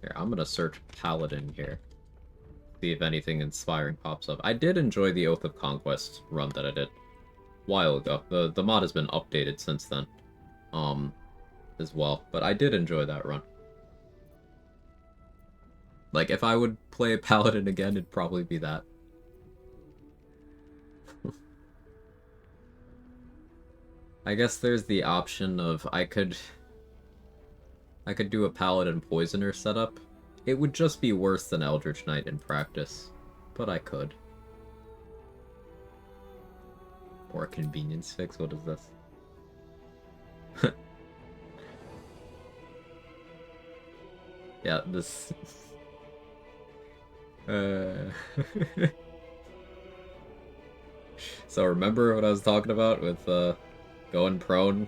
Here, I'm gonna search Paladin here. See if anything inspiring pops up. I did enjoy the Oath of Conquest run that I did a while ago. The mod has been updated since then. As well. But I did enjoy that run. Like, if I would play a Paladin again, it'd probably be that. I guess there's the option of I could do a Paladin Poisoner setup. It would just be worse than Eldritch Knight in practice. But I could. Or a convenience fix, what is this? Yeah, this... So remember what I was talking about with going prone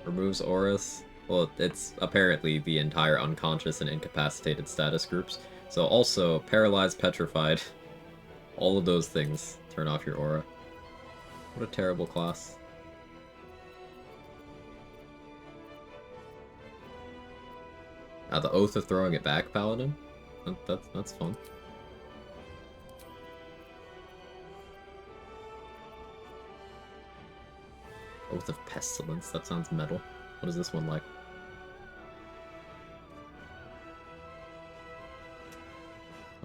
removes auras? Well, it's apparently the entire unconscious and incapacitated status groups. So also, paralyzed, petrified, all of those things turn off your aura. What a terrible class. The Oath of Throwing It Back, Paladin? That's fun. Oath of Pestilence, that sounds metal. What is this one like?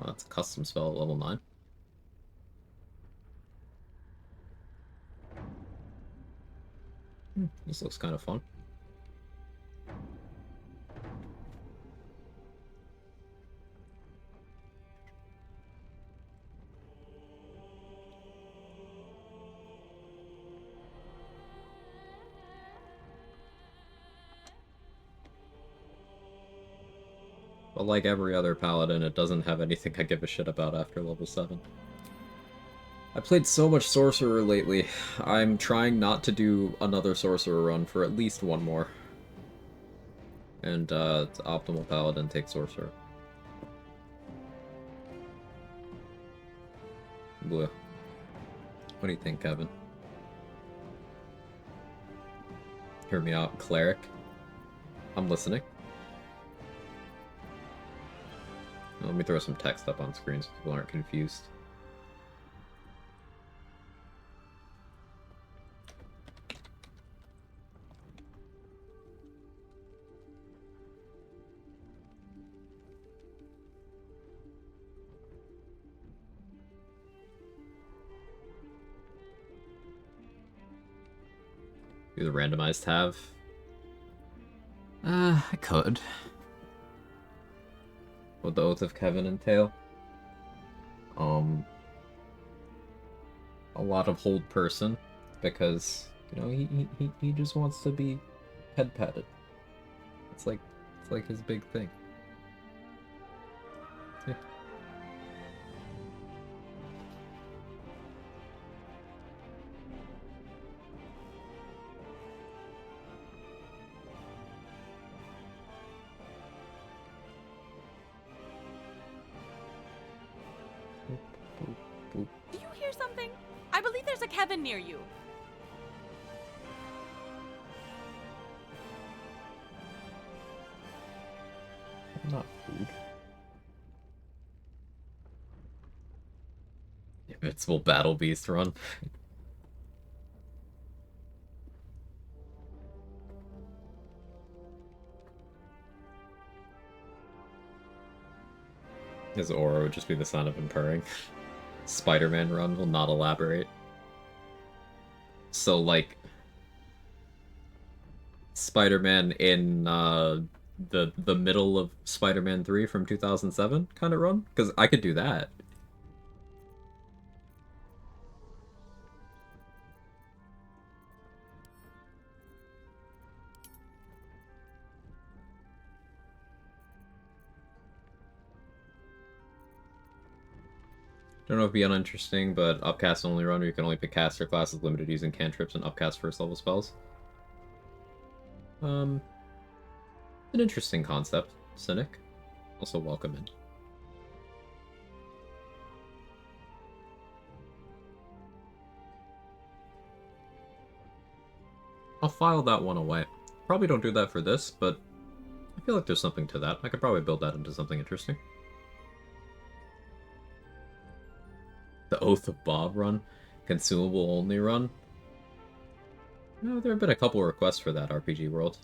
Oh, that's a custom spell at level 9. This looks kind of fun. But like every other paladin, it doesn't have anything I give a shit about after level 7. I played so much Sorcerer lately. I'm trying not to do another Sorcerer run for at least one more. And, it's Optimal Paladin, take Sorcerer. Blue. What do you think, Kevin? Hear me out, Cleric. I'm listening. Let me throw some text up on screen so people aren't confused. Do the randomized have? I could. Would the Oath of Kevin entail? A lot of hold person, because, you know, he just wants to be head patted. It's like his big thing. Yeah. Do you hear something? I believe there's a Kevin near you. Not food. Invincible Battle Beast run. His aura would just be the sound of him purring. Spider-Man run will not elaborate. So, like, Spider-Man in the middle of Spider-Man 3 from 2007 kind of run? Because I could do that. Don't know if it'd be uninteresting, but upcast only run where you can only pick caster classes limited using cantrips and upcast first level spells. An interesting concept, Cynic. Also welcome in. I'll file that one away. Probably don't do that for this, but feel like there's something to that. I could probably build that into something interesting. The Oath of Bob run? Consumable only run? No, there have been a couple requests for that RPG World.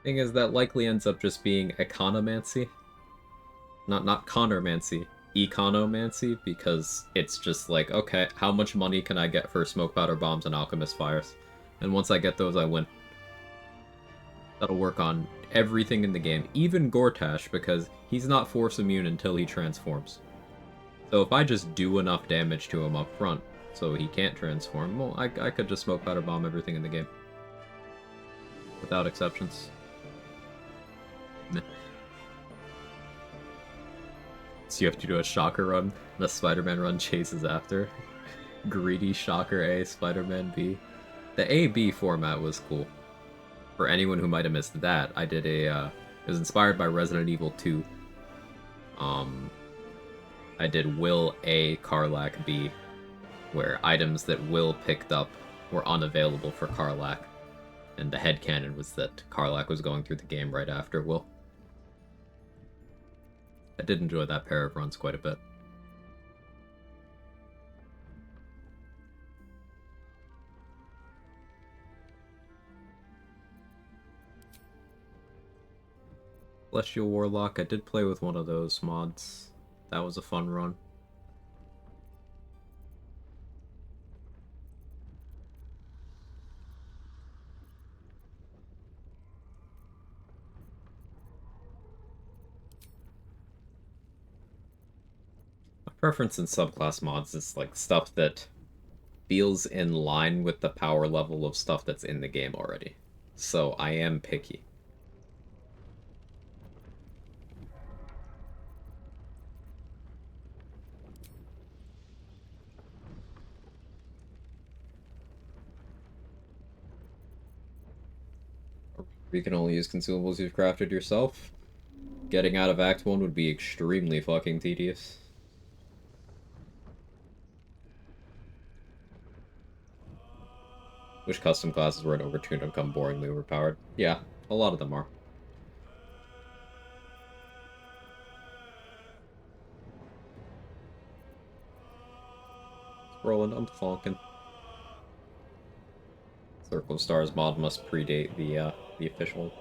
Thing is, that likely ends up just being economancy. Not Connormancy. Economancy, because it's just like, okay, how much money can I get for smoke powder bombs and alchemist fires? And once I get those, I win. That'll work on everything in the game, even Gortash, because he's not force immune until he transforms. So if I just do enough damage to him up front, so he can't transform, well, I could just smoke powder bomb everything in the game. Without exceptions. So you have to do a Shocker run, and a Spider-Man run chases after. Greedy Shocker A, Spider-Man B. The A-B format was cool. For anyone who might have missed that, I did a, it was inspired by Resident Evil 2. I did Will A, Karlach B, where items that Will picked up were unavailable for Karlach. And the headcanon was that Karlach was going through the game right after Will. I did enjoy that pair of runs quite a bit. Celestial Warlock, I did play with one of those mods. That was a fun run. Preference in subclass mods is like stuff that feels in line with the power level of stuff that's in the game already. So I am picky. You can only use consumables you've crafted yourself. Getting out of Act 1 would be extremely fucking tedious. Which custom classes were in overtuned and become boringly overpowered? Yeah, a lot of them are. Roland, I'm thonking. Circle of Stars mod must predate the official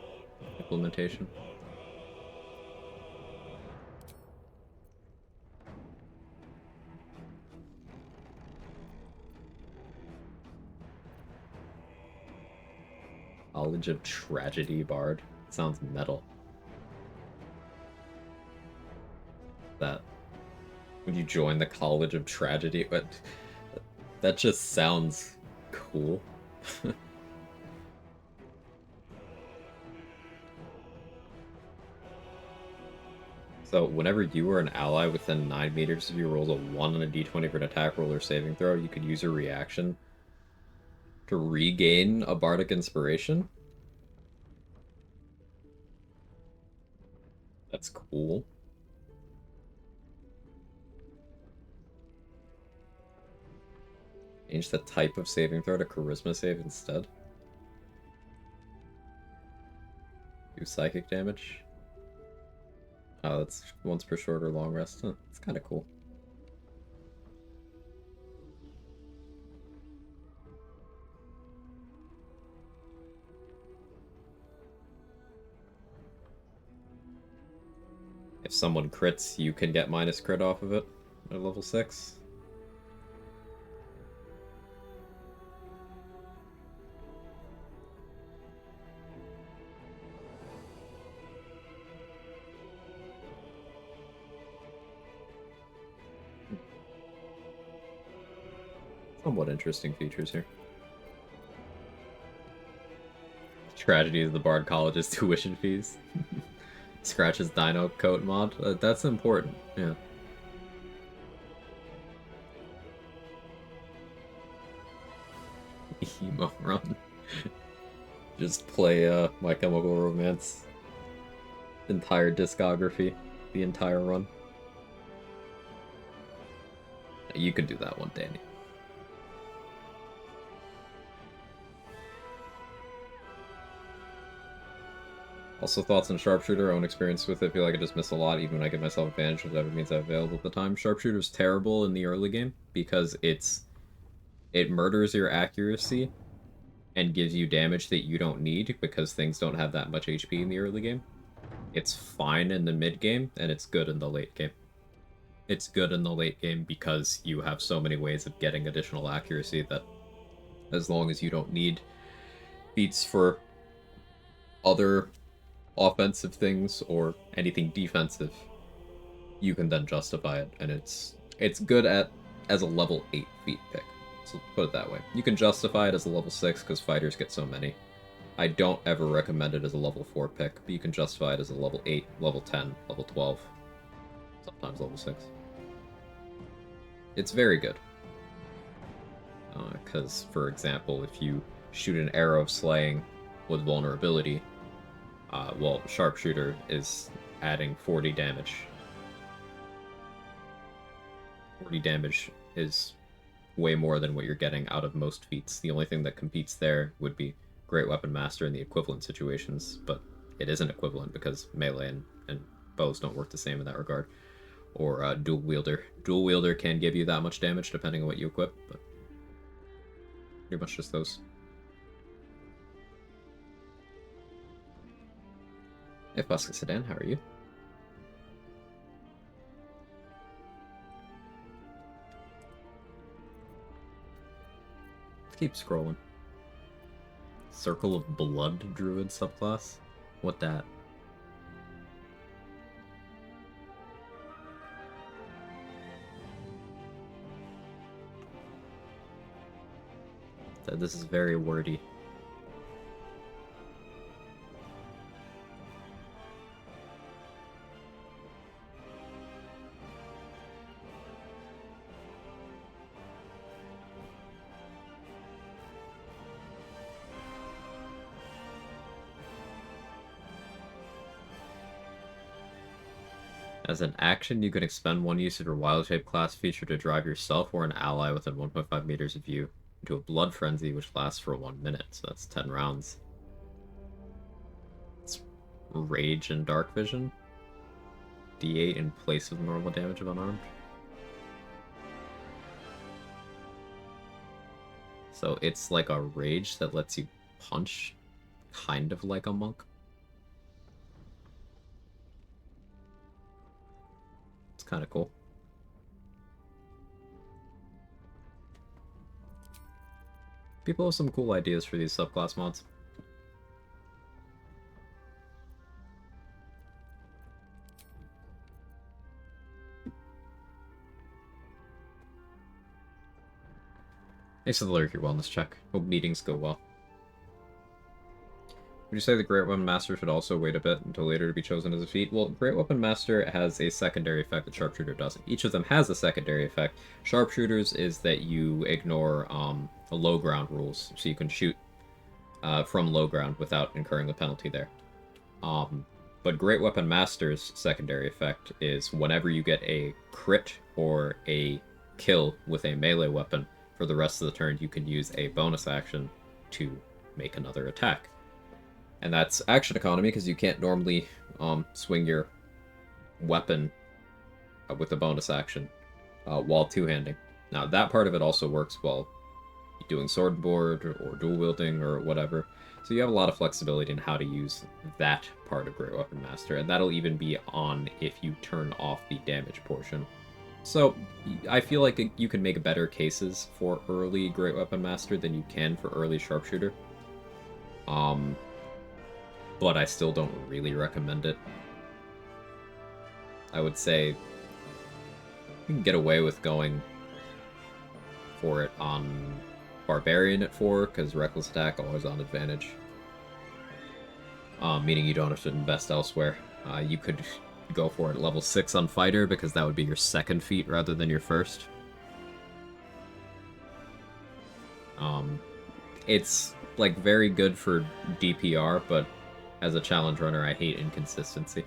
implementation. College of Tragedy Bard. Sounds metal. That. Would you join the College of Tragedy? But that just sounds cool. So whenever you were an ally within 9 meters of you rolls a 1 on a d20 for an attack roll or saving throw, you could use a reaction to regain a bardic inspiration. That's cool. Change the type of saving throw to charisma save instead. Do psychic damage. Oh, that's once per short or long rest. Huh, it's kind of cool. If someone crits, you can get minus crit off of it at level 6. Somewhat interesting features here. Tragedy of the Bard College's tuition fees. Scratch's Dino Coat mod. That's important, yeah. Emo run. Just play My Chemical Romance. Entire discography. The entire run. You could do that one, Danny. Also, thoughts on Sharpshooter, own experience with it. Feel like I just miss a lot, even when I give myself advantage, whatever means I have available at the time. Sharpshooter's terrible in the early game because it murders your accuracy and gives you damage that you don't need because things don't have that much HP in the early game. It's fine in the mid game, and it's good in the late game. It's good in the late game because you have so many ways of getting additional accuracy that as long as you don't need feats for other offensive things or anything defensive, you can then justify it, and it's good at as a level 8 feat pick. So put it that way. You can justify it as a level 6 because fighters get so many. I don't ever recommend it as a level 4 pick, but you can justify it as a level 8, level 10, level 12, sometimes level 6. It's very good. Because, for example, if you shoot an arrow of slaying with vulnerability, well, Sharpshooter is adding 40 damage. 40 damage is way more than what you're getting out of most feats. The only thing that competes there would be Great Weapon Master in the equivalent situations, but it isn't equivalent because melee and bows don't work the same in that regard. Or Dual Wielder. Dual Wielder can give you that much damage depending on what you equip, but pretty much just those. Hey, Buska Sedan, how are you? Let's keep scrolling. Circle of Blood Druid subclass? What that? This is very wordy. As an action, you can expend one use of your Wild Shape class feature to drive yourself or an ally within 1.5 meters of you into a Blood Frenzy, which lasts for 1 minute, so that's 10 rounds. It's Rage and Dark Vision. D8 in place of normal damage of unarmed. So it's like a Rage that lets you punch, kind of like a monk. It's kind of cool. People have some cool ideas for these subclass mods. Thanks for the Lurker wellness check. Hope meetings go well. Would you say the Great Weapon Master should also wait a bit until later to be chosen as a feat? Well, Great Weapon Master has a secondary effect that Sharpshooter doesn't. Each of them has a secondary effect. Sharpshooter's is that you ignore the low ground rules, so you can shoot from low ground without incurring the penalty there. But Great Weapon Master's secondary effect is whenever you get a crit or a kill with a melee weapon, for the rest of the turn you can use a bonus action to make another attack. And that's action economy, because you can't normally swing your weapon with a bonus action while two-handing. Now, that part of it also works while doing sword board or dual wielding or whatever. So you have a lot of flexibility in how to use that part of Great Weapon Master, and that'll even be on if you turn off the damage portion. So I feel like you can make better cases for early Great Weapon Master than you can for early Sharpshooter. But I still don't really recommend it. I would say you can get away with going for it on Barbarian at 4, because Reckless Attack always on advantage. Meaning you don't have to invest elsewhere. You could go for it at level 6 on Fighter, because that would be your second feat rather than your first. It's like very good for DPR, but as a challenge runner, I hate inconsistency.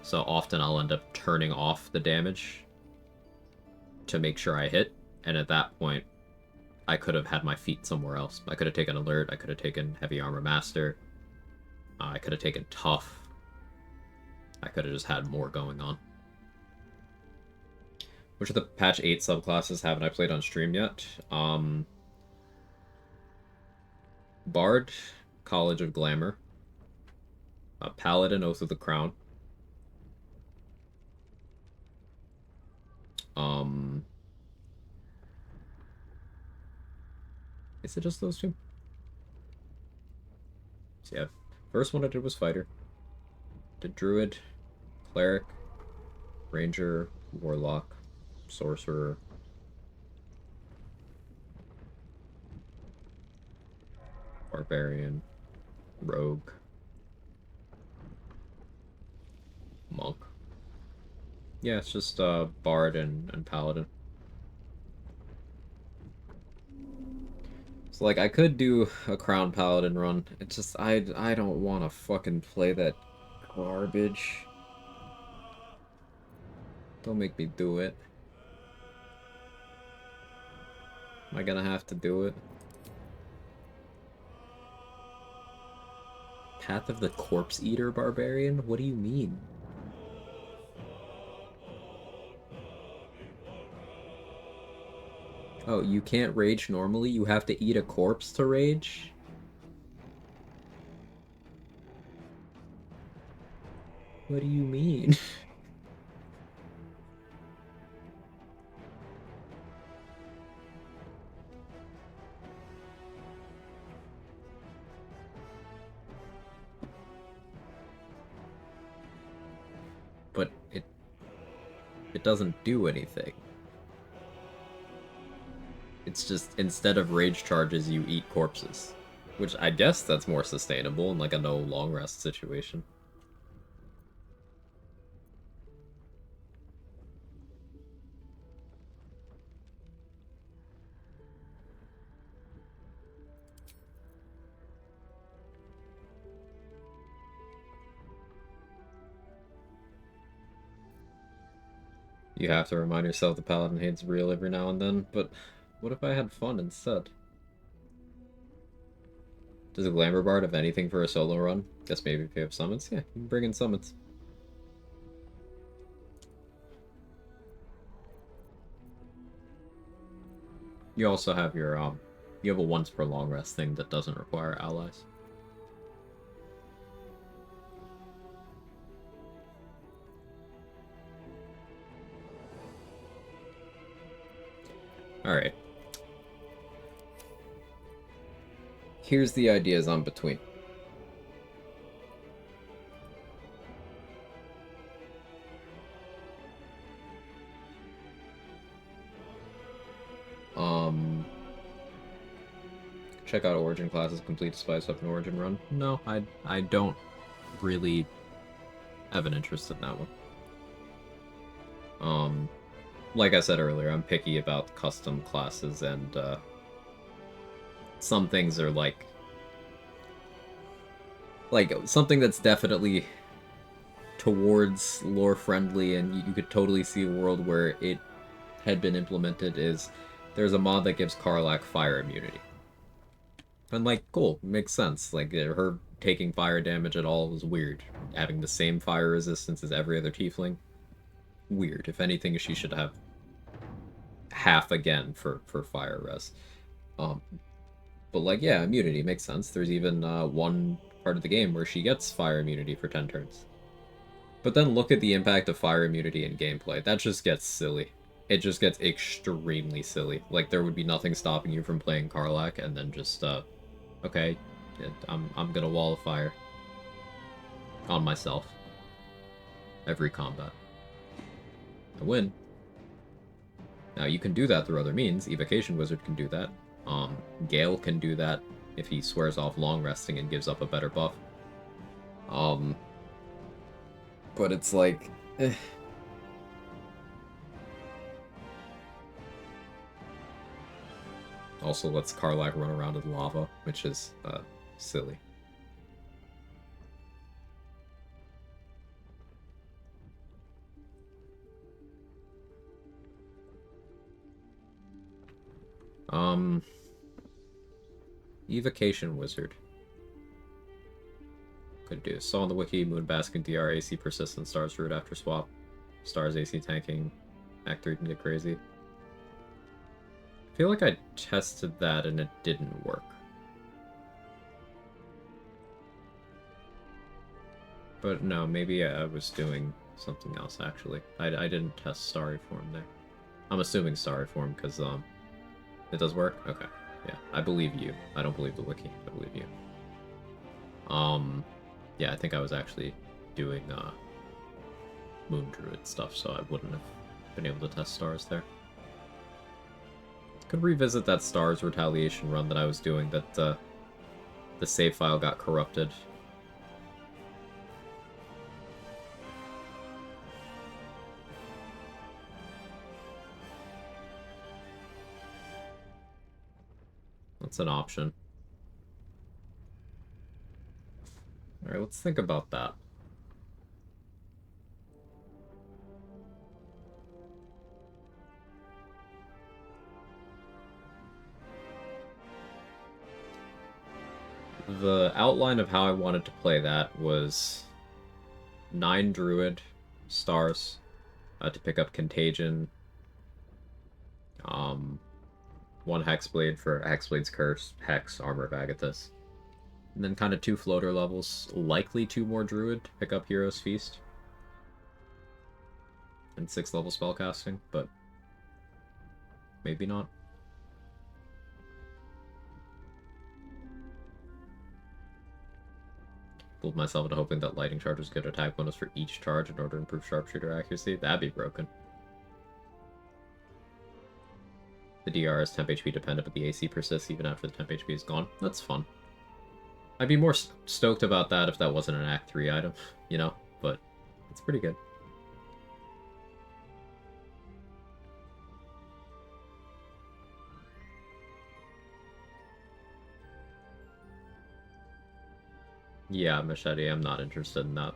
So often I'll end up turning off the damage to make sure I hit, and at that point, I could have had my feet somewhere else. I could have taken Alert, I could have taken Heavy Armor Master, I could have taken tough. I could have just had more going on. Which of the patch 8 subclasses haven't I played on stream yet? Bard, College of Glamour. Paladin, Oath of the Crown. Is it just those two? So yeah, first one I did was Fighter. Did Druid, Cleric, Ranger, Warlock, Sorcerer. Barbarian, Rogue, Monk. Yeah, it's just Bard and Paladin. So like I could do a Crown Paladin run. It's just I don't want to fucking play that garbage. Don't make me do it. Am I gonna have to do it? Path of the Corpse Eater Barbarian? What do you mean? Oh, you can't rage normally? You have to eat a corpse to rage? What do you mean? But it doesn't do anything. It's just, instead of rage charges, you eat corpses. Which I guess that's more sustainable in like a no long rest situation. You have to remind yourself the Paladin hate's real every now and then, but what if I had fun instead? Does a Glamour Bard have anything for a solo run? Guess maybe if you have summons? Yeah, you can bring in summons. You also have your, you have a once per long rest thing that doesn't require allies. Alright. Here's the ideas on between. Check out Origin classes, complete Spice Up an Origin run. No, I don't really have an interest in that one. Like I said earlier, I'm picky about custom classes, and some things are like something that's definitely towards lore friendly, and you could totally see a world where it had been implemented. Is there's a mod that gives Karlach fire immunity, and like cool, makes sense. Like her taking fire damage at all was weird. Having the same fire resistance as every other tiefling, weird. If anything, she should have half again for fire res. But like yeah, immunity makes sense. There's even one part of the game where she gets fire immunity for 10 turns. But then look at the impact of fire immunity in gameplay. That just gets silly. It just gets extremely silly. Like there would be nothing stopping you from playing Karlach and then just okay, I'm gonna wall of fire on myself every combat. I win. Now you can do that through other means. Evocation Wizard can do that. Gale can do that if he swears off long resting and gives up a better buff. But it's like, eh. Also lets Karlach run around in lava, which is silly. Evocation Wizard. could do. So on the wiki, Moonbasket DR AC persistent, stars root after swap, stars AC tanking, Act 3 can get crazy. I feel like I tested that and it didn't work. But no, maybe I was doing something else actually. I didn't test Starry Form there. I'm assuming Starry Form because it does work? Okay. Yeah, I believe you. I don't believe the wiki. I believe you. Yeah, I think I was actually doing Moon Druid stuff, so I wouldn't have been able to test stars there. Could revisit that stars retaliation run that I was doing that the save file got corrupted. That's an option. Alright, let's think about that. The outline of how I wanted to play that was 9 Druid stars to pick up Contagion, 1 Hexblade for Hexblade's Curse, Hex, Armor of Agathis, and then kind of 2 floater levels, likely 2 more Druid to pick up Hero's Feast, and 6 level spellcasting, but maybe not. Fooled myself into hoping that Lightning Charge was good attack bonus for each charge in order to improve Sharpshooter accuracy. That'd be broken. The DR is temp HP dependent, but the AC persists even after the temp HP is gone. That's fun. I'd be more stoked about that if that wasn't an Act 3 item, you know? But it's pretty good. Yeah, Machete, I'm not interested in that.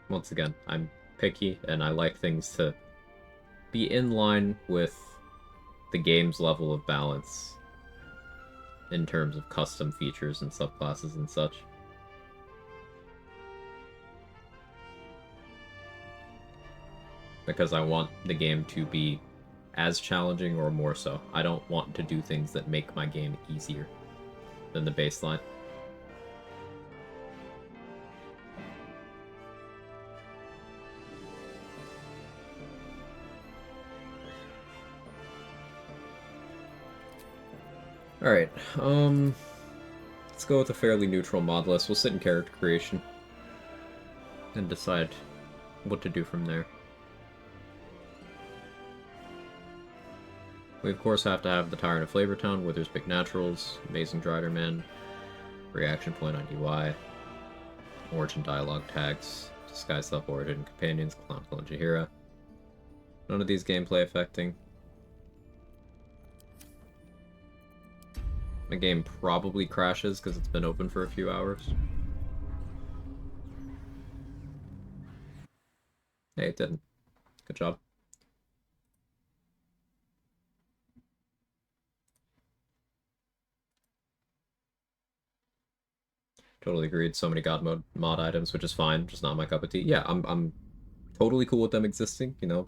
Once again, I'm picky, and I like things to be in line with the game's level of balance in terms of custom features and subclasses and such. Because I want the game to be as challenging or more so. I don't want to do things that make my game easier than the baseline. Alright, let's go with a fairly neutral mod list. We'll sit in character creation and decide what to do from there. We of course have to have the Tyrant of Flavortown, Wither's Big Naturals, Amazing Driderman, Reaction Point on UI, Origin Dialogue Tags, Disguise Self Origin Companions, Clonicle and Jahira. None of these gameplay affecting. The game probably crashes because it's been open for a few hours. Hey, it didn't. Good job. Totally agreed. So many God mode mod items, which is fine, just not my cup of tea. Yeah, I'm totally cool with them existing, you know.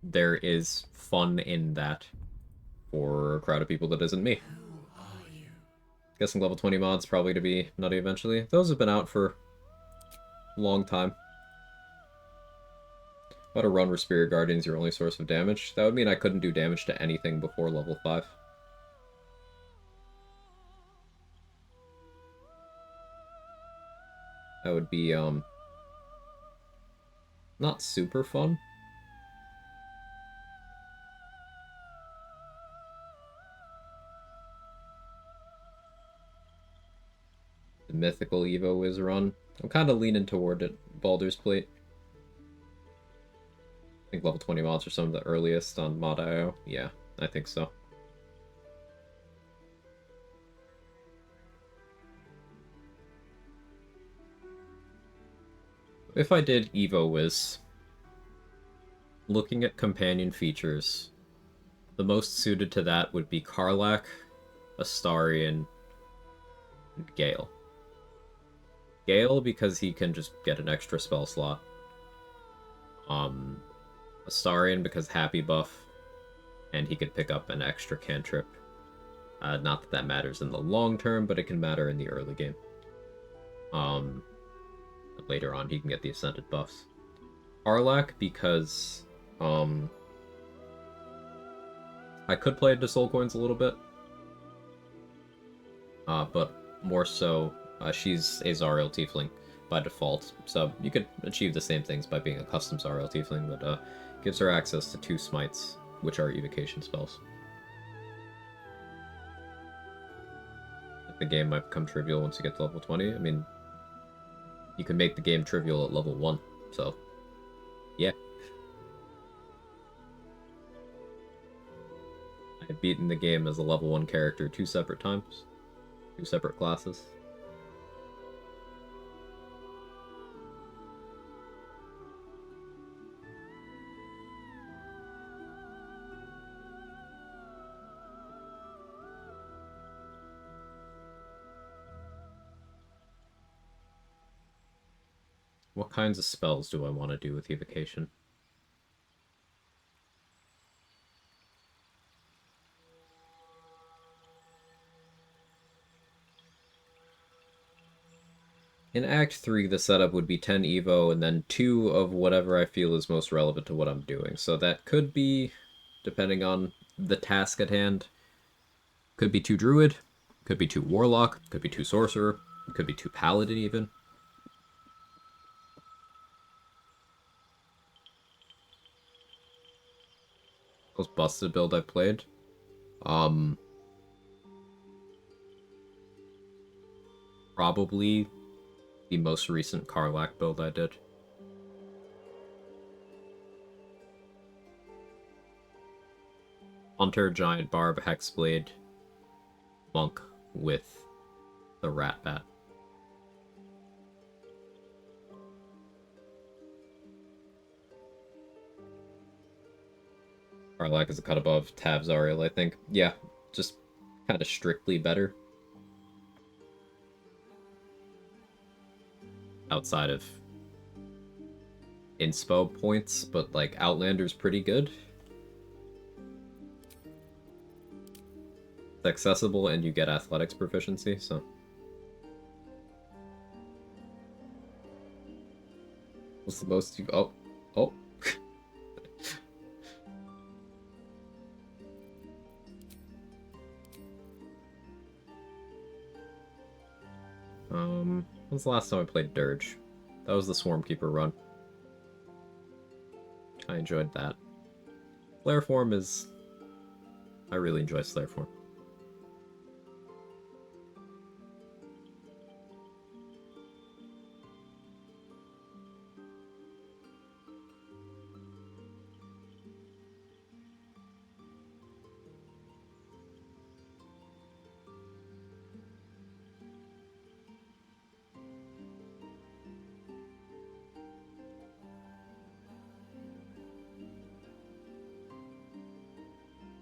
There is fun in that for a crowd of people that isn't me. Guessing level 20 mods probably to be nutty eventually. Those have been out for a long time. About a run where Spirit Guardian's your only source of damage. That would mean I couldn't do damage to anything before level 5. That would be, not super fun. The Mythical Evo is run. I'm kind of leaning toward it. Baldur's Plate. I think level 20 mods are some of the earliest on Mod.io. Yeah, I think so. If I did Evo Wiz, looking at companion features, The most suited to that would be Karlach, Astarion, and Gale. Gale because he can just get an extra spell slot. Astarion because happy buff, and he could pick up an extra cantrip. Not that that matters in the long term, but it can matter in the early game. Later on, he can get the Ascended buffs. Karlach because, I could play into Soul Coins a little bit. But more so, she's a Zariel Tiefling by default, so you could achieve the same things by being a custom Zariel Tiefling, but gives her access to 2 smites, which are evocation spells. The game might become trivial once you get to level 20. I mean, you can make the game trivial at level 1, so yeah. I had beaten the game as a level 1 character 2 separate times, 2 separate classes. What kinds of spells do I want to do with evocation? In Act 3, the setup would be 10 Evo, and then 2 of whatever I feel is most relevant to what I'm doing. So that could be, depending on the task at hand, could be 2 Druid, could be 2 Warlock, could be 2 Sorcerer, could be 2 Paladin even. Most busted build I've played. Probably the most recent Karlach build I did. Hunter, Giant Barb, Hexblade, Monk with the Rat Bat. Karlach is a cut above Tav Zariel, I think. Yeah, just kind of strictly better. Outside of inspo points, but like Outlander's pretty good. It's accessible and you get athletics proficiency, so. What's the most you... Oh. Oh. When's the last time I played Dirge? That was the Swarmkeeper run. I enjoyed that. Flare Form is... I really enjoy Flare Form.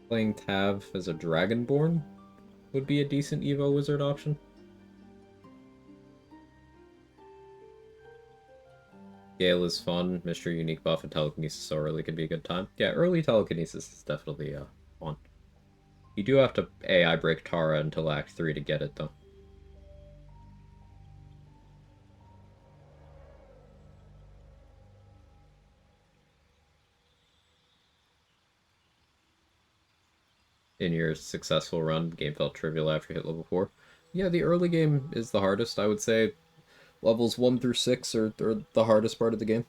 Playing Tav as a Dragonborn would be a decent Evo Wizard option. Gale is fun. Mystery, Unique Buff, and Telekinesis so early could be a good time. Yeah, early Telekinesis is definitely fun. You do have to AI break Tara until Act 3 to get it, though. In your successful run, game felt trivial after you hit level 4. Yeah, the early game is the hardest, I would say. Levels 1 through 6 are the hardest part of the game.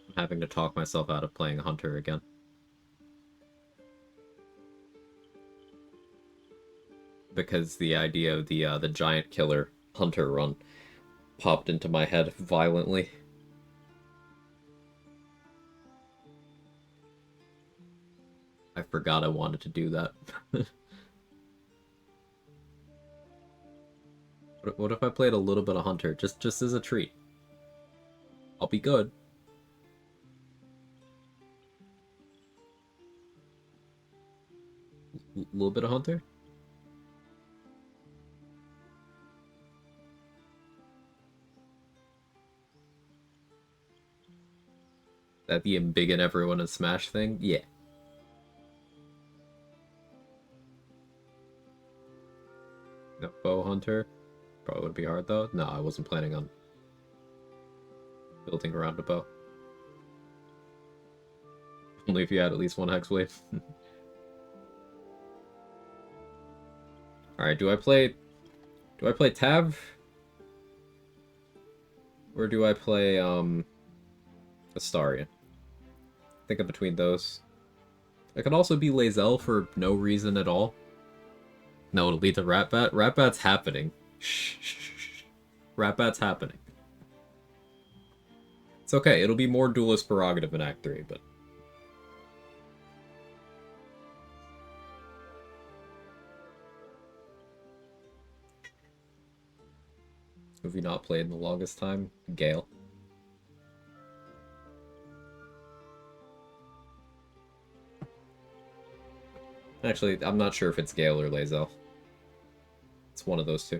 I'm having to talk myself out of playing Hunter again. Because the idea of the giant killer Hunter run popped into my head violently. I forgot I wanted to do that. What if I played a little bit of Hunter, just as a treat? I'll be good. Little bit of Hunter? That the embiggen everyone in Smash thing? Yeah. No, bow hunter? Probably would be hard though. No, I wasn't planning on building around a bow. Only if you had at least one Hexblade. Alright, do I play Tav? Or do I play Astarion? Think of between those. I could also be Lae'zel for no reason at all. No, it'll lead to Ratbat. Ratbat's happening. Shh, shh, shh. Ratbat's happening. It's okay, it'll be more duelist prerogative in Act 3, but... Who have you not played in the longest time? Gale. Actually, I'm not sure if it's Gale or Lae'zel. It's one of those two.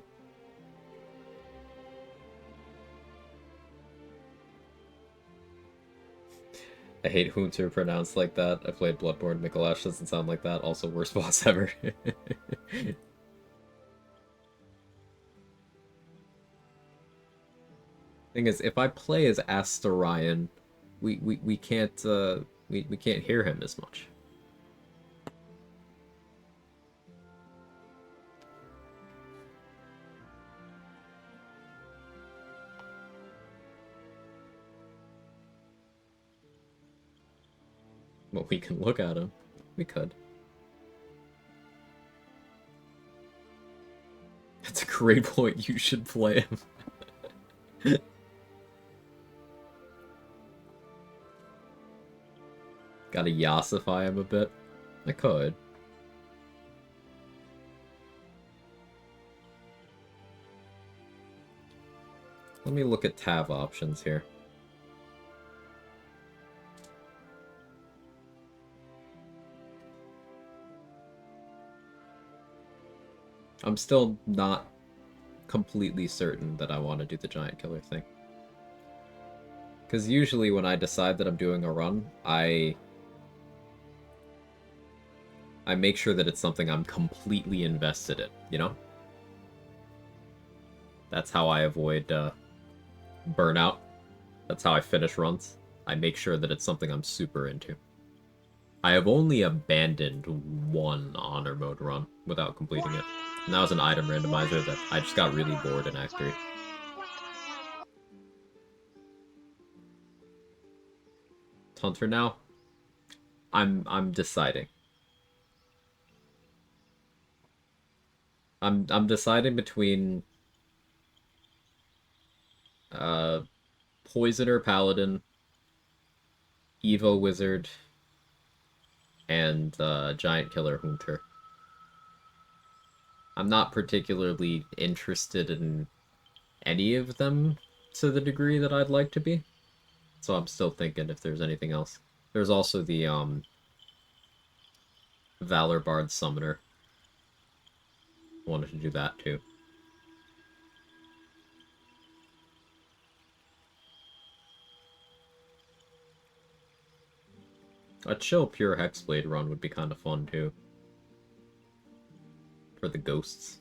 I hate Hunter pronounced like that. I played Bloodborne. Mikolash doesn't sound like that. Also, worst boss ever. Thing is, if I play as Astarion, we can't we can't hear him as much. Well, we can look at him. We could. That's a great point. You should play him. Gotta Yassify him a bit. I could. Let me look at Tav options here. I'm still not completely certain that I want to do the giant killer thing. Because usually when I decide that I'm doing a run, I make sure that it's something I'm completely invested in, you know? That's how I avoid burnout. That's how I finish runs. I make sure that it's something I'm super into. I have only abandoned one honor mode run without completing it. And that was an item randomizer that I just got really bored in Act 3. Hunter now? I'm deciding. I'm deciding between Poisoner Paladin, Evo Wizard, and Giant Killer Hunter. I'm not particularly interested in any of them to the degree that I'd like to be. So I'm still thinking if there's anything else. There's also the Valor Bard Summoner. Wanted to do that too. A chill pure Hexblade run would be kind of fun too. For the ghosts.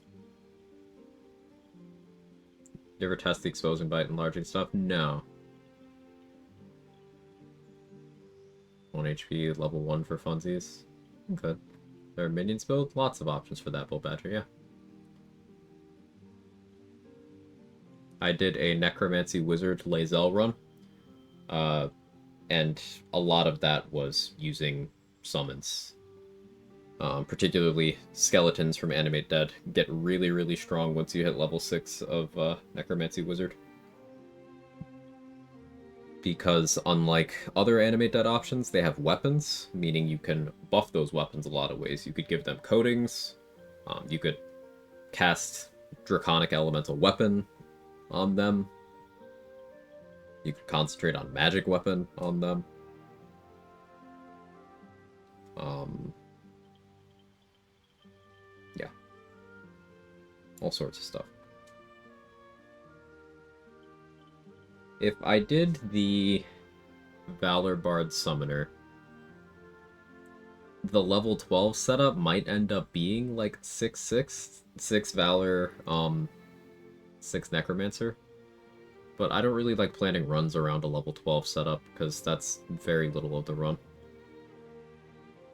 You ever test the exposing bite enlarging stuff? No. 1 HP, level 1 for funsies. Okay. There are minions build? Lots of options for that, Bull Badger, yeah. I did a Necromancy Wizard Lae'zel run. And a lot of that was using summons. Particularly skeletons from Animate Dead get really, really strong once you hit level 6 of Necromancy Wizard. because unlike other animate dead options, they have weapons, meaning you can buff those weapons a lot of ways. You could give them coatings, you could cast Draconic Elemental Weapon on them, you could concentrate on Magic Weapon on them. Yeah. All sorts of stuff. If I did the Valor Bard Summoner, the level 12 setup might end up being like 6/6, 6 Valor, 6 Necromancer. But I don't really like planning runs around a level 12 setup, because that's very little of the run.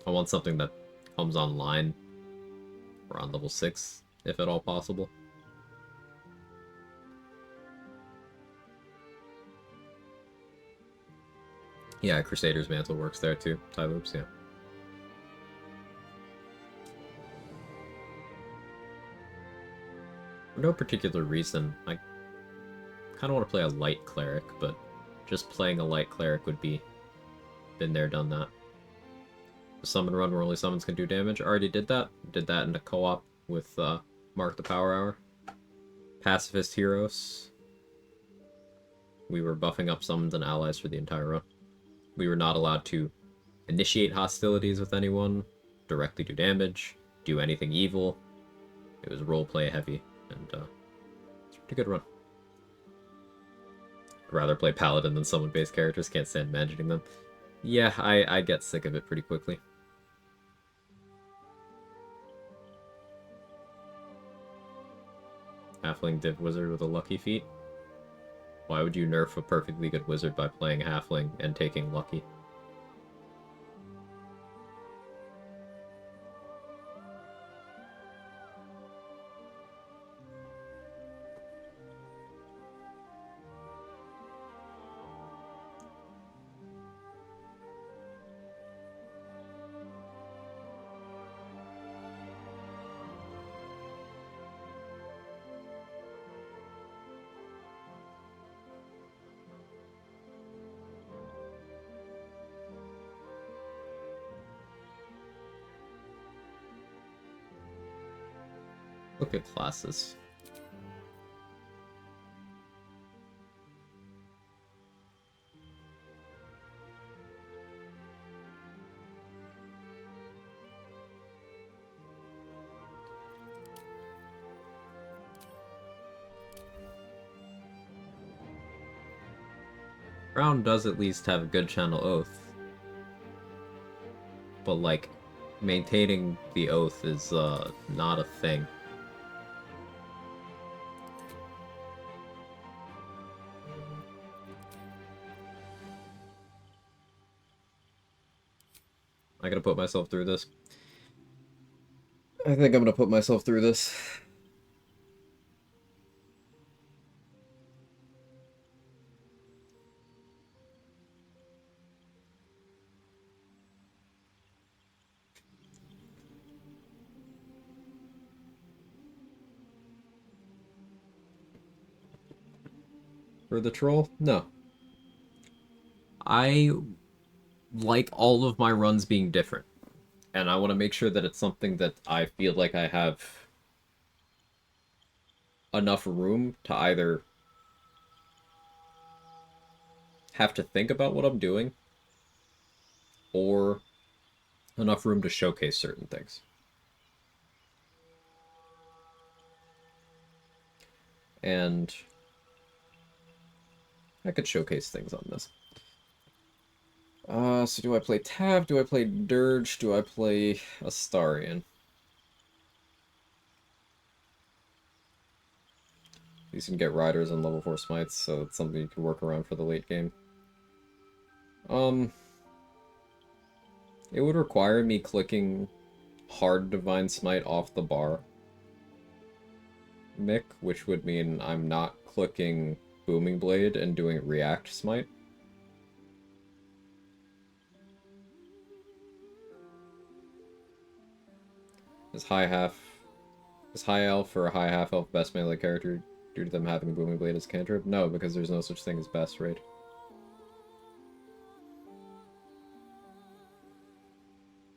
I want something that comes online around level 6, if at all possible. Yeah, Crusader's Mantle works there too. Tie loops, yeah. For no particular reason, I kind of want to play a light cleric, but just playing a light cleric would be been there, done that. A summon run where only summons can do damage. I already did that. Did that in a co-op with Mark the Power Hour. Pacifist Heroes. We were buffing up summons and allies for the entire run. We were not allowed to initiate hostilities with anyone, directly do damage, do anything evil. It was roleplay heavy, and it's a pretty good run. I'd rather play Paladin than summon-based characters, can't stand managing them. Yeah, I get sick of it pretty quickly. Halfling Div Wizard with a lucky feat? Why would you nerf a perfectly good wizard by playing Halfling and taking lucky? Look at classes. Brown does at least have a good channel oath. But, like, maintaining the oath is, not a thing. I gotta put myself through this. I think I'm gonna put myself through this. For the troll? No. I like all of my runs being different. And I want to make sure that it's something that I feel like I have enough room to either have to think about what I'm doing, or enough room to showcase certain things. And I could showcase things on this. So do I play Tav? Do I play Dirge? Do I play Astarion? These can get riders and level 4 smites, so it's something you can work around for the late game. It would require me clicking hard Divine Smite off the bar, Mick, which would mean I'm not clicking Booming Blade and doing React Smite. Is High Elf or a High Half Elf best melee character due to them having Booming Blade as cantrip? No, because there's no such thing as best raid.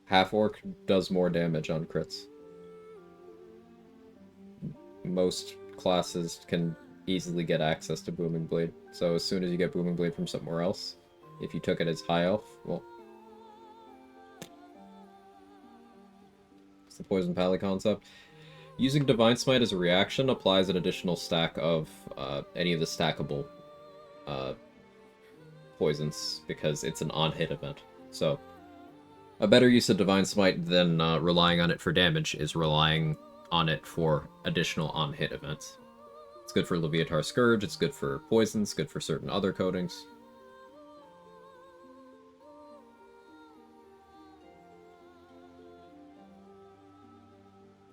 Half-orc does more damage on crits. Most classes can easily get access to Booming Blade, so as soon as you get Booming Blade from somewhere else, if you took it as high elf, well, it's the Poison Pally concept. Using Divine Smite as a reaction applies an additional stack of any of the stackable poisons, because it's an on-hit event. So, a better use of Divine Smite than relying on it for damage is relying on it for additional on-hit events. It's good for Leviatar Scourge, it's good for poisons, good for certain other coatings.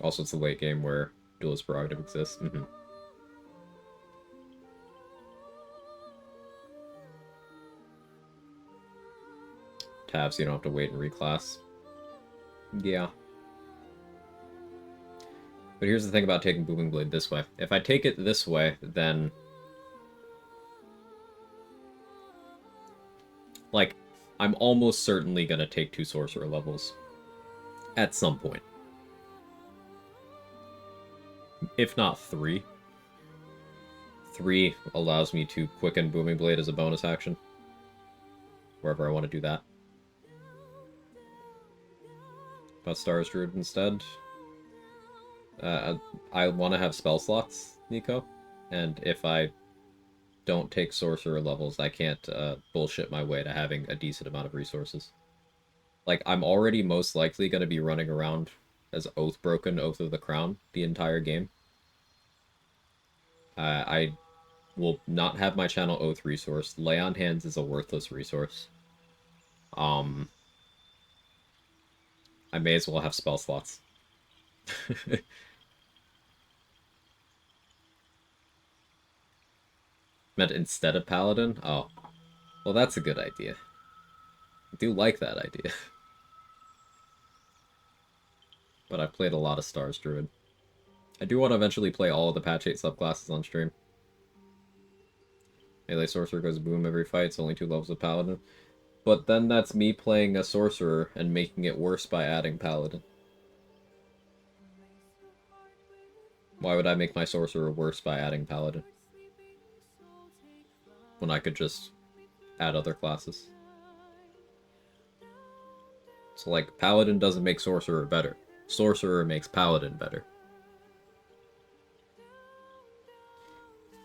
Also, it's a late game where Duelist Prerogative exists. Tab, so you don't have to wait and reclass. Yeah. But here's the thing about taking Booming Blade this way. If I take it this way, then... like, I'm almost certainly gonna take 2 Sorcerer levels. At some point. If not 3. 3 allows me to quicken Booming Blade as a bonus action. Wherever I want to do that. About Stars Druid instead. I want to have spell slots, Nico. And if I don't take Sorcerer levels, I can't bullshit my way to having a decent amount of resources. Like, I'm already most likely going to be running around as Oathbroken, Oath of the Crown, the entire game. I will not have my channel Oath resource. Lay on Hands is a worthless resource. I may as well have spell slots. Meant instead of Paladin? Oh. Well, that's a good idea. I do like that idea. But I've played a lot of Stars Druid. I do want to eventually play all of the patch 8 subclasses on stream. Melee Sorcerer goes boom every fight, it's only 2 levels of Paladin. But then that's me playing a Sorcerer and making it worse by adding Paladin. Why would I make my Sorcerer worse by adding Paladin? When I could just add other classes. So, like, Paladin doesn't make Sorcerer better. Sorcerer makes Paladin better.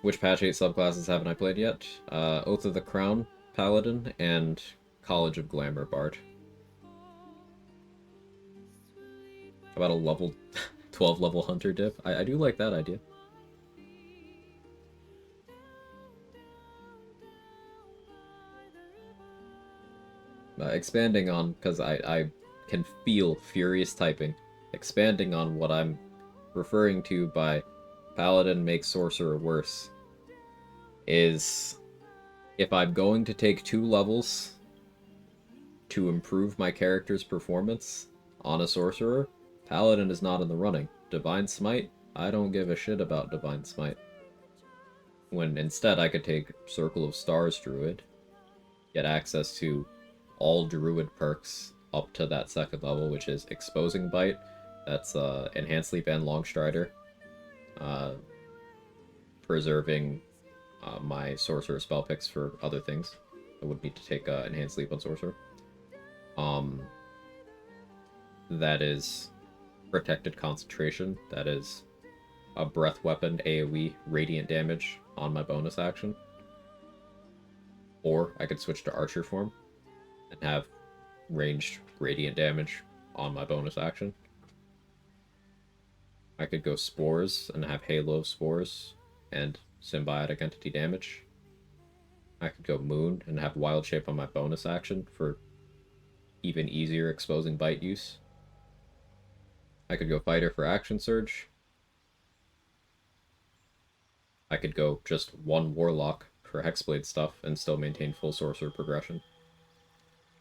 Which patch 8 subclasses haven't I played yet? Oath of the Crown, Paladin, and College of Glamour, Bard. How about a level 12 level Hunter diff? I do like that idea. Expanding on, because I can feel furious typing, expanding on what I'm referring to by Paladin makes Sorcerer worse, is if I'm going to take 2 levels to improve my character's performance on a Sorcerer, Paladin is not in the running. Divine Smite? I don't give a shit about Divine Smite. When instead I could take Circle of Stars Druid, get access to all Druid perks up to that 2nd level, which is Exposing Bite, that's Enhanced Sleep and Longstrider, preserving my Sorcerer spell picks for other things. I would need to take Enhanced Sleep on Sorcerer. That is Protected Concentration, that is a Breath Weapon AoE Radiant damage on my bonus action. Or I could switch to Archer form and have ranged Radiant damage on my bonus action. I could go Spores and have Halo of Spores and Symbiotic Entity damage. I could go Moon and have Wild Shape on my bonus action for even easier Exposing Bite use. I could go Fighter for Action Surge. I could go just 1 Warlock for Hexblade stuff and still maintain full Sorcerer progression.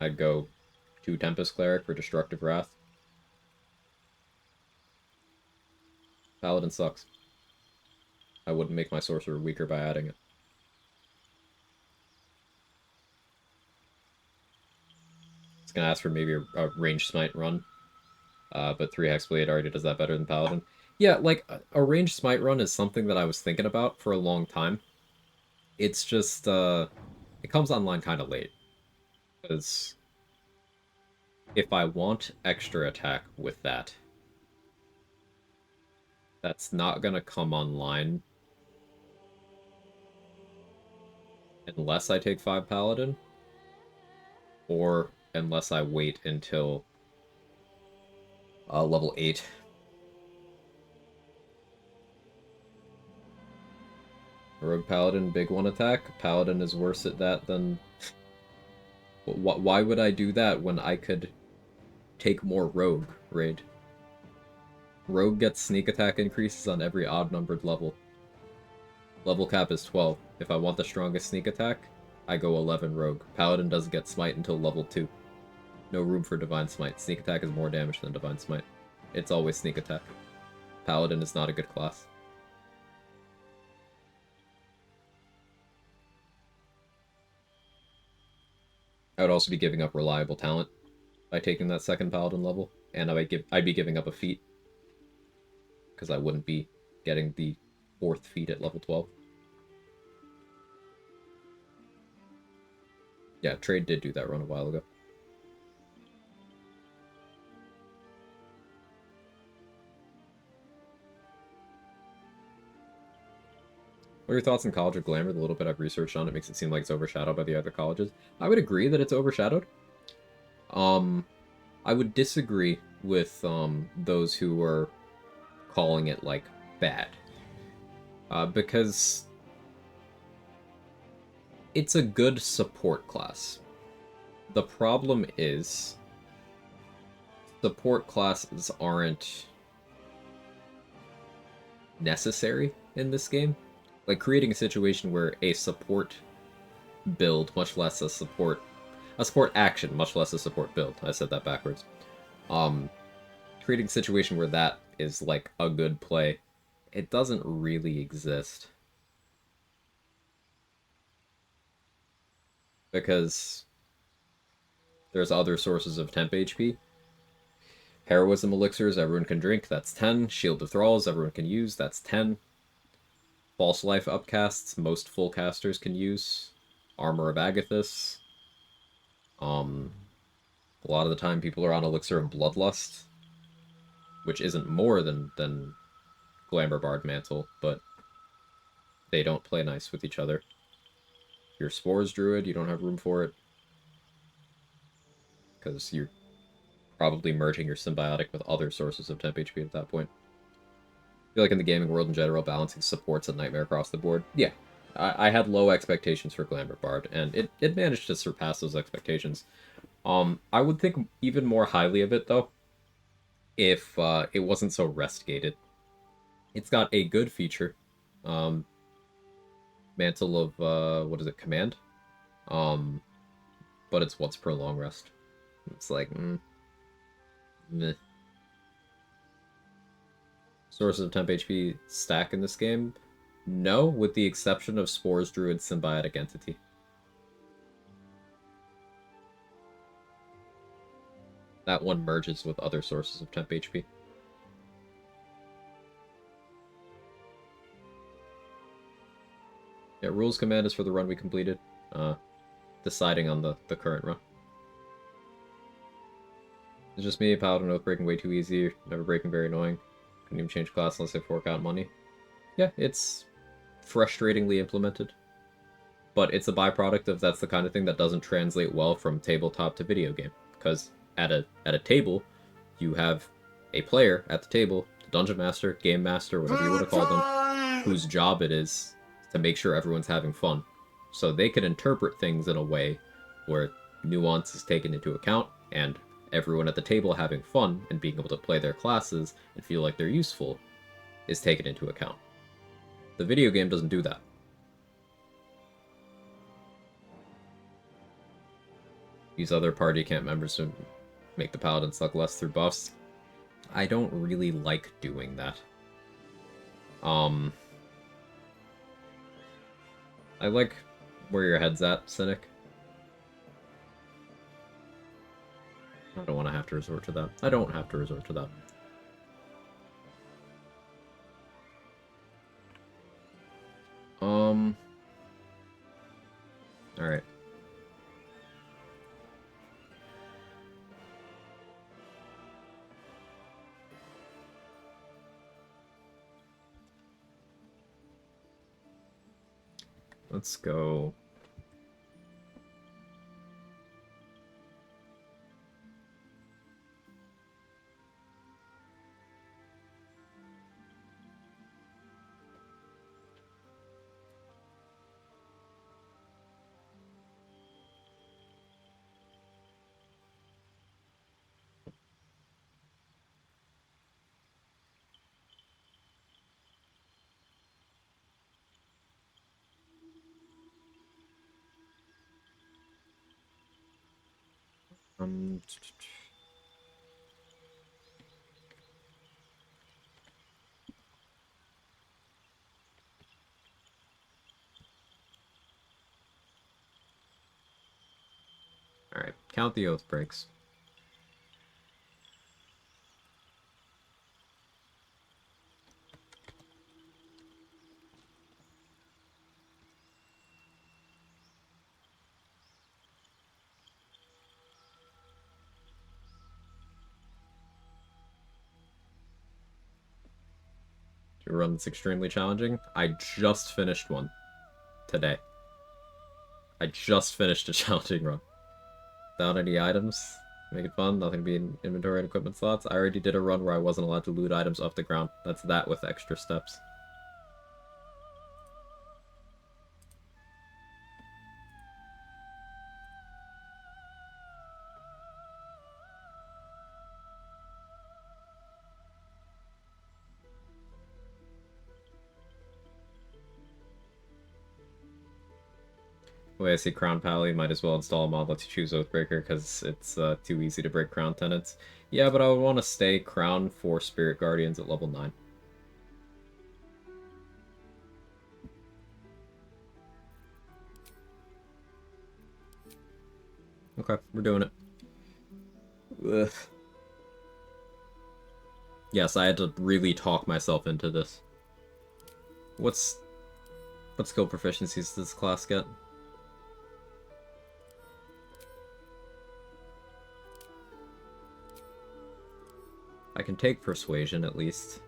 I'd go 2 Tempest Cleric for Destructive Wrath. Paladin sucks. I wouldn't make my Sorcerer weaker by adding it. gonna ask for maybe a range smite run. But 3 Hexblade already does that better than Paladin. Yeah, like, a ranged smite run is something that I was thinking about for a long time. It's just, it comes online kind of late. Because if I want extra attack with that, that's not gonna come online unless I take 5 Paladin, or unless I wait until level 8. Rogue Paladin, big 1 attack. Paladin is worse at that than... Why would I do that when I could take more Rogue raid? Rogue gets sneak attack increases on every odd-numbered level. Level cap is 12. If I want the strongest sneak attack, I go 11 Rogue. Paladin doesn't get smite until level 2. No room for Divine Smite. Sneak attack is more damage than Divine Smite. It's always sneak attack. Paladin is not a good class. I would also be giving up reliable talent by taking that second Paladin level, and I'd be giving up a feat, because I wouldn't be getting the 4th feat at level 12. Yeah, Trade did do that run a while ago. What are your thoughts on College of Glamour? The little bit I've researched on it makes it seem like it's overshadowed by the other colleges. I would agree that it's overshadowed. I would disagree with those who are calling it, like, bad. Because it's a good support class. The problem is support classes aren't necessary in this game. Like, creating a situation where a support build, much less a support action, much less a support build. I said that backwards. Creating a situation where that is, like, a good play, it doesn't really exist. Because there's other sources of temp HP. Heroism elixirs, everyone can drink, that's 10. Shield of Thralls, everyone can use, that's 10. False Life upcasts, most full casters can use. Armor of Agathis. A lot of the time people are on Elixir of Bloodlust, which isn't more than Glamour Bard Mantle, but they don't play nice with each other. If you're Spores Druid, you don't have room for it, because you're probably merging your symbiotic with other sources of temp HP at that point. I feel like in the gaming world in general, balancing support's a nightmare across the board. Yeah, I had low expectations for Glamour Bard, and it managed to surpass those expectations. I would think even more highly of it, though, if it wasn't so rest-gated. It's got a good feature. Mantle of, what is it, Command? But it's once per long rest. It's like, meh. Sources of temp HP stack in this game? No, with the exception of Spores Druid Symbiotic Entity. That one merges with other sources of temp HP. Yeah, Rules Command is for the run we completed. Deciding on the current run. It's just me, Paladin Oathbreaking way too easy, never breaking very annoying. Couldn't even change class unless I fork out money. Yeah, it's frustratingly implemented. But it's a byproduct of that's the kind of thing that doesn't translate well from tabletop to video game. Because at a table, you have a player at the table, the dungeon master, game master, whatever you want to call them, whose job it is to make sure everyone's having fun. So they can interpret things in a way where nuance is taken into account, and everyone at the table having fun and being able to play their classes and feel like they're useful is taken into account. The video game doesn't do that. These other party camp members to make the paladin suck less through buffs. I don't really like doing that. I like where your head's at, Cynic. have to resort to that. I don't have to resort to that. Alright. Let's go. Um, Alright, count the Oathbreaks. To run that's extremely challenging. I just finished one today. I just finished a challenging run. Without any items. Make it fun, nothing to be in inventory and equipment slots. I already did a run where I wasn't allowed to loot items off the ground. That's that with extra steps. The way I see Crown Pally, might as well install a mod lets you choose Oathbreaker because it's too easy to break Crown Tenants. Yeah, but I would want to stay Crown for Spirit Guardians at level 9. Okay, we're doing it. Ugh. Yes, I had to really talk myself into this. What skill proficiencies does this class get? I can take Persuasion, at least.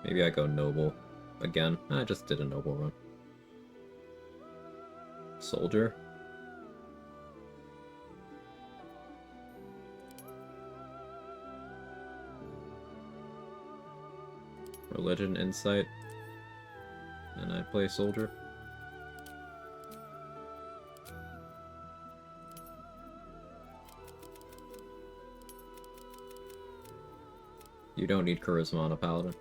Maybe I go Noble again. I just did a Noble run. Soldier. Religion, Insight. And I play Soldier. You don't need Charisma on a Paladin.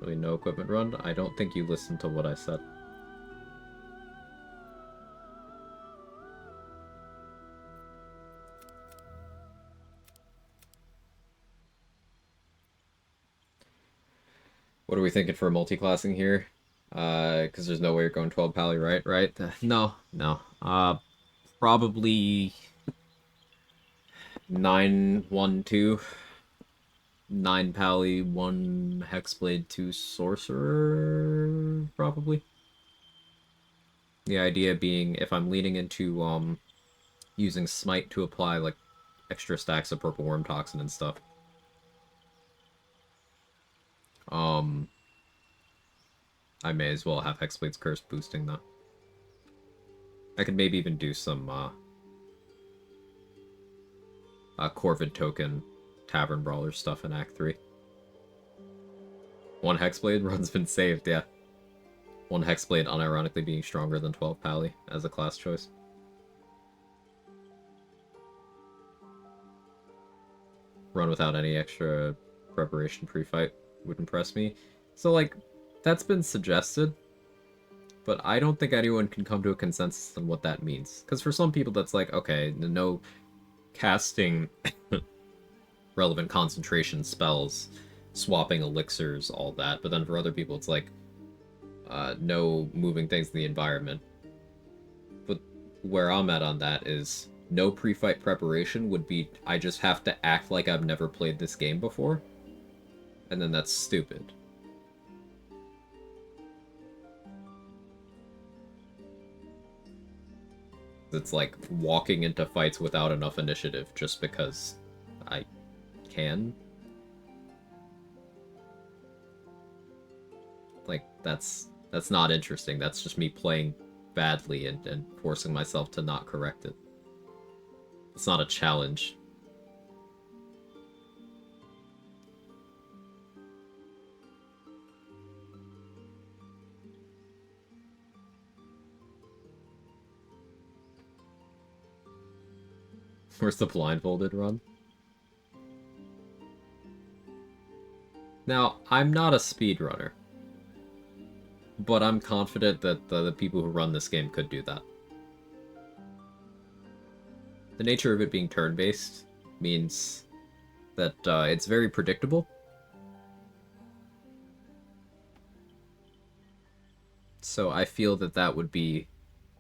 Really no equipment run? I don't think you listened to what I said. What are we thinking for multi-classing here? Because there's no way you're going 12 pally, right? Right? No, no. Probably 9-1-2. 9 pally, 1 hexblade, 2 sorcerer, probably. The idea being if I'm leaning into using smite to apply like extra stacks of purple worm toxin and stuff. I may as well have Hexblade's Curse boosting that. I could maybe even do some Corvid token Tavern Brawler stuff in Act 3. 1 Hexblade run's been saved, yeah. 1 Hexblade unironically being stronger than 12 Pally as a class choice. Run without any extra preparation pre-fight would impress me. So, like, that's been suggested. But I don't think anyone can come to a consensus on what that means. Because for some people, that's like, okay, no casting relevant concentration spells, swapping elixirs, all that. But then for other people, it's like, no moving things in the environment. But where I'm at on that is no pre-fight preparation would be I just have to act like I've never played this game before. And then that's stupid. It's like walking into fights without enough initiative just because I can. Like, that's not interesting. That's just me playing badly and forcing myself to not correct it. It's not a challenge. Where's the blindfolded run? Now, I'm not a speedrunner, but I'm confident that the people who run this game could do that. The nature of it being turn-based means that it's very predictable. So I feel that that would be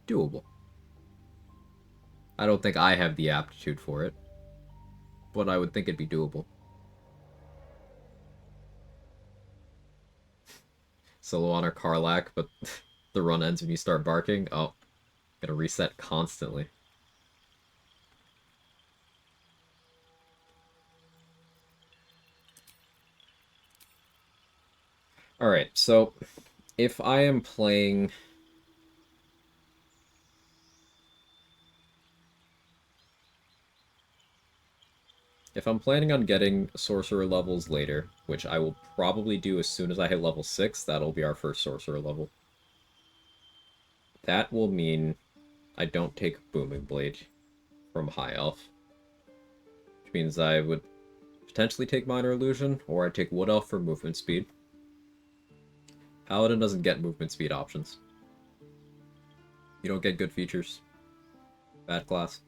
doable. I don't think I have the aptitude for it, but I would think it'd be doable. Solo on our Karlak, but the run ends when you start barking. Oh, gotta reset constantly. Alright, so if I am playing... If I'm planning on getting sorcerer levels later, which I will probably do as soon as I hit level 6, that'll be our first sorcerer level. That will mean I don't take Booming Blade from High Elf. Which means I would potentially take Minor Illusion, or I'd take Wood Elf for movement speed. Paladin doesn't get movement speed options. You don't get good features. Bad class.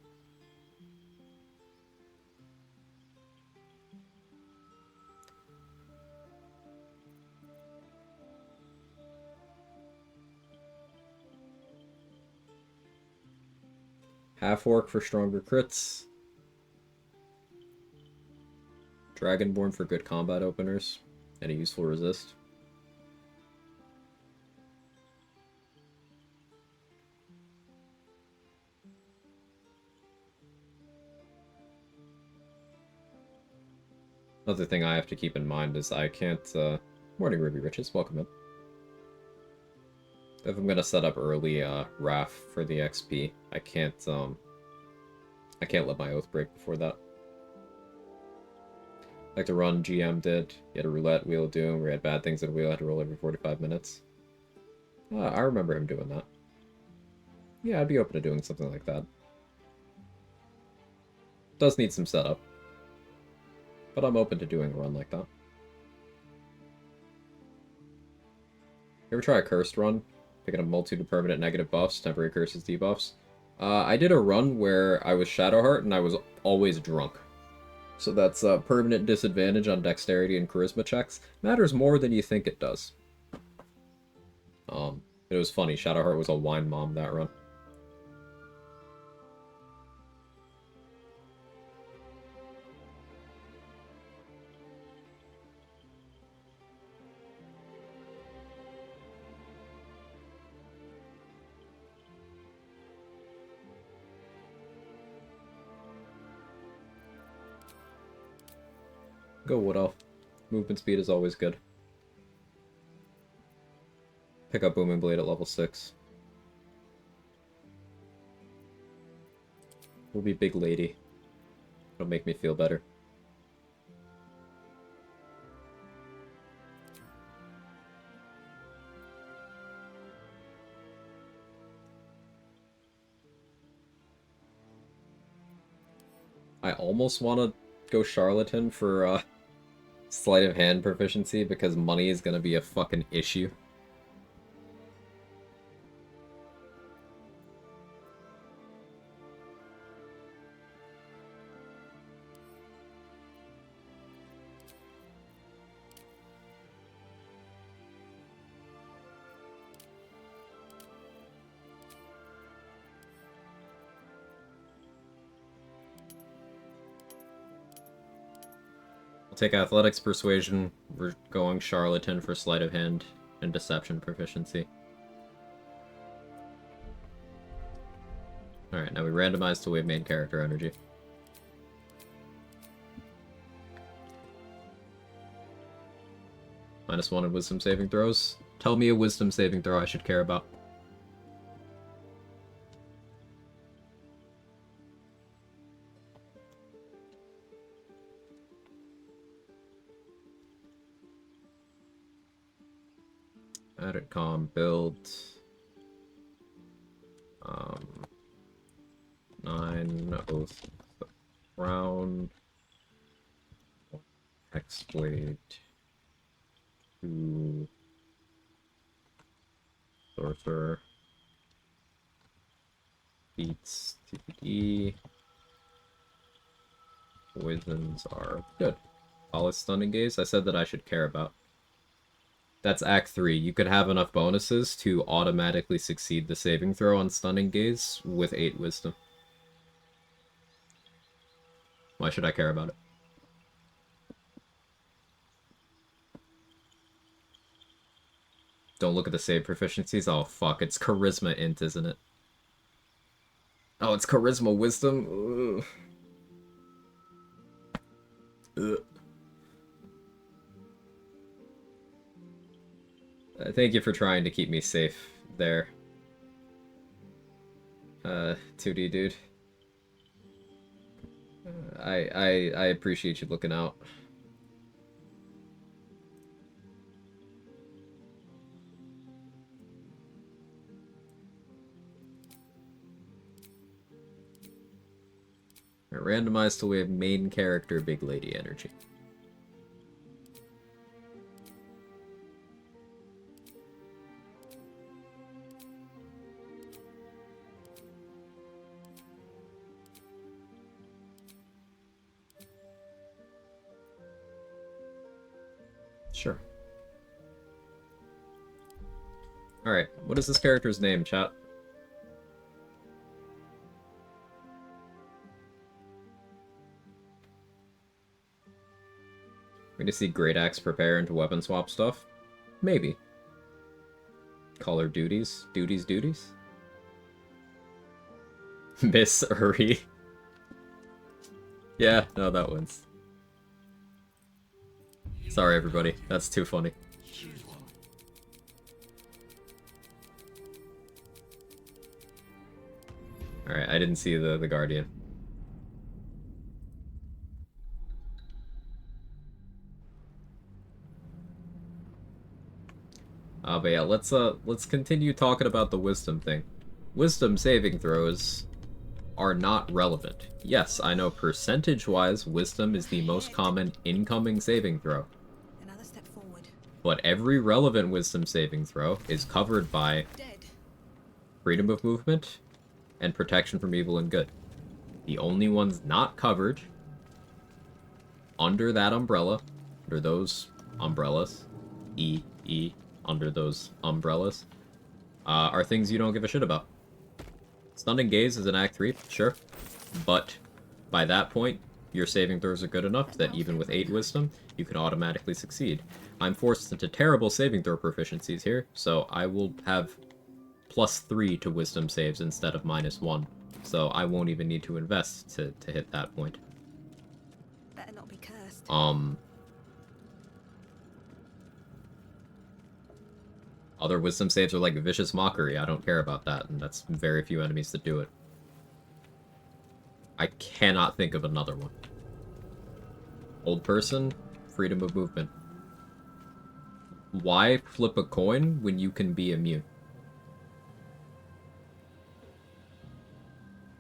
Half-Orc for stronger crits. Dragonborn for good combat openers. And a useful resist. Another thing I have to keep in mind is I can't, Morning, Ruby Riches. Welcome in. If I'm gonna set up early, RAF for the XP, I can't let my oath break before that. Like the run GM did. You had a roulette, Wheel of Doom, where you had bad things in wheel, had to roll every 45 minutes. I remember him doing that. Yeah, I'd be open to doing something like that. Does need some setup. But I'm open to doing a run like that. You ever try a cursed run? Picking up multitude of permanent negative buffs, temporary curses, debuffs. I did a run where I was Shadowheart and I was always drunk. So that's a permanent disadvantage on dexterity and charisma checks. Matters more than you think it does. It was funny, Shadowheart was a wine mom that run. Go Wood Elf. Movement speed is always good. Pick up Booming Blade at level 6. We'll be big lady. It'll make me feel better. I almost want to go Charlatan for sleight of hand proficiency because money is going to be a fucking issue. I'll take athletics, persuasion. We're going charlatan for sleight of hand and deception proficiency. Alright, now we randomize till we have main character energy. -1 in wisdom saving throws. Tell me a wisdom saving throw I should care about. Edit com build. 9 oath round. Hexblade. 2 sorcerer. Beats TPD. Poisons are good. Flawless stunning gaze. I said that I should care about. That's Act 3. You could have enough bonuses to automatically succeed the saving throw on Stunning Gaze with 8 Wisdom. Why should I care about it? Don't look at the save proficiencies. Oh, fuck. It's Charisma Int, isn't it? Oh, it's Charisma Wisdom? Ugh. Ugh. Thank you for trying to keep me safe there. 2D dude. I appreciate you looking out. Randomized till we have main character big lady energy. Sure. Alright, what is this character's name, chat? We just see Great Axe prepare into weapon swap stuff? Maybe. Color duties? Duties? Miss Uri. Yeah, no, that wins. Sorry, everybody. That's too funny. Alright, I didn't see the Guardian. But yeah, let's continue talking about the wisdom thing. Wisdom saving throws are not relevant. Yes, I know percentage-wise, wisdom is the most common incoming saving throw. Another step forward. But every relevant wisdom saving throw is covered by freedom of movement and protection from evil and good. The only ones not covered under that umbrella, under those umbrellas, under those umbrellas, are things you don't give a shit about. Stunning Gaze is in Act 3, sure, but by that point, your saving throws are good enough that even with 8 Wisdom, you can automatically succeed. I'm forced into terrible saving throw proficiencies here, so I will have +3 to Wisdom saves instead of -1, so I won't even need to invest to hit that point. Better not be cursed. Other wisdom saves are like Vicious Mockery. I don't care about that, and that's very few enemies that do it. I cannot think of another one. Old person, freedom of movement. Why flip a coin when you can be immune?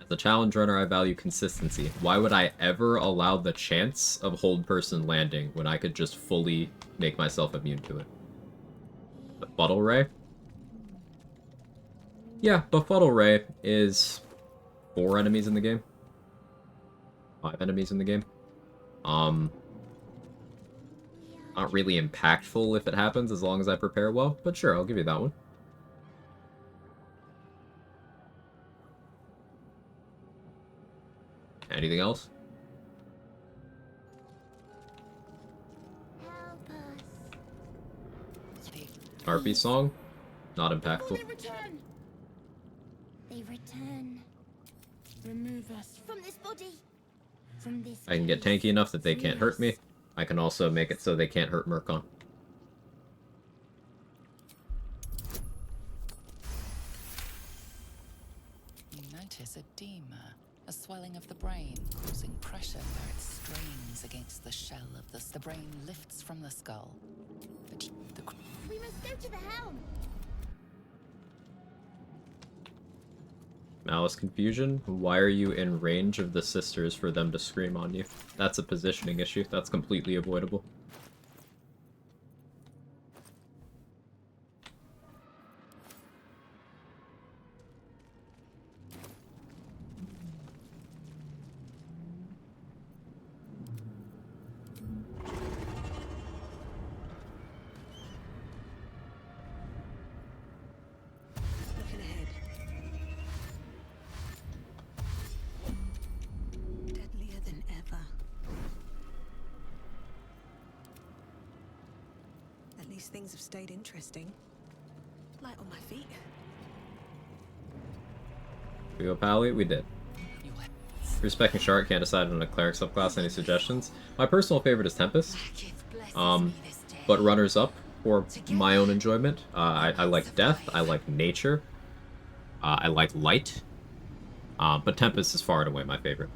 As a challenge runner, I value consistency. Why would I ever allow the chance of hold person landing when I could just fully make myself immune to it? Befuddle Ray? Yeah, Befuddle Ray is 4 enemies in the game. 5 enemies in the game. Not really impactful if it happens, as long as I prepare well, but sure, I'll give you that one. Anything else? Harpy song, not Oh, impactful. they return. They return Remove us from this body. From this I can get place. tanky enough that they can't hurt me. Yes. I can also make it so they can't hurt Murkon. You notice edema, a swelling of the brain, causing pressure where it strains against the shell of the brain lifts from the skull. We must go to the helm. Malice Confusion, why are you in range of the sisters for them to scream on you? That's a positioning issue. That's completely avoidable. looking ahead. Deadlier than ever. At least things have stayed interesting. Light on my feet. We go Pally? We did. Respecting Shark, can't decide on a cleric subclass. Any suggestions? My personal favorite is Tempest. But runners up for my own enjoyment. I like Death. I like Nature. I like Light. But Tempest is far and away my favorite.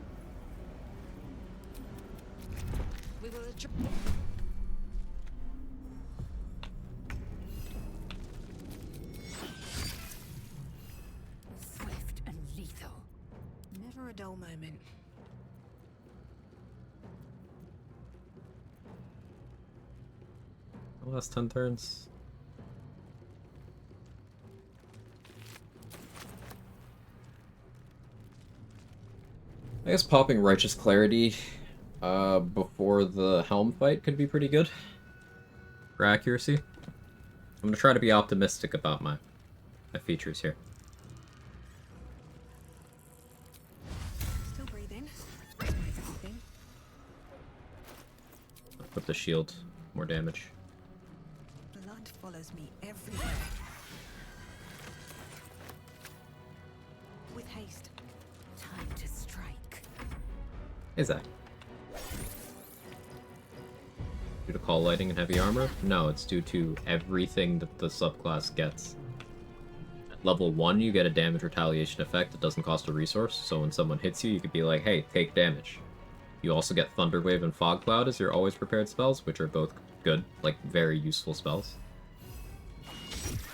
We will Swift and lethal. never a dull moment. Last 10 turns. I guess popping Righteous Clarity before the Helm fight could be pretty good for accuracy. I'm gonna try to be optimistic about my features here. Still breathing. Breathing. Put the shield, more damage. Blood follows me everywhere. With haste. Time to strike. Hey Zach. Due to call lighting and heavy armor? No, it's due to everything that the subclass gets. At level 1, you get a damage retaliation effect that doesn't cost a resource, so when someone hits you, you could be like, hey, take damage. You also get Thunder Wave and Fog Cloud as your always prepared spells, which are both good, like very useful spells.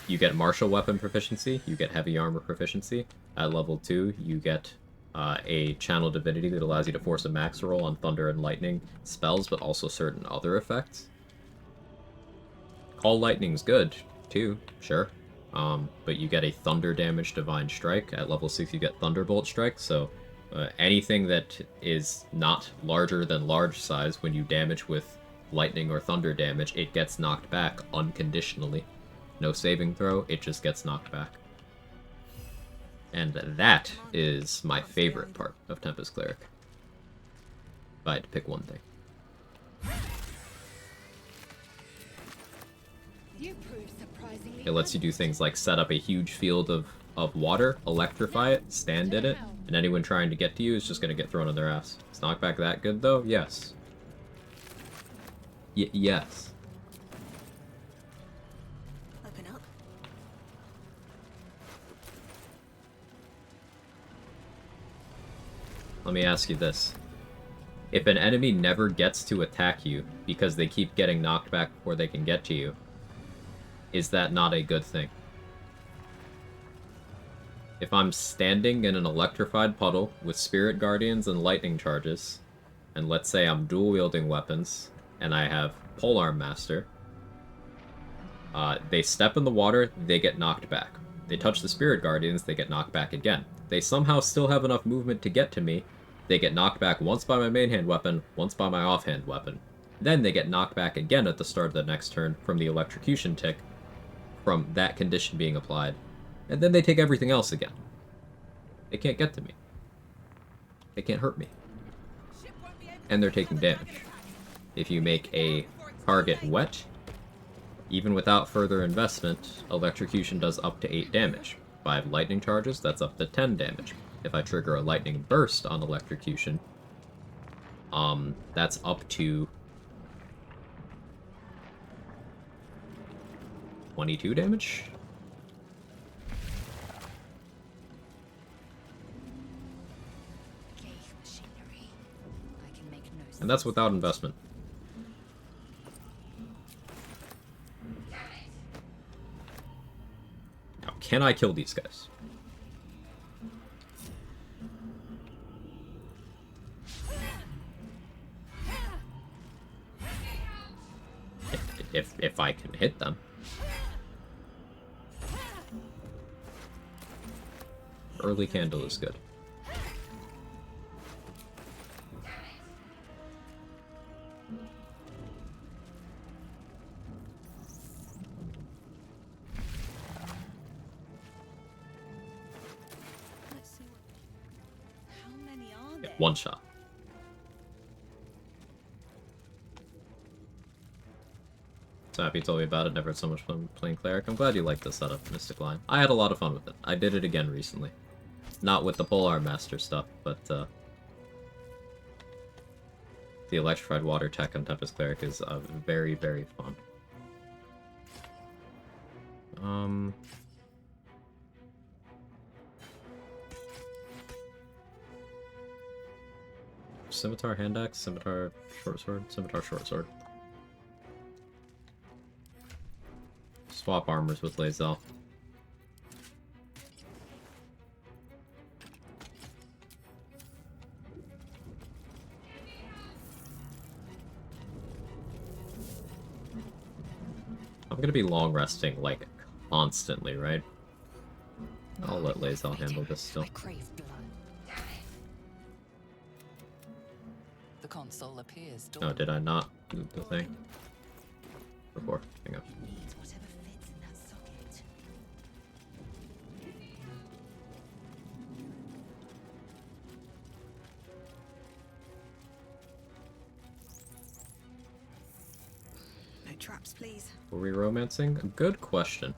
You get martial weapon proficiency, you get heavy armor proficiency. At level 2, you get a channel divinity that allows you to force a max roll on thunder and lightning spells, but also certain other effects. Call lightning's good, too, sure. But you get a thunder damage divine strike. At level 6, you get thunderbolt strike, so anything that is not larger than large size, when you damage with lightning or thunder damage, it gets knocked back unconditionally. No saving throw, it just gets knocked back. And that is my favorite part of Tempest Cleric. If I had to pick one thing. You prove surprisingly. It lets you do things like set up a huge field of water, electrify it, stand in it, and anyone trying to get to you is just going to get thrown on their ass. Is knockback that good, though? Yes. Yes. Open up. Let me ask you this. If an enemy never gets to attack you because they keep getting knocked back before they can get to you, is that not a good thing? If I'm standing in an electrified puddle with Spirit Guardians and lightning charges, and let's say I'm dual-wielding weapons, and I have Polearm Master, they step in the water, they get knocked back. They touch the Spirit Guardians, they get knocked back again. They somehow still have enough movement to get to me. They get knocked back once by my main hand weapon, once by my offhand weapon. Then they get knocked back again at the start of the next turn from the electrocution tick, from that condition being applied. And then they take everything else again. They can't get to me. They can't hurt me. And they're taking damage. If you make a target wet, Even without further investment, electrocution does up to 8 damage. 5 lightning charges, that's up to 10 damage. If I trigger a lightning burst on electrocution, that's up to 22 damage? Machinery. I can make no And that's without investment. Now, can I kill these guys? If I can hit them. Early candle is good. Let's see how many are there? One shot. So happy you told me about it. Never had so much fun playing Cleric. I'm glad you liked the setup, Mystic Line. I had a lot of fun with it. I did it again recently. Not with the Polar Master stuff, but the electrified water tech on Tempest Cleric is very, very fun. Scimitar hand axe, scimitar short sword, scimitar short sword. Swap armors with Lae'zel. I'm gonna be long resting, like, constantly, right? I'll let Lae'zel handle this still. I crave blood. The console appears Oh, dormant. did I not move the thing? Before. Hang on. Needs whatever fits in that socket. No traps, please. Were we romancing? Good question.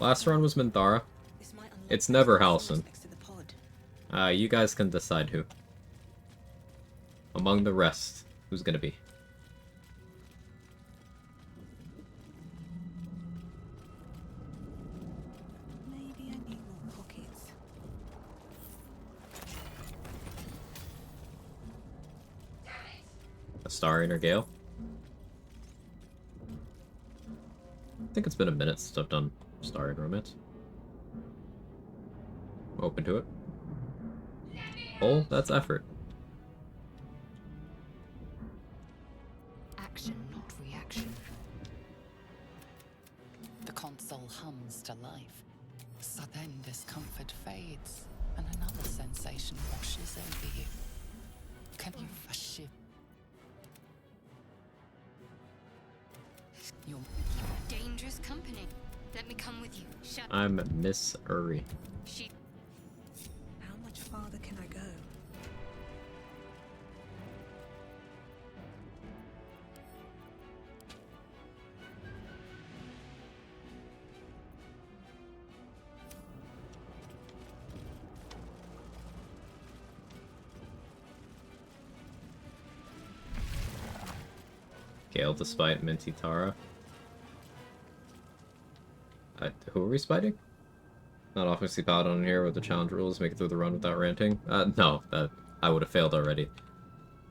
Last run was Minthara. This might unlock It's never the Halcyon. next to the pod. You guys can decide who. Among the rest, who's gonna be? Maybe I need more pockets. Astarion or Gale? I think it's been a minute since I've done Astarion romance. Open to it. Oh, that's effort. Action, not reaction. The console hums to life. So then discomfort fades, and another sensation washes over you. Can you a ship? You're Dangerous company. Let me come with you. Shut I'm Miss Uri. She How much farther can I go? Gale despite Minty Tara. Who are we spiting? Not obviously Paladin here with the challenge rules, make it through the run without ranting. No, that I would have failed already.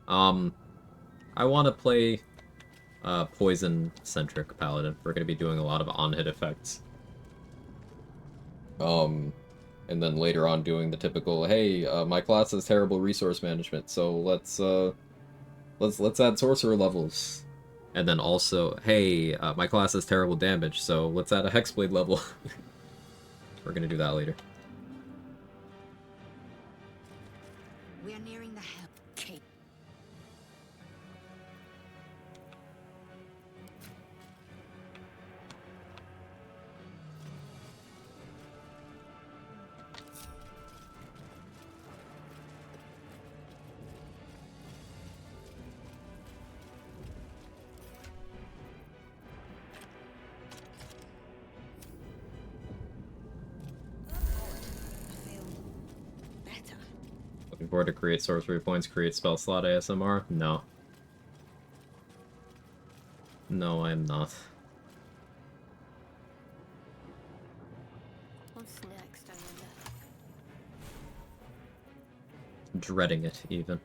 I want to play poison-centric Paladin. We're going to be doing a lot of on-hit effects. And then later on doing the typical, hey, my class has terrible resource management, so let's add sorcerer levels. And then also, hey, my class has terrible damage, so let's add a hexblade level. We're gonna do that later. We are nearing the hell cape. Before to create sorcery points, create spell slot ASMR? No. No, I'm not. What's next, I wonder? Dreading it, even.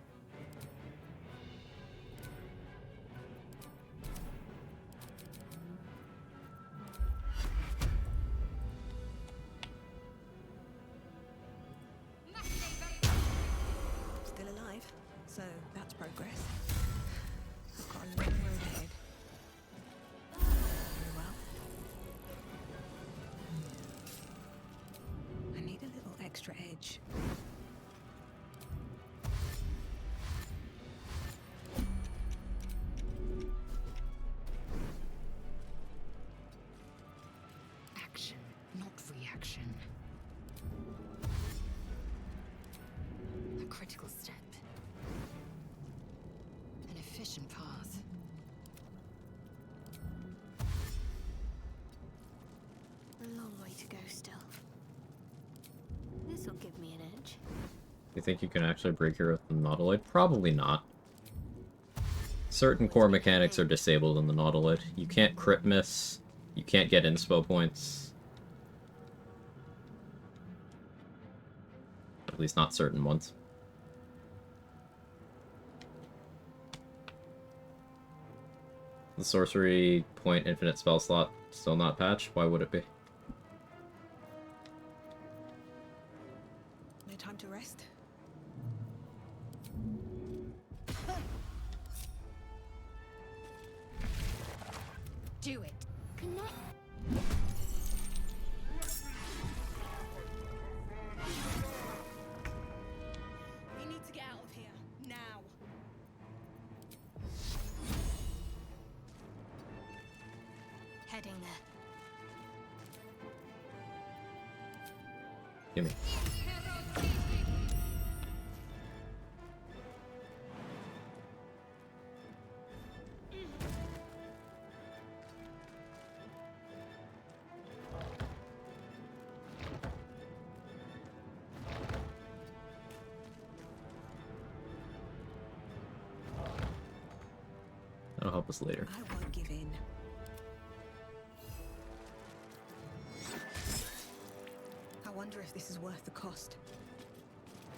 Still alive, so that's progress. I've got a long road ahead. Very well. I need a little extra edge. Action, not reaction. A critical step. An efficient path. A long way to go still. This'll give me an edge. You think you can actually break here with the Nautiloid? Probably not. Certain core mechanics are disabled in the Nautiloid. You can't crit miss. You can't get inspo points. At least not certain ones. The sorcery point infinite spell slot still not patched? Why would it be? No time to rest. Do it. Connect. We need to get out of here now. Heading there. Gimme. That'll help us later. I won't give in. I wonder if this is worth the cost.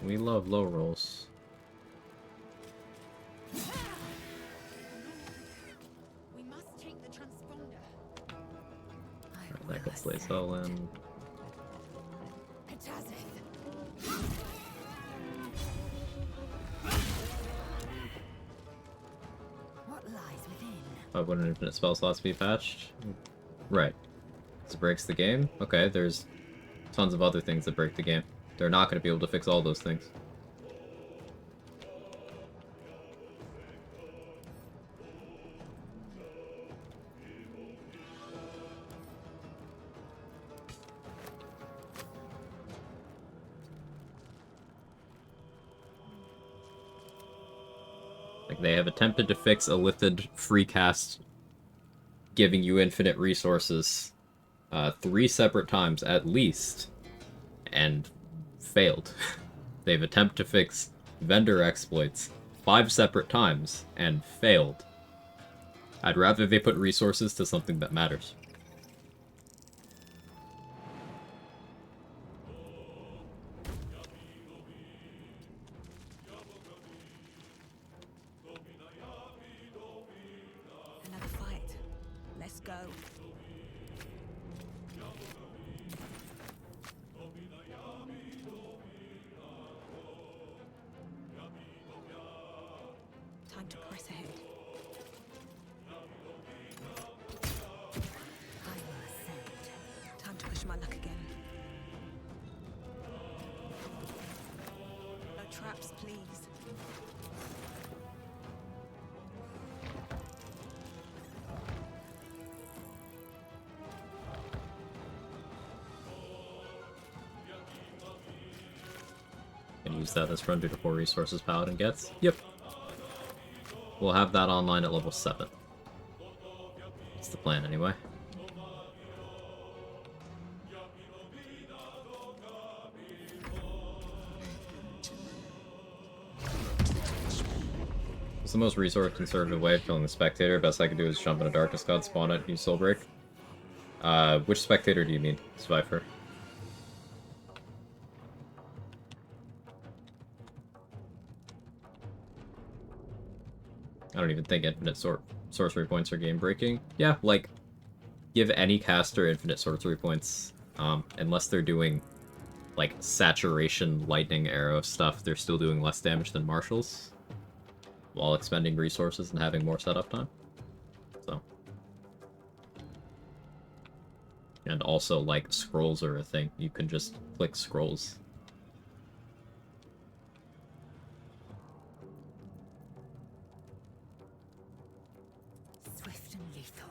We love low rolls. We must take the transponder. That gets Lazel in. What lies within? Why wouldn't infinite spell slots be patched? Right. So it breaks the game? Okay, there's tons of other things that break the game. They're not going to be able to fix all those things. Like, they have attempted to fix a lifted free cast giving you infinite resources 3 separate times at least, and failed. They've attempted to fix vendor exploits 5 separate times and failed. I'd rather they put resources to something that matters. Another fight. Let's go. Time to press ahead. I will ascend. Time to push my luck again. No traps, please. Can use that as run due to 4 resources Paladin gets. Yep. We'll have that online at level 7. That's the plan anyway. It's the most resource conservative way of killing the spectator. Best I can do is jump in a Darkness God, spawn it, use Soul Break. Which spectator do you mean? Svifer. I don't even think infinite sorcery points are game breaking. Yeah, like, give any caster infinite sorcery points. Unless they're doing, like, saturation lightning arrow stuff, they're still doing less damage than marshals. While expending resources and having more setup time. So. And also, like, scrolls are a thing. You can just click scrolls. Swift and lethal.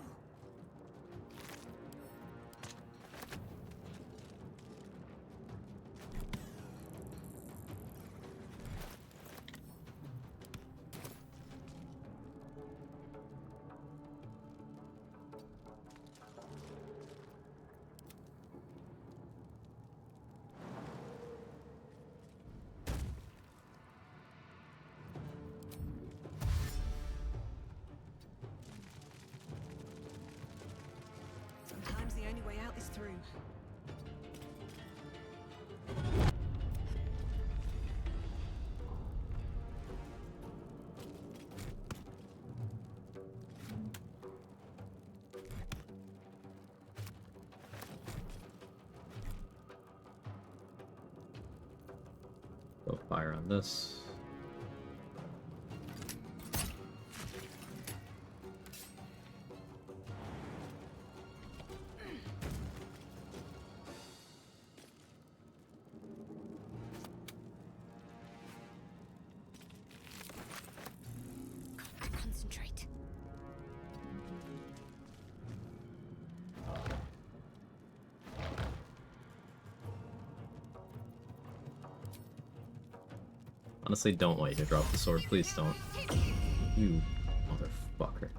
Sometimes the only way out is through. Go fire on this. Got to concentrate. Honestly, don't want you to drop the sword. Please don't. You motherfucker.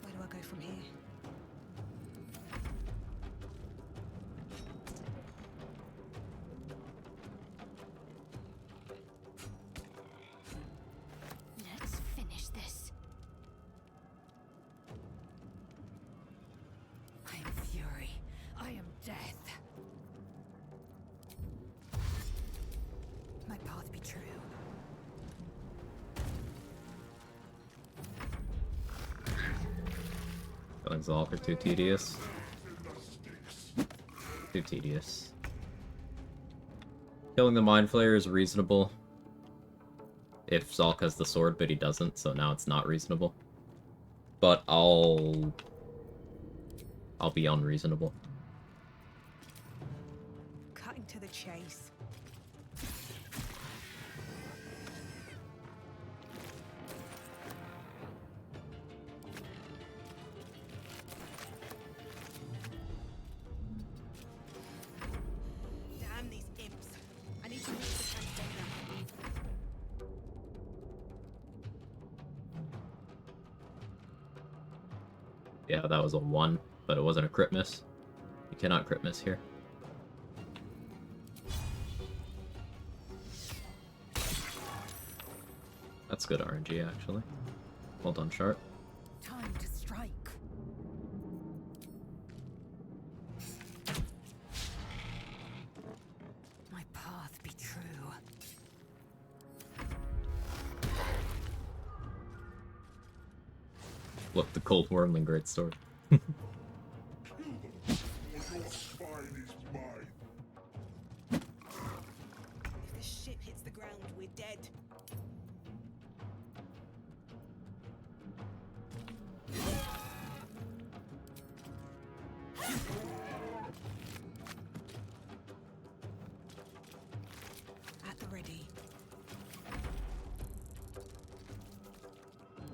Where do I go from here? Let's finish this. I am fury. I am death. My path be true. Killing Zolk are too tedious. Too tedious. Killing the Mind Flayer is reasonable. If Zolk has the sword, but he doesn't, so now it's not reasonable. But I'll be unreasonable. Cutting to the chase. Damn these imps. I need to reach the container. Yeah, that was a 1, but it wasn't a crit miss. You cannot crit miss here. That's good RNG, actually. Well done, Sharp. Time to strike. My path be true. Look, the Cold Wormling great sword. If this ship hits the ground, we're dead. At the ready.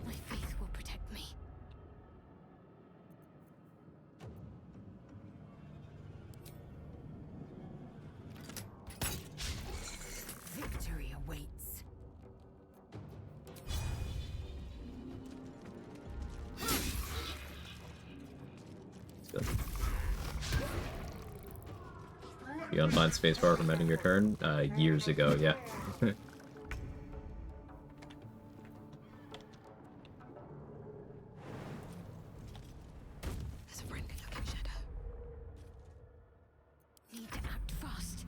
My faith will protect me. Victory awaits. It's good. Be unbind spacebar from ending your turn? Years ago, yeah. There's a friendly looking shadow. Need to act fast.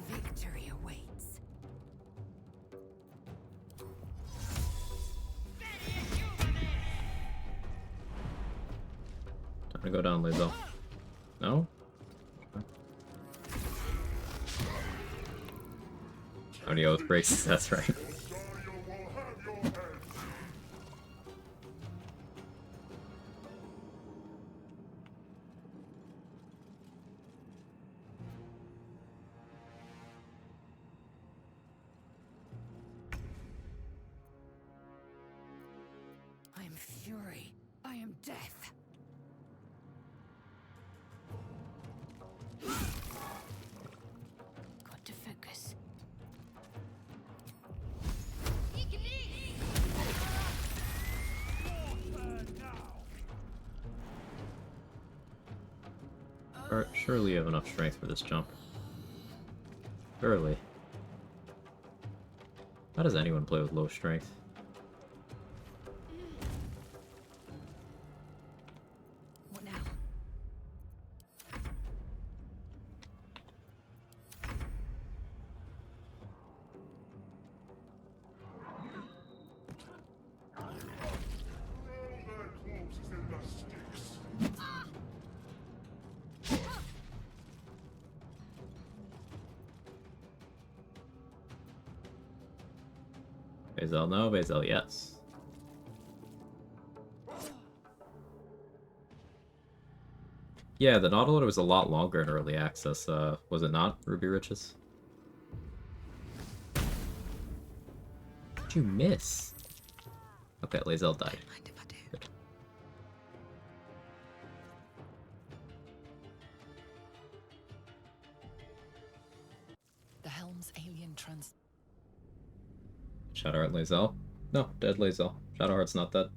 Victory awaits. Time to go down, Lazel. No? How many Oathbreaks? That's right. I am fury. I am death. Got to focus. Surely you have enough strength for this jump. Surely. How does anyone play with low strength? What now? Bazel no, Bazel yes. Yeah, the Nautilus was a lot longer in early access, was it not, Ruby Riches? Did you miss? Okay, Lazel died. Mind if I do? Good. The helm's alien Shadowheart Lazel? No, dead Lazel. Shadowheart's not dead.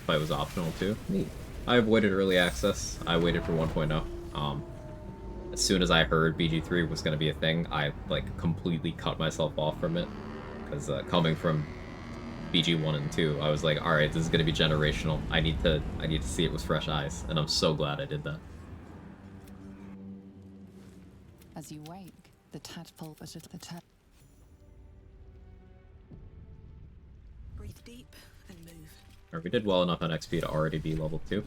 Fight was optional too. Neat. I avoided early access. I waited for 1.0. As soon as I heard BG3 was going to be a thing, I like completely cut myself off from it. Because coming from BG 1 and 2, I was like, all right, this is going to be generational. I need to see it with fresh eyes, and I'm so glad I did that. As you wake, the tadpole was at the tap. Breathe deep and move. Or we did well enough on XP to already be level 2.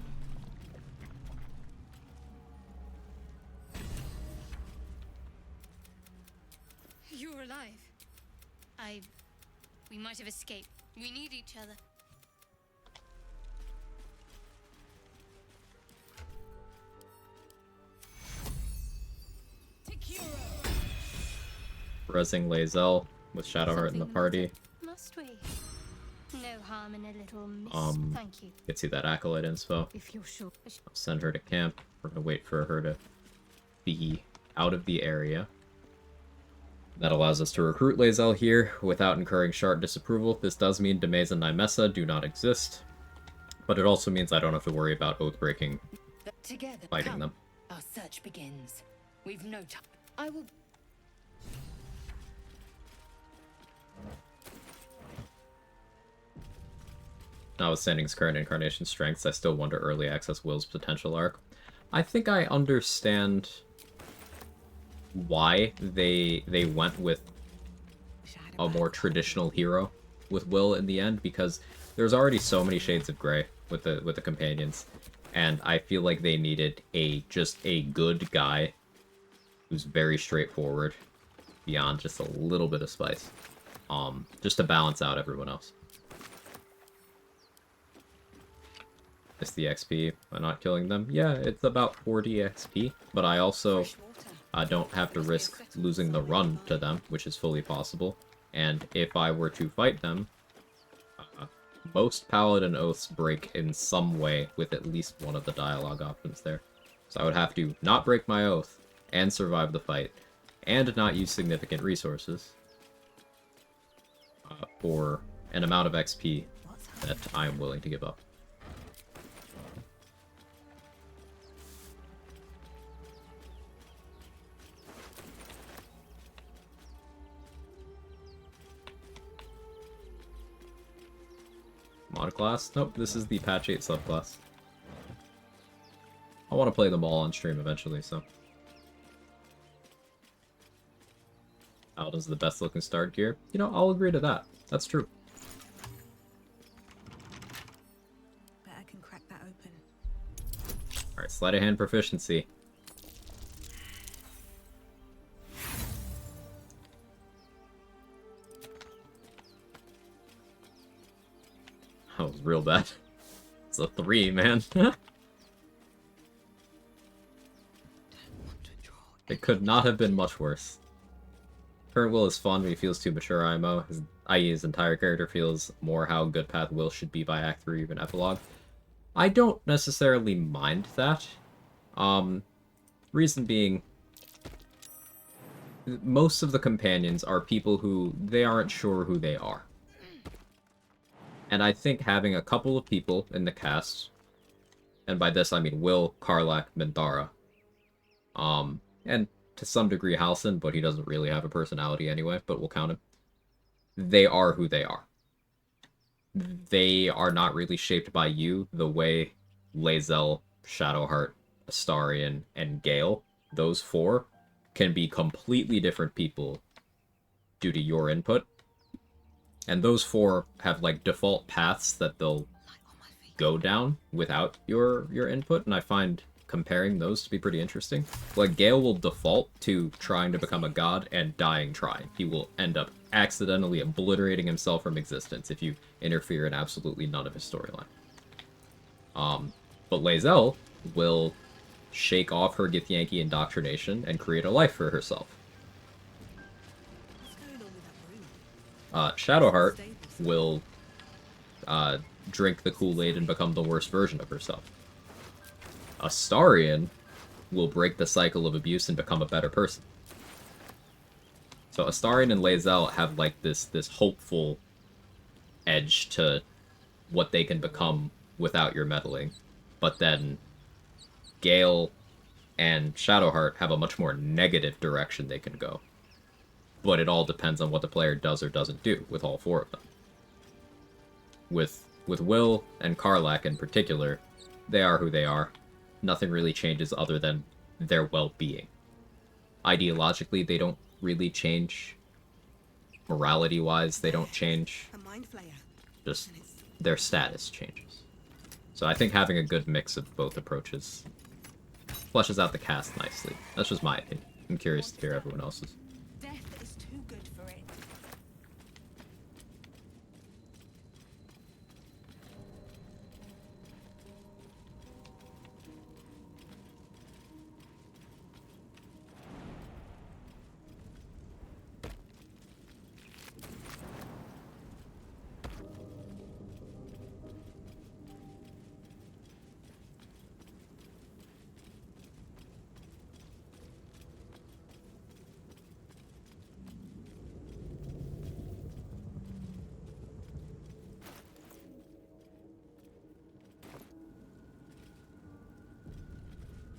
You're alive. We might have escaped. We need each other. Rezzing Lazel with Shadowheart in the Something party. Must we? No harm in a little miss. Thank you. Gets you that Acolyte inspo. If you're sure. I'll send her to camp. We're gonna wait for her to be out of the area. That allows us to recruit Lazel here without incurring Shard disapproval. This does mean Demeza and Nymessa do not exist, but it also means I don't have to worry about Oathbreaking Together, fighting come. them. Our search begins. We've no time. I will. Notwithstanding his current incarnation strengths, I still wonder early access Will's potential arc. I think I understand why they went with a more traditional hero with Will in the end, because there's already so many shades of gray with the companions, and I feel like they needed just a good guy who's very straightforward beyond just a little bit of spice, just to balance out everyone else. Miss the XP by not killing them. Yeah, it's about 40 XP, but I also I don't have to risk losing the run to them, which is fully possible. And if I were to fight them, most Paladin Oaths break in some way with at least one of the dialogue options there. So I would have to not break my oath, and survive the fight, and not use significant resources for an amount of XP that I am willing to give up. Mod class? Nope, this is the patch 8 subclass. I want to play them all on stream eventually, so. Paladin's the best looking start gear. You know, I'll agree to that. That's true. Bet I can crack that open. Alright, sleight of hand proficiency. That was real bad. It's a 3, man. It could not have been much worse. Current Will is fun, but he feels too mature IMO. I.e. his entire character feels more how good Path Will should be by Act 3 or even Epilogue. I don't necessarily mind that. Reason being, most of the companions are people who they aren't sure who they are. And I think having a couple of people in the cast, and by this I mean Will, Karlach, Minthara, and to some degree Halsin, but he doesn't really have a personality anyway, but we'll count him. They are who they are. They are not really shaped by you the way Lae'zel, Shadowheart, Astarion, and Gale, those 4, can be completely different people due to your input. And those 4 have, like, default paths that they'll go down without your input, and I find comparing those to be pretty interesting. Like, Gale will default to trying to become a god and dying trying. He will end up accidentally obliterating himself from existence if you interfere in absolutely none of his storyline. But Lae'zel will shake off her Githyanki indoctrination and create a life for herself. Shadowheart will drink the Kool-Aid and become the worst version of herself. Astarion will break the cycle of abuse and become a better person. So Astarion and Lae'zel have like this hopeful edge to what they can become without your meddling. But then Gale and Shadowheart have a much more negative direction they can go. But it all depends on what the player does or doesn't do with all 4 of them. With Will and Karlach in particular, they are who they are. Nothing really changes other than their well-being. Ideologically, they don't really change. Morality-wise, they don't change. A mind flayer. Just their status changes. So I think having a good mix of both approaches fleshes out the cast nicely. That's just my opinion. I'm curious to hear everyone else's. Death is too good for it.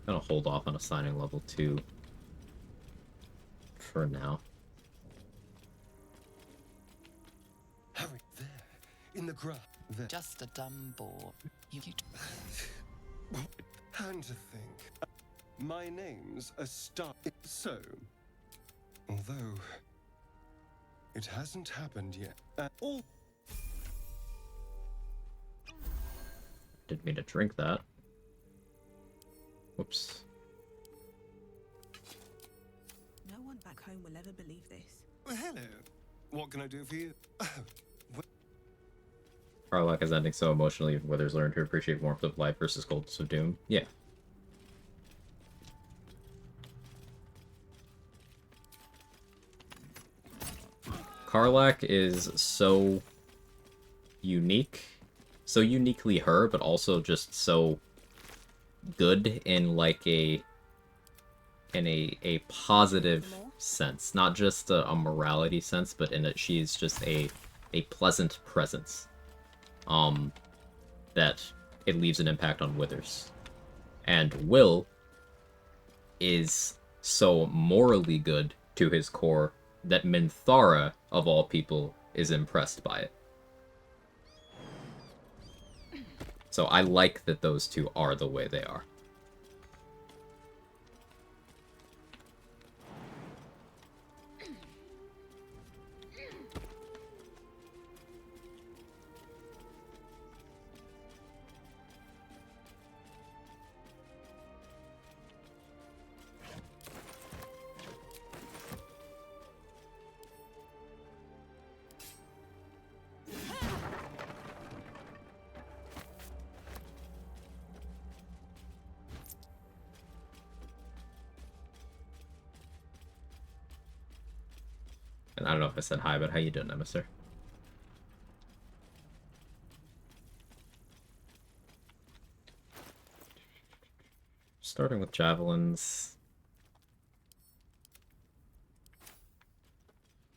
I'm gonna hold off on assigning level 2 for now. Harry, there, in the grass. There. Just a dumb bore. You And to think, my name's a star. So, although it hasn't happened yet, all. Didn't mean to drink that. Whoops. No one back home will ever believe this. Well, hello. What can I do for you? Karlach is ending so emotionally, Withers learned to appreciate warmth of life versus coldness of doom. Yeah. Karlach is so unique, so uniquely her, but also just so good in like a positive sense, not just a morality sense, but in that she's just a pleasant presence. That it leaves an impact on Withers. And Will is so morally good to his core that Minthara, of all people, is impressed by it. So I like that those two are the way they are. And I don't know if I said hi, but how you doing, Emissar? Starting with javelins.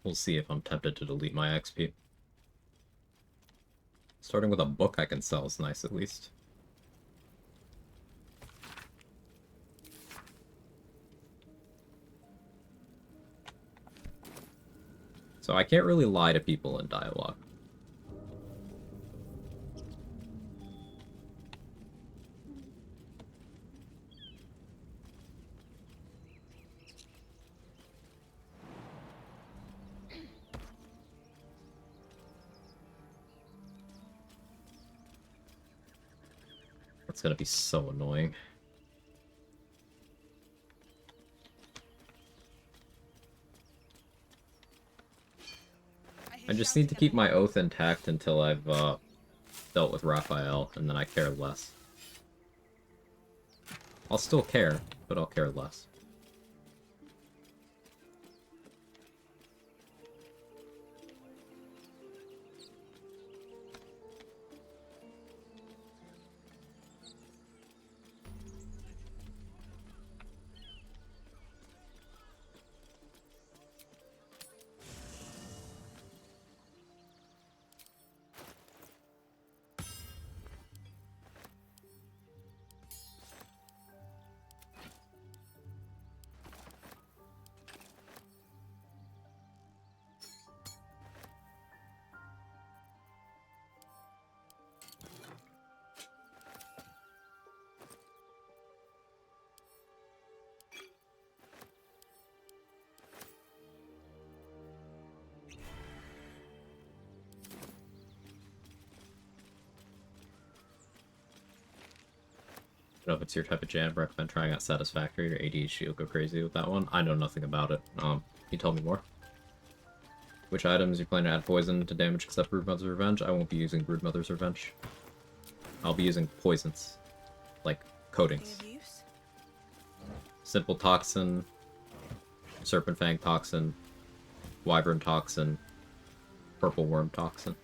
We'll see if I'm tempted to delete my XP. Starting with a book I can sell is nice, at least. So I can't really lie to people in dialogue. That's gonna be so annoying. I just need to keep my oath intact until I've dealt with Raphael, and then I care less. I'll still care, but I'll care less. I don't know if it's your type of jam, recommend trying out Satisfactory. Your ADHD will go crazy with that one. I know nothing about it. Can you tell me more? Which items you plan to add poison to damage except Broodmother's Revenge? I won't be using Broodmother's Revenge. I'll be using poisons. Like coatings. Simple Toxin, Serpent Fang Toxin, Wyvern Toxin, Purple Worm Toxin.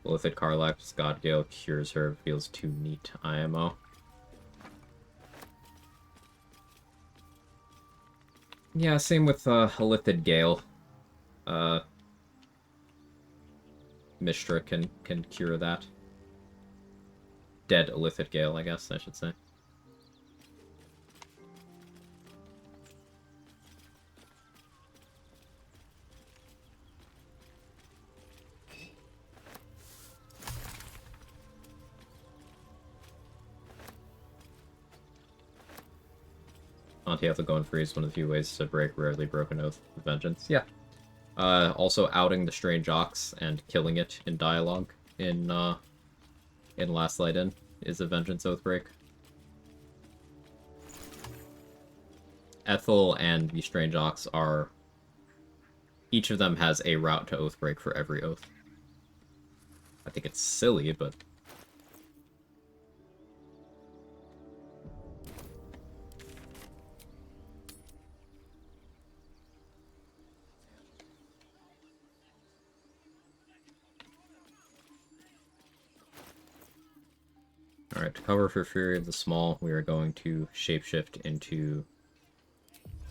Prolific Karlach, Godgale cures her, feels too neat, IMO. Yeah, same with Elithid Gale. Mishra can cure that. Dead Elithid Gale, I guess I should say. Anti-Ethical and Free is one of the few ways to break rarely broken oath of vengeance. Yeah. Also outing the Strange Ox and killing it in dialogue in Last Light In is a vengeance oath break. Ethel and the Strange Ox are... Each of them has a route to Oathbreak for every oath. I think it's silly, but... Alright, to cover for Fury of the Small, we are going to shapeshift into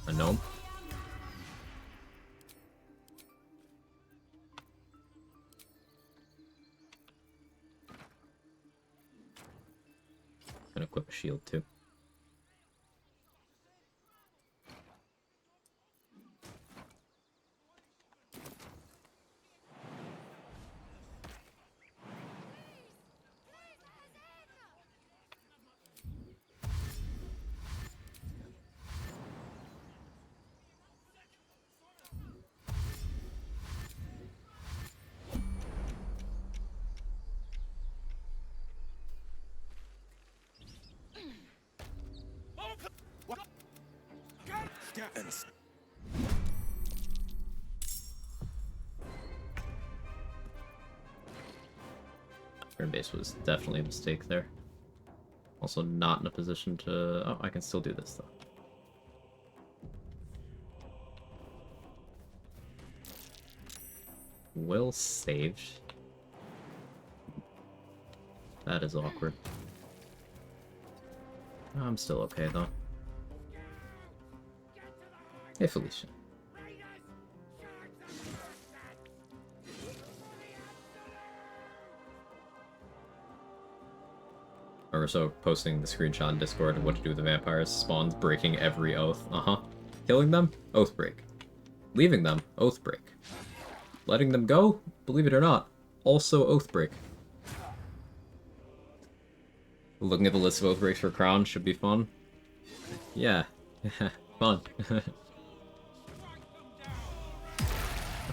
a gnome. And equip a shield too. Turn base was definitely a mistake there. Also not in a position to... Oh, I can still do this though. Will saved. That is awkward. I'm still okay though. Hey Felicia. Or so posting the screenshot in Discord of what to do with the vampires. Spawns breaking every oath. Killing them? Oathbreak. Leaving them? Oathbreak. Letting them go? Believe it or not, also Oathbreak. Looking at the list of Oathbreaks for Crown should be fun. Yeah. Fun.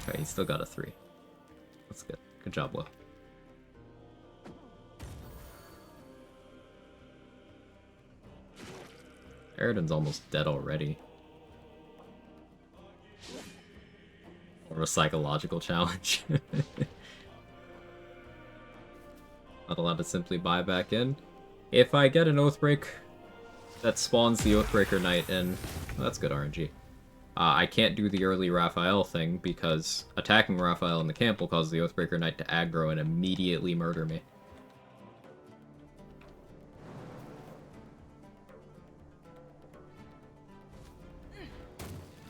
Okay, he's still got a 3. That's good. Good job, Will. Eridan's almost dead already. Or a psychological challenge. Not allowed to simply buy back in. If I get an Oathbreak that spawns the Oathbreaker Knight in, well, that's good RNG. I can't do the early Raphael thing because attacking Raphael in the camp will cause the Oathbreaker Knight to aggro and immediately murder me.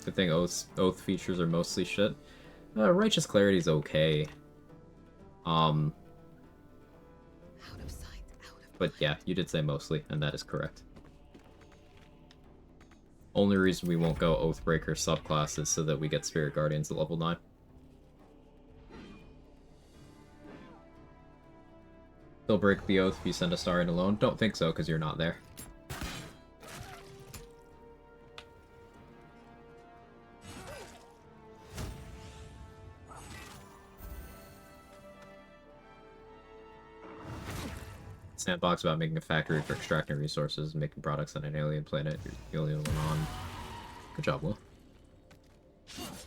Good thing oath features are mostly shit. Righteous Clarity's okay. But yeah, you did say mostly, and that is correct. Only reason we won't go Oathbreaker subclass is so that we get Spirit Guardians at level 9. They'll break the oath if you send a star in alone? Don't think so, because you're not there. Sandbox about making a factory for extracting resources and making products on an alien planet. You're the only one on. Good job, Will.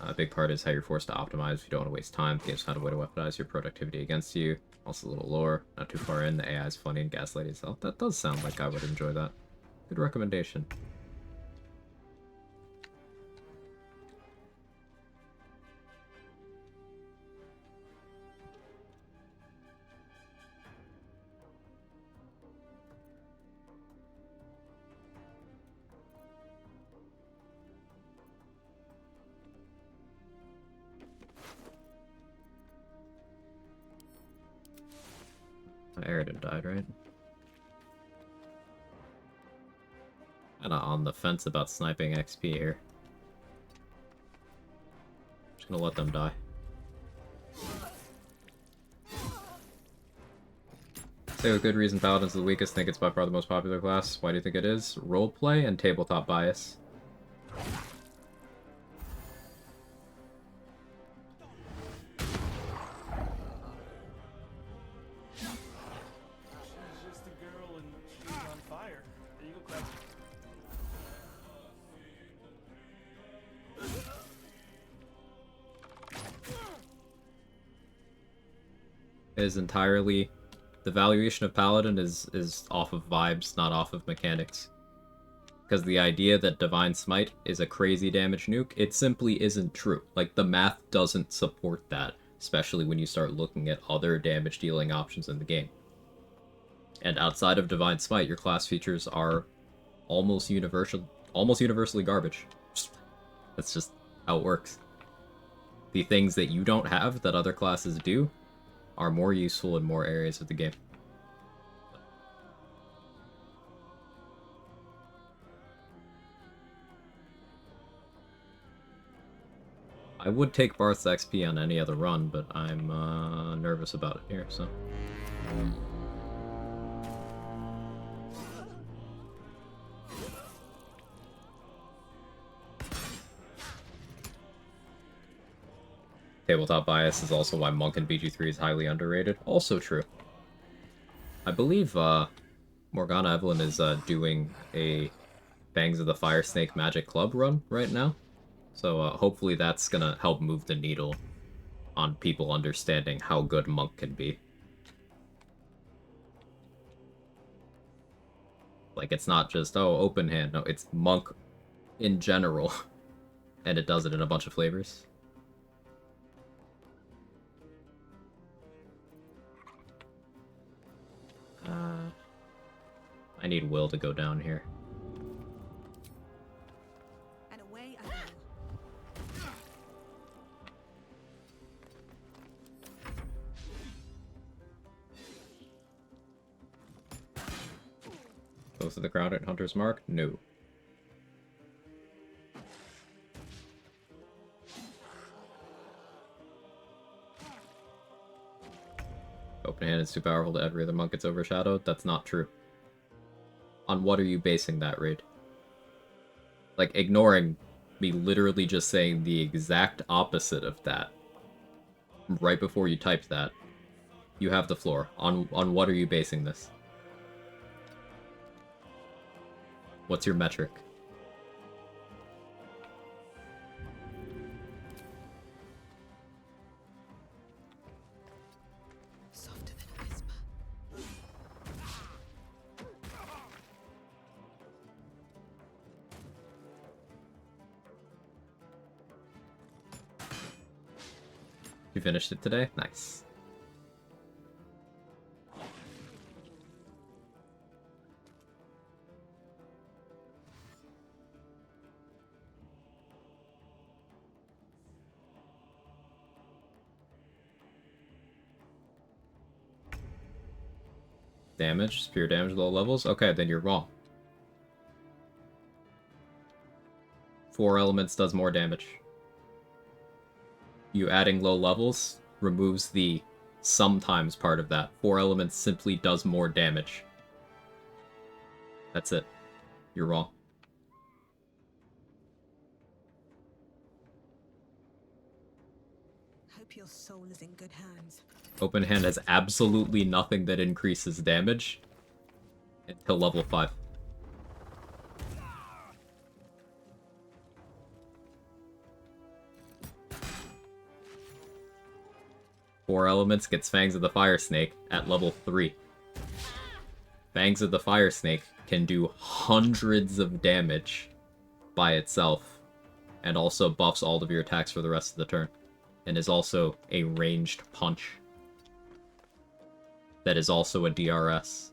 A big part is how you're forced to optimize if you don't want to waste time. The game's found a way to weaponize your productivity against you. Also a little lore. Not too far in, the AI is funny and gaslighting itself. That does sound like I would enjoy that. Good recommendation. Eridan died, right? Kinda on the fence about sniping XP here. Just gonna let them die. Say with good reason Paladin's the weakest, think it's by far the most popular class. Why do you think it is? Roleplay and tabletop bias. is entirely... The valuation of Paladin is off of vibes, not off of mechanics. Because the idea that Divine Smite is a crazy damage nuke, it simply isn't true. Like, the math doesn't support that, especially when you start looking at other damage dealing options in the game. And outside of Divine Smite, your class features are almost universally garbage. That's just how it works. The things that you don't have that other classes do are more useful in more areas of the game. I would take Barth's XP on any other run, but I'm nervous about it here, so... Tabletop bias is also why Monk in BG3 is highly underrated. Also true. I believe Morgana Evelyn is doing a Fangs of the Fire Snake Magic Club run right now. So hopefully that's gonna help move the needle on people understanding how good Monk can be. Like, it's not just, oh, open hand. No, it's Monk in general. And it does it in a bunch of flavors. I need Will to go down here. And away I go. Close to the crowd at Hunter's Mark? No. Open hand is too powerful to every other monk gets overshadowed? That's not true. On what are you basing that, Raid? Like, ignoring me literally just saying the exact opposite of that. Right before you typed that. You have the floor. On what are you basing this? What's your metric? Softer than a whisper. You finished it today? Nice. Damage? Pure damage low levels? Okay, then you're wrong. 4 elements does more damage. You adding low levels removes the sometimes part of that. 4 elements simply does more damage. That's it. You're wrong. Hope your soul is in good hands. Open hand has absolutely nothing that increases damage until level 5. Four elements gets Fangs of the Fire Snake at level 3. Fangs of the Fire Snake can do hundreds of damage by itself, and also buffs all of your attacks for the rest of the turn, and is also a ranged punch. That is also a DRS.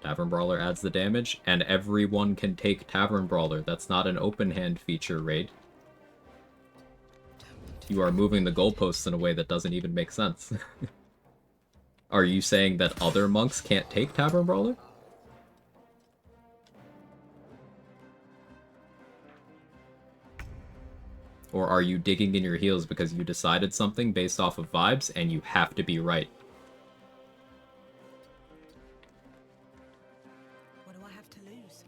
Tavern Brawler adds the damage, and everyone can take Tavern Brawler. That's not an open hand feature, Raid. You are moving the goalposts in a way that doesn't even make sense. Are you saying that other monks can't take Tavern Brawler? Or are you digging in your heels because you decided something based off of vibes and you have to be right? What do I have to lose?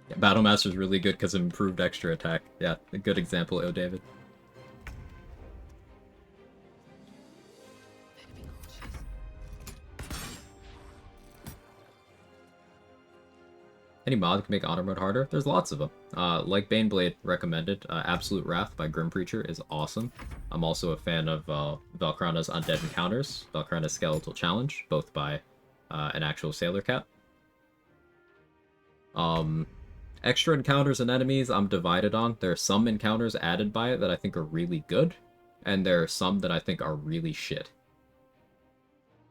Yeah, Battlemaster's really good because of improved extra attack. Yeah, a good example, O David. Any mod that can make Honor Mode harder? There's lots of them. Like Baneblade recommended, Absolute Wrath by Grim Preacher is awesome. I'm also a fan of Valkrana's Undead Encounters, Valkrana's Skeletal Challenge, both by an actual Sailor Cat. Extra encounters and enemies I'm divided on. There are some encounters added by it that I think are really good, and there are some that I think are really shit.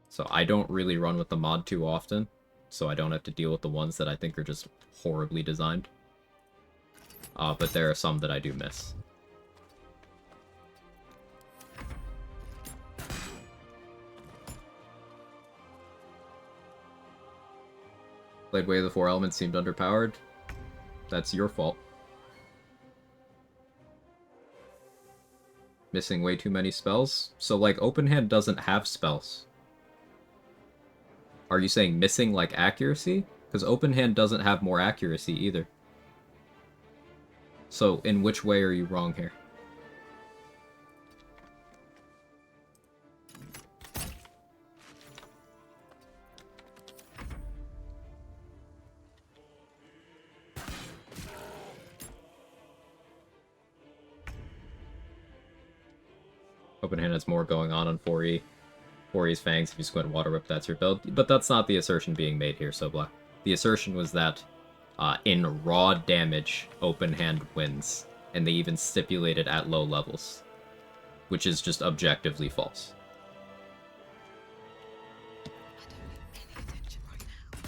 So I don't really run with the mod too often, so I don't have to deal with the ones that I think are just horribly designed. But there are some that I do miss. Blade Way of the Four Elements seemed underpowered. That's your fault. Missing way too many spells? So, like, Open Hand doesn't have spells. Are you saying missing, like, accuracy? Because Open Hand doesn't have more accuracy either. So, in which way are you wrong here? Open Hand has more going on 4E. 4E's Fangs, if you squint Water Whip, that's your build. But that's not the assertion being made here, so blah. The assertion was that in raw damage, Open Hand wins. And they even stipulated at low levels. Which is just objectively false. I don't need any attention right now.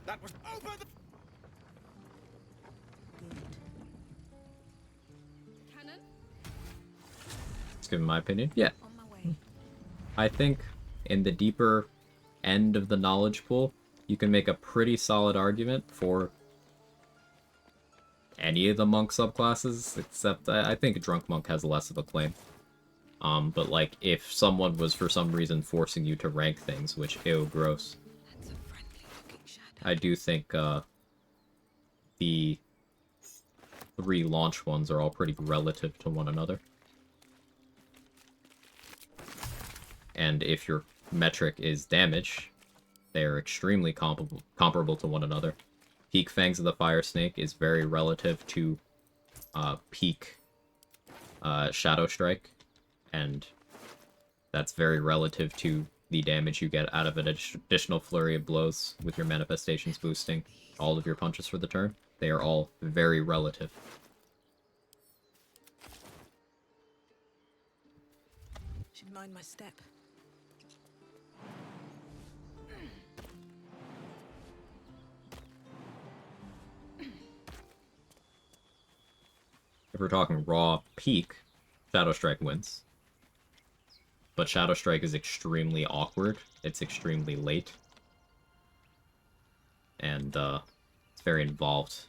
That was over the... Cannon? Let's give my opinion. Yeah. On my way. I think in the deeper end of the knowledge pool, you can make a pretty solid argument for any of the monk subclasses, except I think Drunk Monk has less of a claim. But like, if someone was for some reason forcing you to rank things, which, ew, gross. That's a friendly looking shadow. I do think the 3 launch ones are all pretty relative to one another. And if your metric is damage, they are extremely comparable to one another. Peak Fangs of the Fire Snake is very relative to peak Shadow Strike, and that's very relative to the damage you get out of an additional flurry of blows with your manifestations boosting all of your punches for the turn. They are all very relative. Should mind my step. If we're talking raw peak, Shadow Strike wins. But Shadow Strike is extremely awkward. It's extremely late. And it's very involved.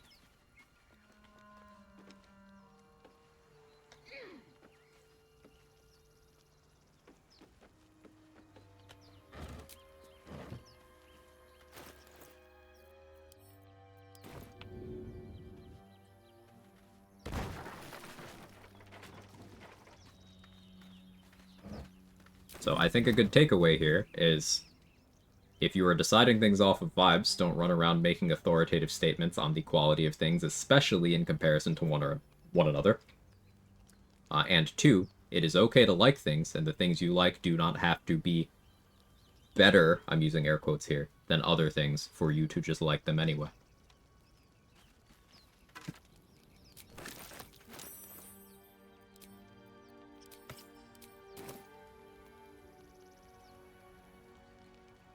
So I think a good takeaway here is, if you are deciding things off of vibes, don't run around making authoritative statements on the quality of things, especially in comparison to one another. And 2, it is okay to like things, and the things you like do not have to be better, I'm using air quotes here, than other things for you to just like them anyway.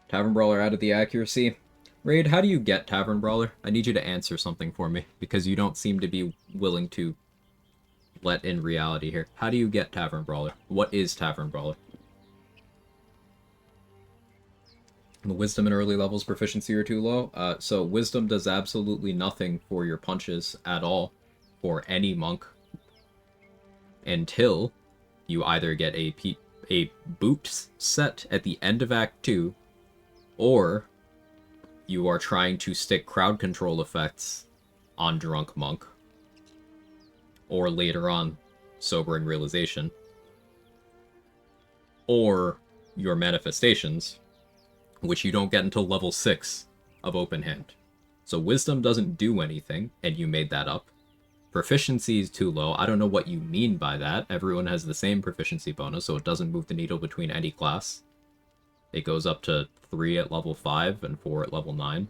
Tavern Brawler added the accuracy. Raid, how do you get Tavern Brawler? I need you to answer something for me, because you don't seem to be willing to let in reality here. How do you get Tavern Brawler? What is Tavern Brawler? The Wisdom and early levels proficiency are too low. So Wisdom does absolutely nothing for your punches at all, for any monk, until you either get a boot set at the end of Act 2, Or you are trying to stick crowd control effects on Drunk Monk, or later on, Sobering Realization, or your manifestations, which you don't get until level 6 of Open Hand. So Wisdom doesn't do anything, and you made that up. Proficiency is too low. I don't know what you mean by that. Everyone has the same proficiency bonus, so it doesn't move the needle between any class. It goes up to 3 at level 5 and 4 at level 9.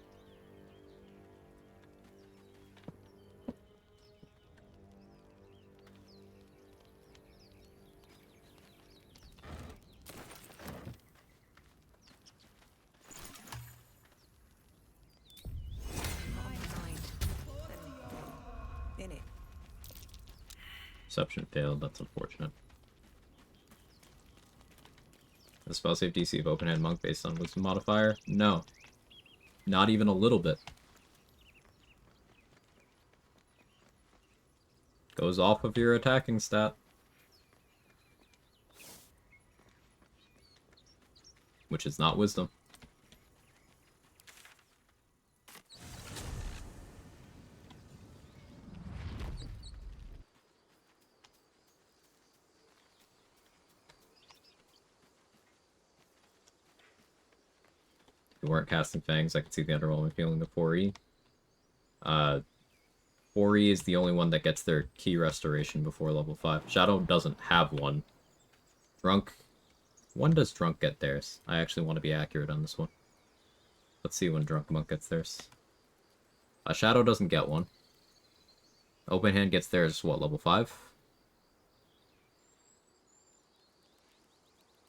In it. Perception failed, that's unfortunate. The spell save DC of Open Hand Monk based on Wisdom modifier? No. Not even a little bit. Goes off of your attacking stat. Which is not Wisdom. If you weren't casting Fangs, I could see the underwhelming feeling of 4E. 4E is the only one that gets their key restoration before level 5. Shadow doesn't have one. Drunk... When does Drunk get theirs? I actually want to be accurate on this one. Let's see when Drunk Monk gets theirs. Shadow doesn't get one. Open Hand gets theirs, what, level 5?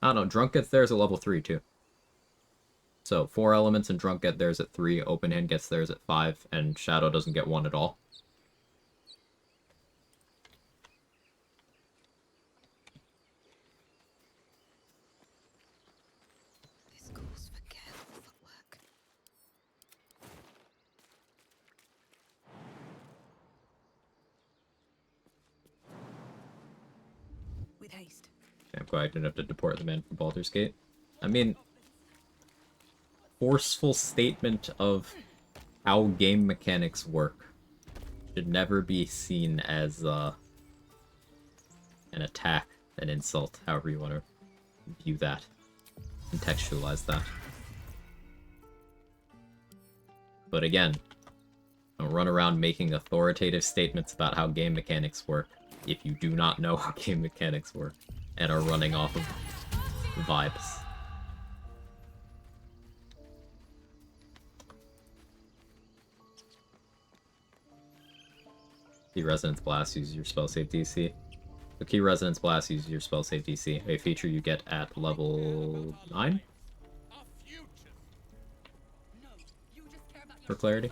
I don't know, Drunk gets theirs at level 3 too. So, 4 elements and Drunk get theirs at 3, Open Hand gets theirs at 5, and Shadow doesn't get one at all. This calls for careful footwork. With haste. Damn, Quag didn't have to deport the man from Baldur's Gate. I mean, forceful statement of how game mechanics work should never be seen as an attack, an insult, however you want to view that, contextualize that. But again, don't run around making authoritative statements about how game mechanics work if you do not know how game mechanics work and are running off of vibes. Key Resonance Blast uses your spell save DC. The Key Resonance Blast uses your spell save DC, a feature you get at level 9? For clarity.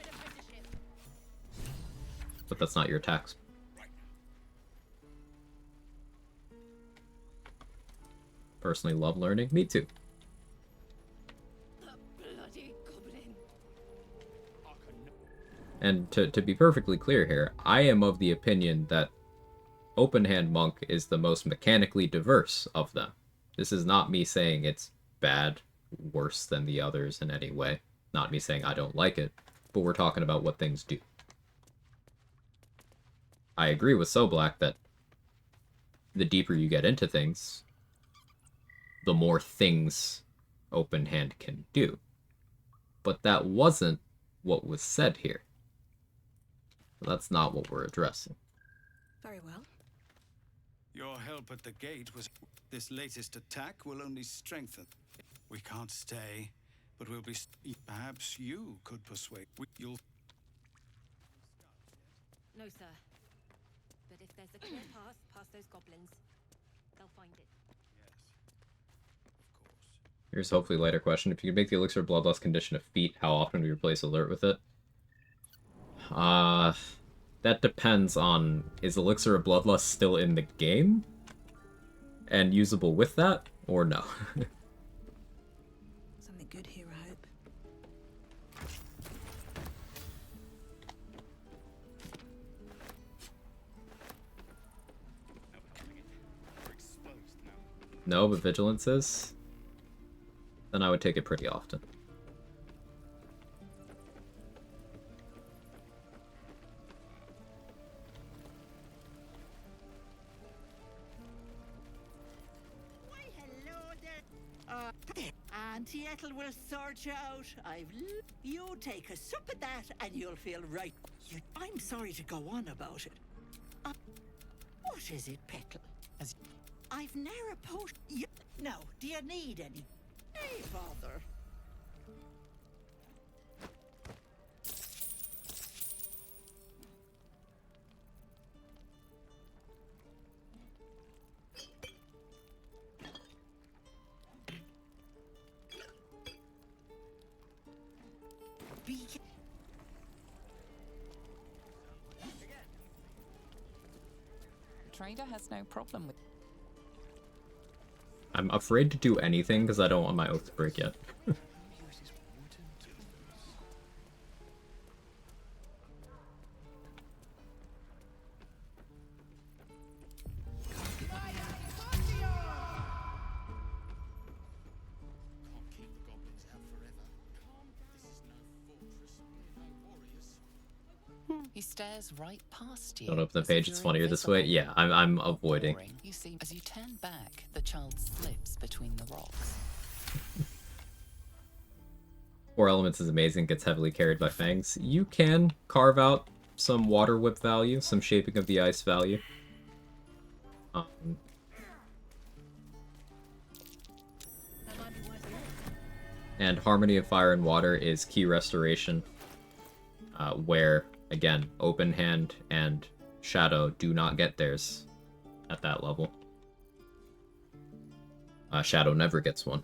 But that's not your attacks. Personally love learning. Me too. And to be perfectly clear here, I am of the opinion that Open Hand Monk is the most mechanically diverse of them. This is not me saying it's bad, worse than the others in any way. Not me saying I don't like it, but we're talking about what things do. I agree with So Black that the deeper you get into things, the more things Open Hand can do. But that wasn't what was said here. That's not what we're addressing. Very well. Your help at the gate was... This latest attack will only strengthen. We can't stay, but we'll be... Perhaps you could persuade... You'll... No, sir. But if there's a clear path past those goblins, they'll find it. Yes. Of course. Here's a hopefully lighter question. If you could make the Elixir of Bloodlust condition a feat, how often would you replace Alert with it? That depends on, is Elixir of Bloodlust still in the game? And usable with that? Or no? Something good here, I hope. We're exposed now. No, but Vigilance is? Then I would take it pretty often. Auntie Ethel will sort you out. You take a sup of that and you'll feel right. I'm sorry to go on about it. What is it, Petal? I've ne'er opposed you. No, do you need any? Hey, bother. Trader has no problem with. I'm afraid to do anything because I don't want my oath to break yet. He stares right past you. Don't open the as if page, it's you're funnier this way. invisible. Yeah, I'm avoiding. You see, as you turn back, the child slips between the rocks. 4 Elements is amazing, gets heavily carried by Fangs. You can carve out some Water Whip value, some Shaping of the Ice value. And Harmony of Fire and Water is key restoration, where, again, Open Hand and Shadow do not get theirs at that level. Shadow never gets one.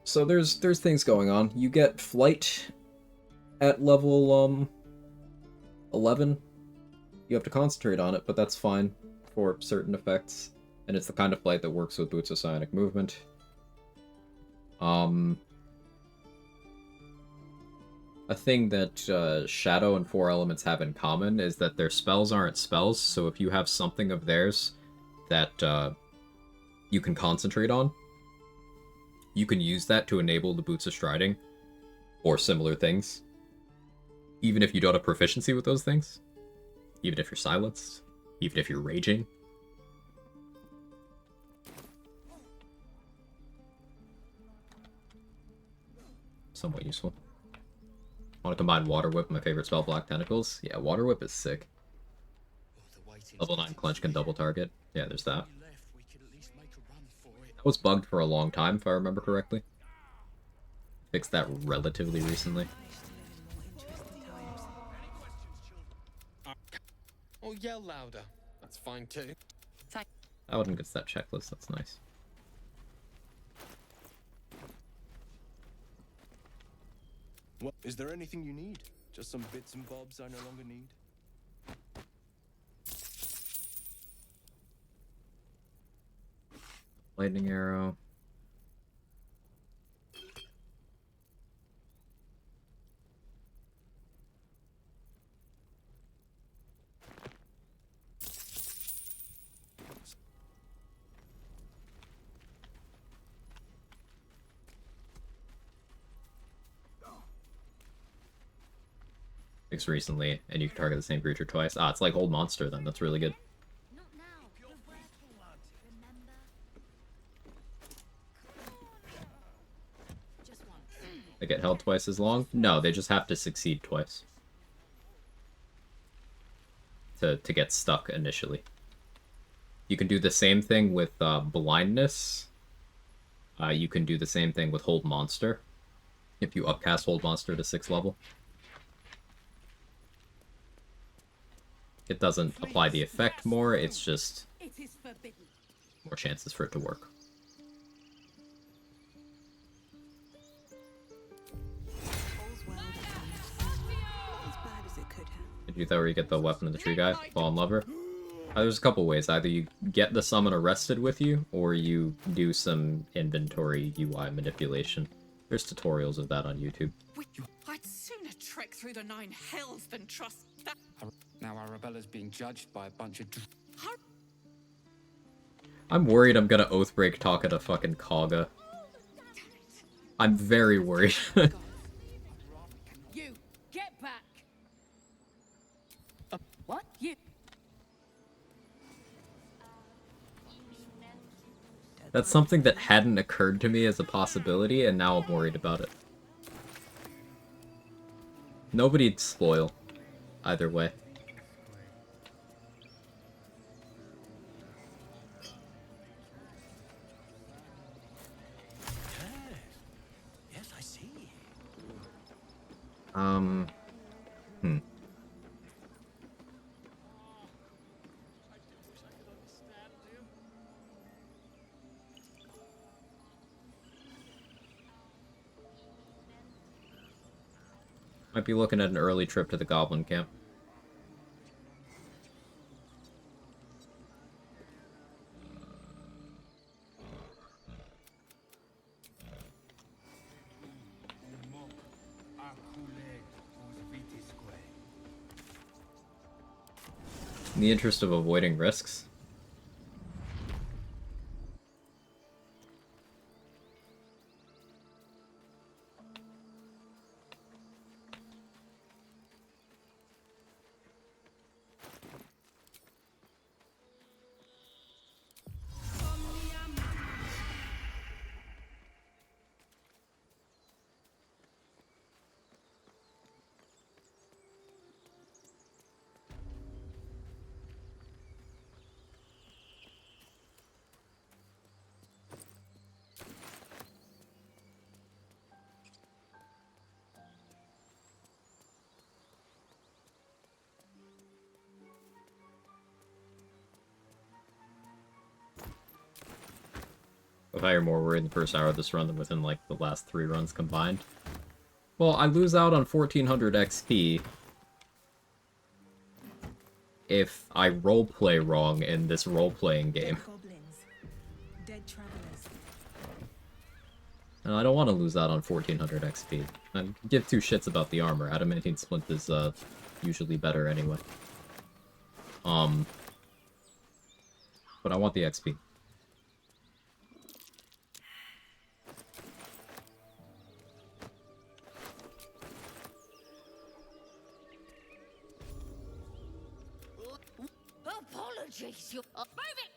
So there's things going on. You get Flight at level 11. You have to concentrate on it, but that's fine for certain effects. And it's the kind of flight that works with Boots of Psionic Movement. A thing that Shadow and 4 Elements have in common is that their spells aren't spells, so if you have something of theirs that you can concentrate on, you can use that to enable the Boots of Striding, or similar things. Even if you don't have proficiency with those things. Even if you're silenced. Even if you're raging. Somewhat useful. Want to combine Water Whip with my favorite spell, Black Tentacles? Yeah, Water Whip is sick. Level 9 Clench can double target. Yeah, there's that. That was bugged for a long time, if I remember correctly. Fixed that relatively recently. Oh, yell louder. That's fine too. I wouldn't get that checklist, that's nice. What? Is there anything you need? Just some bits and bobs I no longer need? Lightning Arrow. Fixed recently, and you can target the same creature twice. Ah, it's like Hold Monster then, that's really good. Not now. We're working. Remember? Just once. They get held twice as long? No, they just have to succeed twice. To get stuck initially. You can do the same thing with Blindness. You can do the same thing with Hold Monster. If you upcast Hold Monster to 6th level. It doesn't apply the effect more, it's just more chances for it to work. All's well that ends. Not as bad as it could have. Did you thought where you get the Weapon of the Tree Guy? Fallen Lover? There's a couple ways. Either you get the summon arrested with you, or you do some inventory UI manipulation. There's tutorials of that on YouTube. I'd sooner trek through the 9 hells than trust that. Now Arabella's being judged by a bunch of. I'm worried I'm gonna Oathbreak talk at a fucking Kaga. I'm very worried. You get back. What? You? That's something that hadn't occurred to me as a possibility, and now I'm worried about it. Nobody'd spoil, either way. Yes, I see. Might be looking at an early trip to the Goblin Camp. In the interest of avoiding risks. If I are more worried in the first hour of this run than within, like, the last 3 runs combined. Well, I lose out on 1400 XP if I roleplay wrong in this role-playing game. Dead travelers. And I don't want to lose out on 1400 XP. I give 2 shits about the armor. Adamantine Splint is, usually better anyway. But I want the XP. Apologies, you're moving.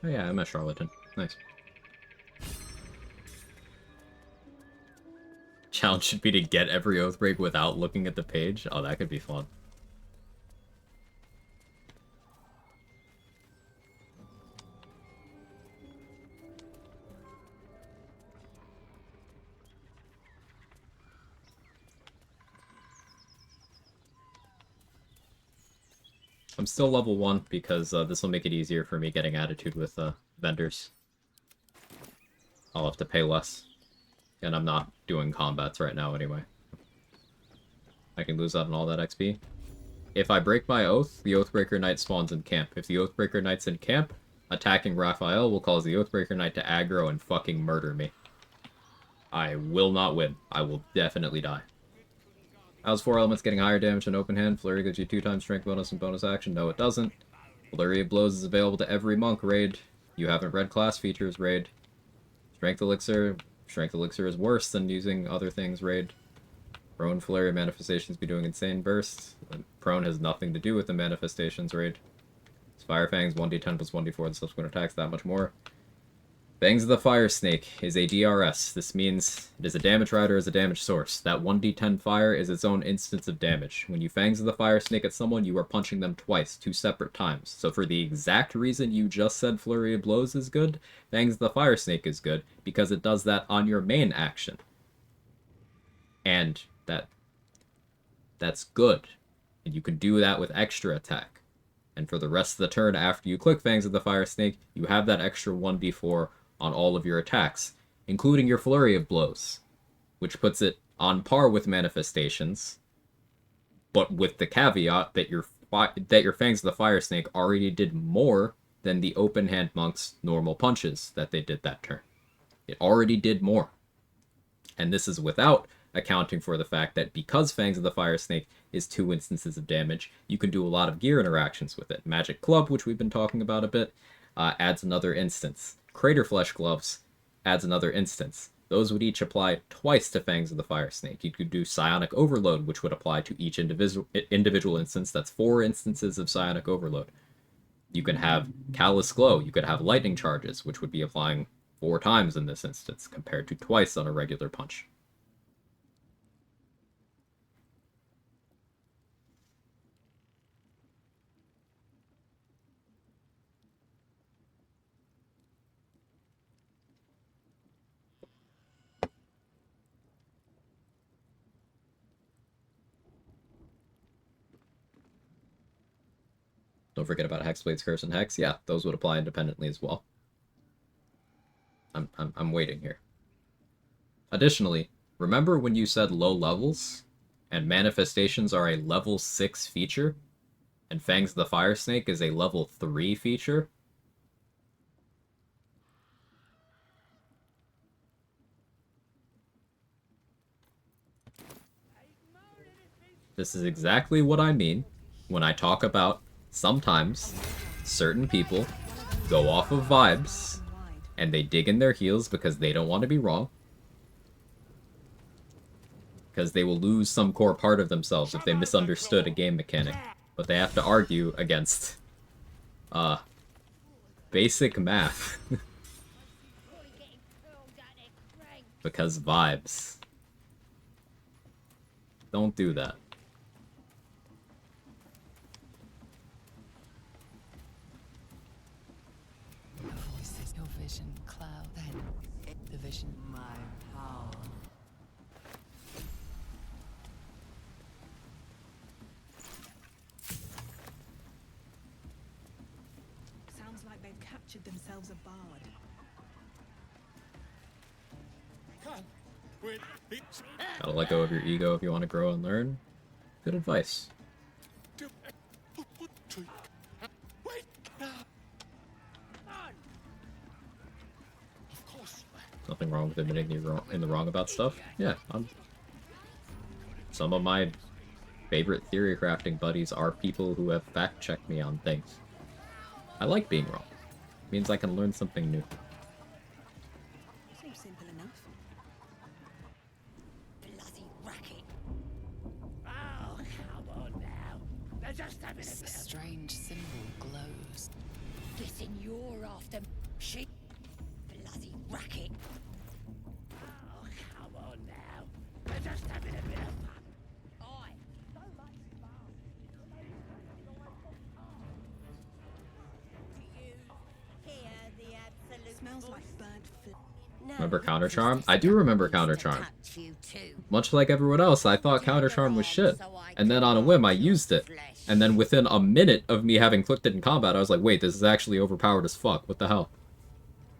Oh yeah, I'm a charlatan. Nice. Challenge should be to get every Oathbreak without looking at the page. Oh, that could be fun. I'm still level 1 because this will make it easier for me getting attitude with vendors. I'll have to pay less. And I'm not doing combats right now anyway. I can lose out on all that XP. If I break my oath, the Oathbreaker Knight spawns in camp. If the Oathbreaker Knight's in camp, attacking Raphael will cause the Oathbreaker Knight to aggro and fucking murder me. I will not win. I will definitely die. How's 4 elements getting higher damage in open hand? Flurry gives you 2 times strength bonus and bonus action. No, it doesn't. Flurry of Blows is available to every monk raid. You haven't read class features raid. Strength Elixir. Strength Elixir is worse than using other things raid. Prone Flurry Manifestations be doing insane bursts. Prone has nothing to do with the Manifestations raid. It's Fire Fangs 1d10 plus 1d4 the subsequent attacks that much more. Fangs of the Fire Snake is a DRS. This means it is a damage rider as a damage source. That 1d10 fire is its own instance of damage. When you Fangs of the Fire Snake at someone, you are punching them twice, 2 separate times. So for the exact reason you just said Flurry of Blows is good, Fangs of the Fire Snake is good, because it does that on your main action. And that's good. And you can do that with extra attack. And for the rest of the turn after you click Fangs of the Fire Snake, you have that extra 1d4 on all of your attacks, including your Flurry of Blows, which puts it on par with Manifestations, but with the caveat that your Fangs of the Fire Snake already did more than the open hand monk's normal punches that they did that turn. It already did more. And this is without accounting for the fact that because Fangs of the Fire Snake is 2 instances of damage, you can do a lot of gear interactions with it. Magic Club, which we've been talking about a bit, adds another instance. Crater Flesh Gloves adds another instance. Those would each apply twice to Fangs of the Fire Snake. You could do Psionic Overload, which would apply to each individual instance. That's 4 instances of Psionic Overload. You can have Callous Glow, you could have lightning charges, which would be applying 4 times in this instance, compared to twice on a regular punch. Don't forget about Hexblade's Curse and Hex. Yeah, those would apply independently as well. I'm waiting here. Additionally, remember when you said low levels, and manifestations are a level 6 feature, and Fangs the Fire Snake is a level 3 feature? This is exactly what I mean when I talk about sometimes certain people go off of vibes and they dig in their heels because they don't want to be wrong. Because they will lose some core part of themselves if they misunderstood a game mechanic. But they have to argue against basic math. Because vibes. Don't do that. Voices, your vision cloud, then the vision. My power. Sounds like they've captured themselves a bard. Gotta let go of your ego if you want to grow and learn. Good advice. Nothing wrong with admitting you're in the wrong about stuff. Yeah, some of my favorite theory crafting buddies are people who have fact-checked me on things. I like being wrong. It means I can learn something new. Seems simple enough. Bloody racket. Oh, come on now. They're just having a A strange symbol glows. Guessing you're after she. Bloody racket. Oh, come on now. They're just having a bit of fun. Oi. So much fun. Do you hear the absolute Smells like burnt flesh. Remember Counter Charm? I do remember Counter Charm. Much like everyone else, I thought Counter Charm was shit. And then on a whim, I used it. And then within a minute of me having clicked it in combat, I was like, wait, this is actually overpowered as fuck. What the hell?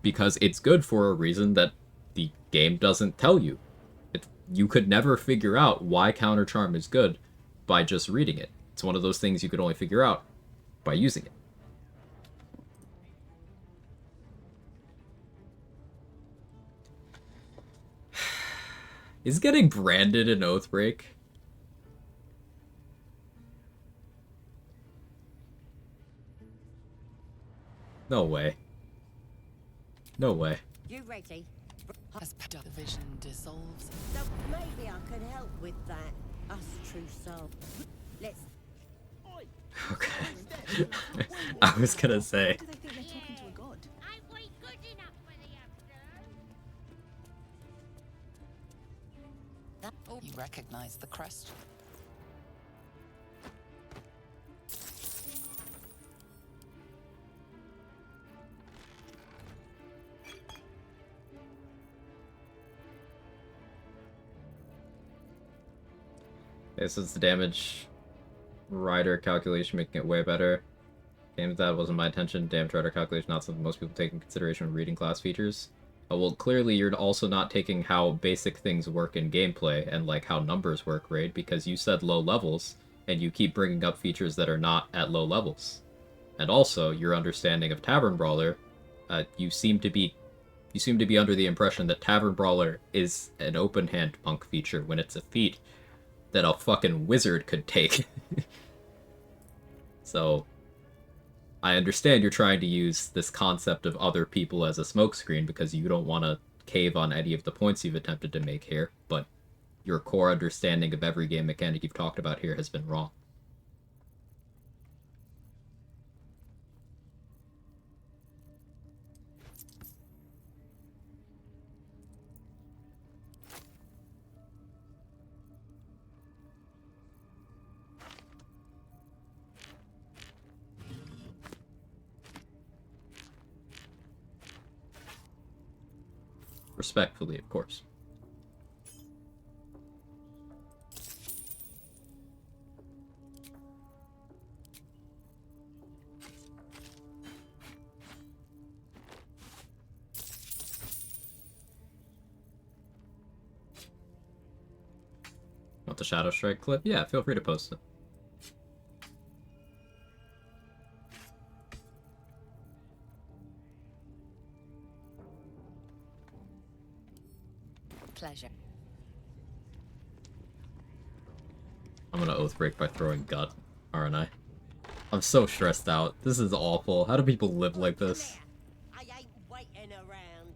Because it's good for a reason that the game doesn't tell you. You could never figure out why Counter Charm is good by just reading it. It's one of those things you could only figure out by using it. Is getting branded an Oathbreak? No way. No way. You ready? As the vision dissolves. So maybe I could help with that. Us true soul. Let's. Okay. I was gonna say. Do they think they're talking to a god? Oh, you recognize the crest. Okay, so it's the damage rider calculation, making it way better. Games that wasn't my intention. Damage rider calculation, not something most people take in consideration when reading class features. Well, clearly you're also not taking how basic things work in gameplay and like how numbers work, right? Because you said low levels, and you keep bringing up features that are not at low levels. And also, your understanding of Tavern Brawler, you seem to be under the impression that Tavern Brawler is an open hand punk feature when it's a feat that a fucking wizard could take. So, I understand you're trying to use this concept of other people as a smokescreen because you don't want to cave on any of the points you've attempted to make here, but your core understanding of every game mechanic you've talked about here has been wrong. Respectfully, of course. Want the Shadow Strike clip? Yeah, feel free to post it. Pleasure. I'm gonna Oathbreak by throwing Gut, aren't I? I'm so stressed out. This is awful. How do people live like this? I ain't waiting around.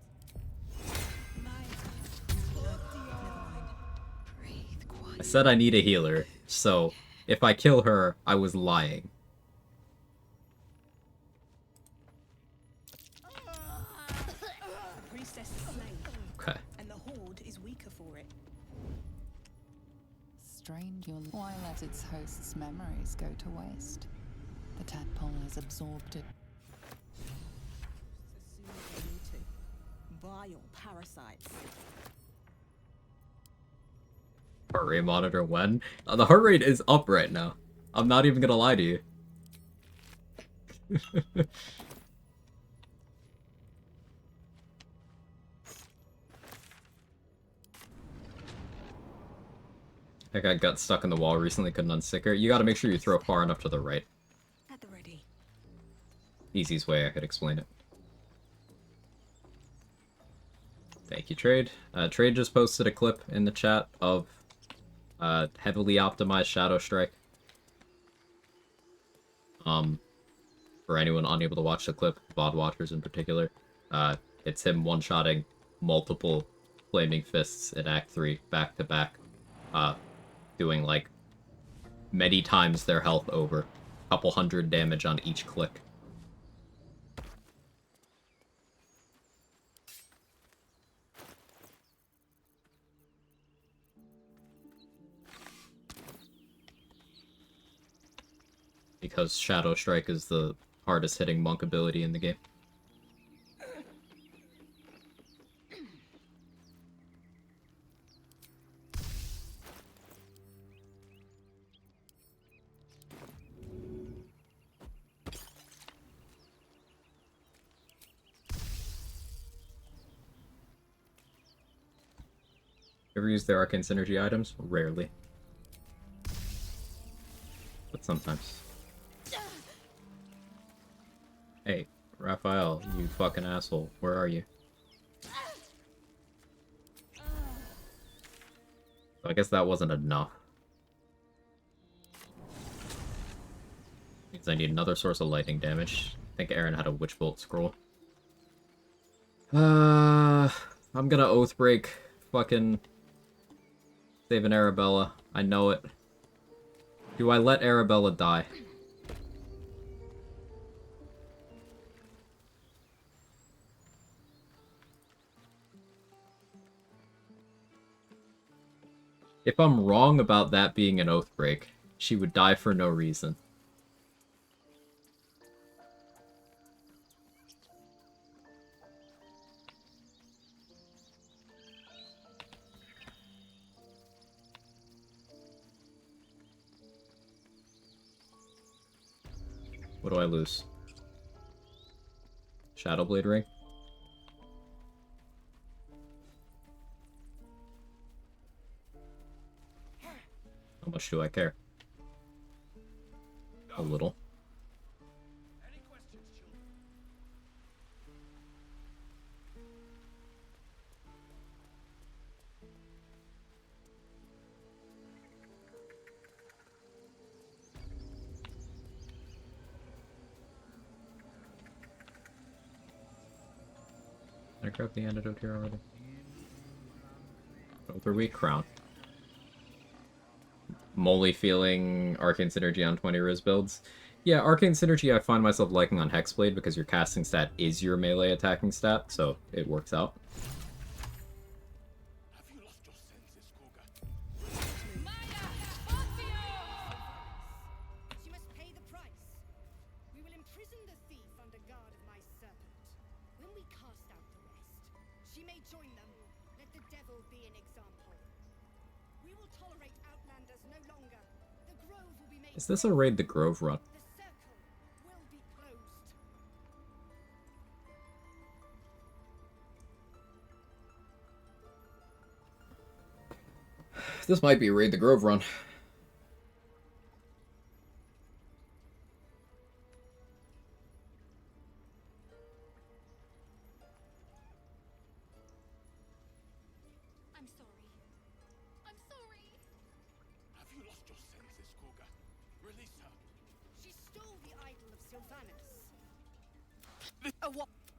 Breathe quiet. I said I need a healer, so if I kill her, I was lying. Priestess is slain, Okay. and the Horde is weaker for it. Strain your... Why let its host's memories go to waste? The tadpole has absorbed it. As soon as they need to. Vile parasites. Heart rate monitor when? The heart rate is up right now. I'm not even gonna lie to you. I got stuck in the wall recently, couldn't unstick her. You gotta make sure you throw far enough to the right. At the ready. Easiest way I could explain it. Thank you, Trade. Trade just posted a clip in the chat of heavily optimized Shadow Strike. For anyone unable to watch the clip, VOD watchers in particular, it's him one-shotting multiple Flaming Fists in Act 3 back to back, doing like many times their health over, a couple hundred damage on each click. Because Shadow Strike is the hardest hitting monk ability in the game. Ever use their Arcane Synergy items? Rarely. But sometimes. Hey, Raphael, you fucking asshole. Where are you? I guess that wasn't enough. Means I need another source of lightning damage. I think Aaron had a Witch Bolt scroll. I'm gonna Oathbreak. Fucking save an Arabella. I know it. Do I let Arabella die? If I'm wrong about that being an Oathbreak, she would die for no reason. What do I lose? Shadowblade Ring? How much do I care? A little. I grabbed the antidote here already. Over weak crown. Molly feeling Arcane Synergy on 20 Riz builds. Yeah, Arcane Synergy I find myself liking on Hexblade because your casting stat is your melee attacking stat, so it works out. Have you lost your senses, Quag? She must pay the price. We will imprison the thief under guard of my serpent. When we cast out the rest, She may join them. Let the devil be an example. We will tolerate outlanders no longer. The grove will be made. Is this a Raid the Grove run? The circle will be closed. This might be a Raid the Grove run. I'm sorry. I'm sorry. Have you lost your senses, Quag? Release her. She stole the idol of Sylvanus.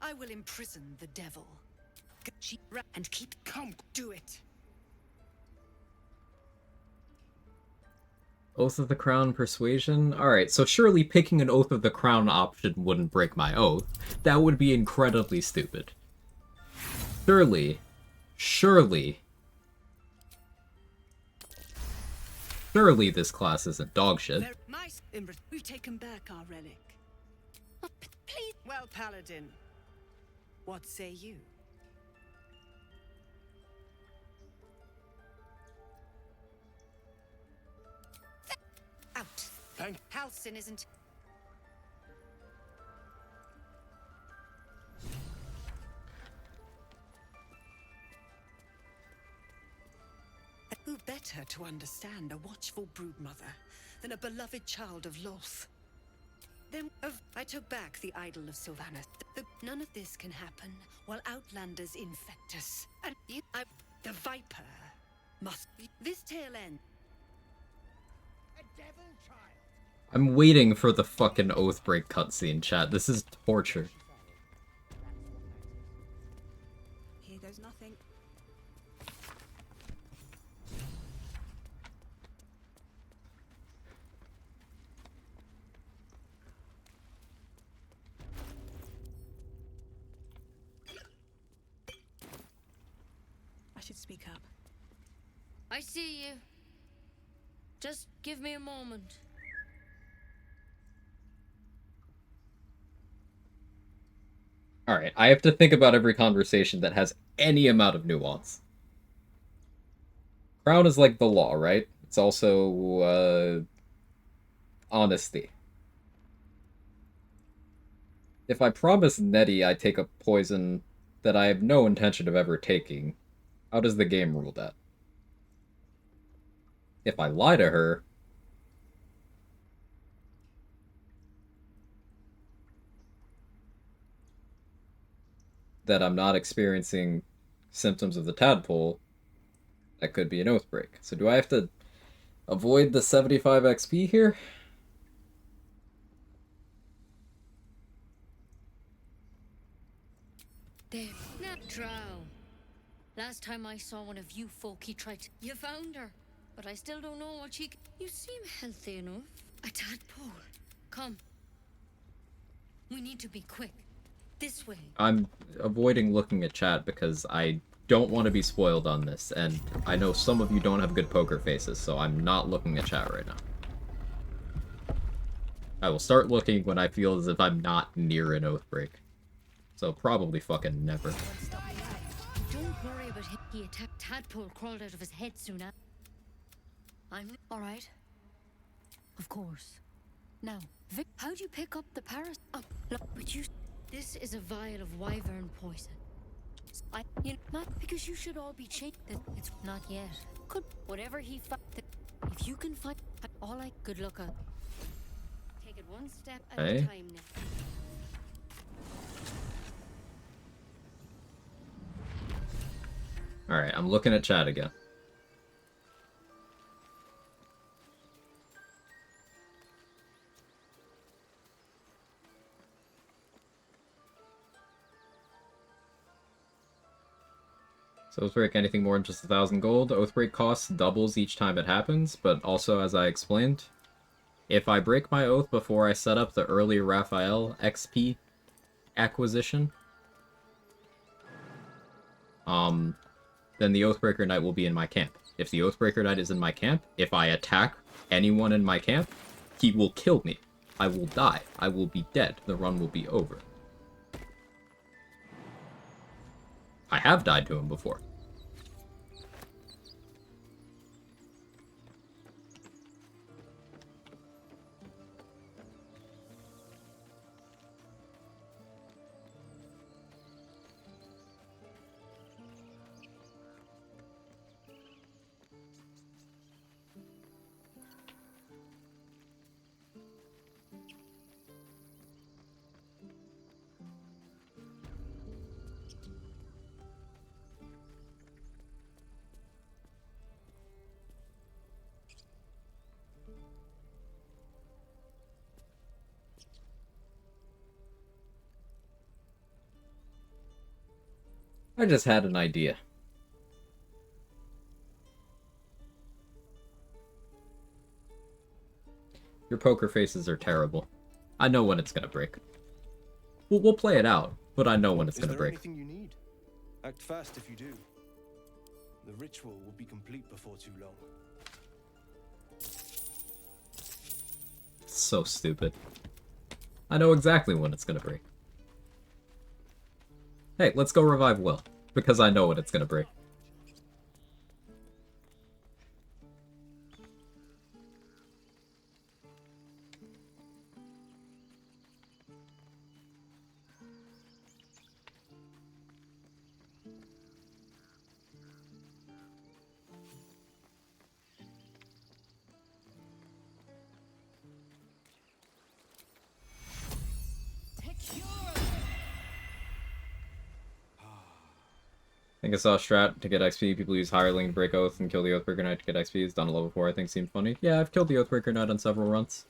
I will imprison the devil. And keep. Come. Do it. Oath of the Crown persuasion? Alright, so surely picking an Oath of the Crown option wouldn't break my oath. That would be incredibly stupid. Surely this class isn't dogshit. We've taken back our relic. Please. Well, Paladin, what say you? Out. Thank. Halcyon isn't. Who better to understand a watchful broodmother than a beloved child of Loth? Then I took back the idol of Sylvanus. None of this can happen while outlanders infect us. And the Viper must. This tail end. A devil child. I'm waiting for the fucking Oathbreak cutscene, chat. This is torture. Here goes nothing. I should speak up. I see you. Just give me a moment. Alright, I have to think about every conversation that has any amount of nuance. Crown is like the law, right? It's also, honesty. If I promise Nettie I take a poison that I have no intention of ever taking, how does the game rule that? If I lie to her, that I'm not experiencing symptoms of the tadpole, that could be an Oathbreak. So do I have to avoid the 75 XP here? There. Now, Drow. Last time I saw one of you folk, he tried to... You found her. But I still don't know what she... You seem healthy enough. A tadpole. Come. We need to be quick. This way. I'm avoiding looking at chat because I don't want to be spoiled on this, and I know some of you don't have good poker faces, so I'm not looking at chat right now. I will start looking when I feel as if I'm not near an Oathbreak. So probably fucking never. Don't worry about him. He attacked tadpole crawled out of his head soon after. I'm alright. Of course. Now, Vic, how'd you pick up the paras? Look, but you... This is a vial of wyvern poison. Not because you should all be checked. It's not yet. Could whatever he found. If you can find all good luck. Take it one step at a time now. Alright, I'm looking at chat again. So Oathbreak, anything more than just 1,000 gold. Oathbreak costs doubles each time it happens, but also, as I explained, if I break my oath before I set up the early Raphael XP acquisition, then the Oathbreaker Knight will be in my camp. If the Oathbreaker Knight is in my camp, if I attack anyone in my camp, he will kill me. I will die. I will be dead. The run will be over. I have died to him before. I just had an idea. Your poker faces are terrible. I know when it's gonna break. We'll play it out, but I know when it's gonna break. Is there anything you need? Act fast if you do. The ritual will be complete before too long. It's so stupid. I know exactly when it's gonna break. Hey, let's go revive Will, because I know when it's gonna break. I think I saw a strat to get XP. People use Hireling to break Oath and kill the Oathbreaker Knight to get XP. It's done on level 4, I think seemed funny. Yeah, I've killed the Oathbreaker Knight on several runs.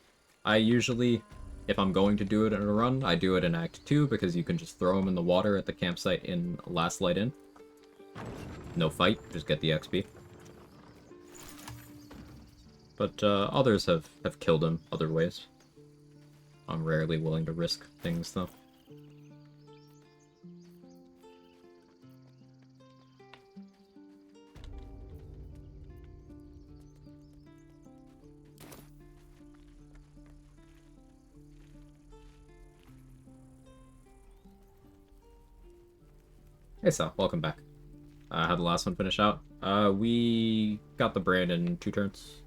I usually, if I'm going to do it in a run, I do it in Act 2 because you can just throw him in the water at the campsite in Last Light In. No fight, just get the XP. But others have killed him other ways. I'm rarely willing to risk things, though. Hey Sal, welcome back. How'd the last one finish out? We got the brand in 2 turns.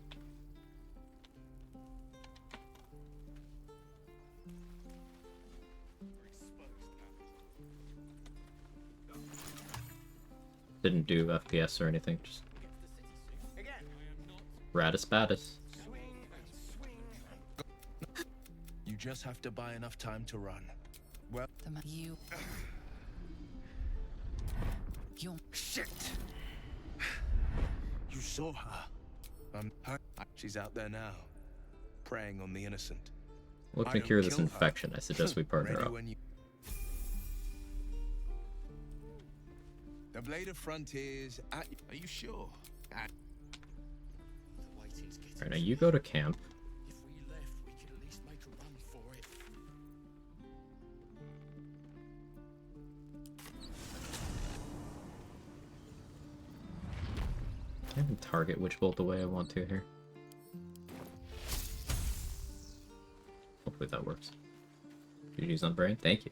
Didn't do FPS or anything, just raddest baddest. You just have to buy enough time to run. Well, You shit! You saw her. She's out there now, preying on the innocent. Look to cure this infection. I suggest we partner up. The Blade of Frontiers at... Are you sure? Alright, now you go to camp. If we left, we could at least make a run for it. I can target Witch Bolt the way I want to here. Hopefully that works. GG's on brain. Thank you.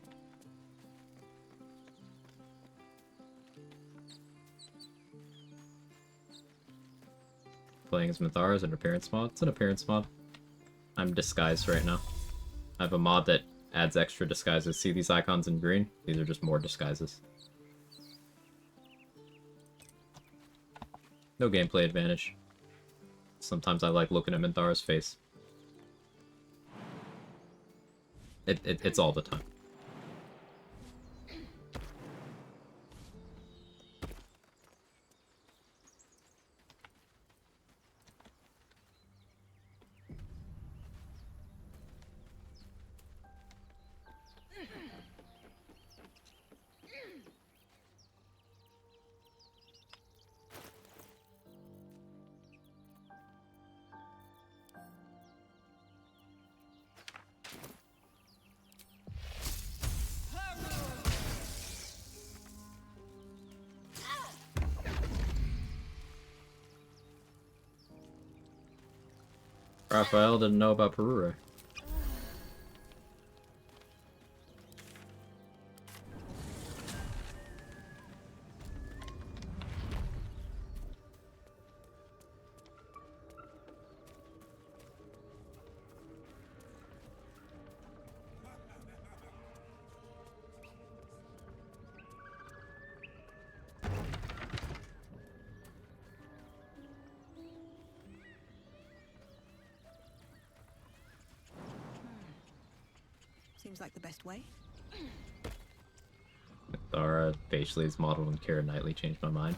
Playing as Mythara is an appearance mod. It's an appearance mod. I'm disguised right now. I have a mod that adds extra disguises. See these icons in green? These are just more disguises. No gameplay advantage. Sometimes I like looking at Minthara's face. It's all the time. Raphael didn't know about Perure. Seems like the best way. Minthara facially is modeled when Keira Knightley changed my mind.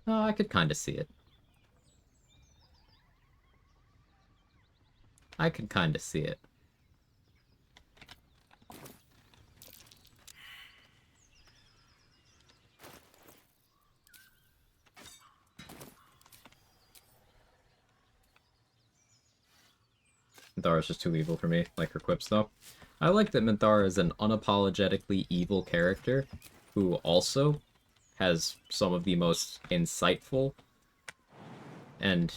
Oh, I could kind of see it. I could kind of see it. Minthara's just too evil for me, like her quips though. I like that Minthara is an unapologetically evil character who also has some of the most insightful and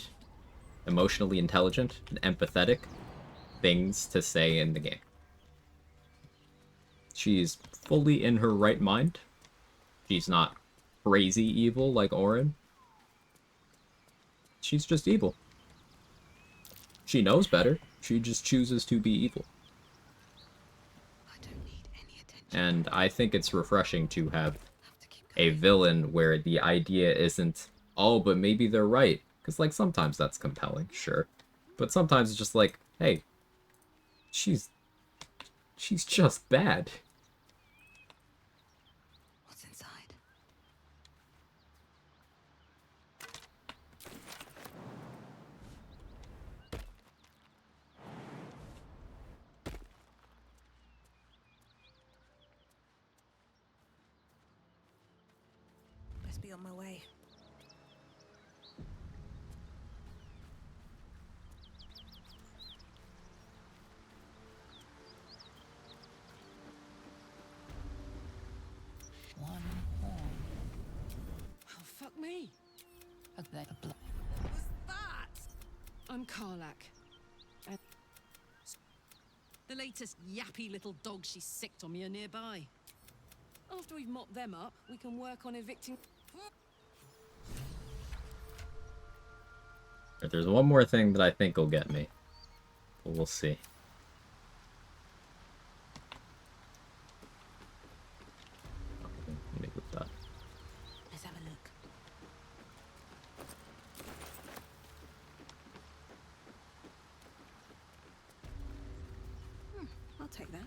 emotionally intelligent and empathetic things to say in the game. She's fully in her right mind. She's not crazy evil like Orin. She's just evil. She knows better. She just chooses to be evil. I don't need any attention. And I think it's refreshing to have a villain where the idea isn't, oh, but maybe they're right. Because, like, sometimes that's compelling, sure. But sometimes it's just like, hey, she's just bad. What's inside? Best be on my way. One horn. Oh, fuck me. And then a blood. What was that? I'm Karlak. And the latest yappy little dogs she sicked on me are nearby. After we've mopped them up, we can work on evicting... But there's one more thing that I think will get me. But we'll see. Let me move that. Let's have a look. I'll take that.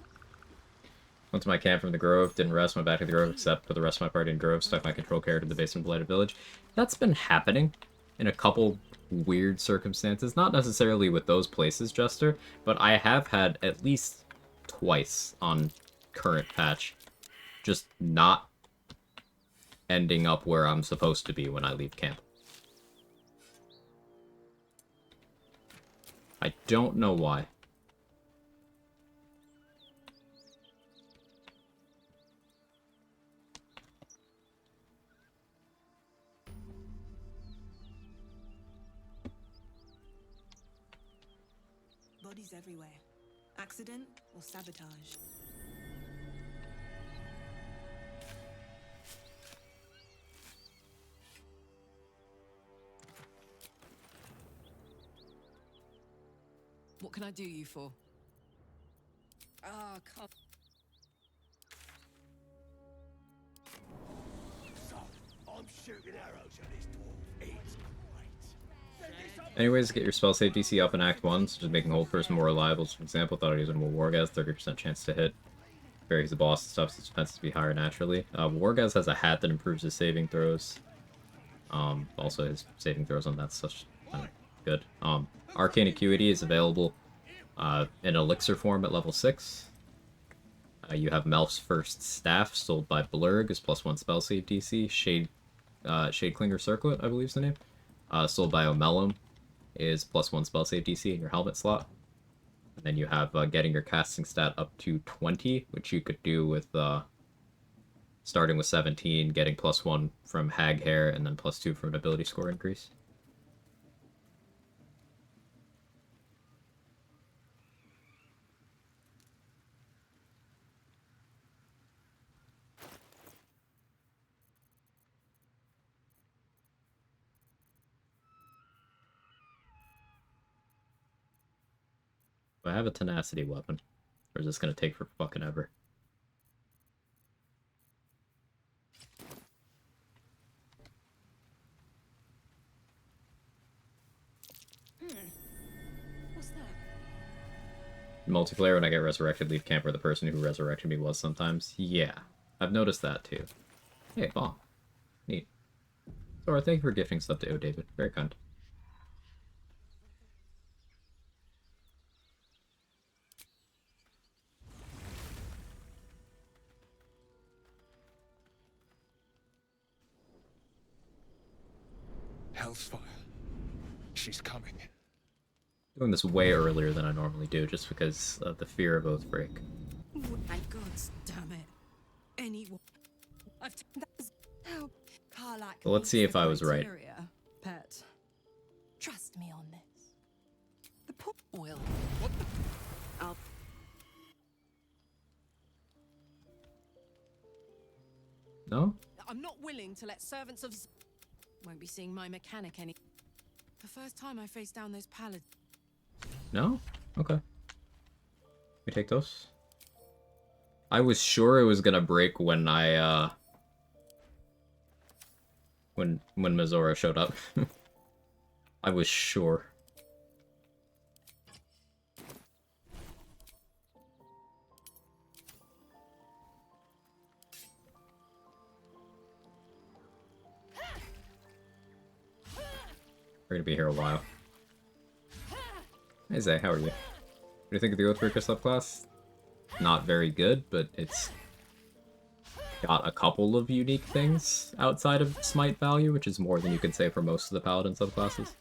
Went to my camp from the Grove, didn't rest, went back to the Grove, except for the rest of my party in Grove, stuck my control character in the basement of Blighted Village. That's been happening in a couple weird circumstances. Not necessarily with those places, Jester, but I have had at least twice on current patch just not ending up where I'm supposed to be when I leave camp. I don't know why. Bodies everywhere. Accident or sabotage? What can I do you for? Ah, come. So, I'm shooting arrows at this dwarf. It's great. Anyways, get your spell save DC up in Act 1, such as making hold person more reliable. For example, thought I'd use a Wargaz, 30% chance to hit. Varies the boss and stuff, so it's defense to be higher naturally. Wargaz has a hat that improves his saving throws. Also, his saving throws on that's such good. Arcane Acuity is available in Elixir form at level 6. You have Melf's First Staff, sold by Blurg, is +1 spell save DC. Shadeclinger Circlet, I believe is the name. Sold by Omelum, is +1 spell save DC in your helmet slot. And then you have getting your casting stat up to 20, which you could do with starting with 17, getting +1 from Hag Hair, and then +2 from an ability score increase. Do I have a tenacity weapon? Or is this gonna take for fucking ever? What's that? multiplayer when I get resurrected, leave camp where the person who resurrected me was sometimes. Yeah, I've noticed that too. Hey, bomb. Neat. Sora, thank you for gifting stuff to O David. Very kind. Hellfire. She's coming. Doing this way earlier than I normally do, just because of the fear of Oathbreak. My God, damn it. Anyone. I've how Karlak. Well, let's see if I was right. Pet. Trust me on this. The poor will. What the? I'll... No? I'm not willing to let servants of... Won't be seeing my mechanic any... The first time I faced down those paladins. No? Okay. We take those. I was sure it was gonna break when I, when Mizora showed up. I was sure. We're gonna be here a while. Hey Zay, how are you? What do you think of the Oathbreaker subclass? Not very good, but it's got a couple of unique things outside of smite value, which is more than you can say for most of the paladin subclasses.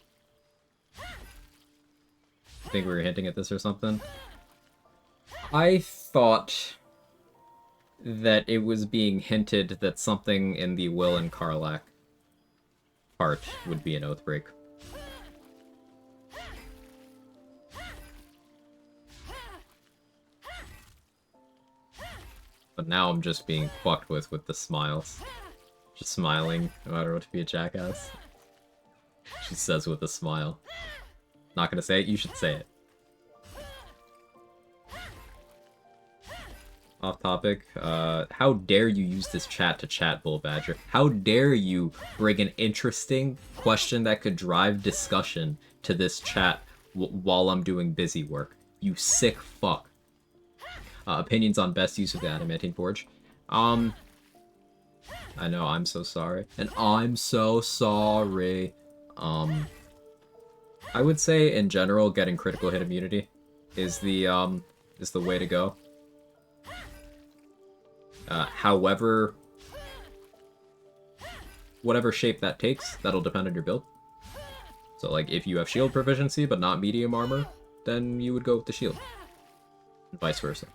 I think we were hinting at this or something. I thought that it was being hinted that something in the Will and Karlak part would be an Oathbreak. But now I'm just being fucked with the smiles. Just smiling, no matter what to be a jackass. She says with a smile. Not gonna say it, you should say it. Off topic, how dare you use this chat to chat Bull Badger? How dare you bring an interesting question that could drive discussion to this chat while I'm doing busy work? You sick fuck. Opinions on best use of the Adamantine Forge. I know, I'm so sorry. And I'm so sorry. I would say, in general, getting critical hit immunity is the way to go. However, whatever shape that takes, that'll depend on your build. So, like, if you have shield proficiency but not medium armor, then you would go with the shield. And vice versa.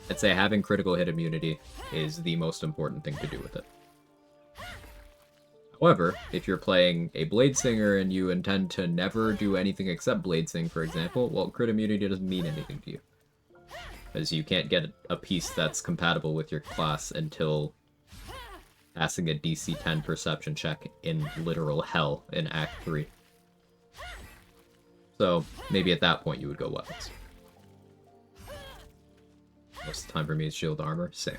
I'd say having critical hit immunity is the most important thing to do with it. However, if you're playing a Bladesinger and you intend to never do anything except Bladesing, for example, well, crit immunity doesn't mean anything to you. Because you can't get a piece that's compatible with your class until passing a DC 10 perception check in literal hell in Act 3. So, maybe at that point you would go weapons. Most of the time for me it's shield armor, same.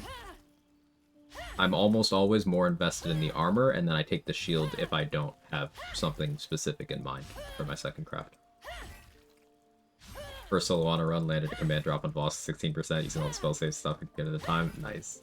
I'm almost always more invested in the armor, and then I take the shield if I don't have something specific in mind for my second craft. First solo on a run, landed a command drop on boss 16%, using all the spell save stuff again at a time. Nice.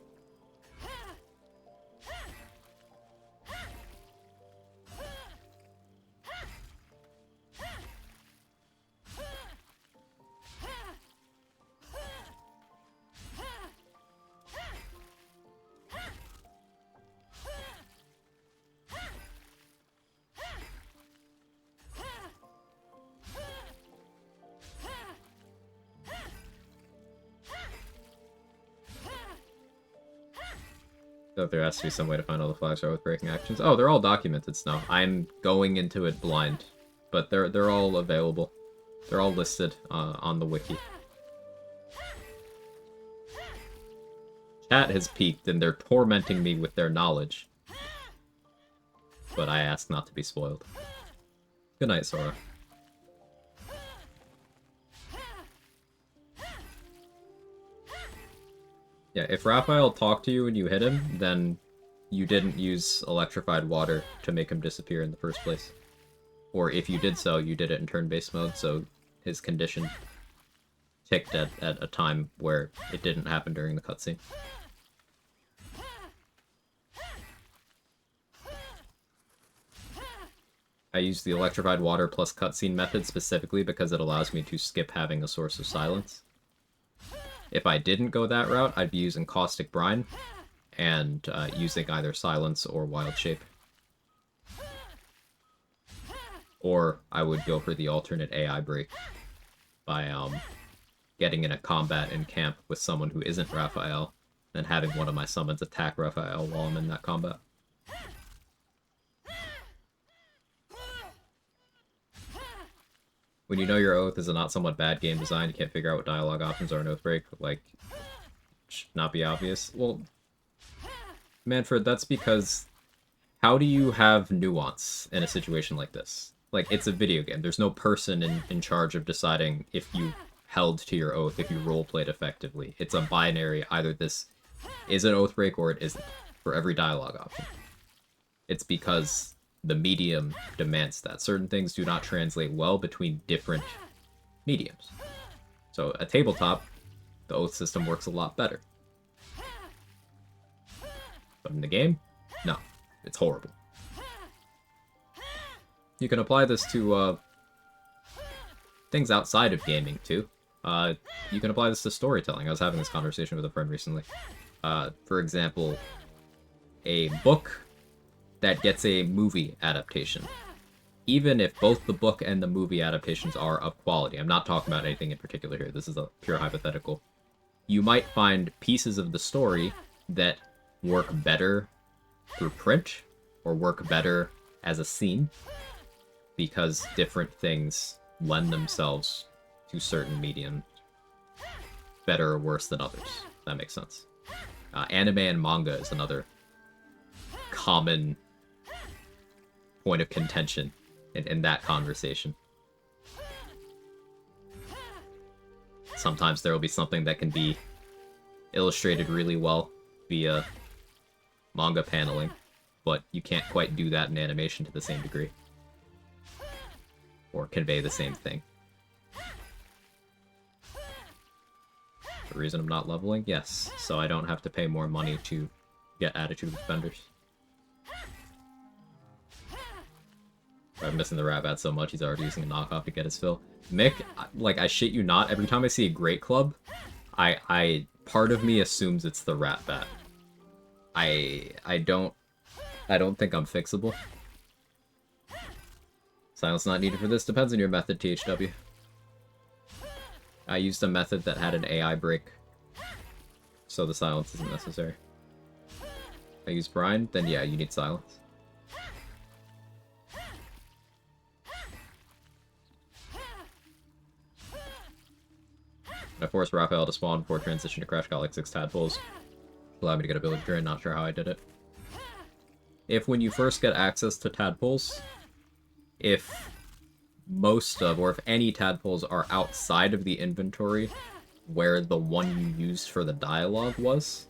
So there has to be some way to find all the flags with breaking actions. Oh, they're all documented, Snow. I'm going into it blind, but they're all available. They're all listed on the wiki. Chat has peaked, and they're tormenting me with their knowledge. But I ask not to be spoiled. Good night, Sora. Yeah, if Raphael talked to you and you hit him, then you didn't use electrified water to make him disappear in the first place. Or if you did so, you did it in turn-based mode, so his condition ticked at a time where it didn't happen during the cutscene. I use the electrified water plus cutscene method specifically because it allows me to skip having a source of silence. If I didn't go that route, I'd be using caustic brine and using either silence or wild shape. Or I would go for the alternate AI break by getting in a combat in camp with someone who isn't Raphael, and having one of my summons attack Raphael while I'm in that combat. When you know your oath is a not somewhat bad game design, you can't figure out what dialogue options are in Oathbreak, like, should not be obvious. Well, Manfred, that's because how do you have nuance in a situation like this? Like, it's a video game. There's no person in charge of deciding if you held to your oath, if you roleplayed effectively. It's a binary, either this is an Oathbreak or it isn't, for every dialogue option. It's because the medium demands that. Certain things do not translate well between different mediums. So, a tabletop, the oath system works a lot better. But in the game, no. It's horrible. You can apply this to things outside of gaming, too. You can apply this to storytelling. I was having this conversation with a friend recently. For example, a book that gets a movie adaptation. Even if both the book and the movie adaptations are of quality, I'm not talking about anything in particular here, this is a pure hypothetical, you might find pieces of the story that work better through print, or work better as a scene, because different things lend themselves to certain mediums better or worse than others. If that makes sense. Anime and manga is another common point of contention in that conversation. Sometimes there will be something that can be illustrated really well via manga paneling, but you can't quite do that in animation to the same degree. Or convey the same thing. The reason I'm not leveling? Yes, so I don't have to pay more money to get Attitude of Defenders. I'm missing the Rat Bat so much, he's already using a knockoff to get his fill. Mick, like, I shit you not, every time I see a Great Club, part of me assumes it's the Rat Bat. I don't think I'm fixable. Silence not needed for this, depends on your method, THW. I used a method that had an AI break, so the silence isn't necessary. I use brine, then yeah, you need silence. I forced Raphael to spawn before transition to Crash, got like 6 tadpoles. Allowed me to get ability drain, not sure how I did it. If when you first get access to tadpoles, if most of, or if any tadpoles are outside of the inventory where the one you used for the dialogue was,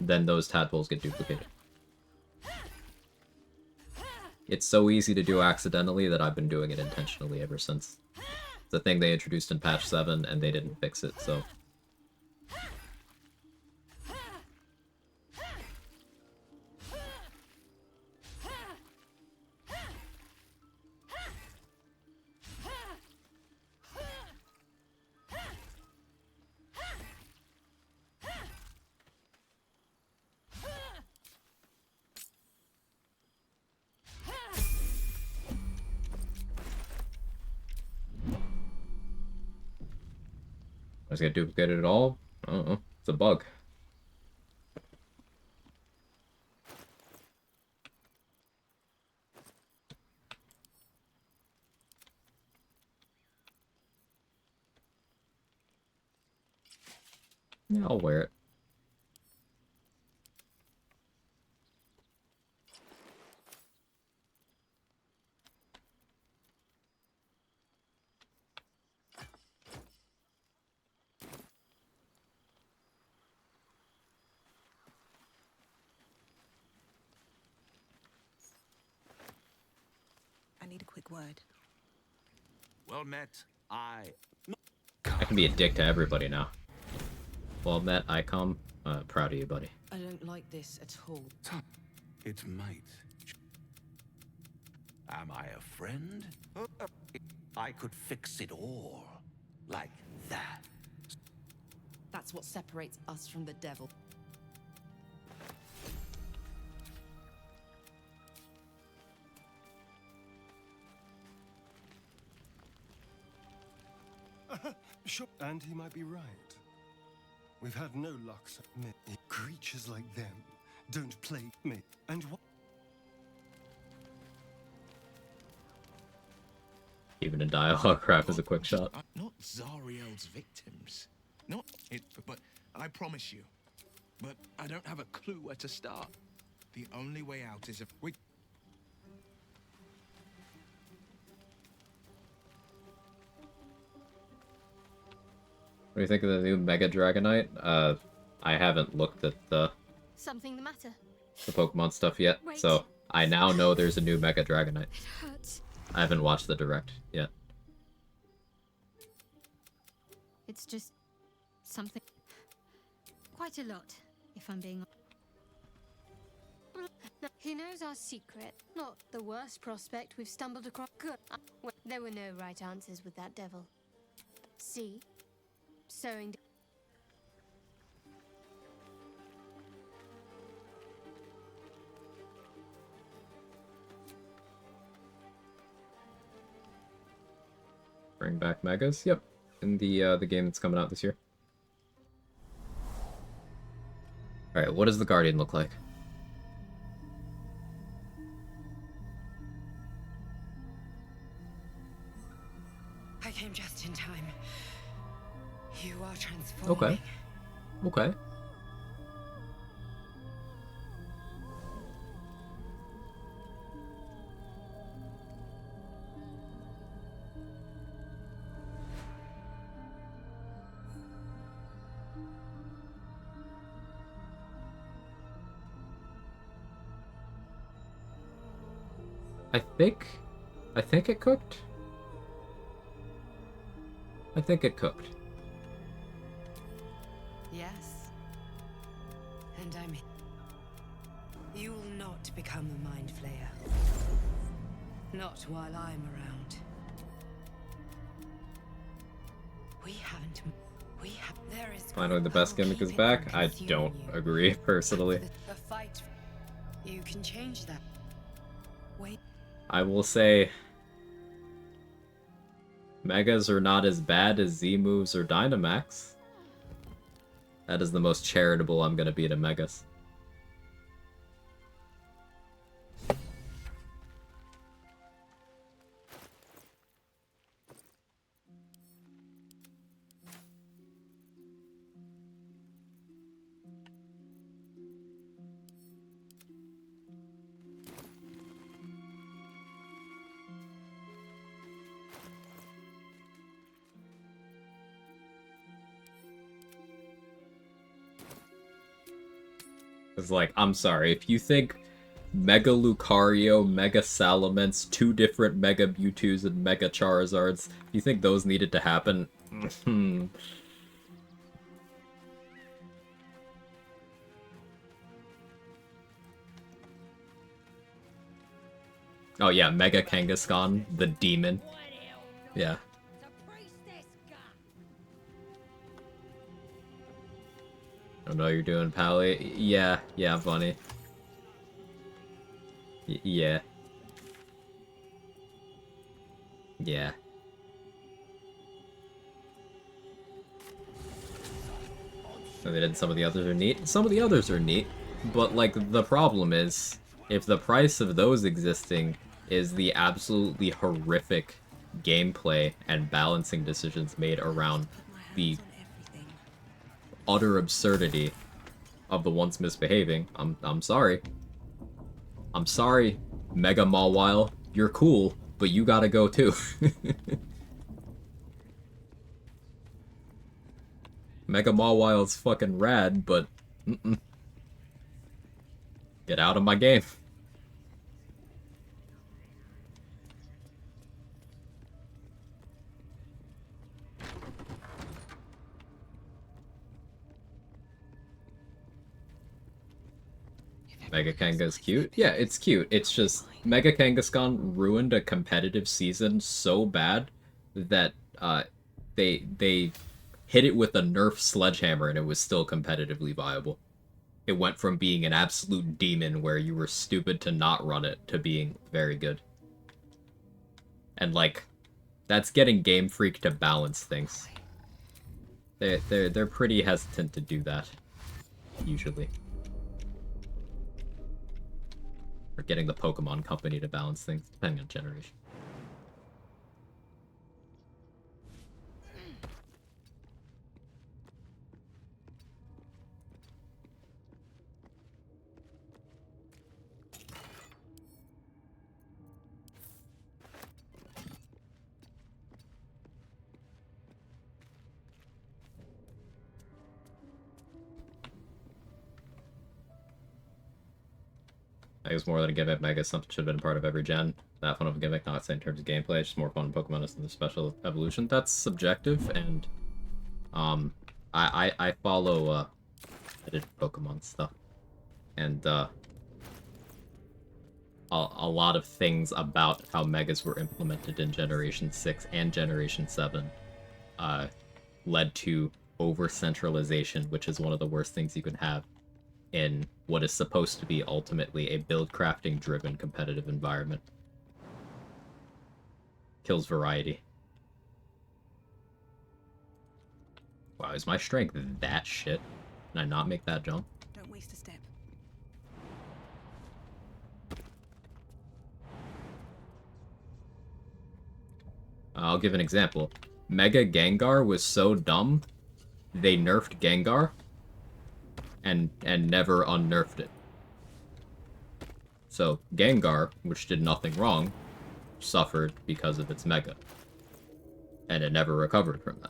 then those tadpoles get duplicated. It's so easy to do accidentally that I've been doing it intentionally ever since. It's a thing they introduced in patch 7 and they didn't fix it, so... I was gonna duplicate it at all? I don't know. It's a bug. Yeah, I'll wear it. I need a quick word. Well met. I can can be a dick to everybody now. Well met, Icom. Proud of you, buddy. I don't like this at all. It might. Am I a friend? I could fix it all. Like that. That's what separates us from the devil. Sure, and he might be right. We've had no luck, so creatures like them don't play me. And what? Even in dialogue, crap is a quick shot. Not Zariel's victims. Not it, but I promise you. But I don't have a clue where to start. The only way out is if we... What do you think of the new Mega Dragonite? I haven't looked at the Something the matter? Pokemon stuff yet, Wait. so I now know there's a new Mega Dragonite. It hurts. I haven't watched the direct yet. It's just something. Quite a lot, if I'm being. He knows our secret. Not the worst prospect we've stumbled across. Good. Well, there were no right answers with that devil. See? Sowing. Bring back Megas? Yep. In the game that's coming out this year. Alright, what does the Guardian look like? I came just in time. You are transforming. Okay. Okay. I think it cooked. I think it cooked. Yes. And I'm... You will not become a mind flayer. Not while I'm around. We haven't... We have... There is... Finally the best gimmick is back? I don't agree, personally. The fight... You can change that. Wait. I will say... Megas are not as bad as Z-moves or Dynamax. That is the most charitable I'm gonna be to Megas. It's like, I'm sorry, if you think Mega Lucario, Mega Salamence, 2 different Mega Mewtwo's, and Mega Charizards, you think those needed to happen? Oh yeah, Mega Kangaskhan, the demon. Yeah. I don't know you're doing, Pally. Yeah, Bunny. Yeah. Yeah. I mean, some of the others are neat. Some of the others are neat, but, like, the problem is, if the price of those existing is the absolutely horrific gameplay and balancing decisions made around the utter absurdity of the once misbehaving, I'm sorry. I'm sorry, Mega Mawile, you're cool, but you gotta go too. Mega Mawile's fucking rad, but get out of my game. Mega Kanga's cute? Yeah, it's cute. It's just Mega Kangaskhan ruined a competitive season so bad that they hit it with a nerf sledgehammer and it was still competitively viable. It went from being an absolute demon where you were stupid to not run it to being very good. And like, that's getting Game Freak to balance things. They're pretty hesitant to do that, usually. Or getting the Pokemon Company to balance things, depending on generation. I guess more than a gimmick, Mega something should have been part of every gen. That fun of a gimmick, not saying in terms of gameplay, it's just more fun in Pokemon than the special evolution. That's subjective, and I follow edited Pokemon stuff, and a lot of things about how Megas were implemented in Generation 6 and Generation 7 led to over-centralization, which is one of the worst things you can have in what is supposed to be ultimately a build crafting driven competitive environment. Kills variety. Wow, is my strength that shit? Can I not make that jump? Don't waste a step. I'll give an example. Mega Gengar was so dumb, they nerfed Gengar and never unnerfed it. So Gengar, which did nothing wrong, suffered because of its Mega. And it never recovered from that.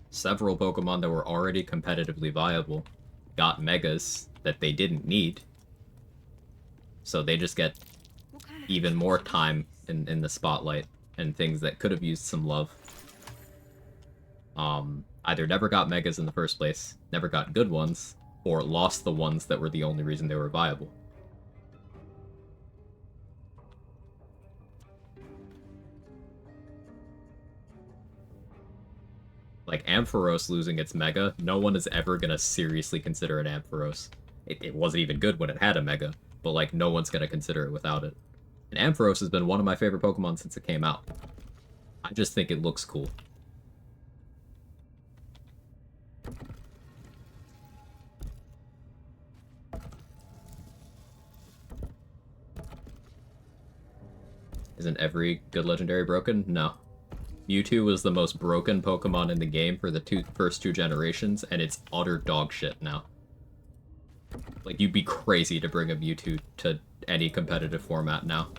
Several Pokemon that were already competitively viable got Megas that they didn't need. So they just get even more time in the spotlight and things that could have used some love. Either never got Megas in the first place, never got good ones, or lost the ones that were the only reason they were viable. Like Ampharos losing its Mega, no one is ever gonna seriously consider an Ampharos. It wasn't even good when it had a Mega, but like no one's gonna consider it without it. And Ampharos has been one of my favorite Pokemon since it came out. I just think it looks cool. Isn't every good legendary broken? No. Mewtwo was the most broken Pokemon in the game for the first two generations, and it's utter dog shit now. Like, you'd be crazy to bring a Mewtwo to any competitive format now.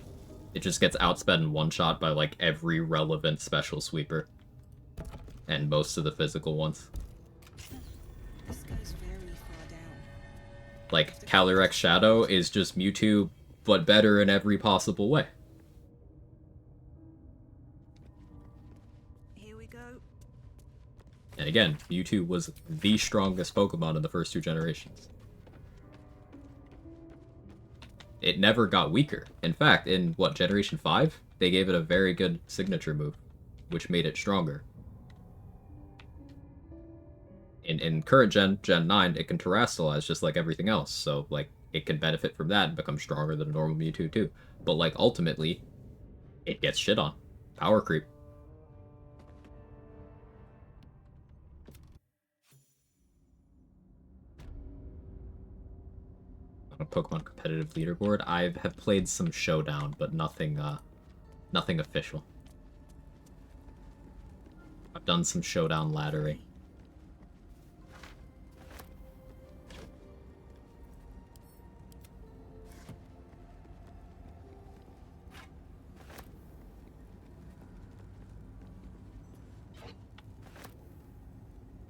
It just gets outsped in one shot by, like, every relevant special sweeper. And most of the physical ones. This goes very far down. Like, Calyrex Shadow is just Mewtwo, but better in every possible way. And again, Mewtwo was the strongest Pokemon in the first two generations. It never got weaker. In fact, in, what, Generation 5? They gave it a very good signature move, which made it stronger. In current Gen 9, it can terrestrialize just like everything else, so, like, it can benefit from that and become stronger than a normal Mewtwo, too. But, like, ultimately, it gets shit on. Power creep. A Pokemon competitive leaderboard. I have played some Showdown, but nothing official. I've done some Showdown laddering.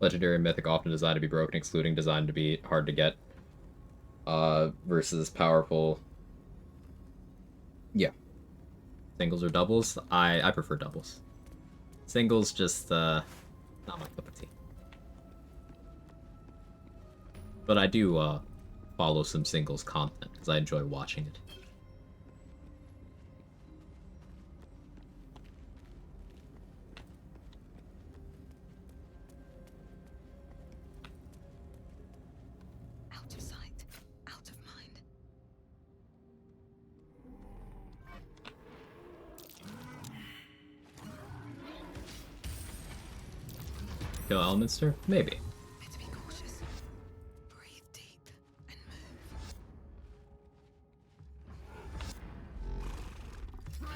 Legendary and Mythic often designed to be broken, excluding designed to be hard to get. Versus powerful. Yeah. Singles or doubles? I prefer doubles. Singles just not my cup of tea. But I do follow some singles content because I enjoy watching it. Out of sight, out of mind. Kill Elminster? Maybe. Better be cautious. Breathe deep and move. I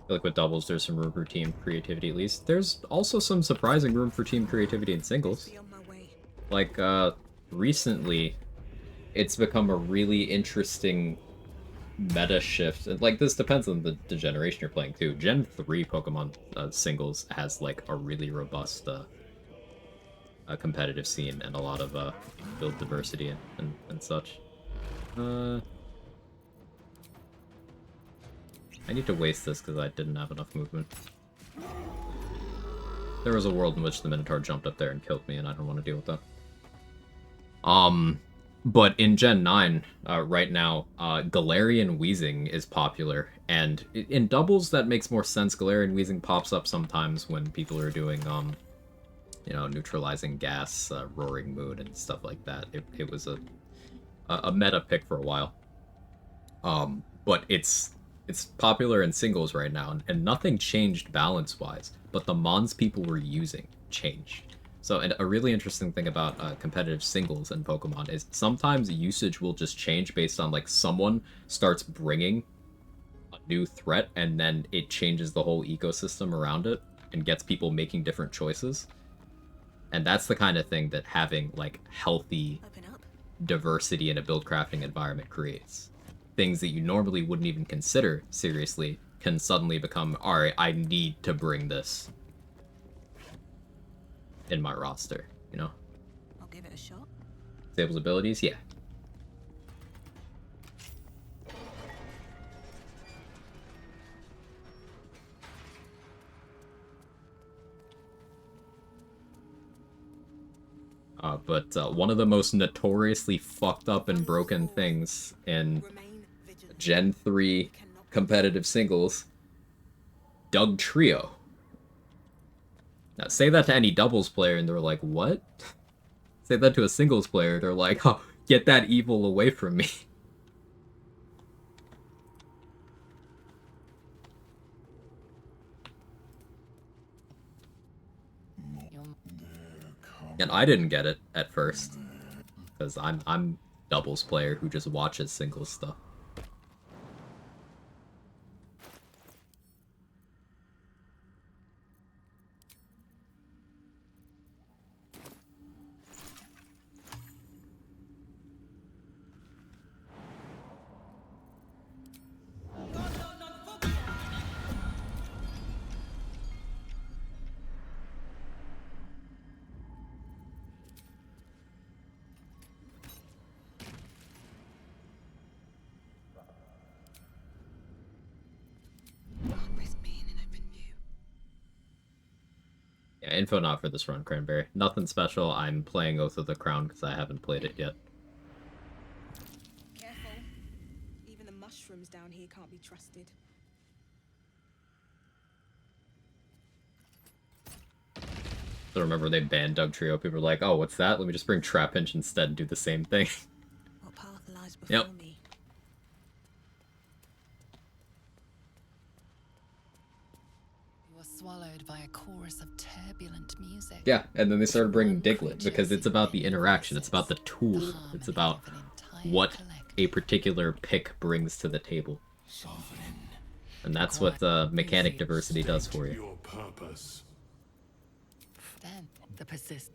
feel like with doubles, there's some room for team creativity at least. There's also some surprising room for team creativity in singles. Like, recently, it's become a really interesting meta shift. Like, this depends on the generation you're playing, too. Gen 3 Pokemon singles has, like, a really robust competitive scene and a lot of build diversity and such. I need to waste this because I didn't have enough movement. There was a world in which the Minotaur jumped up there and killed me, and I don't want to deal with that. But in Gen 9, right now, Galarian Wheezing is popular, and in doubles that makes more sense. Galarian Wheezing pops up sometimes when people are doing, you know, neutralizing gas, roaring moon, and stuff like that. It was a meta pick for a while. But it's popular in singles right now, and nothing changed balance-wise, but the mons people were using changed. So, and a really interesting thing about competitive singles in Pokemon is sometimes usage will just change based on, like, someone starts bringing a new threat, and then it changes the whole ecosystem around it, and gets people making different choices. And that's the kind of thing that having, like, healthy diversity in a build crafting environment creates. Things that you normally wouldn't even consider seriously can suddenly become, alright, I need to bring this in my roster, you know? I'll give it a shot. Sable's abilities? Yeah. But one of the most notoriously fucked up and broken things in Gen 3 competitive singles, Doug Trio. Now, say that to any doubles player and they're like, what? Say that to a singles player, they're like, oh, get that evil away from me. And I didn't get it at first, because I'm doubles player who just watches singles stuff. Yeah, info not for this run, Cranberry. Nothing special. I'm playing Oath of the Crown because I haven't played it yet. Careful. Even the mushrooms down here can't be trusted. So remember they banned Doug Trio. People were like, oh, what's that? Let me just bring Trapinch instead and do the same thing. What path lies before Yep. me? You are swallowed by a chorus of turbulent music. Yeah, and then they started bringing Diglett because it's about the interaction. It's about the tool. It's about what a particular pick brings to the table. And that's what mechanic diversity does for you. Then the persist.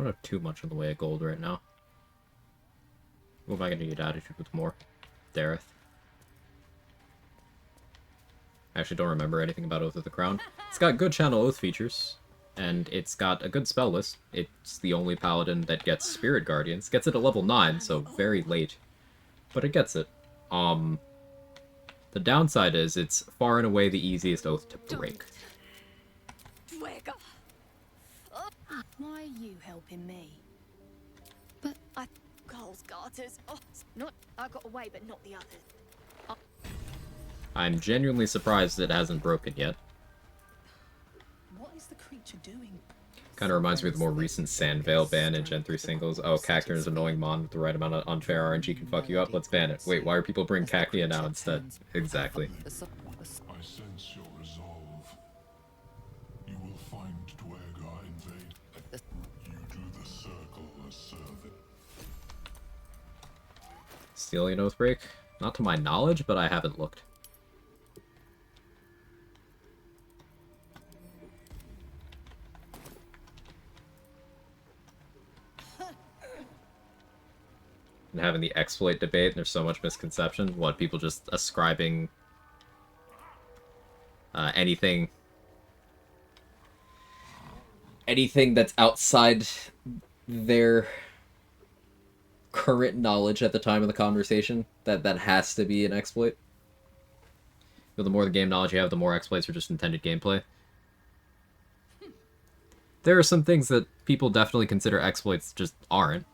don't have too much in the way of gold right now. What am I gonna need attitude with more? Dareth. I actually don't remember anything about Oath of the Crown. It's got good Channel Oath features, and it's got a good spell list. It's the only paladin that gets Spirit Guardians. Gets it at level 9, so very late. But it gets it. The downside is it's far and away the easiest oath to break. Why are you helping me? But I... Girls' garters. Oh, not... I got away, but not the others. I'm genuinely surprised it hasn't broken yet. What is the creature doing? Kind of reminds me of the more recent Sandvale ban in Gen 3 singles. Oh, Cacturne's annoying mon with the right amount of unfair RNG can fuck you up. Let's ban it. Wait, why are people bringing Cacnea now instead? Exactly. I sense your resolve. You will find Dwergar invade. You do the circle a service. Stealing an Oathbreak? Not to my knowledge, but I haven't looked. And having the exploit debate, and there's so much misconception. What, people just ascribing anything that's outside their current knowledge at the time of the conversation, that has to be an exploit. But the more the game knowledge you have, the more exploits are just intended gameplay. There are some things that people definitely consider exploits just aren't.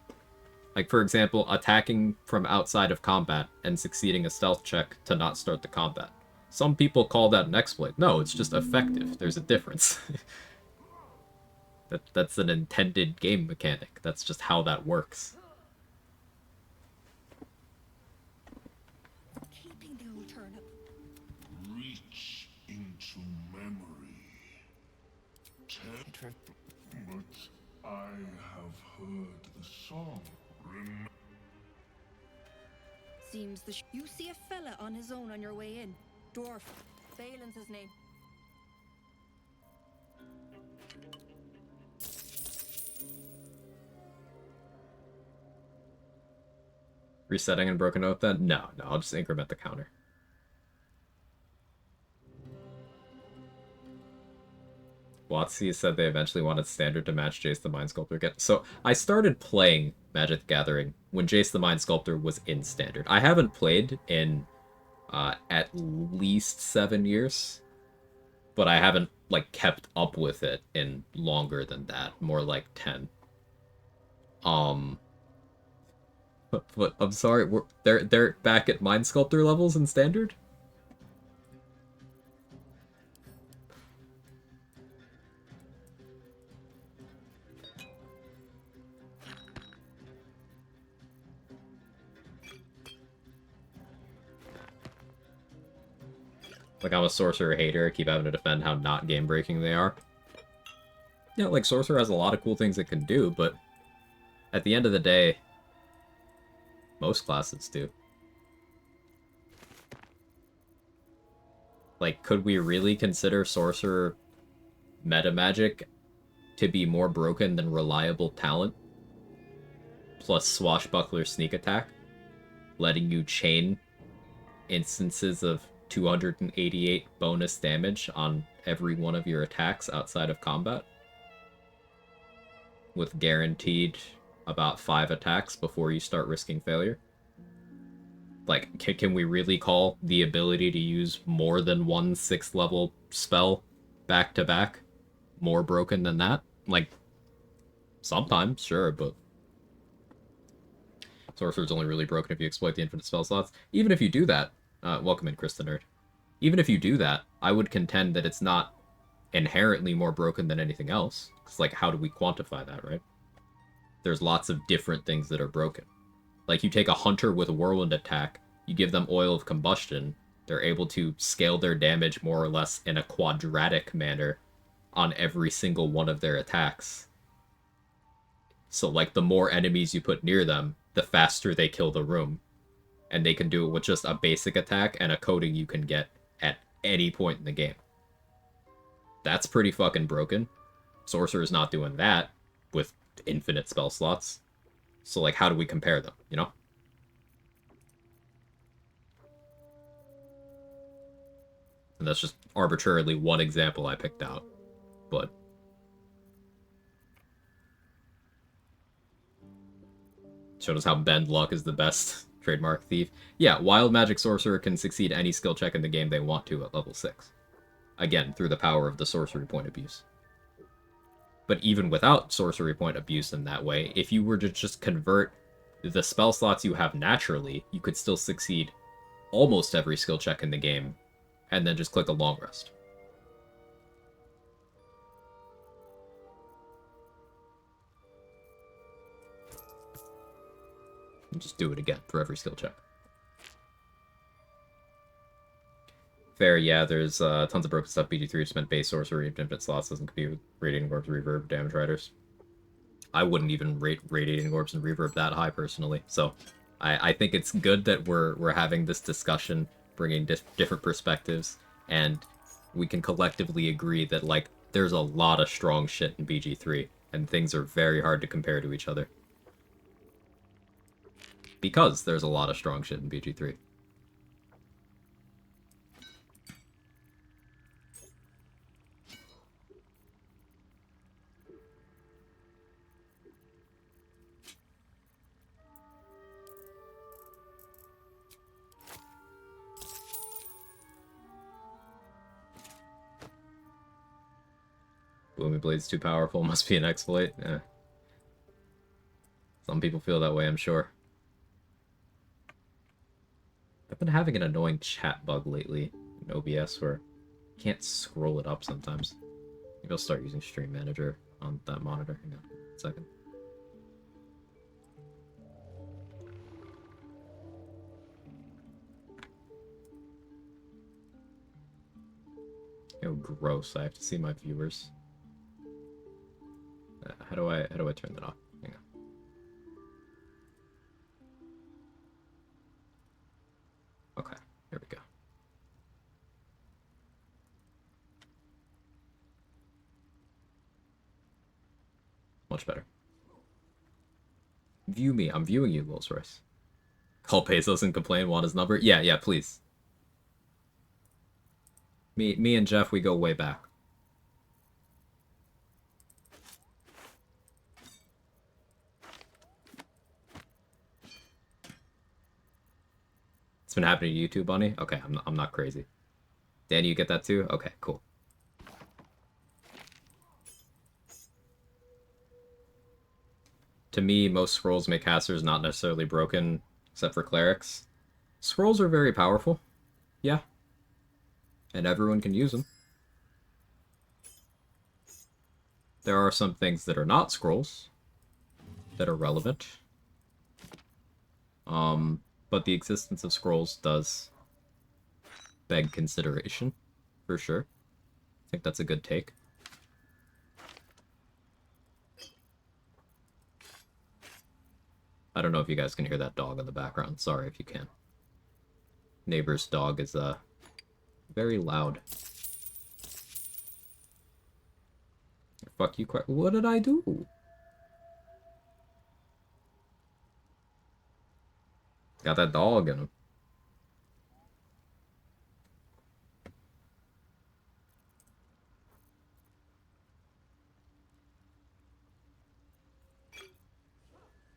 Like, for example, attacking from outside of combat and succeeding a stealth check to not start the combat. Some people call that an exploit. No, it's just effective. There's a difference. That's an intended game mechanic. That's just how that works. Keeping the old turnip. Reach into memory. But I have heard the song. Seems you see a fella on his own on your way in. Dwarf. Balin's his name. Resetting and Broken Oath then? No, I'll just increment the counter. WotC said they eventually wanted Standard to match Jace the Mind Sculptor again. So, I started playing Magic the Gathering when Jace the Mind Sculptor was in Standard. I haven't played in at least 7 years, but I haven't, like, kept up with it in longer than that. More like 10. But I'm sorry, they're back at Mind Sculptor levels in Standard? Like, I'm a Sorcerer hater, I keep having to defend how not game-breaking they are. Yeah, like, Sorcerer has a lot of cool things it can do, but at the end of the day, most classes do. Like, could we really consider Sorcerer meta magic to be more broken than Reliable Talent plus Swashbuckler Sneak Attack, letting you chain instances of 288 bonus damage on every one of your attacks outside of combat, with guaranteed about 5 attacks before you start risking failure? Like, can we really call the ability to use more than one 6th level spell back to back more broken than that? Like, sometimes, sure, but Sorcerer's only really broken if you exploit the infinite spell slots. Even if you do that, welcome in, Chris the Nerd. Even if you do that, I would contend that it's not inherently more broken than anything else. Because, like, how do we quantify that, right? There's lots of different things that are broken. Like, you take a hunter with a whirlwind attack, you give them Oil of Combustion, they're able to scale their damage more or less in a quadratic manner on every single one of their attacks. So, like, the more enemies you put near them, the faster they kill the room. And they can do it with just a basic attack and a coating you can get at any point in the game. That's pretty fucking broken. Sorcerer's not doing that with infinite spell slots. So, like, how do we compare them, you know? And that's just arbitrarily one example I picked out. But showed us how Bend Luck is the best trademark thief. Yeah, Wild Magic Sorcerer can succeed any skill check in the game they want to at level 6. Again, through the power of the sorcery point abuse. But even without sorcery point abuse in that way, if you were to just convert the spell slots you have naturally, you could still succeed almost every skill check in the game, and then just click a long rest. And just do it again for every skill check. Fair, yeah, there's tons of broken stuff. BG3 spent base sorcery, infinite slots doesn't compete with radiating orbs, reverb, damage riders. I wouldn't even rate radiating orbs and reverb that high personally. So I think it's good that we're having this discussion, bringing different perspectives, and we can collectively agree that like there's a lot of strong shit in BG3, and things are very hard to compare to each other. Because there's a lot of strong shit in BG3. Blooming Blade's too powerful, must be an exploit. Some people feel that way, I'm sure. I've been having an annoying chat bug lately in OBS where I can't scroll it up sometimes. Maybe I'll start using Stream Manager on that monitor. Hang on a second. Oh, gross! I have to see my viewers. How do I turn that off? Hang on. Okay, here we go. Much better. View me. I'm viewing you, Rolls Royce. Call Pesos and complain. Want his number? Yeah, please. Me and Jeff, we go way back. It's been happening to you too, Bunny? Okay, I'm not crazy. Danny, you get that too? Okay, cool. To me, most scrolls make casters not necessarily broken, except for clerics. Scrolls are very powerful. Yeah. And everyone can use them. There are some things that are not scrolls that are relevant. But the existence of scrolls does beg consideration, for sure. I think that's a good take. I don't know if you guys can hear that dog in the background. Sorry if you can. Neighbor's dog is, very loud. Fuck you, Quag. What did I do? Got that dog in him.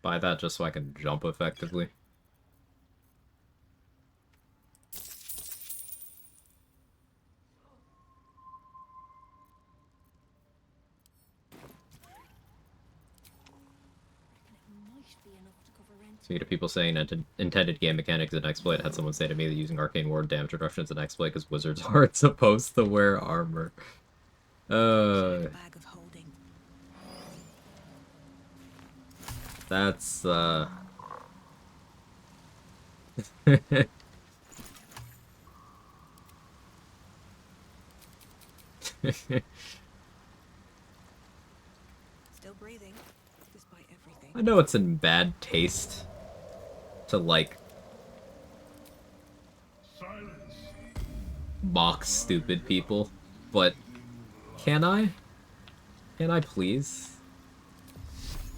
Buy that just so I can jump effectively. Speaking of people saying intended game mechanics is an exploit, I had someone say to me that using arcane ward damage reduction is an exploit because wizards aren't supposed to wear armor. That's Still breathing, despite everything. I know it's in bad taste to, like, mock stupid people, but can I? Can I please?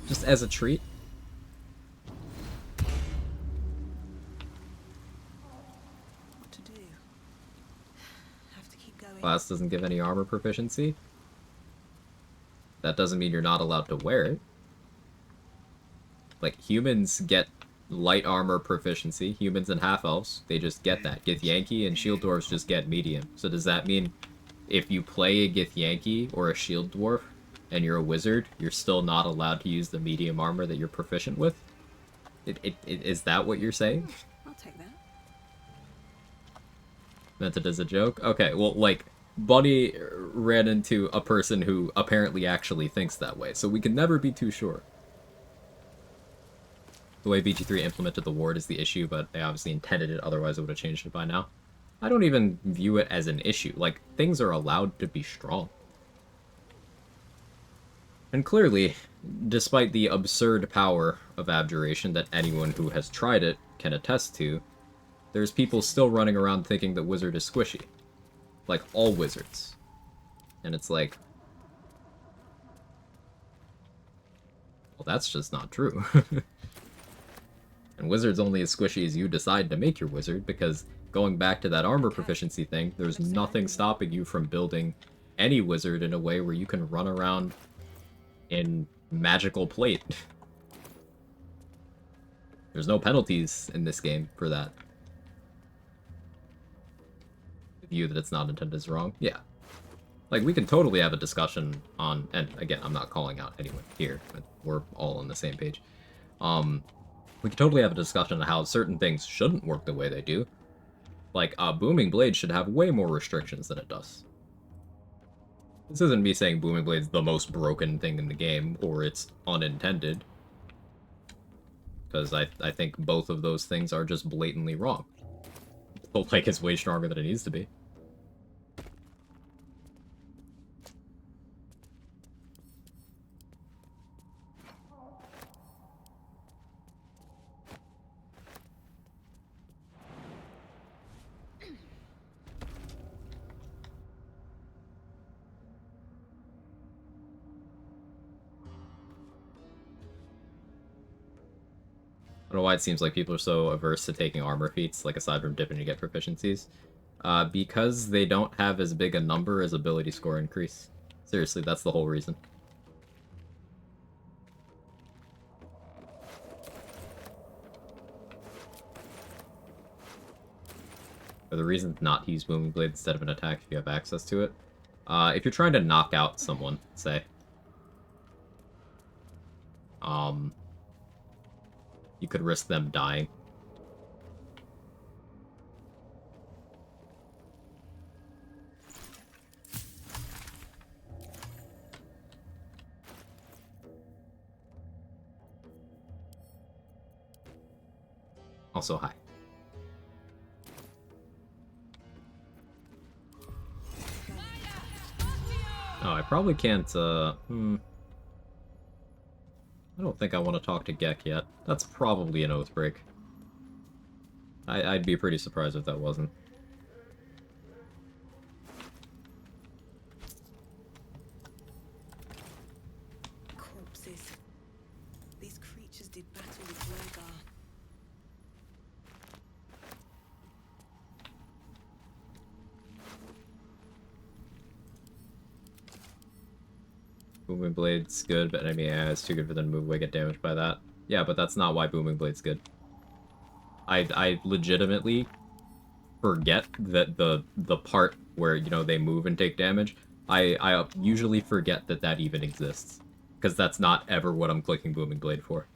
Just as a treat. What to do? Have to keep going. Class doesn't give any armor proficiency. That doesn't mean you're not allowed to wear it. Like, humans get light armor proficiency. Humans and half-elves, they just get that. Githyanki and Shield Dwarves just get medium. So does that mean if you play a Githyanki or a Shield Dwarf and you're a wizard, you're still not allowed to use the medium armor that you're proficient with? Is that what you're saying? I'll take that. Meant it as a joke? Okay, well, like, Bunny ran into a person who apparently actually thinks that way, so we can never be too sure. The way BG3 implemented the ward is the issue, but they obviously intended it, otherwise it would have changed it by now. I don't even view it as an issue. Like, things are allowed to be strong. And clearly, despite the absurd power of abjuration that anyone who has tried it can attest to, there's people still running around thinking that wizard is squishy. Like, all wizards. And it's like, well, that's just not true. And wizard's only as squishy as you decide to make your wizard, because going back to that armor proficiency thing, there's nothing stopping you from building any wizard in a way where you can run around in magical plate. There's no penalties in this game for that. The view that it's not intended is wrong. Yeah. Like, we can totally have a discussion on, and again, I'm not calling out anyone here, but we're all on the same page. We can totally have a discussion on how certain things shouldn't work the way they do. Like, Booming Blade should have way more restrictions than it does. This isn't me saying Booming Blade's the most broken thing in the game, or it's unintended. Because I think both of those things are just blatantly wrong. But, like, it's way stronger than it needs to be. I don't know why it seems like people are so averse to taking armor feats, like aside from dipping to get proficiencies. Because they don't have as big a number as ability score increase. Seriously, that's the whole reason. Or the reason not to use Booming Blade instead of an attack if you have access to it. If you're trying to knock out someone, say. You could risk them dying. Also, hi. Oh, I probably can't, I don't think I want to talk to Gek yet. That's probably an Oathbreak. I'd be pretty surprised if that wasn't. Corpses. These creatures did battle with Rhaegar. Booming Blade's good, but enemy AI is too good for them to move away, get damaged by that. Yeah, but that's not why Booming Blade's good. I legitimately forget that the part where, you know, they move and take damage, I usually forget that that even exists. Because that's not ever what I'm clicking Booming Blade for.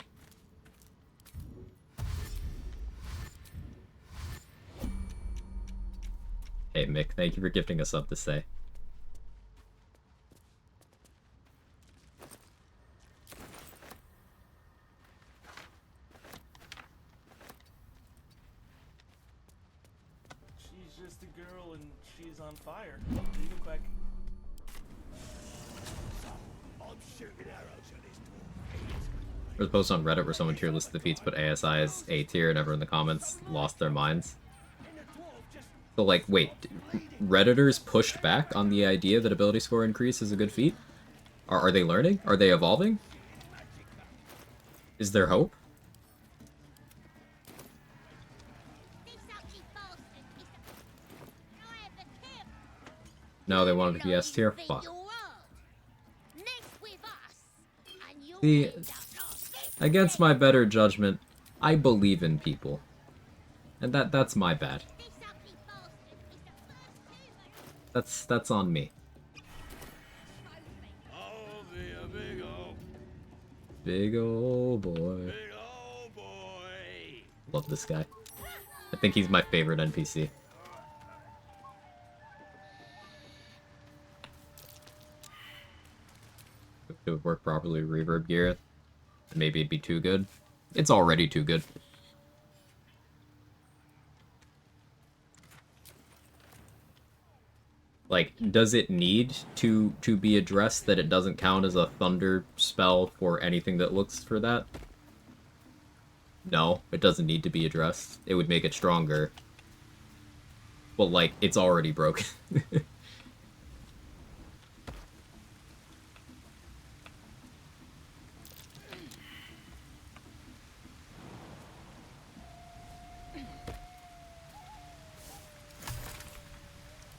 Hey Mick, thank you for gifting us up to say. She's just a girl and she's on fire. There you go, Quag. I'm shooting arrows at his There's a post on Reddit where someone tier listed defeats put ASI as A tier and everyone in the comments lost their minds. So like, wait, Redditors pushed back on the idea that ability score increase is a good feat? Are they learning? Are they evolving? Is there hope? No, they wanted to be S tier? Fuck. See, against my better judgment, I believe in people. And that's my bad. That's on me. Big ol' boy. Love this guy. I think he's my favorite NPC. If it would work properly, reverb gear it. Maybe it'd be too good. It's already too good. Like, does it need to be addressed that it doesn't count as a thunder spell for anything that looks for that? No, it doesn't need to be addressed. It would make it stronger. But, like, it's already broken.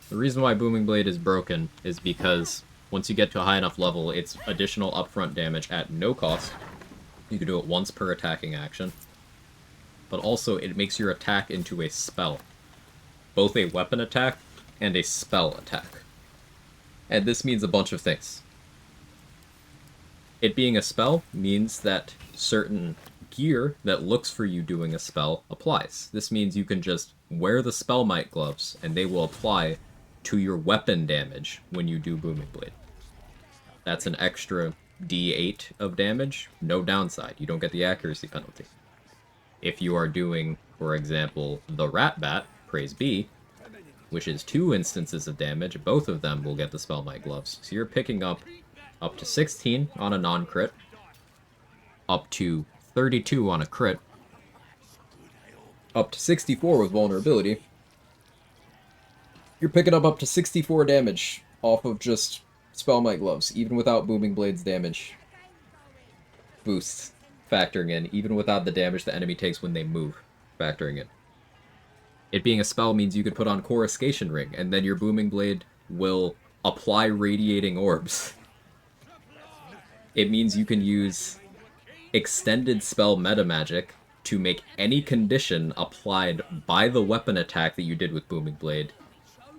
The reason why Booming Blade is broken is because once you get to a high enough level, it's additional upfront damage at no cost. You can do it once per attacking action. But also, it makes your attack into a spell. Both a weapon attack and a spell attack. And this means a bunch of things. It being a spell means that certain gear that looks for you doing a spell applies. This means you can just wear the Spell Might gloves, and they will apply to your weapon damage when you do Booming Blade. That's an extra D8 of damage, no downside. You don't get the accuracy penalty. If you are doing, for example, the Rat Bat, praise be, which is 2 instances of damage, both of them will get the Spell Might gloves. So you're picking up to 16 on a non-crit, up to 32 on a crit, up to 64 with vulnerability. You're picking up to 64 damage off of just Spell Might gloves, even without Booming Blade's damage boosts factoring in, even without the damage the enemy takes when they move factoring in. It being a spell means you could put on Coruscation Ring, and then your Booming Blade will apply radiating orbs. It means you can use extended spell meta magic to make any condition applied by the weapon attack that you did with Booming Blade.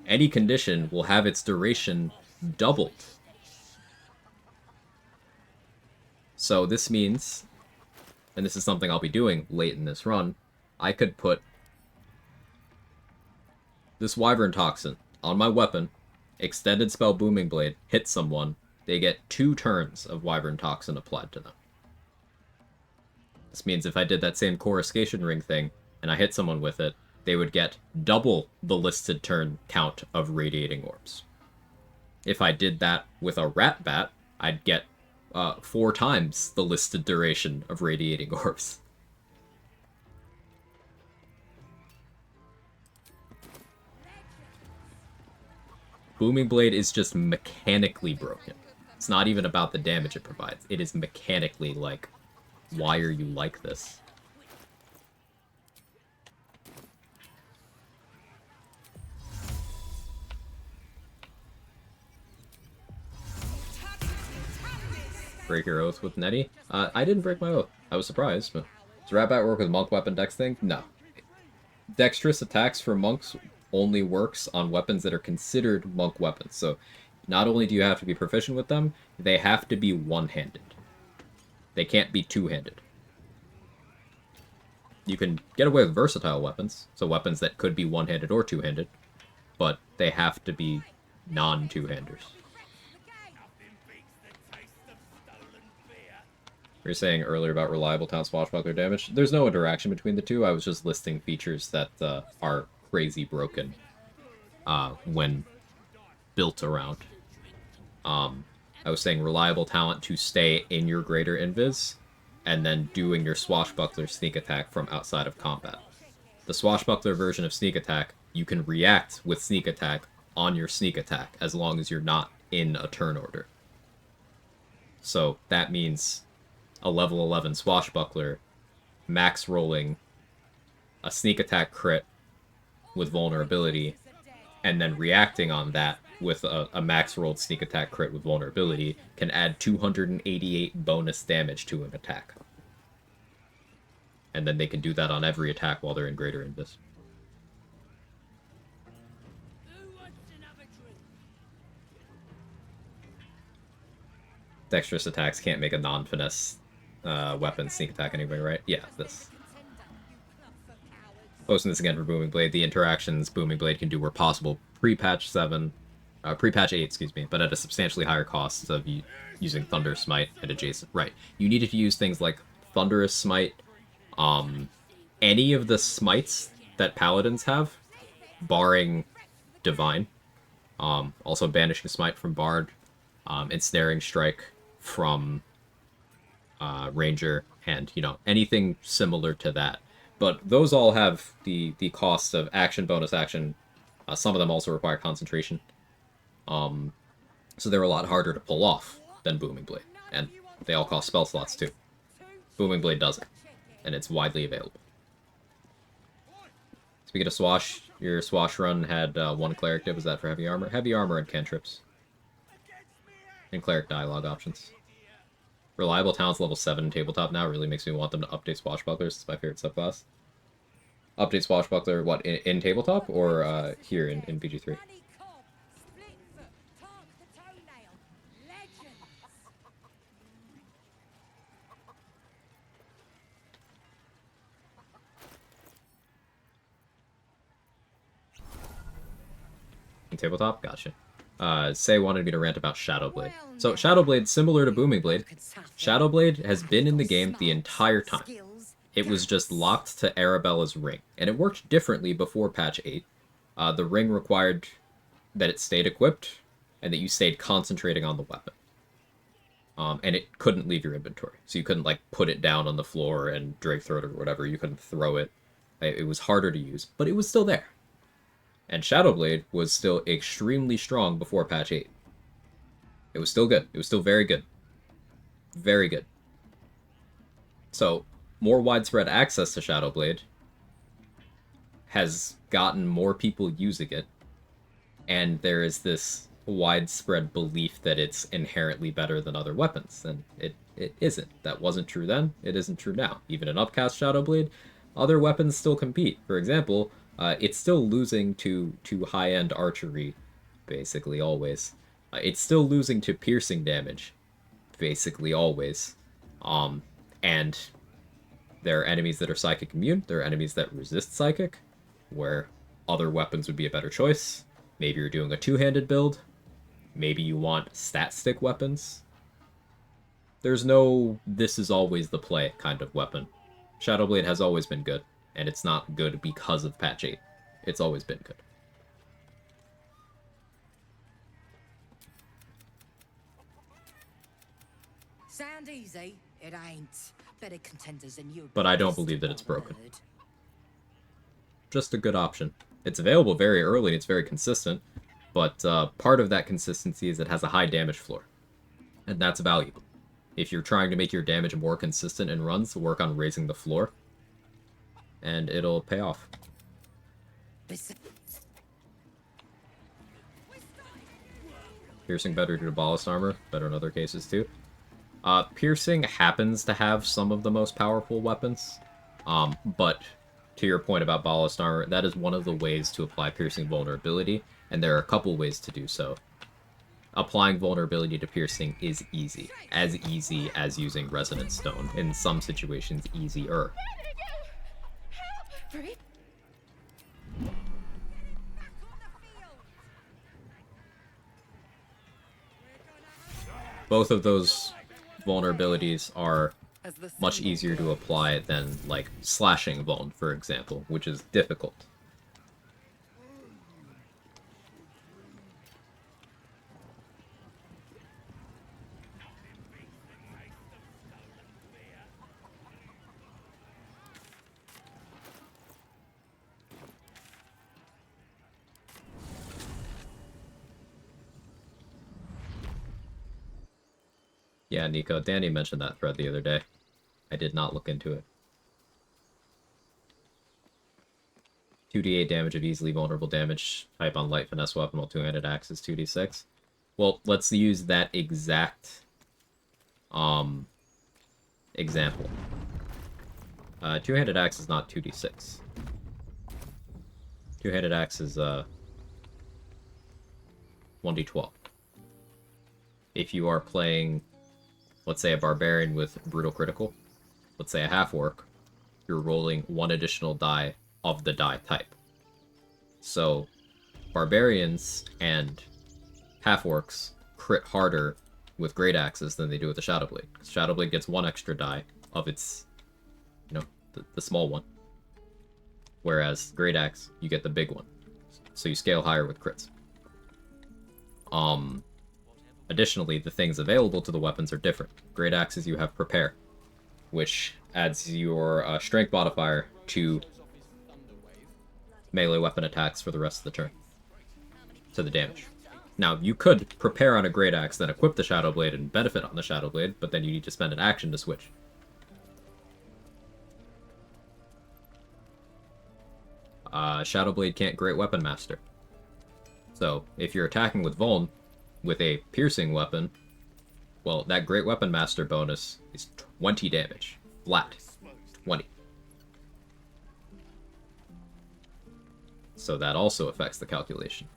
Any condition will have its duration doubled. So this means, and this is something I'll be doing late in this run, I could put this Wyvern Toxin on my weapon, extended spell Booming Blade, hit someone, they get 2 turns of Wyvern Toxin applied to them. This means if I did that same Coruscation Ring thing, and I hit someone with it, they would get double the listed turn count of Radiating Orbs. If I did that with a Rat Bat, I'd get 4 times the listed duration of Radiating Orbs. Booming Blade is just mechanically broken. It's not even about the damage it provides. It is mechanically like, why are you like this? Break your oath with Nettie? I didn't break my oath. I was surprised, but does Rat Bat work with Monk Weapon Dex thing? No. Dexterous attacks for monks only works on weapons that are considered monk weapons. So not only do you have to be proficient with them, they have to be one-handed. They can't be two-handed. You can get away with versatile weapons, so weapons that could be one-handed or two-handed, but they have to be non-two-handers. You were saying earlier about reliable town swashbuckler damage. There's no interaction between the two. I was just listing features that are crazy broken when built around. I was saying reliable talent to stay in your greater invis, and then doing your swashbuckler sneak attack from outside of combat. The swashbuckler version of sneak attack, you can react with sneak attack on your sneak attack as long as you're not in a turn order. So that means a level 11 Swashbuckler max rolling a sneak attack crit with vulnerability, and then reacting on that with a max rolled sneak attack crit with vulnerability can add 288 bonus damage to an attack. And then they can do that on every attack while they're in Greater Invis. Dexterous attacks can't make a non-finesse weapon sneak attack anyway, right? Yeah, this. Posting this again for Booming Blade. The interactions Booming Blade can do were possible pre-patch 7, pre-patch 8, excuse me, but at a substantially higher cost of using Thunder Smite and adjacent. Right. You needed to use things like Thunderous Smite, any of the smites that Paladins have, barring Divine. Also Banishing Smite from Bard, Ensnaring Strike from Ranger, and, you know, anything similar to that. But those all have the cost of action, bonus action. Some of them also require concentration. So they're a lot harder to pull off than Booming Blade. And they all cost spell slots too. Booming Blade doesn't. And it's widely available. Speaking of Swash, your Swash run had one Cleric div. Was that for Heavy Armor? Heavy Armor and Cantrips. And Cleric dialogue options. Reliable Talents level 7 in Tabletop now really makes me want them to update Swashbucklers. It's my favorite subclass. Update Swashbuckler, what, in Tabletop or here in BG3? In Tabletop? Gotcha. Say wanted me to rant about Shadowblade. So Shadowblade, similar to Booming Blade, Shadowblade has been in the game the entire time. It was just locked to Arabella's ring, and it worked differently before patch 8. The ring required that it stayed equipped, and that you stayed concentrating on the weapon. And it couldn't leave your inventory, so you couldn't, like, put it down on the floor and Drake throw it or whatever. You couldn't throw it. It was harder to use, but it was still there. And Shadowblade was still extremely strong before patch 8. It was still good. It was still very good. Very good. So, more widespread access to Shadowblade has gotten more people using it, and there is this widespread belief that it's inherently better than other weapons, and it isn't. That wasn't true then, it isn't true now. Even in Upcast Shadowblade, other weapons still compete. For example, it's still losing to high-end archery, basically always. It's still losing to piercing damage, basically always. And there are enemies that are psychic immune, there are enemies that resist psychic, where other weapons would be a better choice. Maybe you're doing a two-handed build, maybe you want stat stick weapons. There's no this is always the play kind of weapon. Shadowblade has always been good, and it's not good because of patch 8. It's always been good. Sound easy? It ain't. Better contenders than you. But I don't believe that it's broken. Just a good option. It's available very early, and it's very consistent, but part of that consistency is it has a high damage floor, and that's valuable. If you're trying to make your damage more consistent in runs, work on raising the floor, and it'll pay off. Piercing better due to ballast armor, better in other cases too. Piercing happens to have some of the most powerful weapons, but to your point about ballast armor, that is one of the ways to apply piercing vulnerability, and there are a couple ways to do so. Applying vulnerability to piercing is easy as using Resonant Stone. In some situations, easier. Both of those vulnerabilities are much easier to apply than, like, slashing vuln, for example, which is difficult. Yeah, Nico, Danny mentioned that thread the other day. I did not look into it. 2d8 damage of easily vulnerable damage type on light finesse weapon while two-handed axe is 2d6. Well, let's use that exact example. Two-handed axe is not 2d6. Two-handed axe is 1d12. If you are playing, let's say, a barbarian with brutal critical, let's say a half-orc, you're rolling one additional die of the die type. So, barbarians and half-orcs crit harder with great axes than they do with the Shadowblade. Shadowblade gets one extra die of its, you know, the small one. Whereas great axe, you get the big one. So you scale higher with crits. Additionally, the things available to the weapons are different. Great axes, you have prepare, which adds your strength modifier to melee weapon attacks for the rest of the turn. To the damage. Now, you could prepare on a great axe, then equip the Shadowblade and benefit on the Shadowblade, but then you need to spend an action to switch. Shadowblade can't Great Weapon Master. So, if you're attacking with Vuln, with a piercing weapon, well, that Great Weapon Master bonus is 20 damage. Flat. 20. So that also affects the calculation.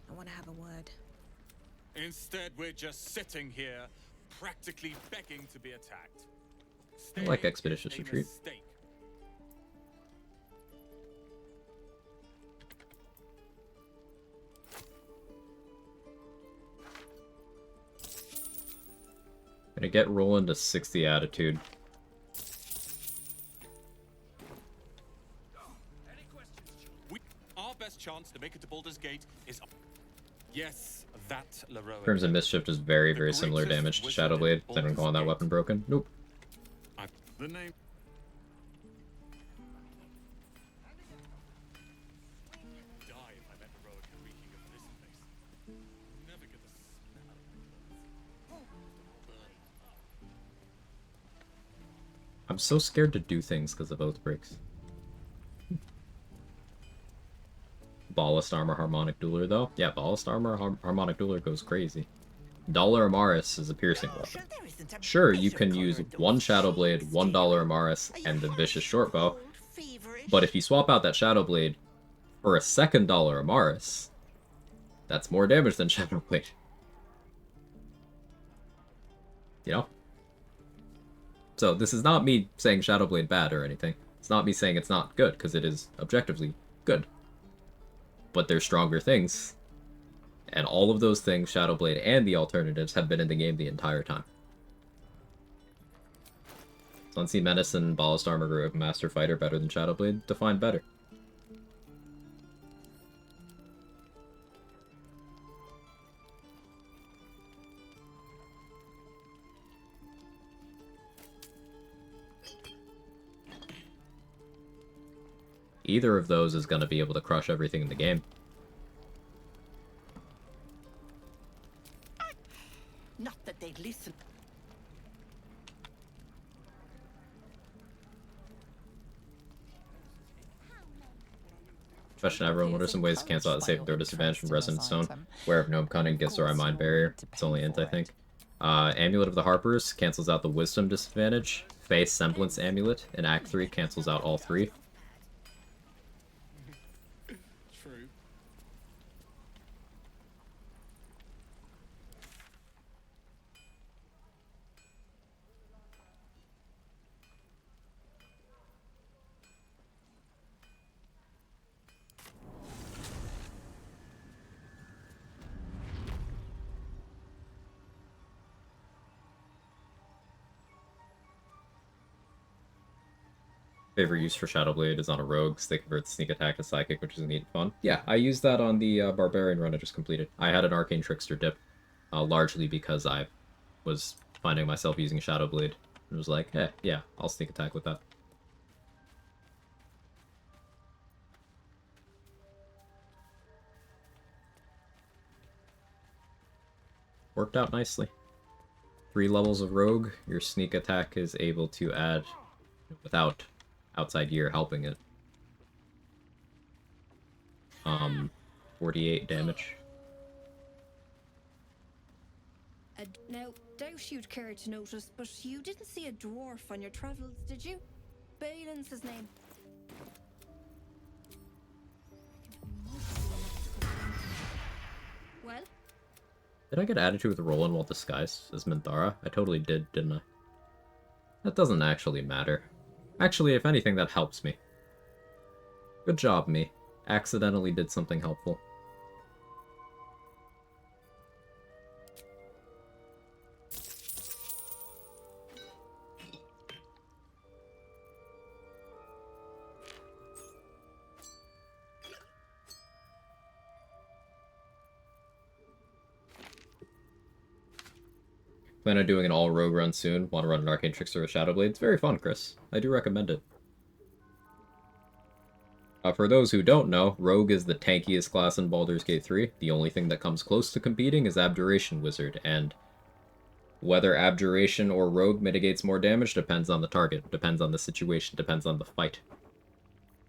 I want to have a word. Instead, we're just sitting here, practically begging to be attacked. I like Expeditious Retreat. Gonna get rolling to 60 attitude. Our best chance to make it to Baldur's Gate is up. Yes, that Leroy. Crimson Mischief does very, very similar damage to Shadowblade. Then I'm calling that weapon broken. Nope. The name. I'm so scared to do things because of Oathbreaks. Ballast Armor Harmonic Dueler, though. Yeah, Ballast Armor Harmonic Dueler goes crazy. Dollar Amaris is a piercing weapon. Sure, you can use one Shadowblade, one Dollar Amaris, and the Vicious Shortbow, but if you swap out that Shadowblade for a second Dollar Amaris, that's more damage than Shadowblade. You know? So this is not me saying Shadowblade bad or anything. It's not me saying it's not good, because it is objectively good. But there's stronger things. And all of those things, Shadowblade and the alternatives, have been in the game the entire time. Unseen Menace and Ballast Armor Master Fighter better than Shadowblade? Define better. Either of those is going to be able to crush everything in the game. Not that they'd listen. Question everyone, what are some ways to cancel out the saving throw disadvantage from Resonant Stone? Wear of Gnome Cunning gets our Mind Barrier. It's only int, I think. Amulet of the Harpers cancels out the Wisdom disadvantage. Face Semblance Amulet in Act 3 cancels out all three. True. Favorite use for Shadowblade is on a rogue, because they convert sneak attack to psychic, which is neat and fun. Yeah, I used that on the Barbarian run I just completed. I had an Arcane Trickster dip, largely because I was finding myself using Shadowblade and was like, hey, yeah, I'll sneak attack with that. Worked out nicely. 3 levels of rogue, your sneak attack is able to add, without outside gear helping it, 48 damage. Now, doubt you'd care to notice, but you didn't see a dwarf on your travels, did you? Balin's his name. Well? Did I get attitude with Roland while disguised as Minthara? I totally did, didn't I? That doesn't actually matter. Actually, if anything, that helps me. Good job, me. Accidentally did something helpful. Plan on doing an all-rogue run soon. Want to run an Arcane Trickster with Shadowblade? It's very fun, Chris. I do recommend it. For those who don't know, Rogue is the tankiest class in Baldur's Gate 3. The only thing that comes close to competing is Abjuration Wizard, and whether Abjuration or Rogue mitigates more damage depends on the target, depends on the situation, depends on the fight.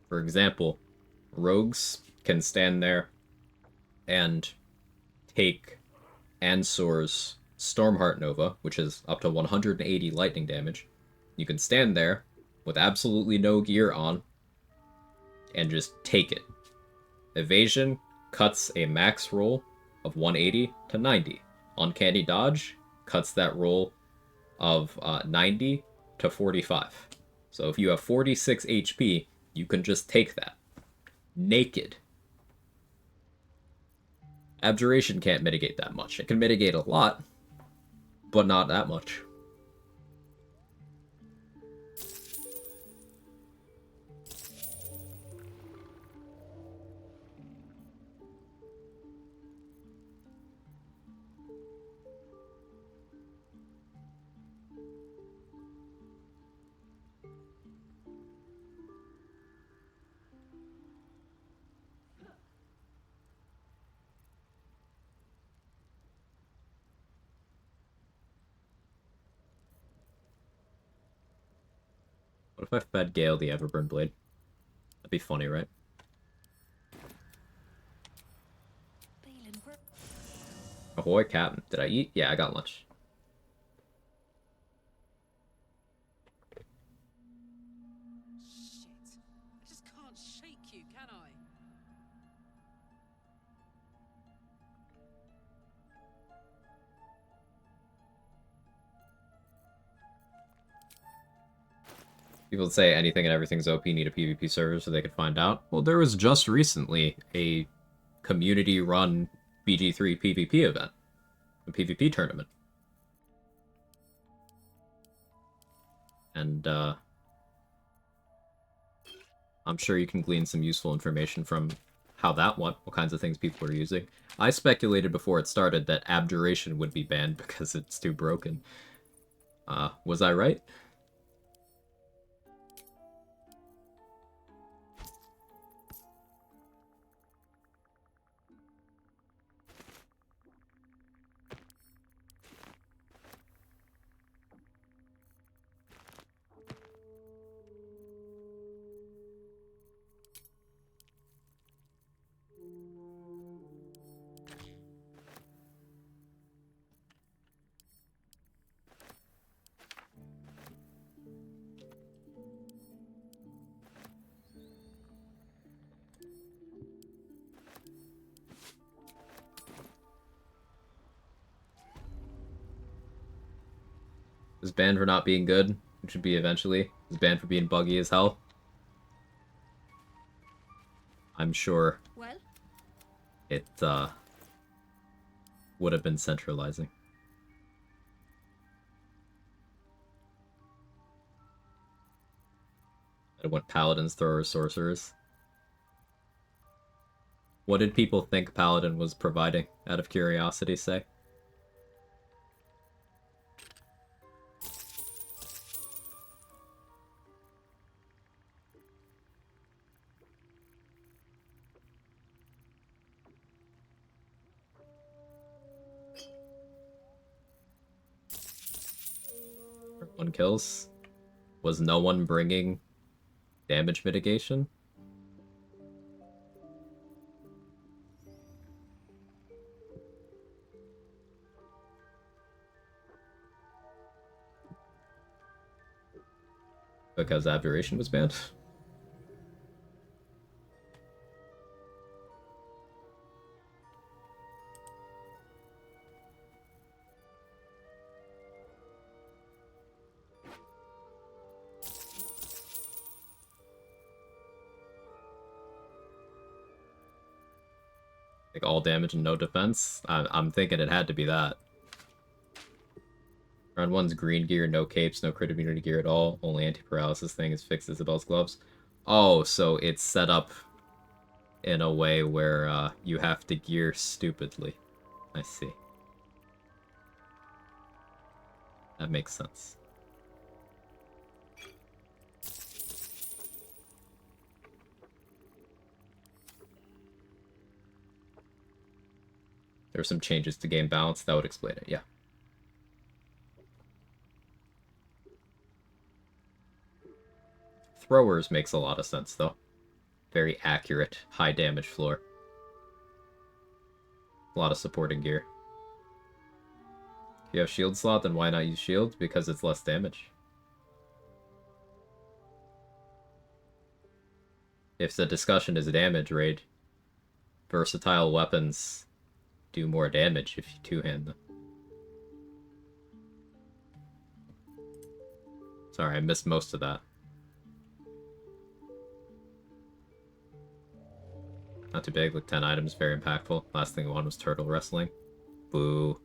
For example, Rogues can stand there and take Ansor's Stormheart Nova, which is up to 180 lightning damage. You can stand there with absolutely no gear on and just take it. Evasion cuts a max roll of 180 to 90. Uncanny Dodge cuts that roll of 90 to 45. So if you have 46 HP, you can just take that. Naked. Abjuration can't mitigate that much. It can mitigate a lot, but not that much. What if I fed Gale the Everburn Blade? That'd be funny, right? Ahoy, Captain. Did I eat? Yeah, I got lunch. Shit. I just can't shake you, can I? People say anything and everything's OP, need a PvP server so they could find out. Well, there was just recently a community-run BG3 PvP event. A PvP tournament. And, I'm sure you can glean some useful information from how that went, what kinds of things people are using. I speculated before it started that Abjuration would be banned because it's too broken. Was I right? Was banned for not being good, which should be eventually. Was banned for being buggy as hell. I'm sure Well? It would have been centralizing. I want paladins, throwers, sorcerers. What did people think Paladin was providing, out of curiosity, say? 1 kills. Was no one bringing damage mitigation? Because Abjuration was banned? Like all damage and no defense? I'm thinking it had to be that. Round 1's green gear, no capes, no crit immunity gear at all. Only anti-paralysis thing is fixed Isabel's gloves. Oh, so it's set up in a way where you have to gear stupidly. I see. That makes sense. There were some changes to game balance that would explain it, yeah. Throwers makes a lot of sense, though. Very accurate, high damage floor. A lot of supporting gear. If you have shield slot, then why not use shield? Because it's less damage. If the discussion is damage raid, versatile weapons do more damage if you two-hand them. Sorry, I missed most of that. Not too big, like 10 items, very impactful. Last thing I wanted was turtle wrestling. Boo.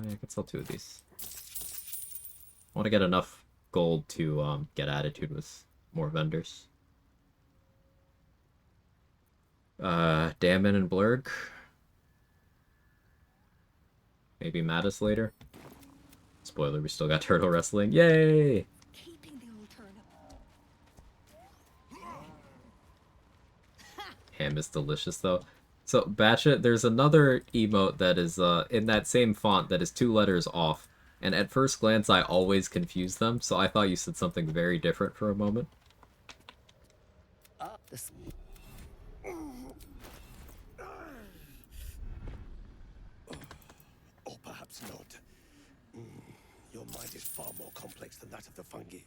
I can sell 2 of these. I want to get enough gold to get attitude with more vendors. Damon and Blurg. Maybe Mattis later. Spoiler, we still got turtle wrestling. Yay! Ham is delicious, though. So, Batchet, there's another emote that is in that same font that is 2 letters off. And at first glance, I always confuse them, so I thought you said something very different for a moment. Or perhaps not. Your mind is far more complex than that of the fungi.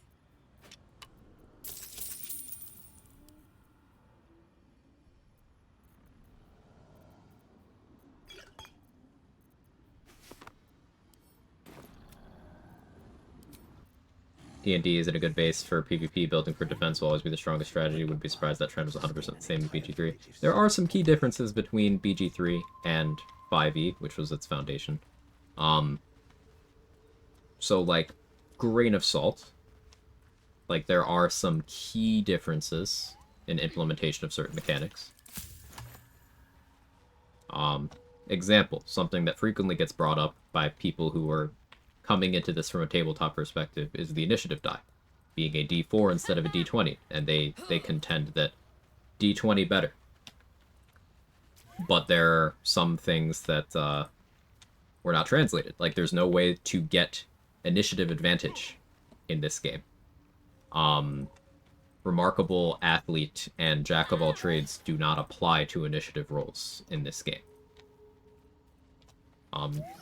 D&D isn't a good base for PvP. Building for defense will always be the strongest strategy. Wouldn't be surprised that trend was 100% the same in BG3. There are some key differences between BG3 and 5e, which was its foundation. So, like, grain of salt. Like, there are some key differences in implementation of certain mechanics. Example, something that frequently gets brought up by people who are coming into this from a tabletop perspective is the initiative die being a D4 instead of a D20, and they contend that D20 better. But there are some things that were not translated. Like, there's no way to get initiative advantage in this game. Remarkable athlete and jack of all trades do not apply to initiative rolls in this game.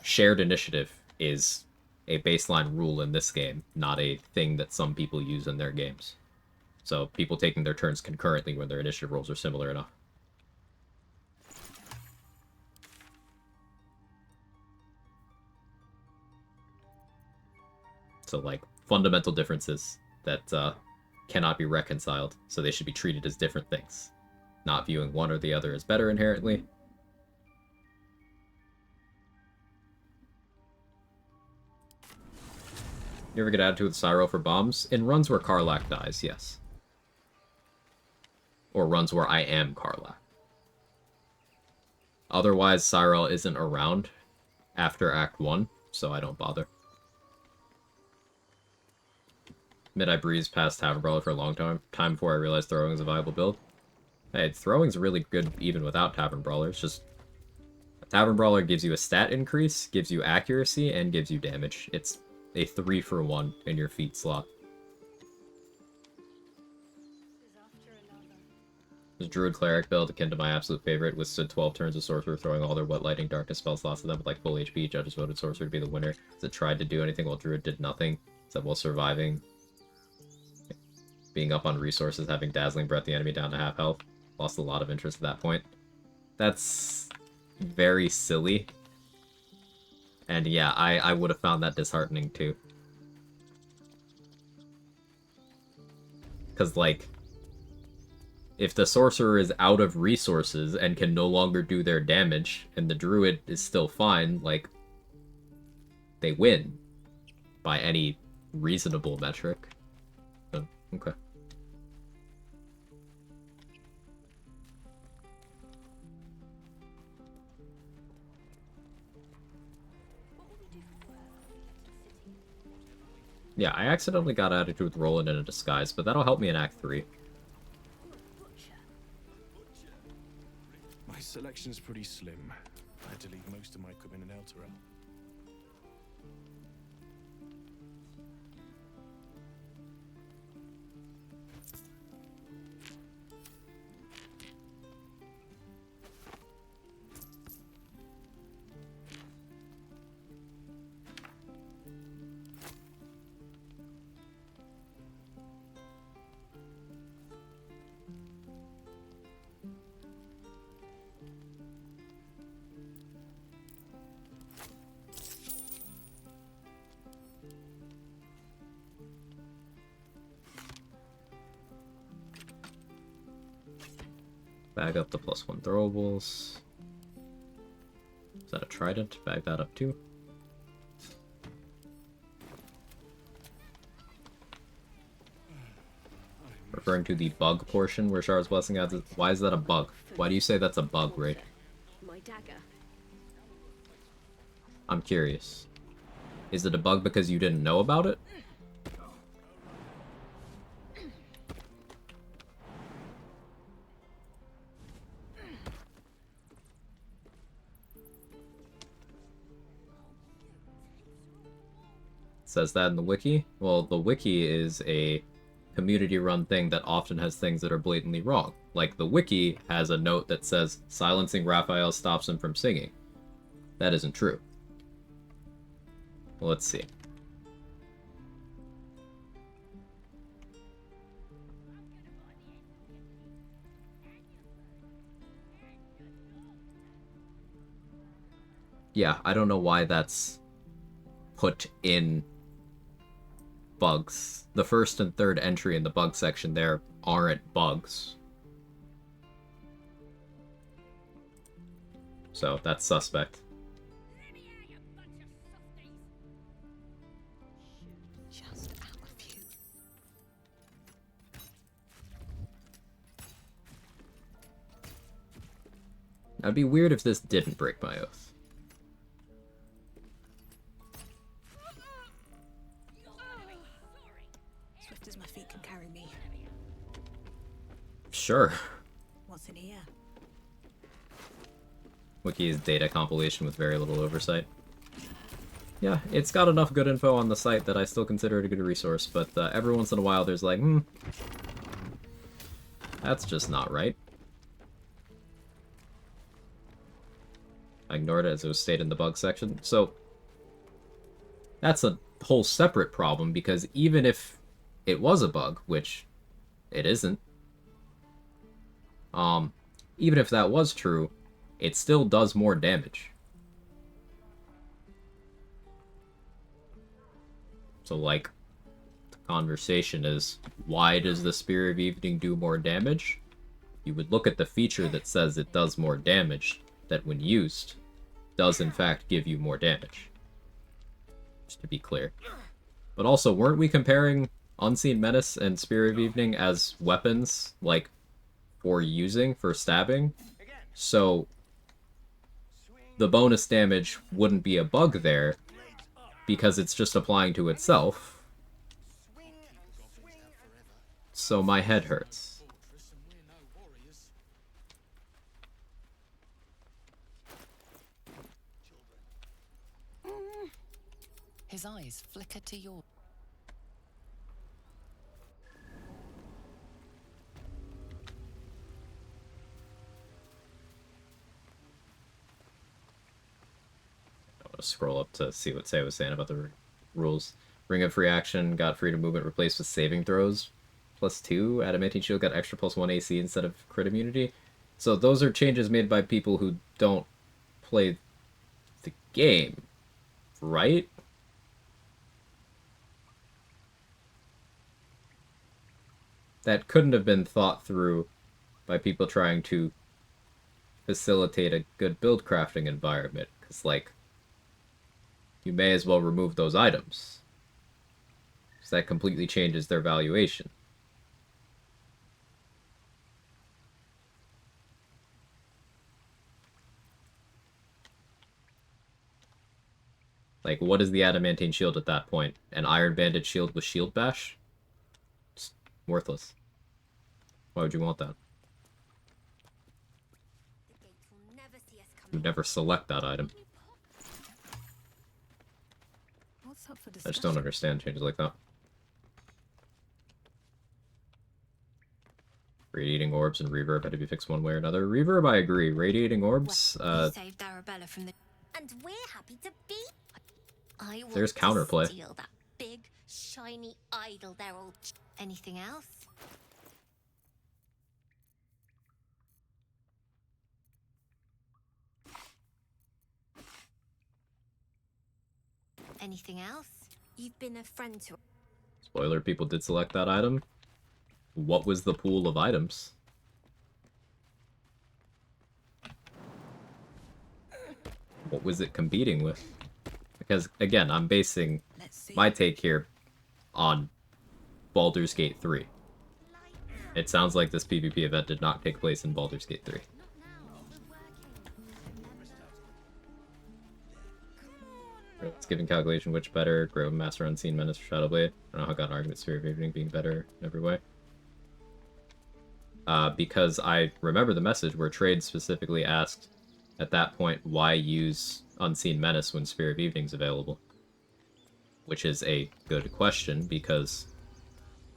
Shared initiative is a baseline rule in this game, not a thing that some people use in their games. So people taking their turns concurrently when their initiative rolls are similar enough. So, like, fundamental differences that cannot be reconciled, so they should be treated as different things. Not viewing one or the other as better inherently. You ever get attitude with Cyro for bombs? In runs where Karlach dies, yes. Or runs where I am Karlach. Otherwise, Cyro isn't around after Act 1, so I don't bother. I breezed past Tavern Brawler for a long time before I realized throwing is a viable build. Hey, throwing's really good even without Tavern Brawler. It's just Tavern Brawler gives you a stat increase, gives you accuracy, and gives you damage. It's a 3-for-1 in your feat slot. The Druid Cleric build, akin to my absolute favorite, withstood 12 turns of Sorcerer, throwing all their Wet Lighting Darkness spell slots to them with like full HP. Judges voted Sorcerer to be the winner. It tried to do anything while Druid did nothing, except while surviving. Being up on resources, having Dazzling Breath the enemy down to half health. Lost a lot of interest at that point. That's very silly. And yeah, I would have found that disheartening too. Because, like, if the Sorcerer is out of resources and can no longer do their damage, and the Druid is still fine, like, they win by any reasonable metric. So, okay. Yeah, I accidentally got added with Roland in a disguise, but that'll help me in Act 3. My selection's pretty slim. I had to leave most of my equipment in Elturel. Bag up the +1 throwables. Is that a trident? Bag that up too. Referring to the bug portion where Shard's Blessing adds it. Why is that a bug? Why do you say that's a bug, Raid? My dagger. I'm curious. Is it a bug because you didn't know about it? Says that in the wiki? Well, the wiki is a community-run thing that often has things that are blatantly wrong. Like, the wiki has a note that says, silencing Raphael stops him from singing. That isn't true. Well, let's see. Yeah, I don't know why that's put in bugs. The first and third entry in the bug section there aren't bugs. So, that's suspect. Just out of view. That'd be weird if this didn't break my oath. Swift as my feet can carry me. Sure. What's in here? Wiki is data compilation with very little oversight. Yeah, it's got enough good info on the site that I still consider it a good resource, but every once in a while there's like, that's just not right. I ignored it as it was stated in the bug section. So, that's a whole separate problem, because even if it was a bug, which it isn't, even if that was true, it still does more damage. So, like, the conversation is, why does the Spear of Evening do more damage? You would look at the feature that says it does more damage, that when used, does in fact give you more damage. Just to be clear. But also, weren't we comparing Unseen Menace and Spear of Evening as weapons, like, for using, for stabbing? So, the bonus damage wouldn't be a bug there, because it's just applying to itself. so my head hurts. His eyes flicker to your. I want to scroll up to see what Say was saying about the rules. Ring of free action got freedom movement replaced with saving throws. +2. Adamantine shield got extra +1 AC instead of crit immunity. So those are changes made by people who don't play the game, right? That couldn't have been thought through by people trying to facilitate a good build crafting environment, because, like, you may as well remove those items. Because that completely changes their valuation. Like, what is the adamantine shield at that point? An iron banded shield with shield bash? It's worthless. Why would you want that? You would never select that item. What's up for I just don't understand changes like that. Radiating orbs and reverb had to be fixed one way or another. Reverb, I agree. Radiating orbs, You saved Arabella from the. And we're happy to be. I want There's to counterplay. steal that big, shiny idol there, old. Anything else? Anything else? You've been a friend to. Spoiler, people did select that item. What was the pool of items? What was it competing with? Because, again, I'm basing my take here on Baldur's Gate 3. It sounds like this PvP event did not take place in Baldur's Gate 3. It's giving calculation which better, Grove Master Unseen Menace for Shadowblade. I don't know how I got an argument Sphere of Evening being better in every way. Because I remember the message where Trade specifically asked at that point why use Unseen Menace when Sphere of Evening's available. Which is a good question, because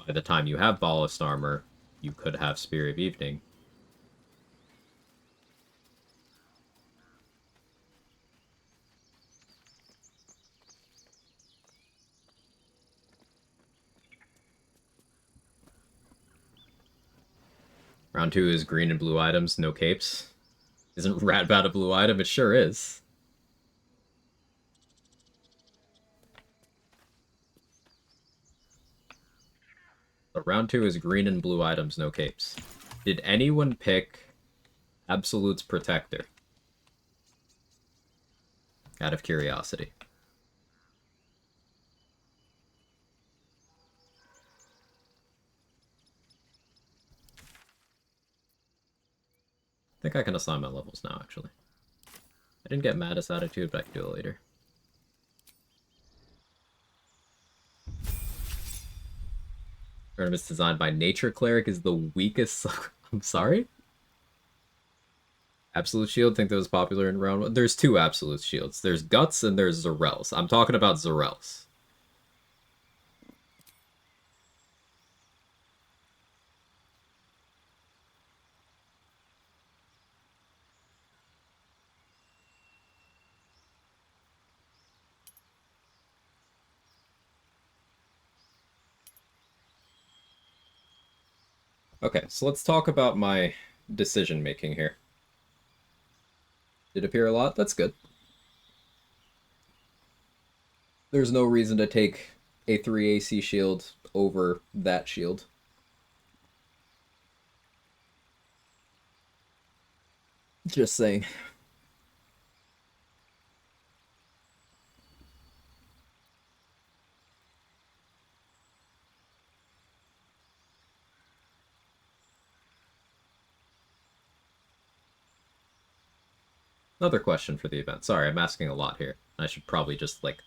by the time you have Ballast Armor, you could have Spear of Evening. Round 2 is green and blue items, no capes. Isn't Ratbat a blue item? It sure is. But round 2 is green and blue items, no capes. Did anyone pick Absolute's Protector? Out of curiosity. I think I can assign my levels now, actually. I didn't get Mattis attitude, but I can do it later. Tournaments designed by Nature Cleric is the weakest... I'm sorry? Absolute Shield, think that was popular in round 1. There's 2 Absolute Shields. There's Guts and there's Zarels. I'm talking about Zarels. Okay, so let's talk about my decision making here. Did appear a lot? That's good. There's no reason to take a 3 AC shield over that shield. Just saying. Another question for the event. Sorry, I'm asking a lot here. I should probably just, like,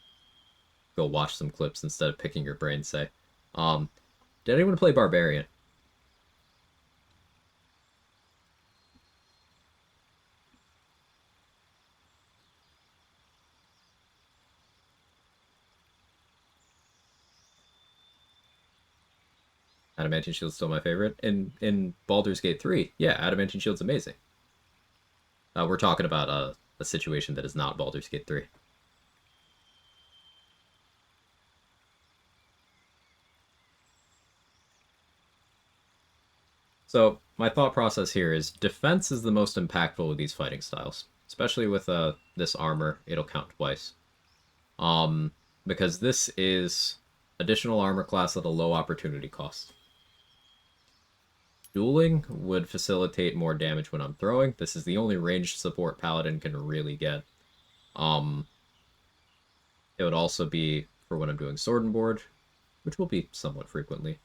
go watch some clips instead of picking your brain, say. Did anyone play Barbarian? Adamantine Shield's still my favorite. In Baldur's Gate 3, yeah, Adamantine Shield's amazing. We're talking about a situation that is not Baldur's Gate 3. So, my thought process here is defense is the most impactful with these fighting styles. Especially with this armor, it'll count twice. Because this is additional armor class at a low opportunity cost. Dueling would facilitate more damage when I'm throwing. This is the only ranged support Paladin can really get. It would also be for when I'm doing Sword and Board, which will be somewhat frequently.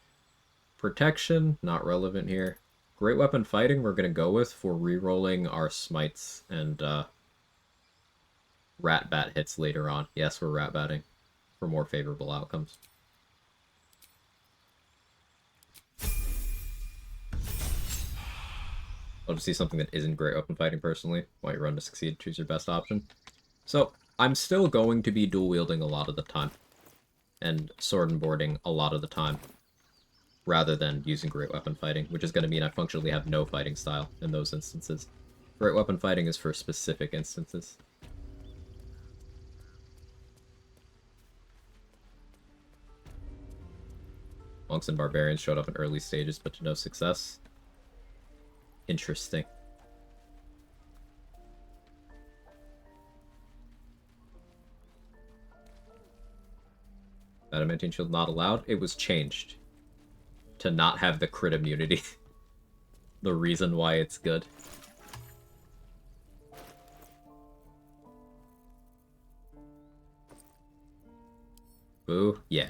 Protection, not relevant here. Great Weapon Fighting, we're going to go with for re-rolling our Smites and Rat Bat hits later on. Yes, we're Rat Batting for more favorable outcomes. I'll just see something that isn't Great Weapon Fighting personally. While you run to succeed, choose your best option. So, I'm still going to be dual wielding a lot of the time. And sword and boarding a lot of the time. Rather than using Great Weapon Fighting, which is going to mean I functionally have no fighting style in those instances. Great Weapon Fighting is for specific instances. Monks and Barbarians showed up in early stages, but to no success. Interesting. Adamantine Shield not allowed? It was changed to not have the crit immunity. The reason why it's good. Boo? Yeah.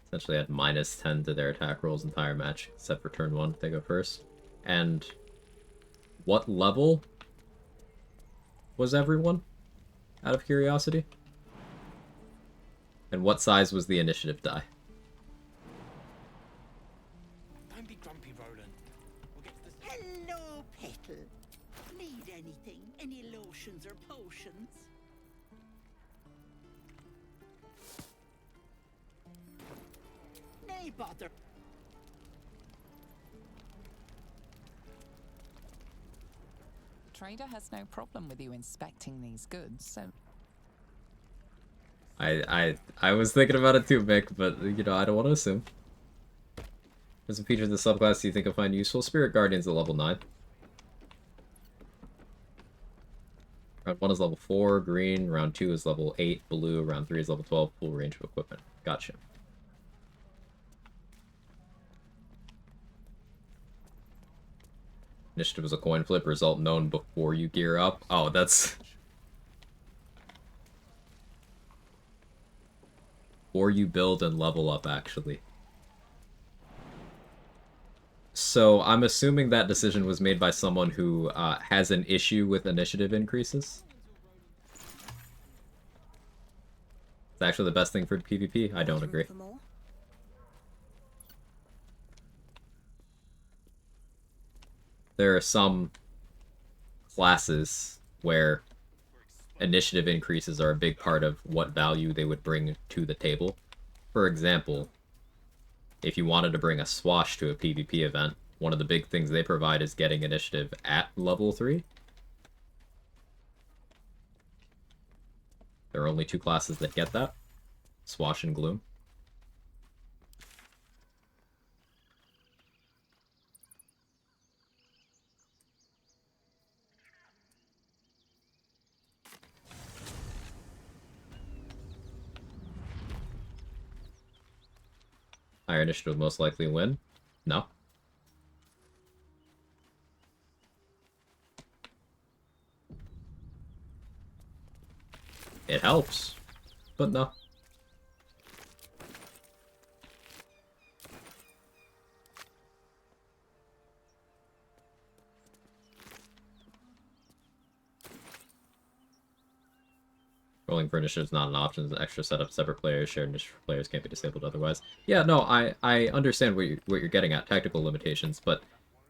Essentially had -10 to their attack rolls entire match, except for turn 1, they go first. And what level was everyone, out of curiosity? And what size was the initiative die? Don't be grumpy, Roland. We'll get to this. Hello, Petal. Need anything? Any lotions or potions? Nay, bother. Trader has no problem with you inspecting these goods, so... I was thinking about it too, Mick, but, you know, I don't want to assume. As a feature of the subclass do you think you'll find useful? Spirit Guardian's at level 9. Round 1 is level 4, green. Round 2 is level 8, blue. Round 3 is level 12, full range of equipment. Gotcha. Initiative is a coin flip, result known before you gear up. Oh, that's... Before you build and level up, actually. So, I'm assuming that decision was made by someone who has an issue with initiative increases. It's actually the best thing for PvP. I don't agree. There are some classes where initiative increases are a big part of what value they would bring to the table. For example, if you wanted to bring a swash to a PvP event, one of the big things they provide is getting initiative at level 3. There are only 2 classes that get that. Swash and Gloom. Higher initiative will most likely win. No. It helps, but no. Rolling for initiative is not an option. It's an extra setup. Separate players, shared initiative for players can't be disabled otherwise. Yeah, no, I understand what you're getting at, tactical limitations, but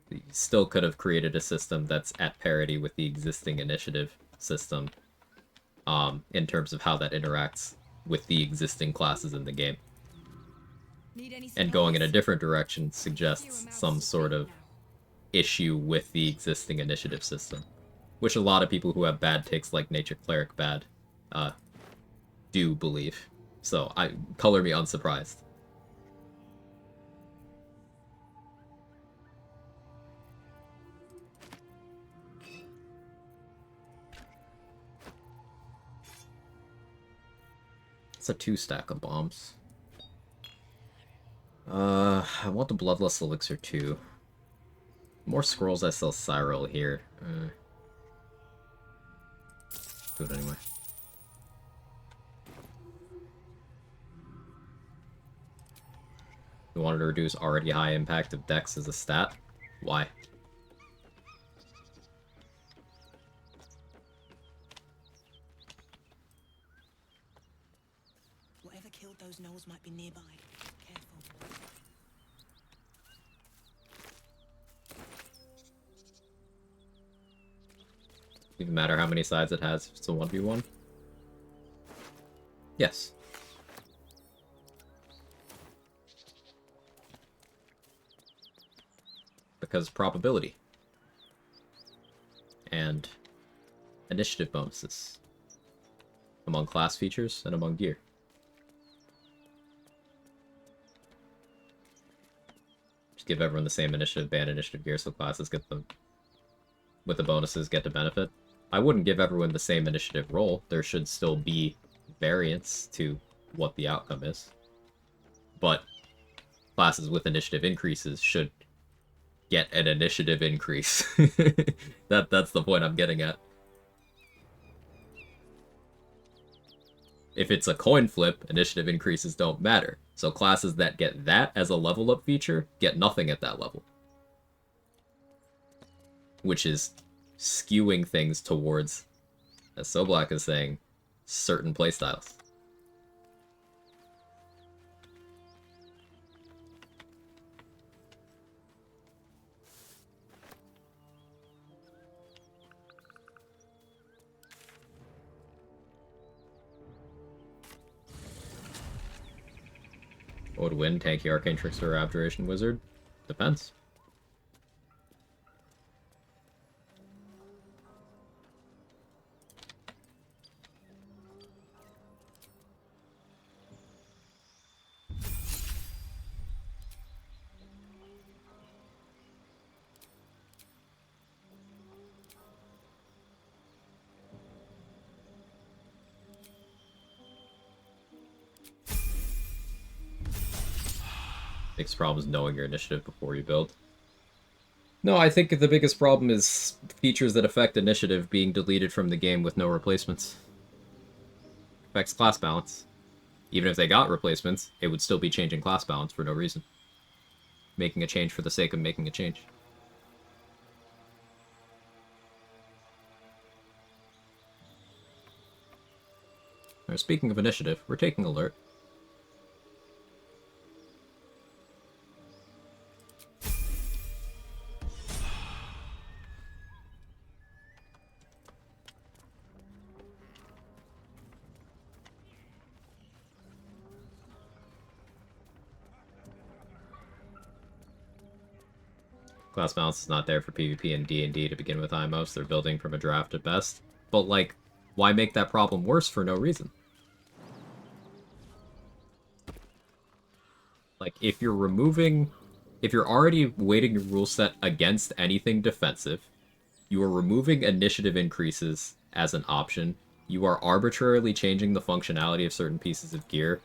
you still could have created a system that's at parity with the existing initiative system, in terms of how that interacts with the existing classes in the game. And going in a different direction suggests some sort of issue with the existing initiative system, which a lot of people who have bad takes like Nature Cleric bad do believe. So color me unsurprised. It's a 2-stack of bombs. I want the Bloodlust Elixir too. More scrolls, I sell Cyril here. Do it anyway. You wanted to reduce already high impact of Dex as a stat? Why? Whatever killed those gnolls might be nearby. Careful. Even matter how many sides it has if it's a 1v1? Yes. Because probability. And initiative bonuses. Among class features and among gear. Just give everyone the same initiative, ban initiative gear, so classes get them with the bonuses get to benefit. I wouldn't give everyone the same initiative roll. There should still be variance to what the outcome is. But classes with initiative increases should get an initiative increase. That's the point I'm getting at. If it's a coin flip, initiative increases don't matter. So classes that get that as a level up feature get nothing at that level. Which is skewing things towards, as Soblak is saying, certain playstyles. What would win? Tanky Arcane Trickster or Abjuration Wizard? Depends. Biggest problem is knowing your initiative before you build. No, I think the biggest problem is features that affect initiative being deleted from the game with no replacements. Affects class balance. Even if they got replacements, it would still be changing class balance for no reason. Making a change for the sake of making a change. Now, speaking of initiative, we're taking alert. Class balance is not there for PvP and D&D to begin with, IMOs. They're building from a draft at best. But, like, why make that problem worse for no reason? Like, if you're already weighting your rule set against anything defensive, you are removing initiative increases as an option, you are arbitrarily changing the functionality of certain pieces of gear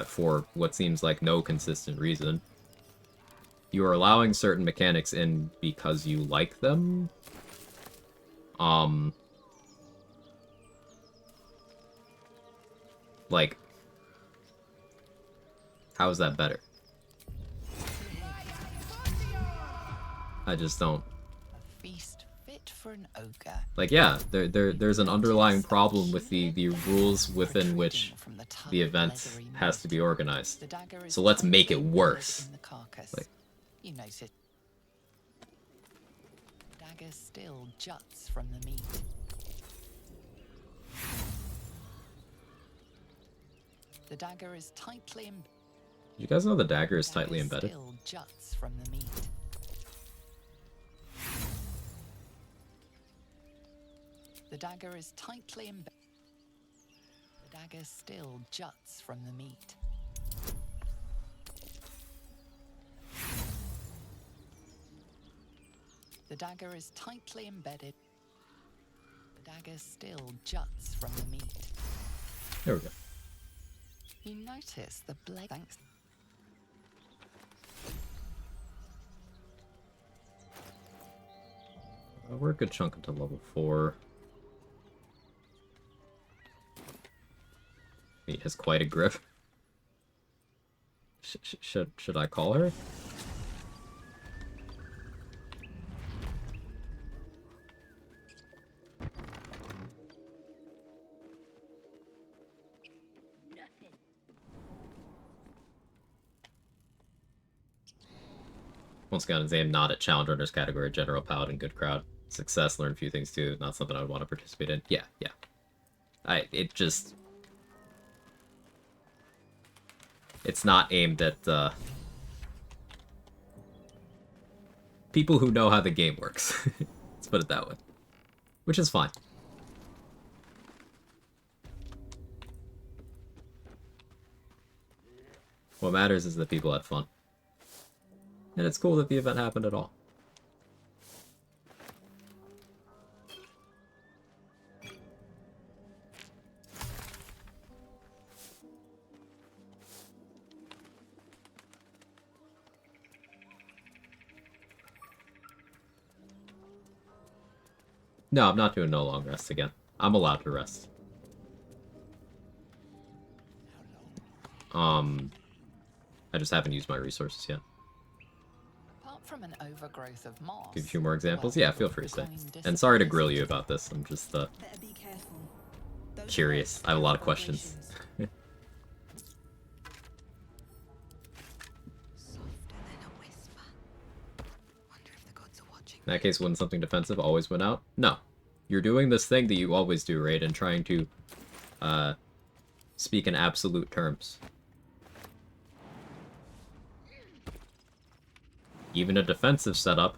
for what seems like no consistent reason. You are allowing certain mechanics in because you like them. Like, how is that better? I just don't. A feast fit for an ogre. Like, yeah, there's an underlying problem with the rules within which the event has to be organized. So let's make it worse. Like, You notice. The dagger still juts from the meat. The dagger is tightly embedded. did you guys know the dagger is tightly embedded? Still juts from the meat. The dagger is tightly embedded. The dagger still juts from the meat. The dagger is tightly embedded. The dagger still juts from the meat. There we go. You notice the blade. Thanks. We're a good chunk into level 4. He has quite a grip. Should I call her? Once again, his aim not at challenge runners category, general paladin, good crowd. Success, learn a few things too, not something I would want to participate in. Yeah. It's not aimed at, people who know how the game works. Let's put it that way. Which is fine. What matters is that people had fun. And it's cool that the event happened at all. No, I'm not doing no long rest again. I'm allowed to rest. I just haven't used my resources yet. Apart from an overgrowth of moss. Give you a few more examples? Yeah, feel free to say. And sorry to grill you about this. I'm just, curious. I have a lot of questions. In that case, wouldn't something defensive always win out? No. You're doing this thing that you always do, right? And trying to, speak in absolute terms. Even a defensive setup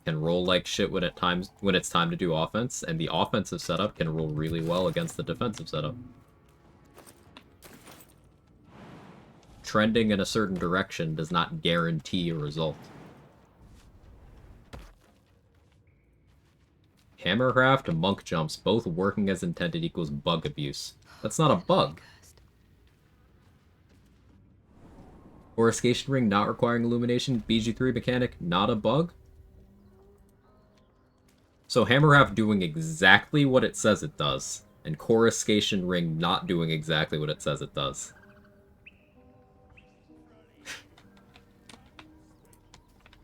can roll like shit when it's time to do offense, and the offensive setup can roll really well against the defensive setup. Trending in a certain direction does not guarantee a result. Hammercraft and monk jumps both working as intended equals bug abuse. That's not a bug. Coruscation ring not requiring illumination, BG3 mechanic, not a bug. So Hammercraft doing exactly what it says it does, and Coruscation ring not doing exactly what it says it does.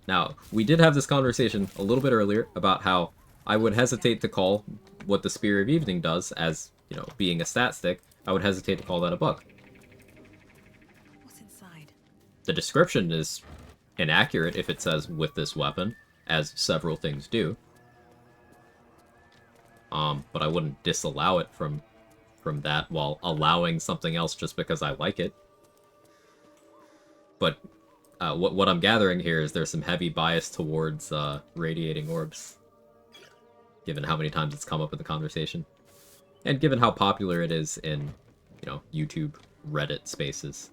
Now, we did have this conversation a little bit earlier about how I would hesitate to call what the Spear of Evening does as, you know, being a stat stick. I would hesitate to call that a bug. The description is inaccurate if it says with this weapon, as several things do. But I wouldn't disallow it from that while allowing something else just because I like it. But what I'm gathering here is there's some heavy bias towards radiating orbs, given how many times it's come up in the conversation, and given how popular it is in, you know, YouTube, Reddit spaces.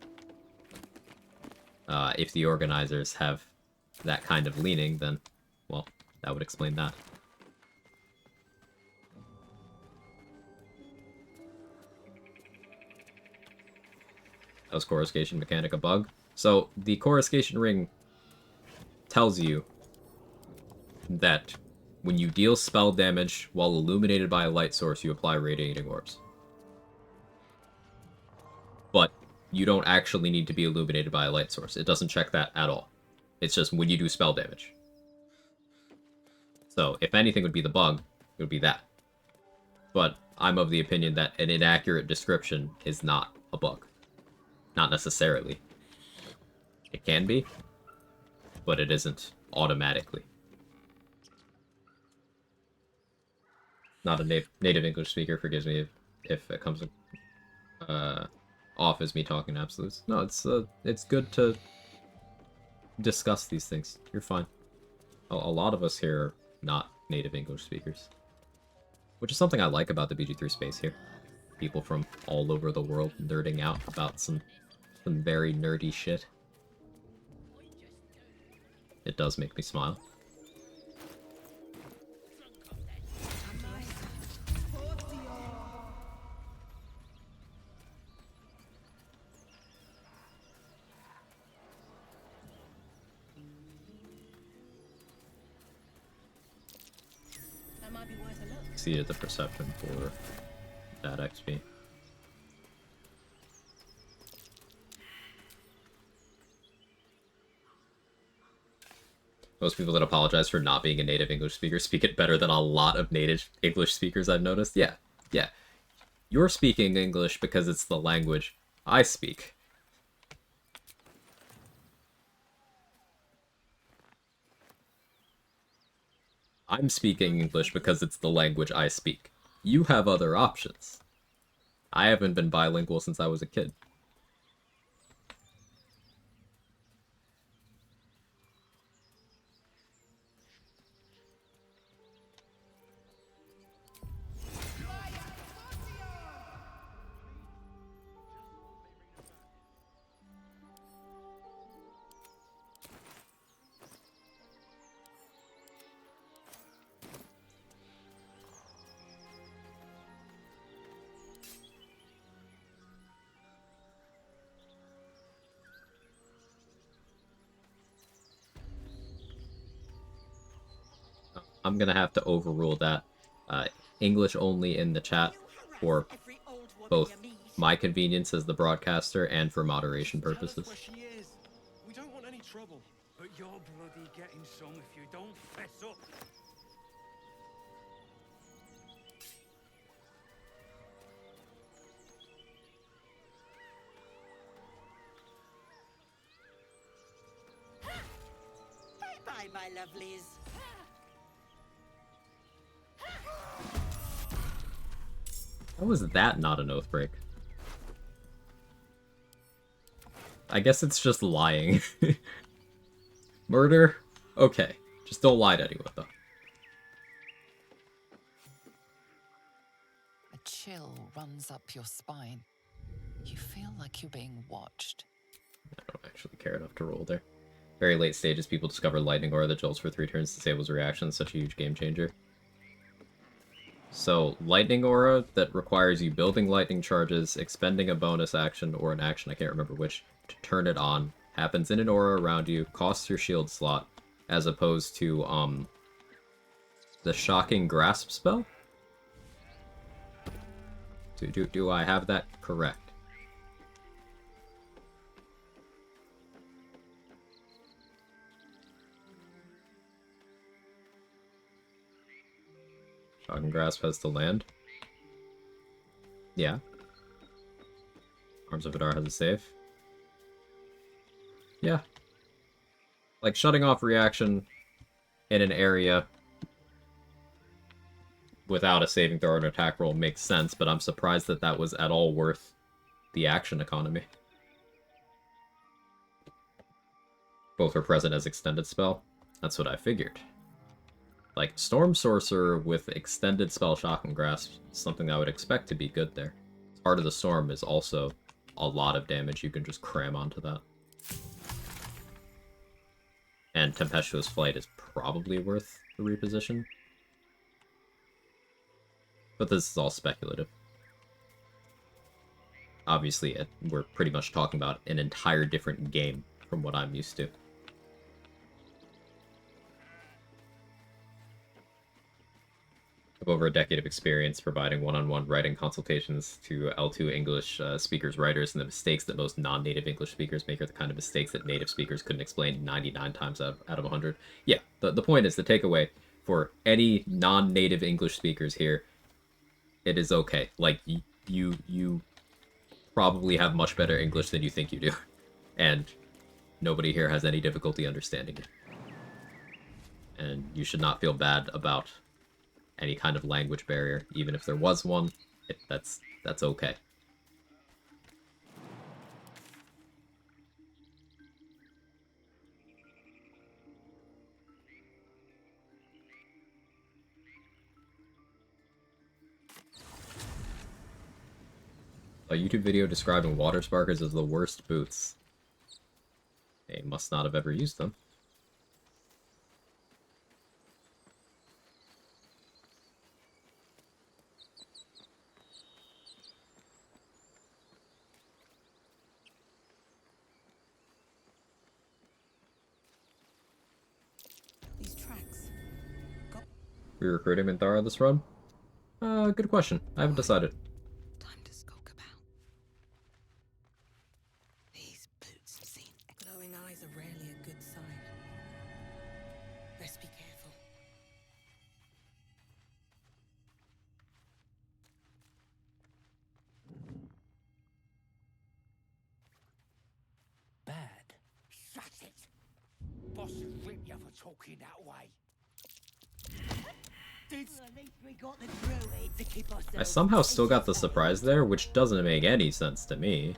If the organizers have that kind of leaning, then, well, that would explain that. That was Coruscation mechanic a bug? So, the Coruscation ring tells you that when you deal spell damage while illuminated by a light source, you apply radiating orbs. But you don't actually need to be illuminated by a light source. It doesn't check that at all. It's just when you do spell damage. So, if anything would be the bug, it would be that. But I'm of the opinion that an inaccurate description is not a bug. Not necessarily. It can be, but it isn't automatically. Not a native English speaker, forgives me if it comes off as me talking absolutes. No, it's good to discuss these things. You're fine. A lot of us here are not native English speakers, which is something I like about the BG3 space here. People from all over the world nerding out about some very nerdy shit. It does make me smile. Exceeded the perception for that XP. Most people that apologize for not being a native English speaker speak it better than a lot of native English speakers I've noticed. Yeah. You're speaking English because it's the language I speak. I'm speaking English because it's the language I speak. You have other options. I haven't been bilingual since I was a kid. I'm gonna have to overrule that. English only in the chat for both my convenience as the broadcaster and for moderation purposes. We don't want any trouble. But you're bloody getting some if you don't fess up. Bye-bye, my lovelies. How was that not an Oathbreak? I guess it's just lying. Murder? Okay. Just don't lie to anyone, though. A chill runs up your spine. You feel like you're being watched. I don't actually care enough to roll there. Very late stages, people discover Lightning Aura that jolts for 3 turns, disables reaction, such a huge game changer. So, Lightning Aura that requires you building lightning charges, expending a bonus action or an action, I can't remember which, to turn it on, happens in an aura around you, costs your shield slot, as opposed to, the Shocking Grasp spell? Do I have that correct? Shocking Grasp has to land. Yeah. Arms of Vidar has a save. Yeah. Like, shutting off reaction in an area without a saving throw or an attack roll makes sense, but I'm surprised that that was at all worth the action economy. Both are present as extended spell. That's what I figured. Like, Storm Sorcerer with extended spell Shocking Grasp is something I would expect to be good there. Heart of the Storm is also a lot of damage you can just cram onto that. And Tempestuous Flight is probably worth the reposition. But this is all speculative. Obviously, we're pretty much talking about an entire different game from what I'm used to. I have over a decade of experience providing one-on-one writing consultations to L2 English speakers, writers, and the mistakes that most non-native English speakers make are the kind of mistakes that native speakers couldn't explain 99 times out of 100. Yeah, the point is, the takeaway for any non-native English speakers here, it is okay. Like, you probably have much better English than you think you do. And nobody here has any difficulty understanding it. And you should not feel bad about any kind of language barrier. Even if there was one, that's okay. A YouTube video describing water sparkers as the worst boots. They must not have ever used them. These tracks. We recruiting Minthara this run? Good question. I haven't decided. Time to skulk about. These boots have seen. Glowing eyes are rarely a good sign. Best be careful. Bad. Shut it! Boss rip you for talking that way. At least we got the druid to keep us. I somehow still got the surprise there, which doesn't make any sense to me.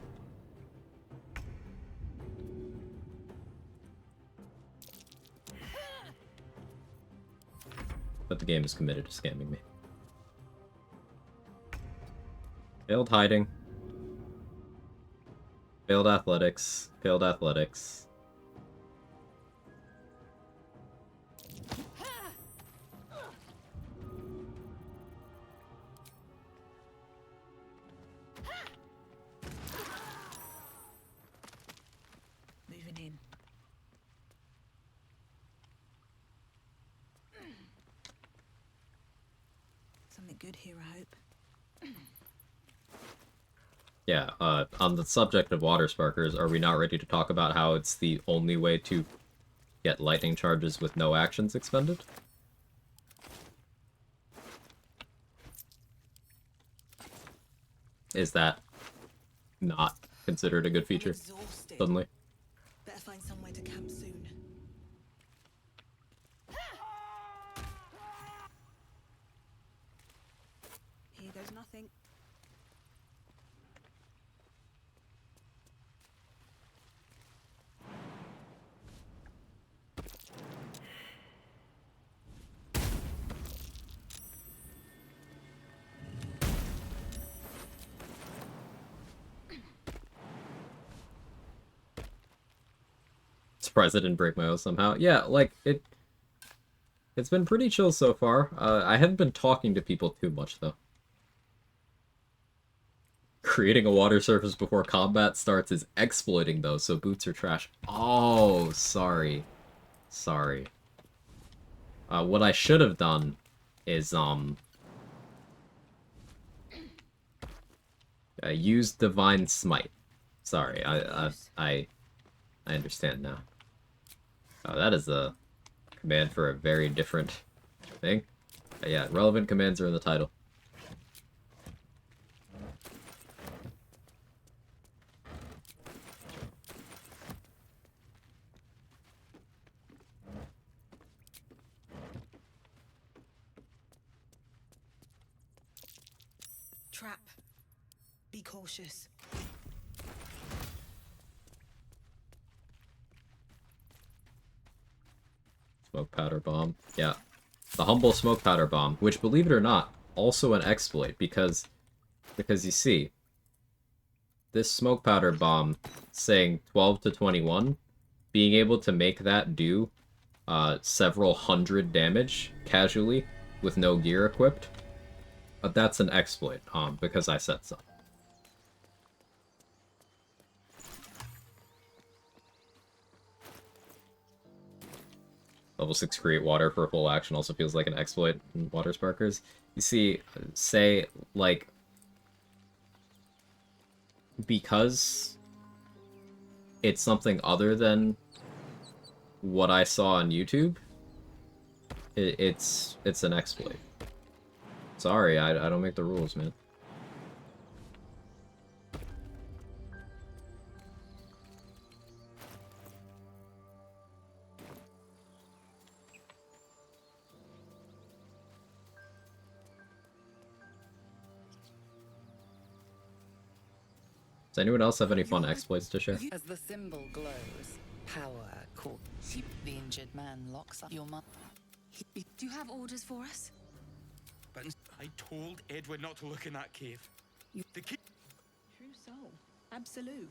But the game is committed to scamming me. Failed hiding. Failed athletics. Failed athletics. Moving in. Something good here, I hope. Yeah, on the subject of water sparkers, are we not ready to talk about how it's the only way to get lightning charges with no actions expended? Is that not considered a good feature? Suddenly. Better find somewhere to camp soon. Here goes nothing. Surprised I didn't break my oath somehow. Yeah, like, it's been pretty chill so far. I haven't been talking to people too much, though. Creating a water surface before combat starts is exploiting, though, so boots are trash. Oh, sorry. Sorry. What I should have done is, use Divine Smite. Sorry, I understand now. Oh, that is a command for a very different thing. Yeah, relevant commands are in the title. Trap. Be cautious. Smoke powder bomb. Yeah. The humble smoke powder bomb, which, believe it or not, also an exploit, because you see, this smoke powder bomb saying 12 to 21, being able to make that do several hundred damage casually with no gear equipped, but that's an exploit, because I said so. Level 6 create water for full action also feels like an exploit in water sparkers. You see, say, like, because it's something other than what I saw on YouTube, It's an exploit. Sorry, I don't make the rules, man. Does anyone else have any fun exploits to share? As the symbol glows, power caught. The injured man locks up your mind. Do you have orders for us? But I told Edward not to look in that cave. The key. True soul. Absolute.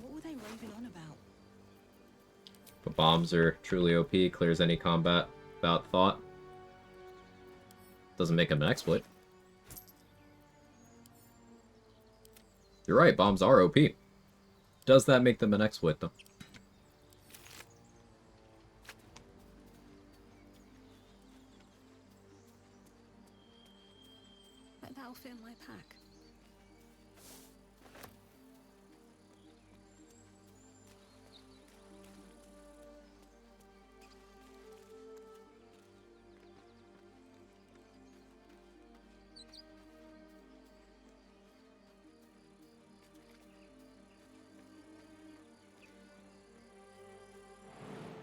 What were they raving on about? But bombs are truly OP, clears any combat without thought. Doesn't make them an exploit. You're right, bombs are OP. Does that make them an exploit, though? That'll fit in my pack.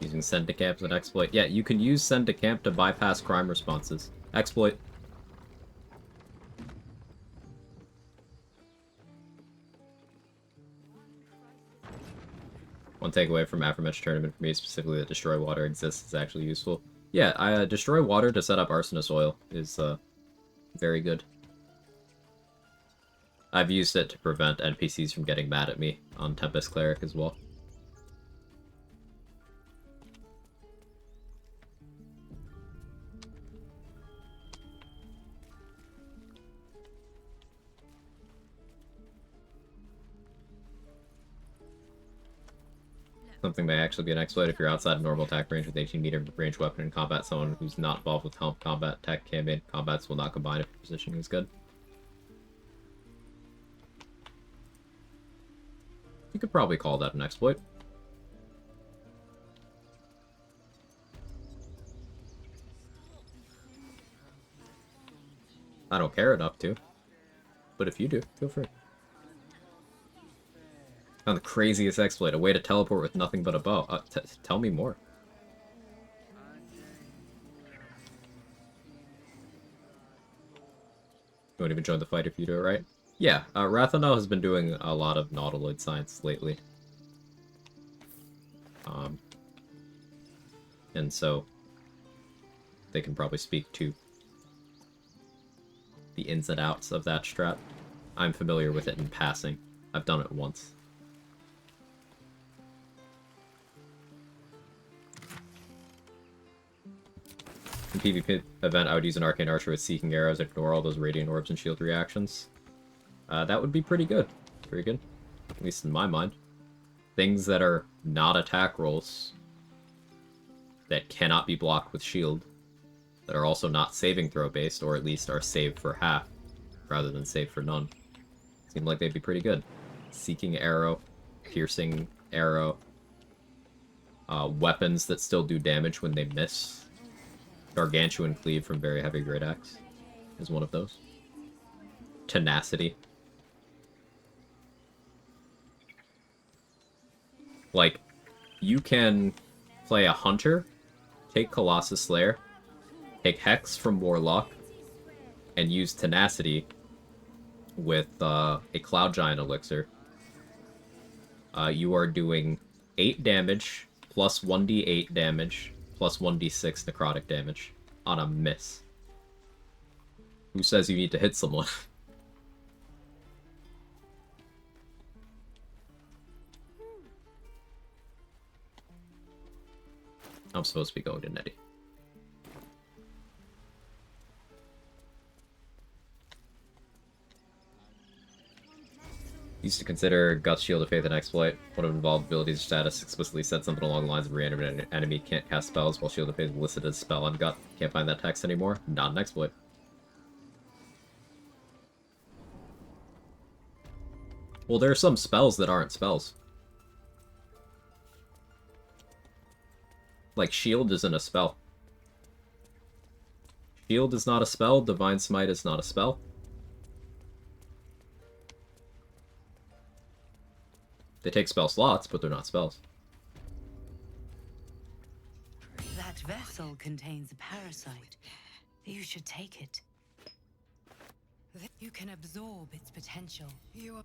Using send to camp as an exploit. Yeah, you can use send to camp to bypass crime responses. Exploit. One takeaway from Aphromatch tournament for me, specifically that destroy water exists, is actually useful. Yeah, destroy water to set up arsonist oil is very good. I've used it to prevent NPCs from getting mad at me on Tempest Cleric as well. Something may actually be an exploit if you're outside of normal attack range with 18-meter range weapon in combat. Someone who's not involved with help combat tech campaign combats will not combine if your positioning is good. You could probably call that an exploit. I don't care enough to, but if you do, feel free. Found the craziest exploit, a way to teleport with nothing but a bow. Tell me more. You won't even join the fight if you do it right? Yeah, Rathanel has been doing a lot of Nautiloid science lately. And so they can probably speak to the ins and outs of that strat. I'm familiar with it in passing. I've done it once. In PvP event, I would use an Arcane Archer with Seeking Arrows and ignore all those Radiant Orbs and Shield reactions. That would be pretty good. Very good. At least in my mind. Things that are not attack rolls, that cannot be blocked with shield, that are also not saving throw based, or at least are saved for half, rather than saved for none. Seem like they'd be pretty good. Seeking Arrow, Piercing Arrow, weapons that still do damage when they miss. Gargantuan Cleave from Very Heavy Great Axe is one of those. Tenacity. Like, you can play a Hunter, take Colossus Slayer, take Hex from Warlock, and use Tenacity with a Cloud Giant Elixir. You are doing 8 damage, plus 1d8 damage, plus 1d6 necrotic damage on a miss. Who says you need to hit someone? I'm supposed to be going to Nettie. Used to consider Guts Shield of Faith an exploit. One of involved abilities or status explicitly said something along the lines of reanimate an enemy can't cast spells while Shield of Faith is listed as spell on Gut. Can't find that text anymore. Not an exploit. Well, there are some spells that aren't spells. Like, Shield isn't a spell. Shield is not a spell. Divine Smite is not a spell. They take spell slots, but they're not spells. That vessel contains a parasite. You should take it. You can absorb its potential. You are...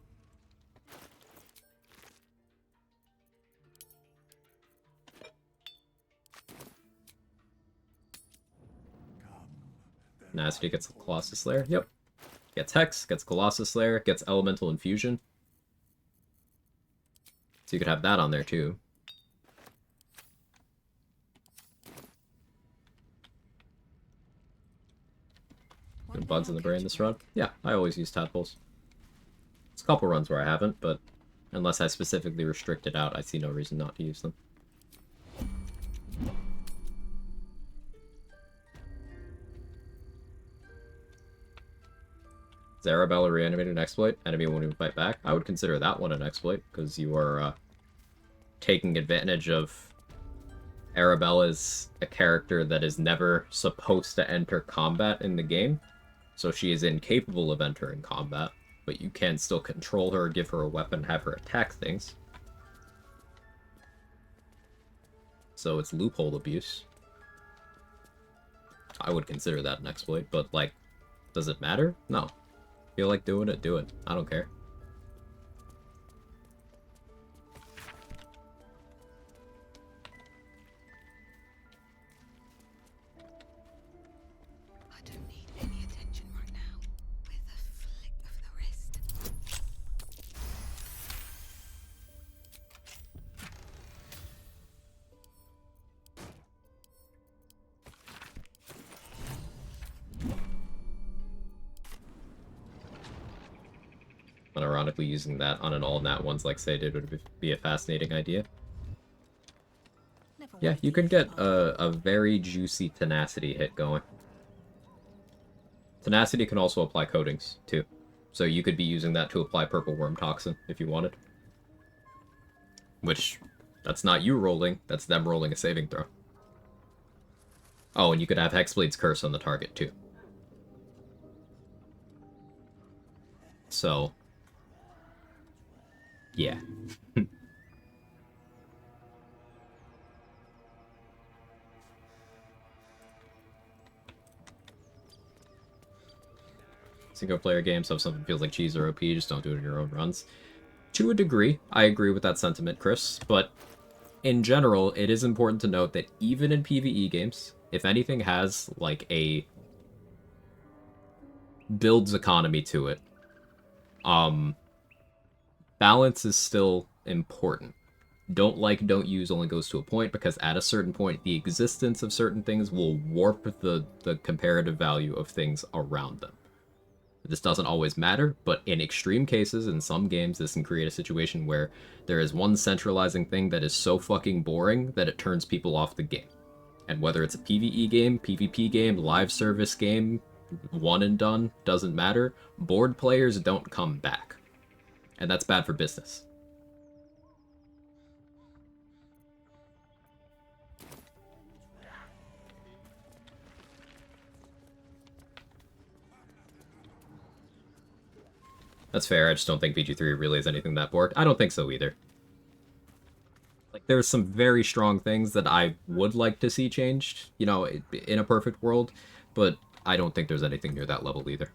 Nasty gets Colossus Slayer. Yep. Gets Hex, gets Colossus Slayer, gets Elemental Infusion. So you could have that on there too. And Buds in the Brain this run? Yeah, I always use Tadpoles. There's a couple runs where I haven't, but unless I specifically restrict it out, I see no reason not to use them. Is Arabella reanimated an exploit? Enemy won't even fight back? I would consider that one an exploit, because you are taking advantage of Arabella's a character that is never supposed to enter combat in the game, so she is incapable of entering combat, but you can still control her, give her a weapon, have her attack things. So it's loophole abuse. I would consider that an exploit, but, like, does it matter? No. Feel like doing it, do it. I don't care. I don't need any attention right now. With a flick of the wrist. Unironically, using that on an all-nat ones like Say did would be a fascinating idea. Yeah, you can get a very juicy Tenacity hit going. Tenacity can also apply coatings, too. So you could be using that to apply Purple Worm Toxin, if you wanted. Which, that's not you rolling, that's them rolling a saving throw. Oh, and you could have Hexblade's Curse on the target, too. So... yeah. Single-player games have something that feels like cheese or OP, just don't do it in your own runs. To a degree, I agree with that sentiment, Chris, but in general, it is important to note that even in PvE games, if anything has, like, a builds economy to it, balance is still important. Don't like, don't use only goes to a point, because at a certain point, the existence of certain things will warp the comparative value of things around them. This doesn't always matter, but in extreme cases, in some games, this can create a situation where there is one centralizing thing that is so fucking boring that it turns people off the game. And whether it's a PvE game, PvP game, live service game, one and done, doesn't matter, bored players don't come back. And that's bad for business. That's fair, I just don't think VG3 really is anything that bored. I don't think so either. Like, there's some very strong things that I would like to see changed, you know, in a perfect world, but I don't think there's anything near that level either.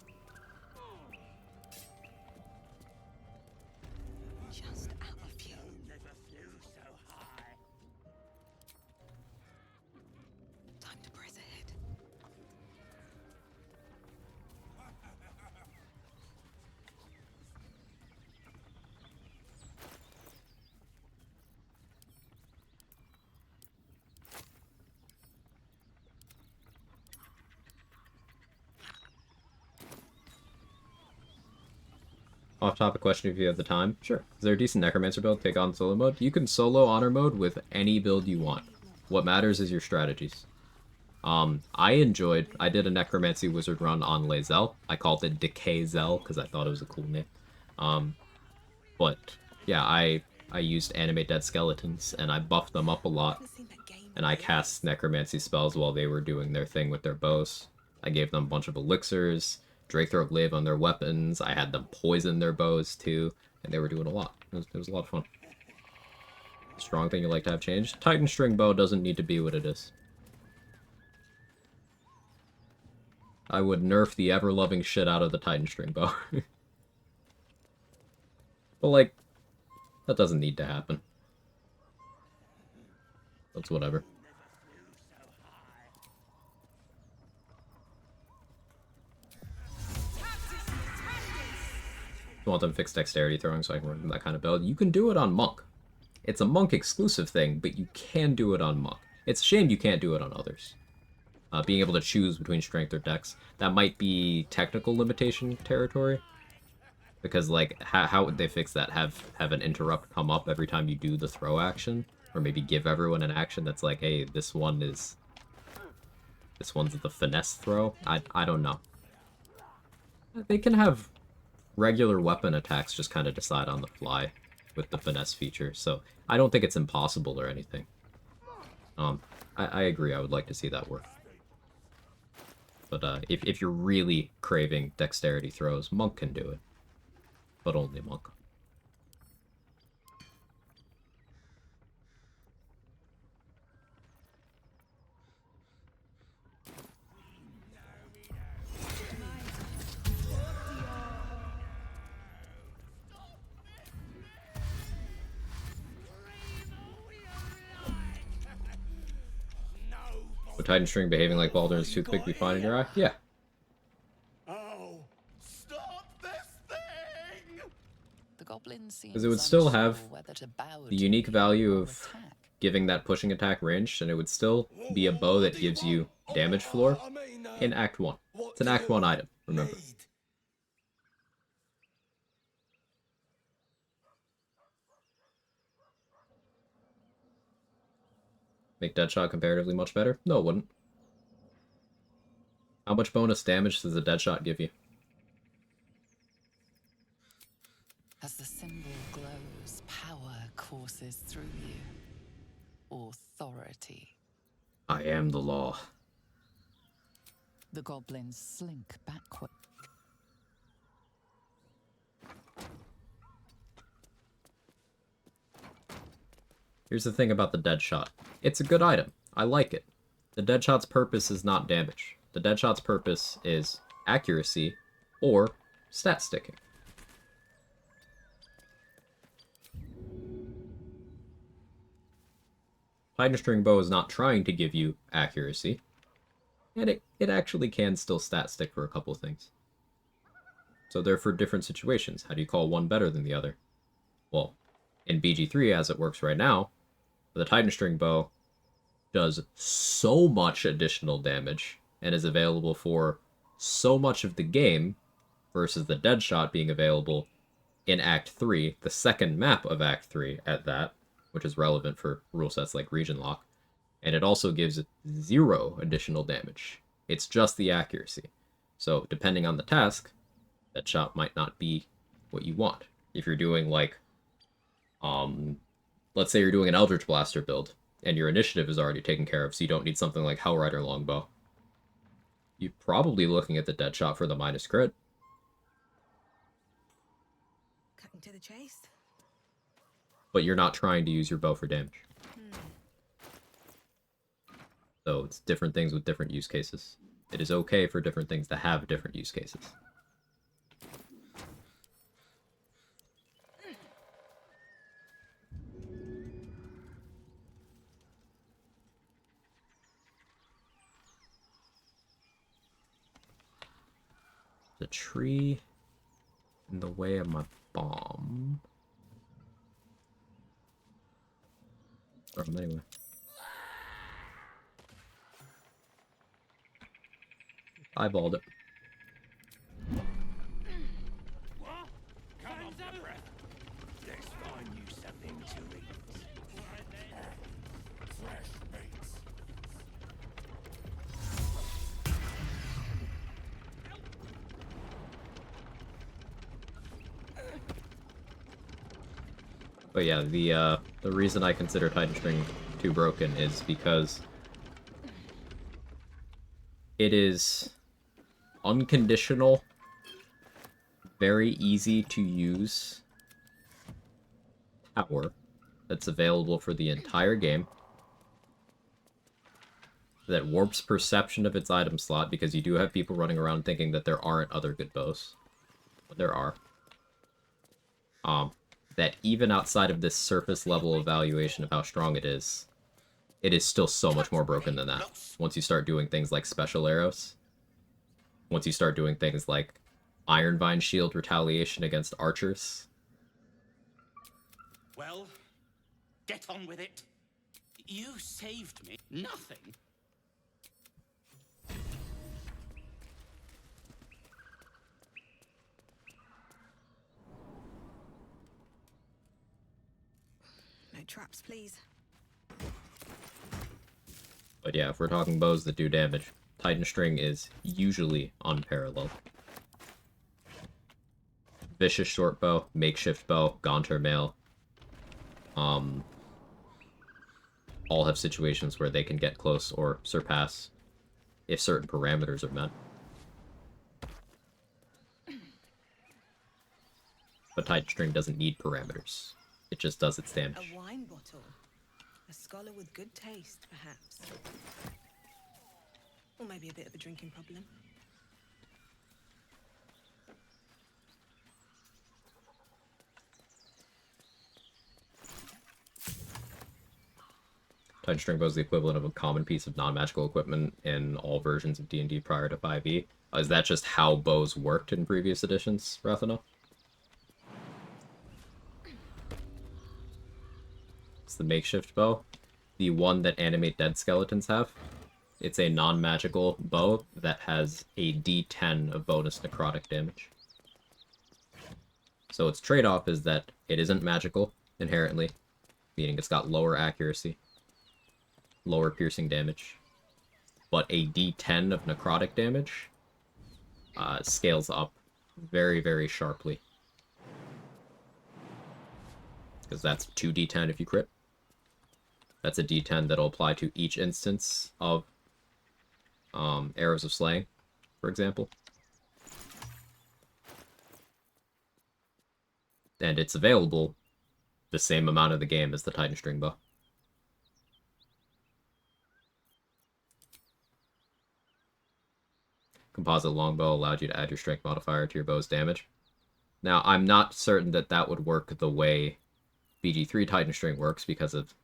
Off-topic question if you have the time. Sure. Is there a decent Necromancer build take on solo mode? You can solo honor mode with any build you want. What matters is your strategies. I did a Necromancy Wizard run on Lae'zel. I called it Decay Zel because I thought it was a cool name. But yeah, I used Animate Dead Skeletons and I buffed them up a lot. And I cast Necromancy spells while they were doing their thing with their bows. I gave them a bunch of elixirs, Drakethroat Glaive on their weapons, I had them poison their bows too, and they were doing a lot. It was a lot of fun. Strong thing you like to have changed? Titan String Bow doesn't need to be what it is. I would nerf the ever-loving shit out of the Titan String Bow. But, like, that doesn't need to happen. That's whatever. I want them to fix dexterity throwing so I can run that kind of build. You can do it on Monk. It's a Monk exclusive thing, but you can do it on Monk. It's a shame you can't do it on others. Being able to choose between strength or dex. That might be technical limitation territory. Because, like, how would they fix that? Have an interrupt come up every time you do the throw action? Or maybe give everyone an action that's like, hey, this one's the finesse throw? I don't know. They can have regular weapon attacks just kind of decide on the fly with the finesse feature, so I don't think it's impossible or anything. I agree, I would like to see that work. But if you're really craving dexterity throws, Monk can do it. But only Monk. Would Titan String behaving like Baldur's toothpick be fine in your eye? Yeah. Because it would still have the unique value of giving that pushing attack ranged, and it would still be a bow that gives you damage floor in Act 1. It's an Act 1 item, remember. Make Deadshot comparatively much better? No, it wouldn't. How much bonus damage does a Deadshot give you? As the symbol glows, power courses through you. Authority. I am the law. The goblins slink backward. Here's the thing about the Deadshot. It's a good item. I like it. The Deadshot's purpose is not damage. The Deadshot's purpose is accuracy or stat sticking. Titan String Bow is not trying to give you accuracy, and it actually can still stat stick for a couple of things. So they're for different situations. How do you call one better than the other? Well, in BG3 as it works right now, the Titan String Bow does so much additional damage and is available for so much of the game versus the Deadshot being available in Act 3, the second map of Act 3 at that, which is relevant for rule sets like Region Lock, and it also gives 0 additional damage. It's just the accuracy. So depending on the task, Deadshot might not be what you want. If you're doing like, let's say you're doing an Eldritch Blaster build, and your initiative is already taken care of, so you don't need something like Hellrider Longbow, you're probably looking at the Deadshot for the minus crit. Cutting to the chase. But you're not trying to use your bow for damage. So it's different things with different use cases. It is okay for different things to have different use cases. The tree in the way of my bomb. Anyway. Eyeballed it. Come on, breath. Let's find you something to eat. Fresh meats. But yeah, the reason I consider Titan String too broken is because it is unconditional, very easy to use tower that's available for the entire game that warps perception of its item slot, because you do have people running around thinking that there aren't other good bows. But there are. That even outside of this surface level evaluation of how strong it is still so much more broken than that. Once you start doing things like special arrows, once you start doing things like Iron Vine Shield retaliation against archers. Well, get on with it. You saved me. Nothing. No traps, please. But yeah, if we're talking bows that do damage, Titan String is usually unparalleled. Vicious short bow, makeshift bow, Gaunter mail. All have situations where they can get close or surpass if certain parameters are met. But Titan String doesn't need parameters. It just does its damage. A wine bottle. A scholar with good taste, perhaps. Or maybe a bit of a drinking problem. Titan String bow is the equivalent of a common piece of non-magical equipment in all versions of D&D prior to 5e. Is that just how bows worked in previous editions, Rathano? It's the makeshift bow. The one that animate dead skeletons have. It's a non-magical bow that has a d10 of bonus necrotic damage. So its trade-off is that it isn't magical inherently, meaning it's got lower accuracy, lower piercing damage, but a d10 of necrotic damage scales up very, very sharply. Because that's 2d10 if you crit. That's a d10 that'll apply to each instance of Arrows of Slaying, for example. And it's available the same amount of the game as the Titan String bow. Composite longbow allowed you to add your strength modifier to your bow's damage. Now, I'm not certain that that would work the way BG3 Titan String works because of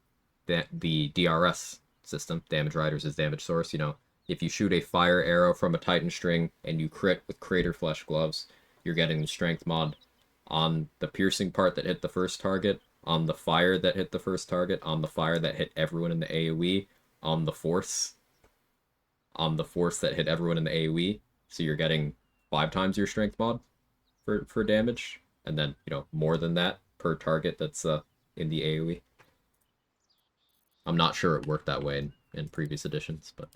the DRS system, damage riders as damage source. You know, if you shoot a fire arrow from a Titan String and you crit with Crater Flesh Gloves, you're getting the strength mod on the piercing part that hit the first target, on the fire that hit the first target, on the fire that hit everyone in the AoE, on the force that hit everyone in the AoE. So you're getting 5 times your strength mod for damage, and then, you know, more than that per target that's in the AoE. I'm not sure it worked that way in previous editions, but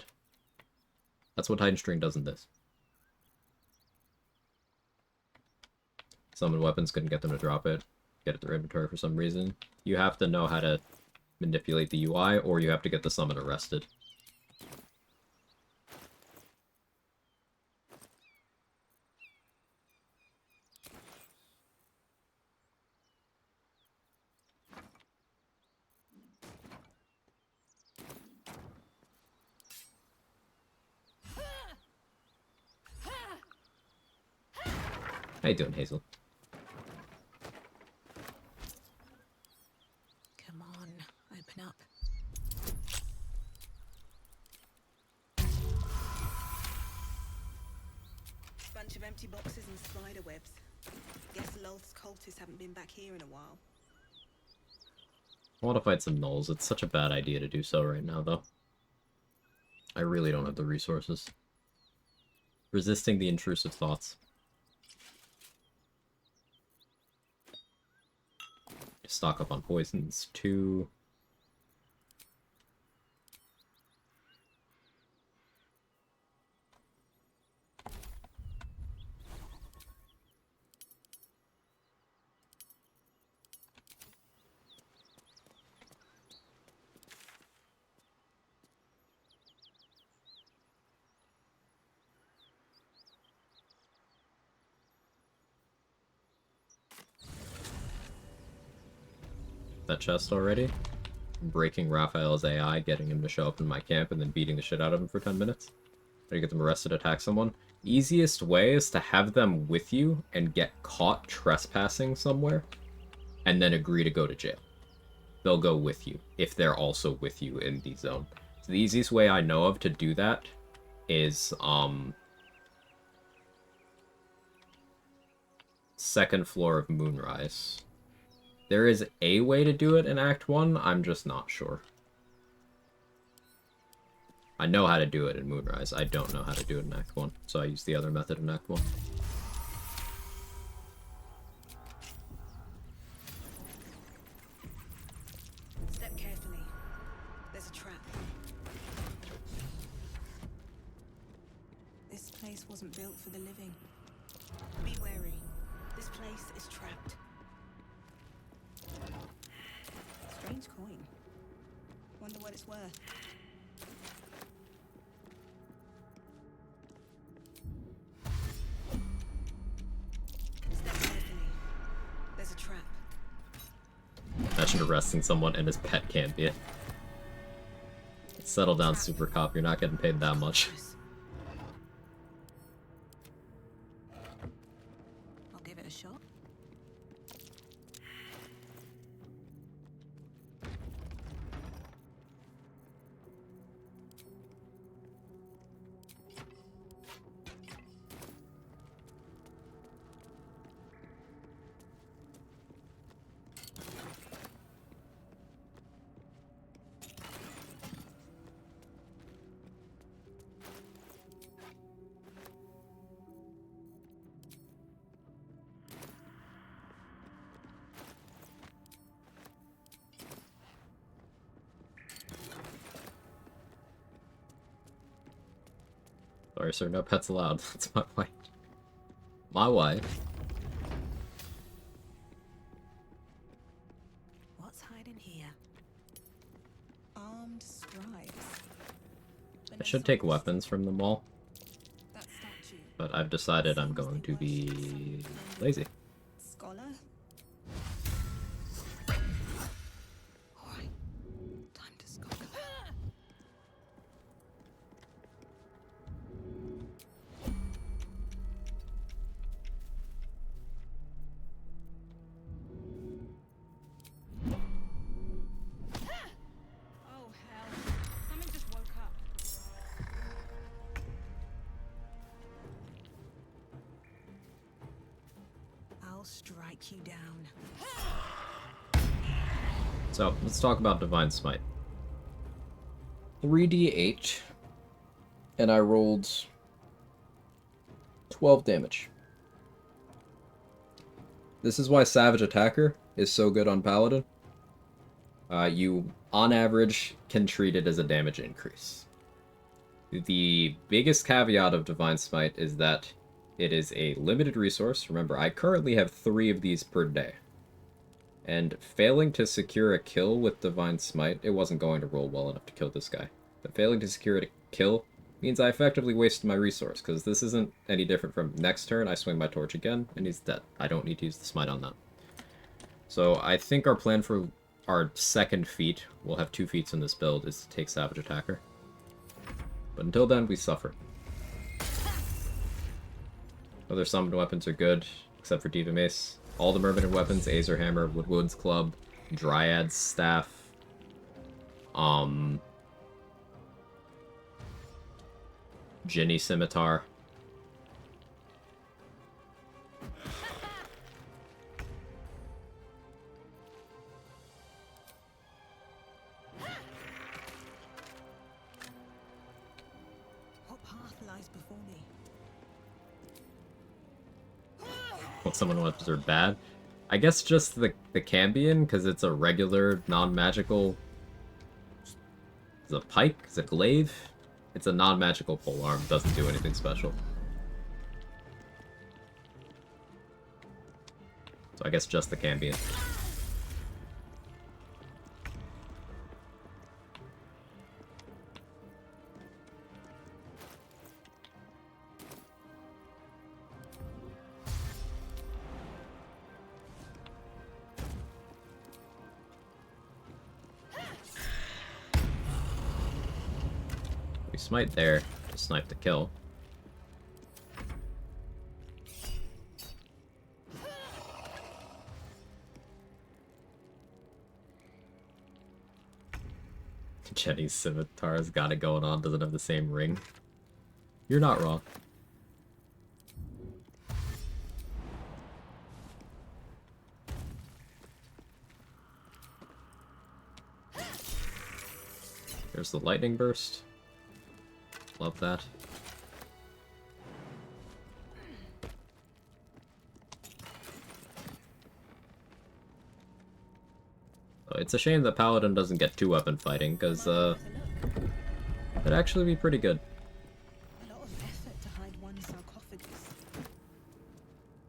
that's what Titan String does in this. Summon weapons, couldn't get them to drop it. Get it to their inventory for some reason. You have to know how to manipulate the UI, or you have to get the summon arrested. How you doing, Hazel? Come on, open up. Bunch of empty boxes and spider webs. Guess Lolth's cultists haven't been back here in a while. I want to fight some gnolls. It's such a bad idea to do so right now, though. I really don't have the resources. Resisting the intrusive thoughts. Stock up on poisons, too. that chest already. Breaking Raphael's AI, getting him to show up in my camp, and then beating the shit out of him for 10 minutes. Try to get them arrested, attack someone. Easiest way is to have them with you and get caught trespassing somewhere, and then agree to go to jail. They'll go with you, if they're also with you in the zone. So the easiest way I know of to do that is, second floor of Moonrise. There is a way to do it in Act 1, I'm just not sure. I know how to do it in Moonrise, I don't know how to do it in Act 1, so I use the other method in Act 1. Step carefully. There's a trap. This place wasn't built for the living. Be wary. This place is trapped. Strange coin. Wonder what it's worth. Step carefully. There's a trap. Imagine arresting someone and his pet can't be it. Settle down, Super Cop, you're not getting paid that much. I'll give it a shot. Sorry, sir, no pets allowed. That's my wife. My wife. What's hiding here? Armed scribes. I should take weapons from them all. That statue. But I've decided I'm going to be lazy. Scholar? Alright. Time to scholar. Oh, hell. Something just woke up. I'll strike you down. So, let's talk about Divine Smite. 3d8, and I rolled 12 damage. This is why Savage Attacker is so good on Paladin. You, on average, can treat it as a damage increase. The biggest caveat of Divine Smite is that it is a limited resource. Remember, I currently have 3 of these per day. And failing to secure a kill with Divine Smite, it wasn't going to roll well enough to kill this guy. But failing to secure a kill means I effectively wasted my resource, because this isn't any different from next turn, I swing my torch again, and he's dead. I don't need to use the Smite on that. So I think our plan for our second feat, we'll have 2 feats in this build, is to take Savage Attacker. But until then, we suffer. Other summoned weapons are good, except for Diva Mace. All the Mermaid weapons, Azer Hammer, Woodwood's Club, Dryad's Staff, Ginny Scimitar. What path lies before me? What someone weapons are bad. I guess just the Cambion, because it's a regular, non-magical... It's a pike? It's a glaive? It's a non-magical polearm, doesn't do anything special. So I guess just the Cambion. Smite there to snipe the kill. Jenny's scimitar's got it going on, doesn't have the same ring. You're not wrong. There's the lightning burst. Love that. It's a shame that Paladin doesn't get 2-weapon fighting, because, it'd actually be pretty good. A lot of effort to hide one sarcophagus.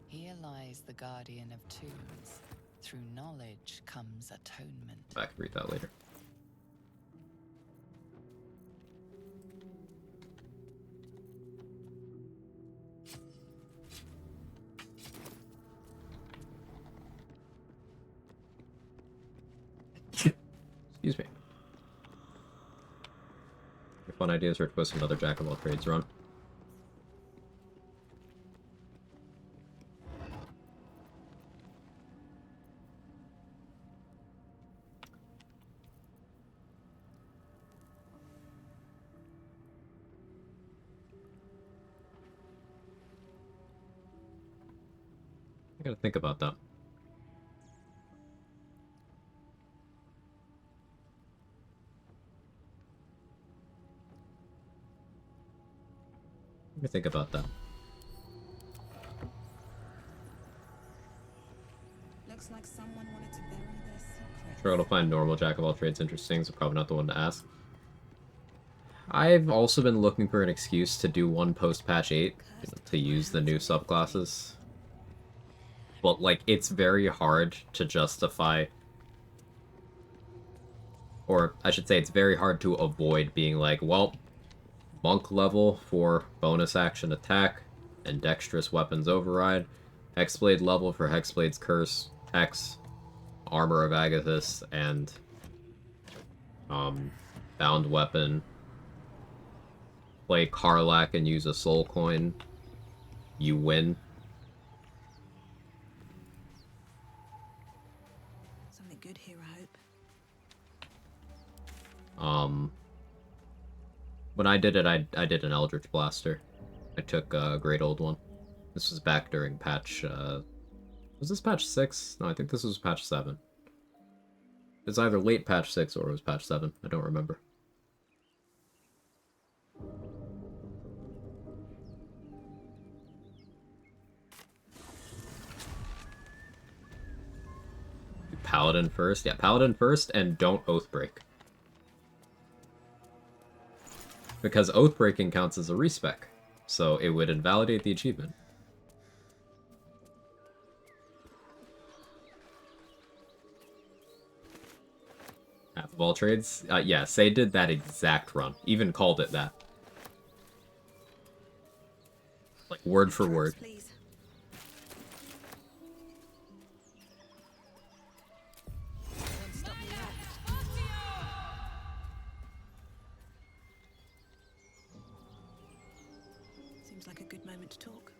Here lies the guardian of tombs. Through knowledge comes atonement. I can read that later. Excuse me. Your fun ideas are to post another Jack of all trades run. I gotta think about that. Let me think about that. Looks like someone wanted to bury their secret. Sure, I'll find normal Jack of all trades interesting, so probably not the one to ask. I've also been looking for an excuse to do one post-patch 8 to use the new subclasses. But, like, it's very hard to justify... Or, I should say, it's very hard to avoid being like, well, monk level for bonus action attack and dexterous weapons override, hexblade level for hexblade's curse, hex, armor of Agathis, and bound weapon. Play Karlak and use a soul coin. You win. Something good here, I hope. When I did it, I did an Eldritch Blaster. I took a Great Old One. This was back during patch, was this patch 6? No, I think this was patch 7. It's either late patch 6 or it was patch 7. I don't remember. Paladin first? Yeah, Paladin first, and don't Oathbreak. Because Oathbreaking counts as a respec, so it would invalidate the achievement. Half of all trades? Yeah, Say did that exact run. Even called it that. Like, word for word. Please. Seems like a good moment to talk.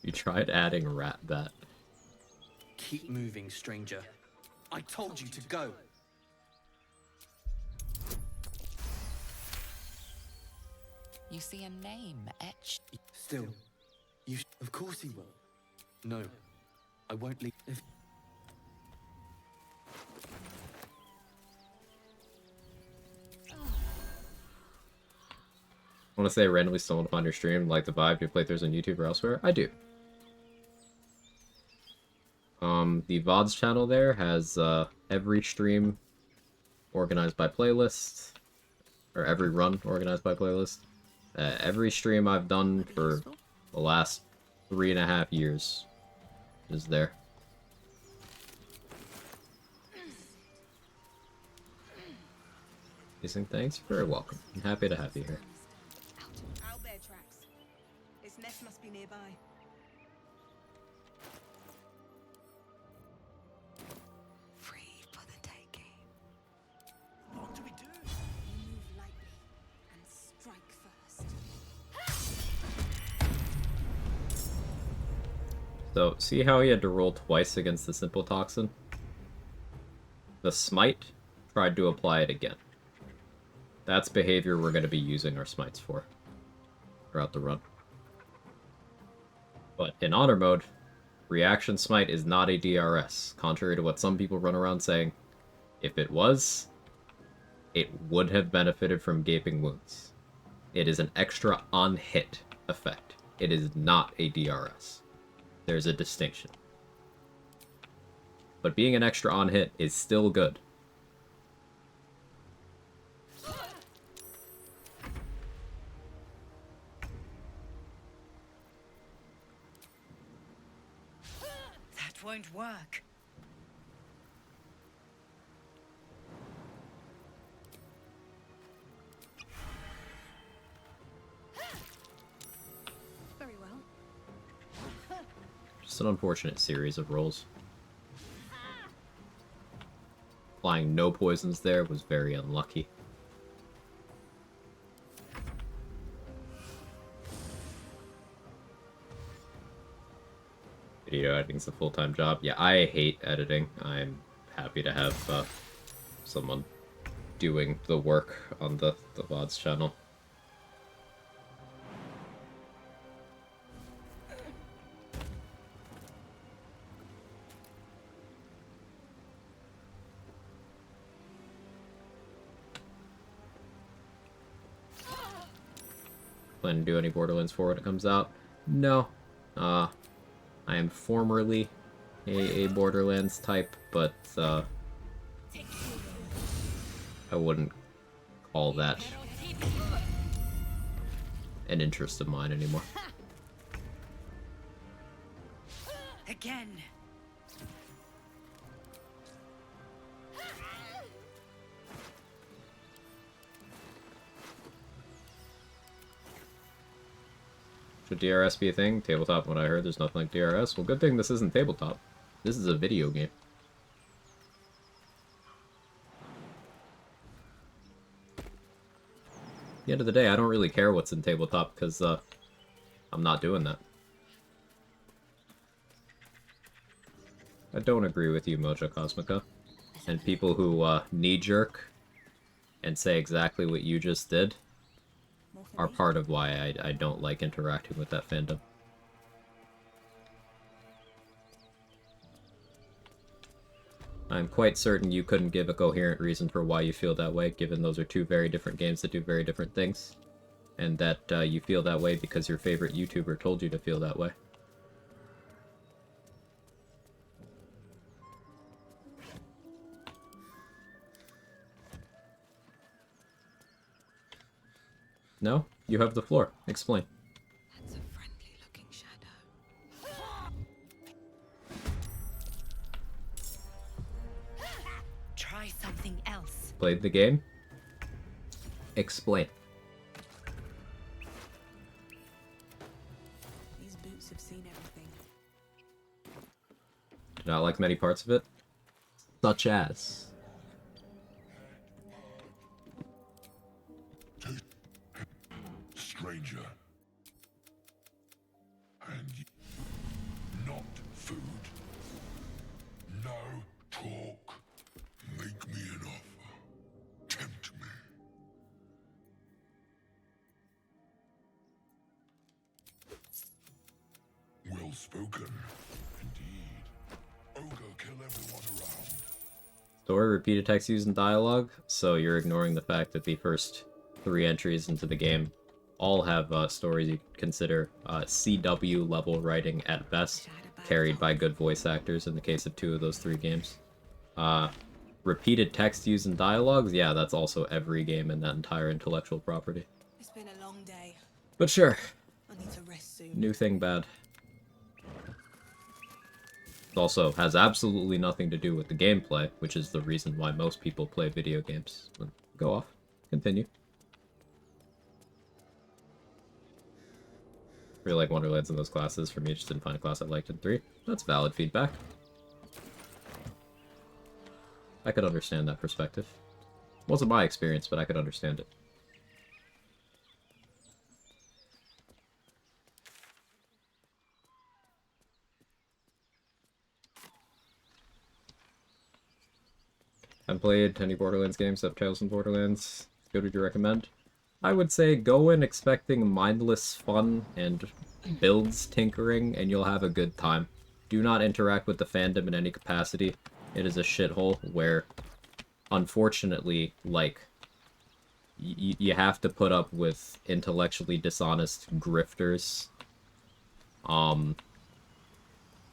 You tried adding rat bat. Keep moving, stranger. I told you to go. You see a name etched. Still, of course he will. No, I won't leave. If I want to say I randomly stumbled upon your stream, like the vibe, your playthroughs on YouTube or elsewhere? I do. The VODs channel there has every stream organized by playlist, or every run organized by playlist. Every stream I've done for the last 3.5 years is there. Amazing, thanks. You're very welcome. I'm happy to have you here. Owlbear tracks. Its nest must be nearby. What do we do? So, see how he had to roll twice against the Simple Toxin? The Smite tried to apply it again. That's behavior we're going to be using our Smites for throughout the run. But in Honor Mode, Reaction Smite is not a DRS, contrary to what some people run around saying. If it was, it would have benefited from Gaping Wounds. It is an extra on-hit effect. It is not a DRS. There's a distinction. But being an extra on-hit is still good. That won't work. Very well. Just an unfortunate series of rolls. Applying no poisons there was very unlucky. Video editing's a full-time job. Yeah, I hate editing. I'm happy to have someone doing the work on the VODs channel. Plan to do any Borderlands 4 when it comes out? No. I am formerly a Borderlands type, but I wouldn't call that an interest of mine anymore. Again. Should DRS be a thing? Tabletop, what I heard, there's nothing like DRS. Well, good thing this isn't tabletop. This is a video game. At the end of the day, I don't really care what's in tabletop, because I'm not doing that. I don't agree with you, Mojo Cosmica. And people who knee-jerk and say exactly what you just did are part of why I don't like interacting with that fandom. I'm quite certain you couldn't give a coherent reason for why you feel that way, given those are two very different games that do very different things. And that you feel that way because your favorite YouTuber told you to feel that way. No? You have the floor. Explain. That's a friendly looking shadow. Try something else. Played the game? Explain. These boots have seen everything. Did not like many parts of it. Such as... Stranger. And not food. No talk. Make me an offer. Tempt me. Well spoken. Indeed. Ogre kill everyone around. Story, repeated text used in dialogue, so you're ignoring the fact that the first 3 entries into the game all have stories you consider CW level writing at best, carried by good voice actors in the case of 2 of those 3 games. Repeated text used in dialogues, yeah, that's also every game in that entire intellectual property. It's been a long day. But sure. I need to rest soon. New thing bad. It also has absolutely nothing to do with the gameplay, which is the reason why most people play video games. Go off. Continue. Really like Wonderlands in those classes. For me, just didn't find a class I liked in 3. That's valid feedback. I could understand that perspective. Wasn't my experience, but I could understand it. I've played any Borderlands games except Tales from Borderlands. Good, would you recommend? I would say go in expecting mindless fun and builds tinkering, and you'll have a good time. Do not interact with the fandom in any capacity. It is a shithole where, unfortunately, like, you have to put up with intellectually dishonest grifters.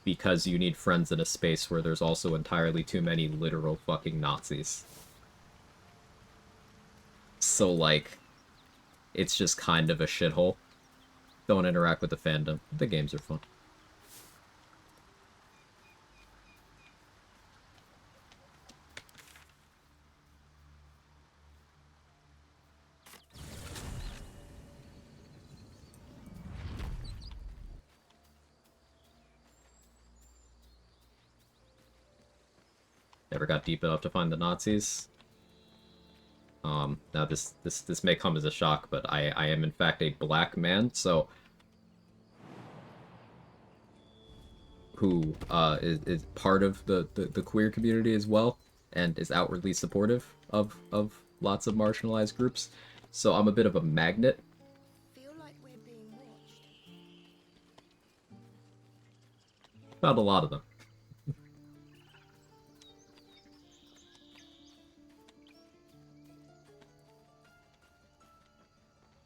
Because you need friends in a space where there's also entirely too many literal fucking Nazis. So, like, it's just kind of a shithole. Don't interact with the fandom. The games are fun. Never got deep enough to find the Nazis. Now this may come as a shock, but I am in fact a black man, so who is part of the queer community as well, and is outwardly supportive of lots of marginalized groups. So I'm a bit of a magnet. Found a lot of them.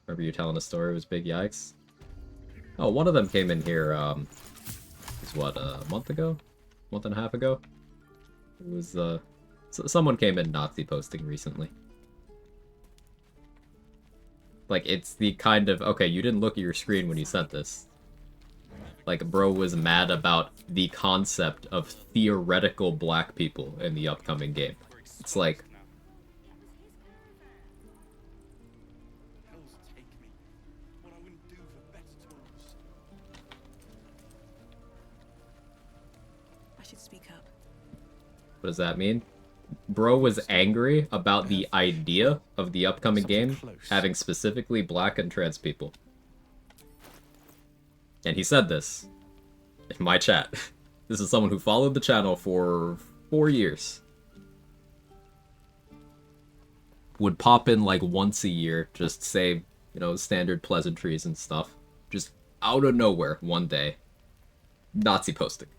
Remember you telling a story? It was big yikes. Oh, one of them came in here, it's what, a month ago? Month and a half ago? It was, someone came in Nazi posting recently. Like, it's the kind of, okay, you didn't look at your screen when you sent this. Like, bro was mad about the concept of theoretical black people in the upcoming game. It's like, what does that mean? Bro was angry about the idea of the upcoming game having specifically black and trans people. And he said this in my chat. This is someone who followed the channel for 4 years. Would pop in like once a year, just say, you know, standard pleasantries and stuff. Just out of nowhere, one day, Nazi posting.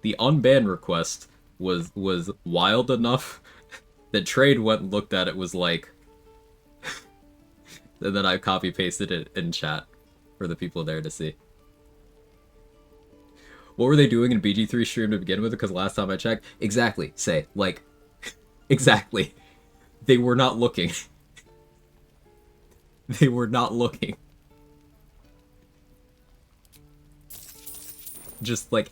The unban request was wild enough that Trade went and looked at it, was like, and then I copy-pasted it in chat for the people there to see. What were they doing in BG3 stream to begin with? Because last time I checked, exactly, say, like, exactly. They were not looking. They were not looking. Just, like,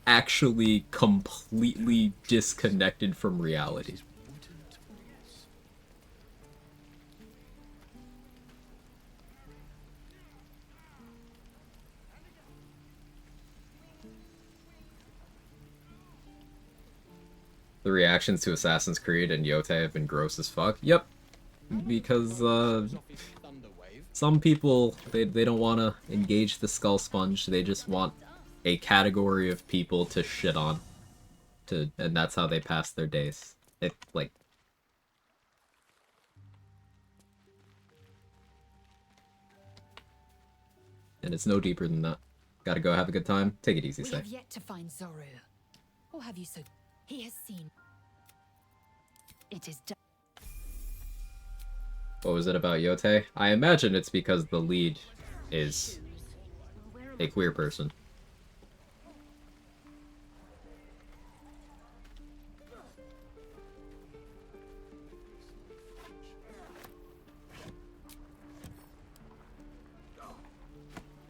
actually completely disconnected from reality. The reactions to Assassin's Creed and Yote have been gross as fuck. Yep. Because, some people, they don't want to engage the Skull Sponge, they just want a category of people to shit on. And that's how they pass their days. And it's no deeper than that. Gotta go have a good time. Take it easy, We say. have yet to find Zoru. Or have you so? He has seen. It is done. What was it about Yote? I imagine it's because the lead is a queer person.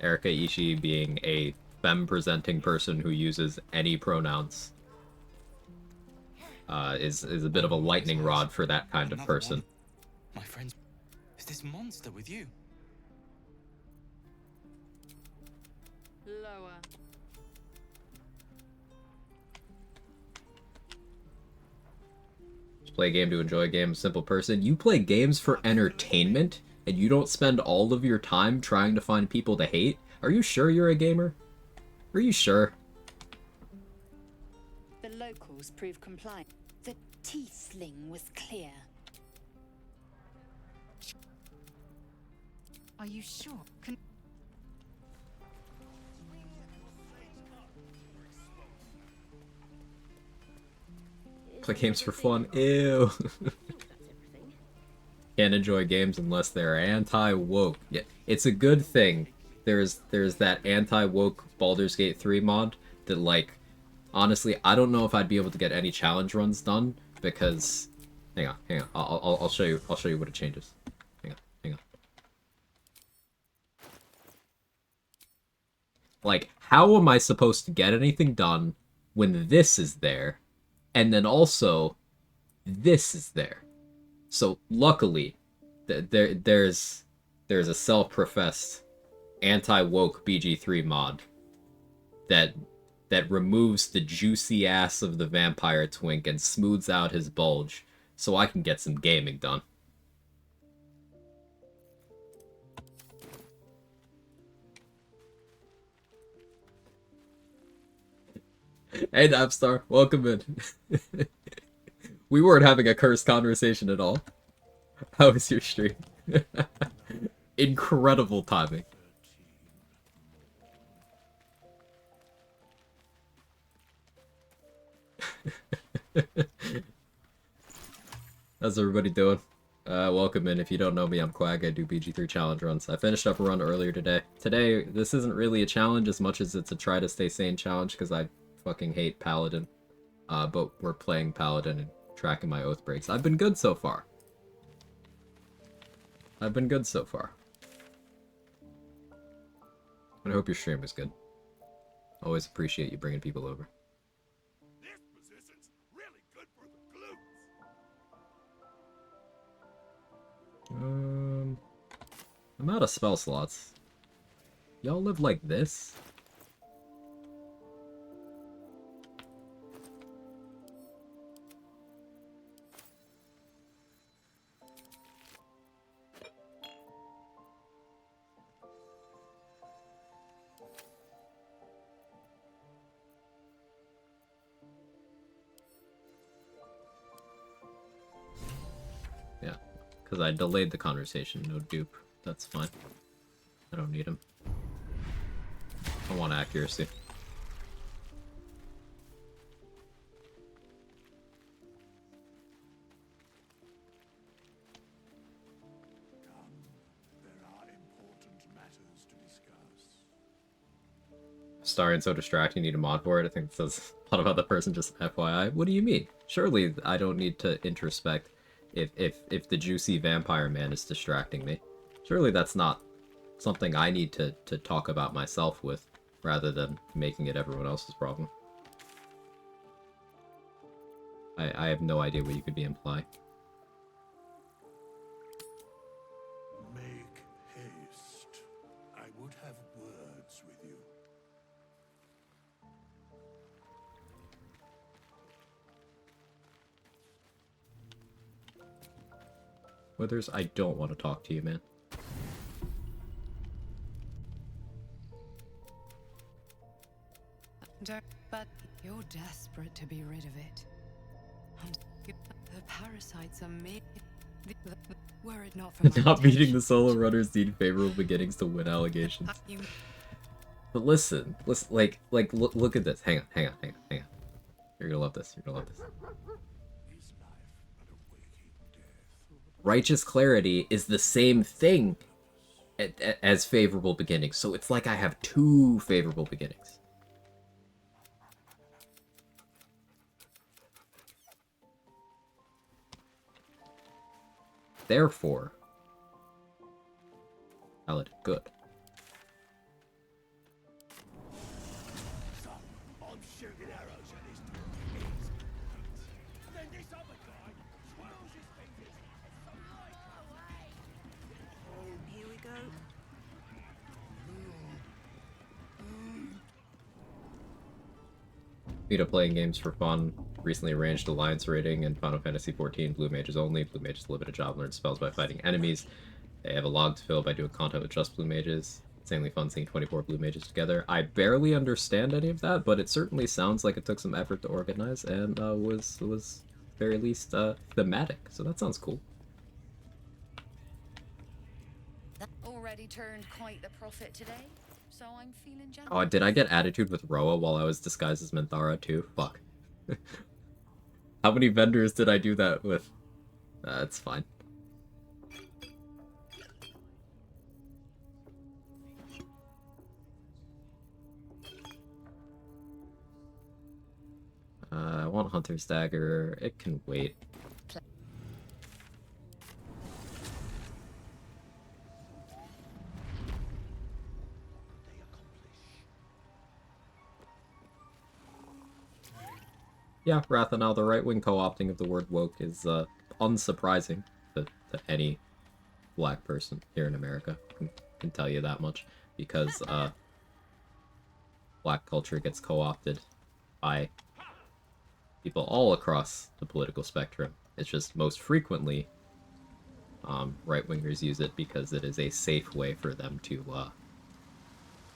Erika Ishii being a femme-presenting person who uses any pronouns is a bit of a lightning rod for that kind of person. My friends, is this monster with you? Lower. Just play a game to enjoy a game, simple person. You play games for entertainment, and you don't spend all of your time trying to find people to hate? Are you sure you're a gamer? Are you sure? The locals proved compliant. The tiefling was clear. Are you sure? Play games for fun. Ew. Can't enjoy games unless they're anti-woke. Yeah, it's a good thing. There's that anti-woke Baldur's Gate 3 mod that, like, honestly, I don't know if I'd be able to get any challenge runs done because, hang on. I'll show you what it changes. Hang on. Like, how am I supposed to get anything done when this is there, and then also this is there? So luckily, there's a self-professed anti-woke BG3 mod that removes the juicy ass of the vampire twink and smooths out his bulge, so I can get some gaming done. Hey Napstar, welcome in. We weren't having a cursed conversation at all. How was your stream? Incredible timing. How's everybody doing? Welcome in. If you don't know me, I'm Quag. I do BG3 challenge runs. I finished up a run earlier today. Today, this isn't really a challenge as much as it's a try to stay sane challenge because I fucking hate Paladin. But we're playing Paladin and tracking my Oathbreaks. I've been good so far. And I hope your stream is good. Always appreciate you bringing people over. This position's really good for the glutes. I'm out of spell slots. Y'all live like this? Yeah, because I delayed the conversation. No dupe. That's fine. I don't need him. I want accuracy. Starring so distracting, you need a mod for it. I think it says a lot about the person, just FYI. What do you mean? Surely I don't need to introspect if the juicy vampire man is distracting me. Surely that's not something I need to talk about myself with, rather than making it everyone else's problem. I have no idea what you could be implying. Make haste. I would have words with you. Withers, I don't want to talk to you, man. But you're desperate to be rid of it. And the parasites are made. Were it not for Not beating the solo runners need favorable beginnings to win allegations. But listen, like look at this. Hang on. You're gonna love this. Righteous clarity is the same thing as favorable beginnings, so it's like I have two favorable beginnings. Therefore, Paladin, good. I'm shooting arrows at his then this other guy swirls his fingers. Here we go. Meet up playing games for fun. Recently arranged alliance rating in Final Fantasy XIV. Blue mages only. Blue mages live at a job, learn spells by fighting enemies. They have a log to fill by doing content with just blue mages. Insanely fun seeing 24 blue mages together. I barely understand any of that, but it certainly sounds like it took some effort to organize and was very least thematic. So that sounds cool. That already turned quite the profit today, so I'm feeling generous. Oh, did I get attitude with Roa while I was disguised as Minthara too? Fuck. How many vendors did I do that with? It's fine. I want Hunter's Dagger. It can wait. Yeah, Rathanal, the right-wing co-opting of the word woke is unsurprising to any black person here in America. Can tell you that much, because black culture gets co-opted by people all across the political spectrum. It's just most frequently right-wingers use it because it is a safe way for them to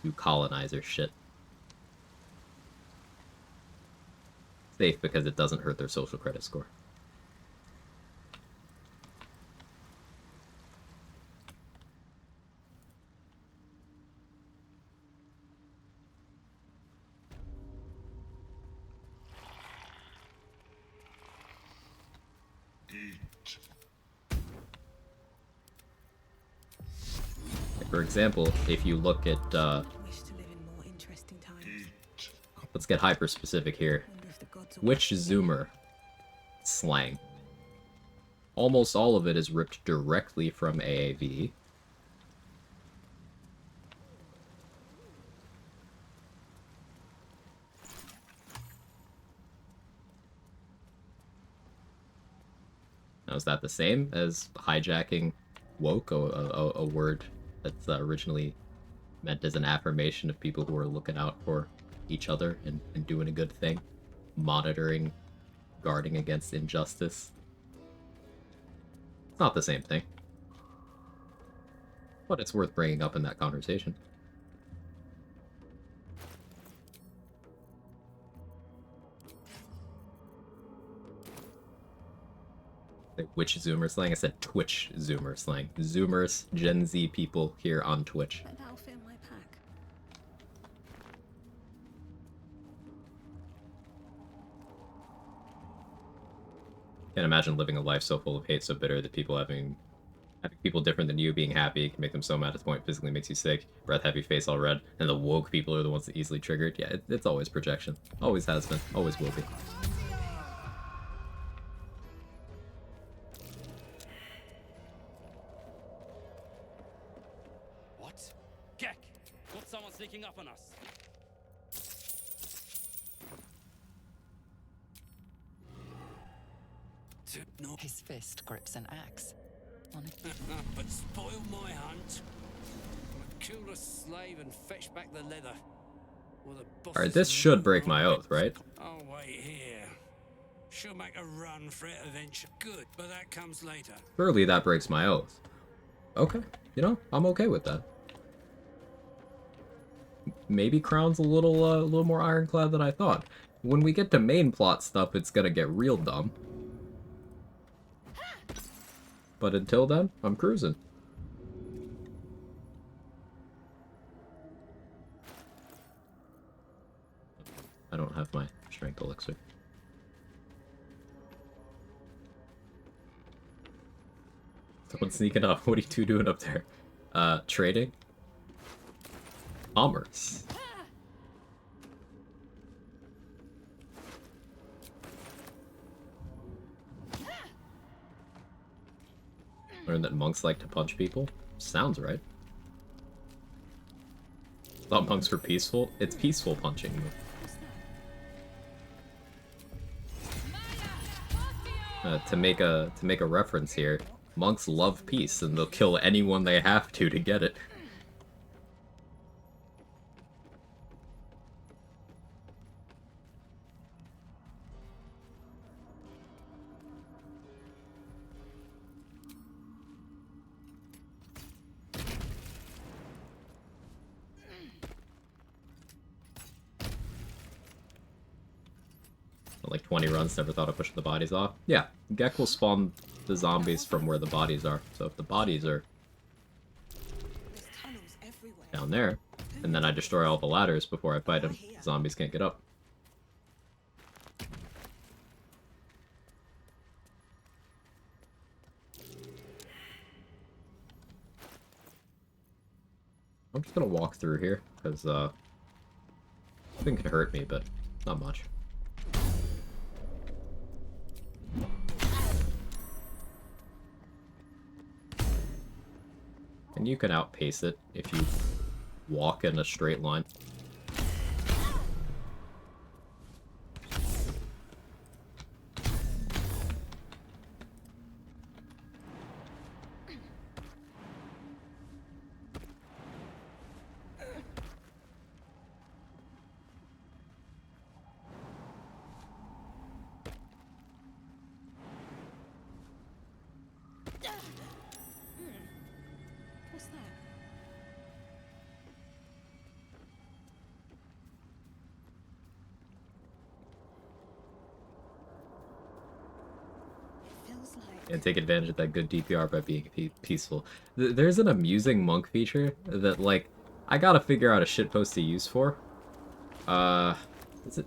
do colonizer shit. Safe because it doesn't hurt their social credit score. For example, if you look at let's get hyper specific here. Witch Zoomer slang. Almost all of it is ripped directly from AAV. Now, is that the same as hijacking woke, a word that's originally meant as an affirmation of people who are looking out for each other and doing a good thing, monitoring, guarding against injustice? It's not the same thing, but it's worth bringing up in that conversation. Which Zoomer slang? I said Twitch Zoomer slang. Zoomers, Gen Z people here on Twitch. That'll fit my pack. Can't imagine living a life so full of hate, so bitter that people having people different than you being happy can make them so mad at the point physically makes you sick. Breath heavy, face all red, and the woke people are the ones that easily triggered. Yeah, it's always projection. Always has been. Always will be. What? Gek! Got someone sneaking up on us. His fist grips an axe. But spoil my hunt. Kill the slave and fetch back the leather. Alright, this should break my oath, right? I'll wait here. She'll make a run for it eventually. Good, but that comes later. Surely that breaks my oath. Okay, you know, I'm okay with that. Maybe Crown's a little more ironclad than I thought. When we get to main plot stuff, it's gonna get real dumb. But until then, I'm cruising. I don't have my strength elixir. Someone's sneaking up. What are you two doing up there? Trading? Commerce. Learned that monks like to punch people? Sounds right. Thought monks were peaceful? It's peaceful punching. To make a reference here, monks love peace and they'll kill anyone they have to get it. Like 20 runs, never thought of pushing the bodies off. Yeah, Gek will spawn the zombies from where the bodies are. So if the bodies are down there, and then I destroy all the ladders before I fight him, zombies can't get up. I'm just gonna walk through here, because, thing could hurt me, but not much. And you can outpace it if you walk in a straight line. What's that? And take advantage of that good DPR by being peaceful. There's an amusing monk feature that, like, I gotta figure out a shitpost to use for. Is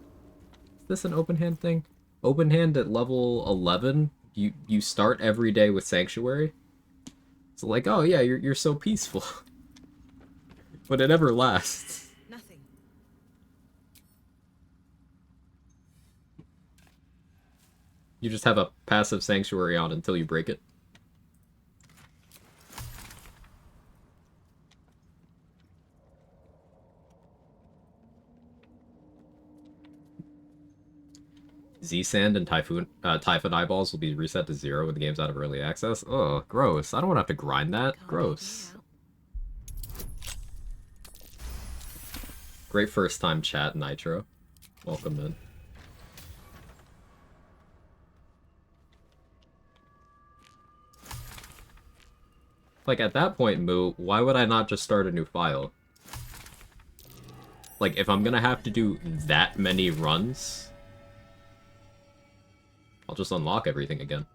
this an open hand thing? Open hand at level 11, you start every day with Sanctuary. So like, oh yeah, you're so peaceful. But it never lasts. Nothing. You just have a passive Sanctuary on until you break it. Z-Sand and Typhoon Eyeballs will be reset to 0 when the game's out of early access. Ugh, gross. I don't want to have to grind that. Gross. Great first time chat, Nitro. Welcome in. Like, at that point, Moo, why would I not just start a new file? Like, if I'm gonna have to do that many runs, I'll just unlock everything again.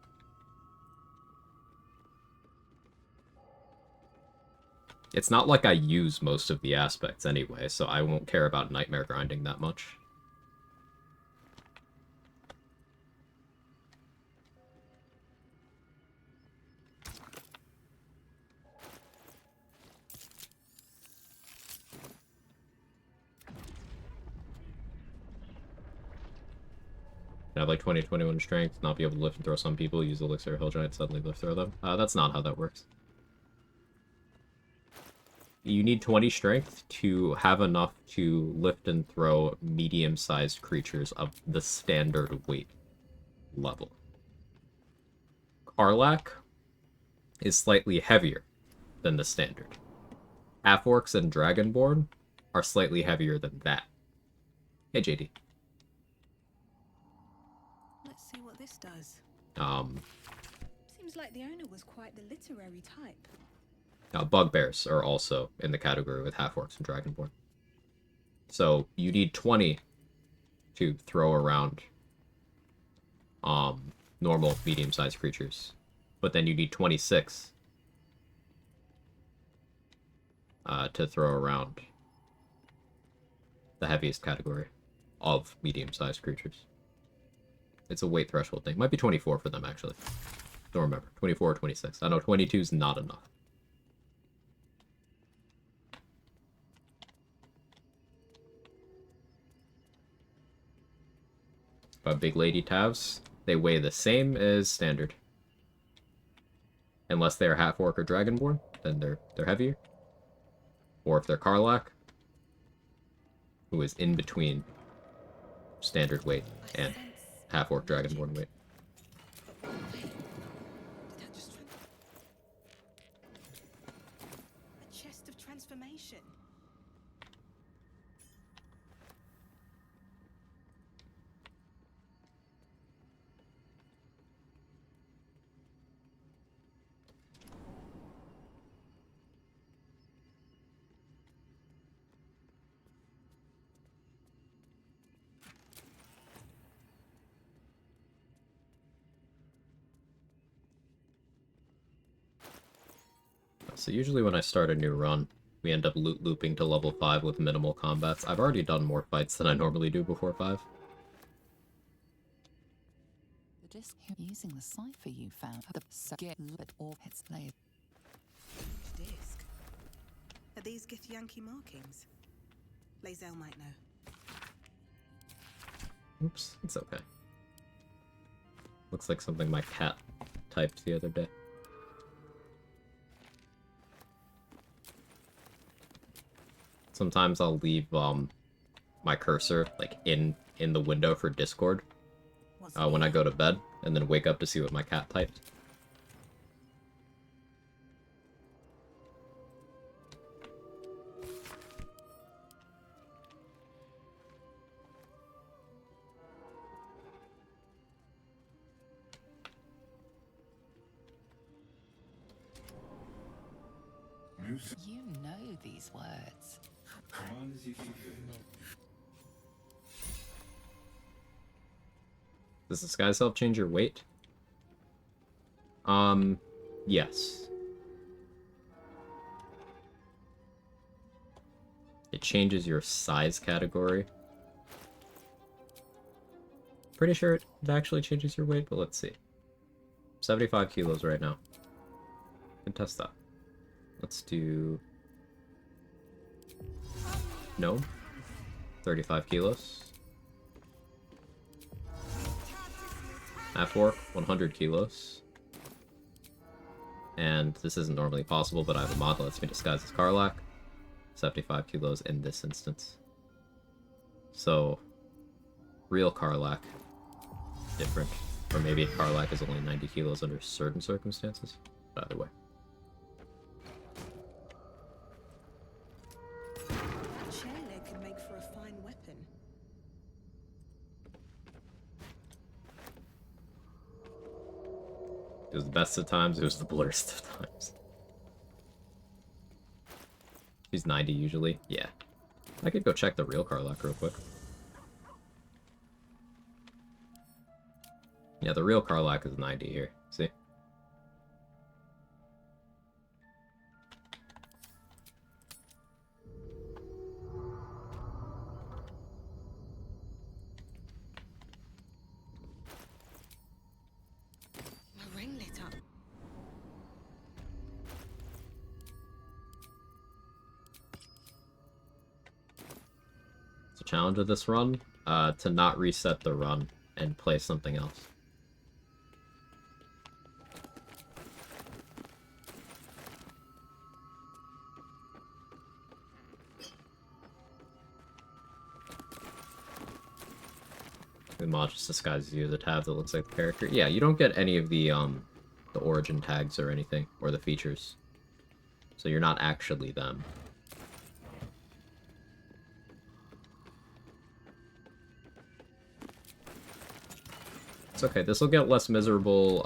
It's not like I use most of the aspects anyway, so I won't care about nightmare grinding that much. I have like 20, 21 strength, not be able to lift and throw some people, use Elixir Hill Giant, suddenly lift throw them. That's not how that works. You need 20 strength to have enough to lift and throw medium-sized creatures of the standard weight level. Karlach is slightly heavier than the standard. Half-Orcs and Dragonborn are slightly heavier than that. Hey, JD. Let's see what this does. Seems like the owner was quite the literary type. Bugbears are also in the category with Half-Orcs and Dragonborn. So you need 20 to throw around normal medium-sized creatures. But then you need 26 to throw around the heaviest category of medium-sized creatures. It's a weight threshold thing. Might be 24 for them, actually. Don't remember. 24 or 26. I know 22 is not enough. But big lady Tavs, they weigh the same as standard. Unless they're half-orc or dragonborn, then they're heavier. Or if they're Karlach, who is in between standard weight and half-orc dragonborn weight. A chest of transformation. So usually when I start a new run, we end up looping to level 5 with minimal combats. I've already done more fights than I normally do before 5. The disc using the cipher you found the get lit or its laid. Disc. Are these Githyanki markings? Lae'zel might know. Oops, it's okay. Looks like something my cat typed the other day. Sometimes I'll leave my cursor like in the window for Discord when I go to bed, and then wake up to see what my cat typed. You know these words. Does the sky self change your weight? Yes. It changes your size category. Pretty sure it actually changes your weight, but let's see. 75 kilos right now. Can test that. Let's do... No. 35 kilos. Half orc, 100 kilos. And this isn't normally possible, but I have a mod that lets me disguise as Karlach. 75 kilos in this instance. So, real Karlach, different. Or maybe Karlach is only 90 kilos under certain circumstances. But either way. That chair leg could make for a fine weapon. It was the best of times, it was the blurst of times. He's 90 usually. Yeah. I could go check the real Karlach real quick. Yeah, the real Karlach is 90 here. See? My ring lit up. It's a challenge of this run, to not reset the run and play something else. The mod just disguises you as a tab that looks like the character. Yeah, you don't get any of the origin tags or anything, or the features. So you're not actually them. It's okay, this will get less miserable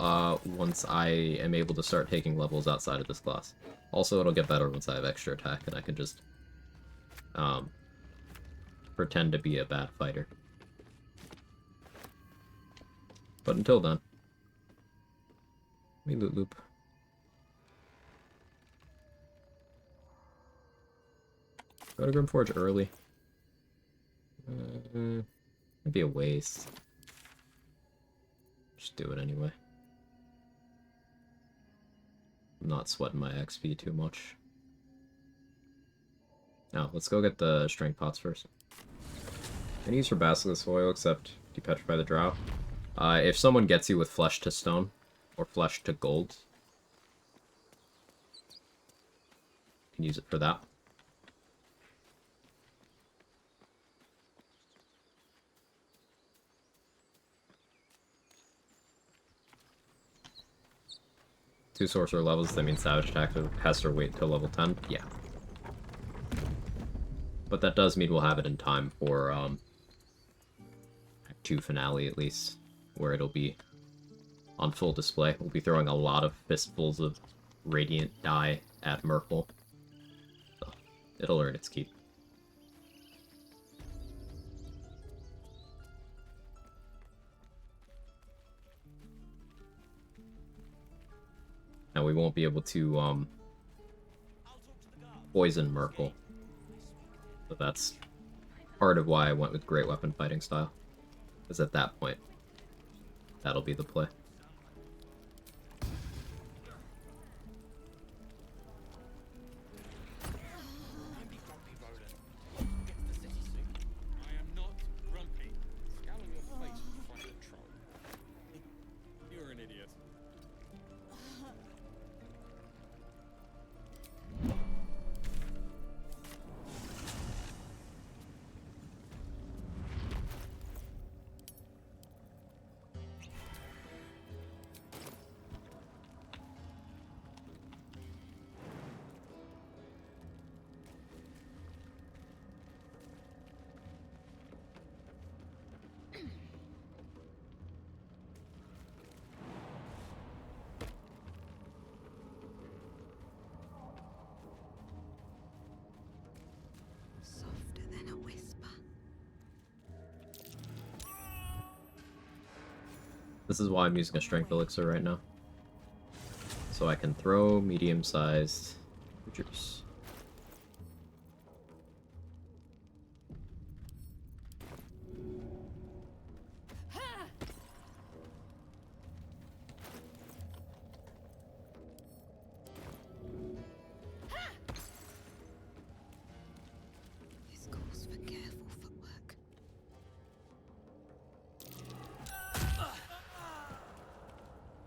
once I am able to start taking levels outside of this class. Also, it'll get better once I have extra attack and I can just pretend to be a bad fighter. But until then, let me loot loop. Go to Grimforge early. It'd be a waste. Just do it anyway. I'm not sweating my XP too much. Now, let's go get the strength pots first. Any use for Basilisk Oil except depetrify the drow. If someone gets you with flesh to stone, or flesh to gold, you can use it for that. Two sorcerer levels, that means Savage Attack has to wait till level 10? Yeah. But that does mean we'll have it in time for, Act 2 finale at least, where it'll be on full display. We'll be throwing a lot of fistfuls of Radiant dye at Merkle. So, it'll earn its keep. Now we won't be able to Poison Merkle. So that's part of why I went with Great Weapon Fighting Style. Because at that point, that'll be the play. I am not grumpy. Scowl on your face and fight a troll. You're an idiot. Softer than a whisper. This is why I'm using a Strength Elixir right now. So I can throw medium-sized creatures. This calls for careful footwork.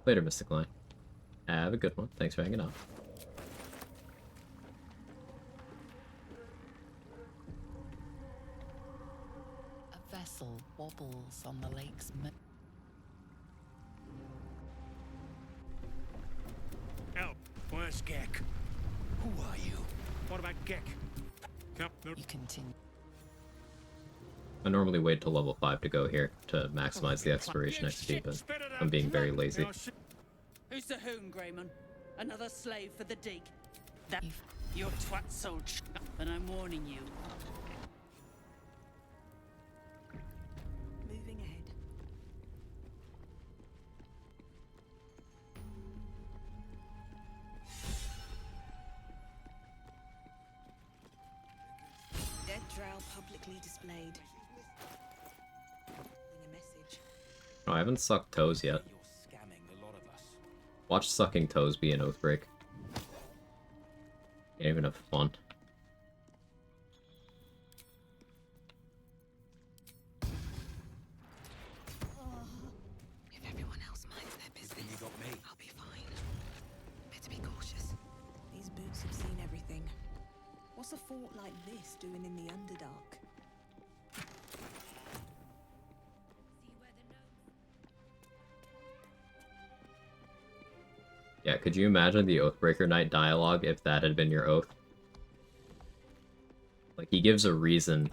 Later, Mystic Line. Have a good one. Thanks for hanging out. A vessel wobbles on the lake's Help! Where's Gek? Who are you? What about Gek? You continue. I normally wait till level 5 to go here to maximize the Exploration XP, but I'm being very lazy. Who's the hoon, Greyman? Another slave for the dig? That your twat soul and I'm warning you. Moving ahead. Dead drow publicly displayed. A message. Oh, I haven't sucked toes yet. Watch sucking toes be an Oathbreak. Ain't even have fun. If everyone else minds their business, you got me. I'll be fine. Better be cautious. These boots have seen everything. What's a fort like this doing in the Underdark? Yeah, could you imagine the Oathbreaker Knight dialogue if that had been your oath? Like, he gives a reason.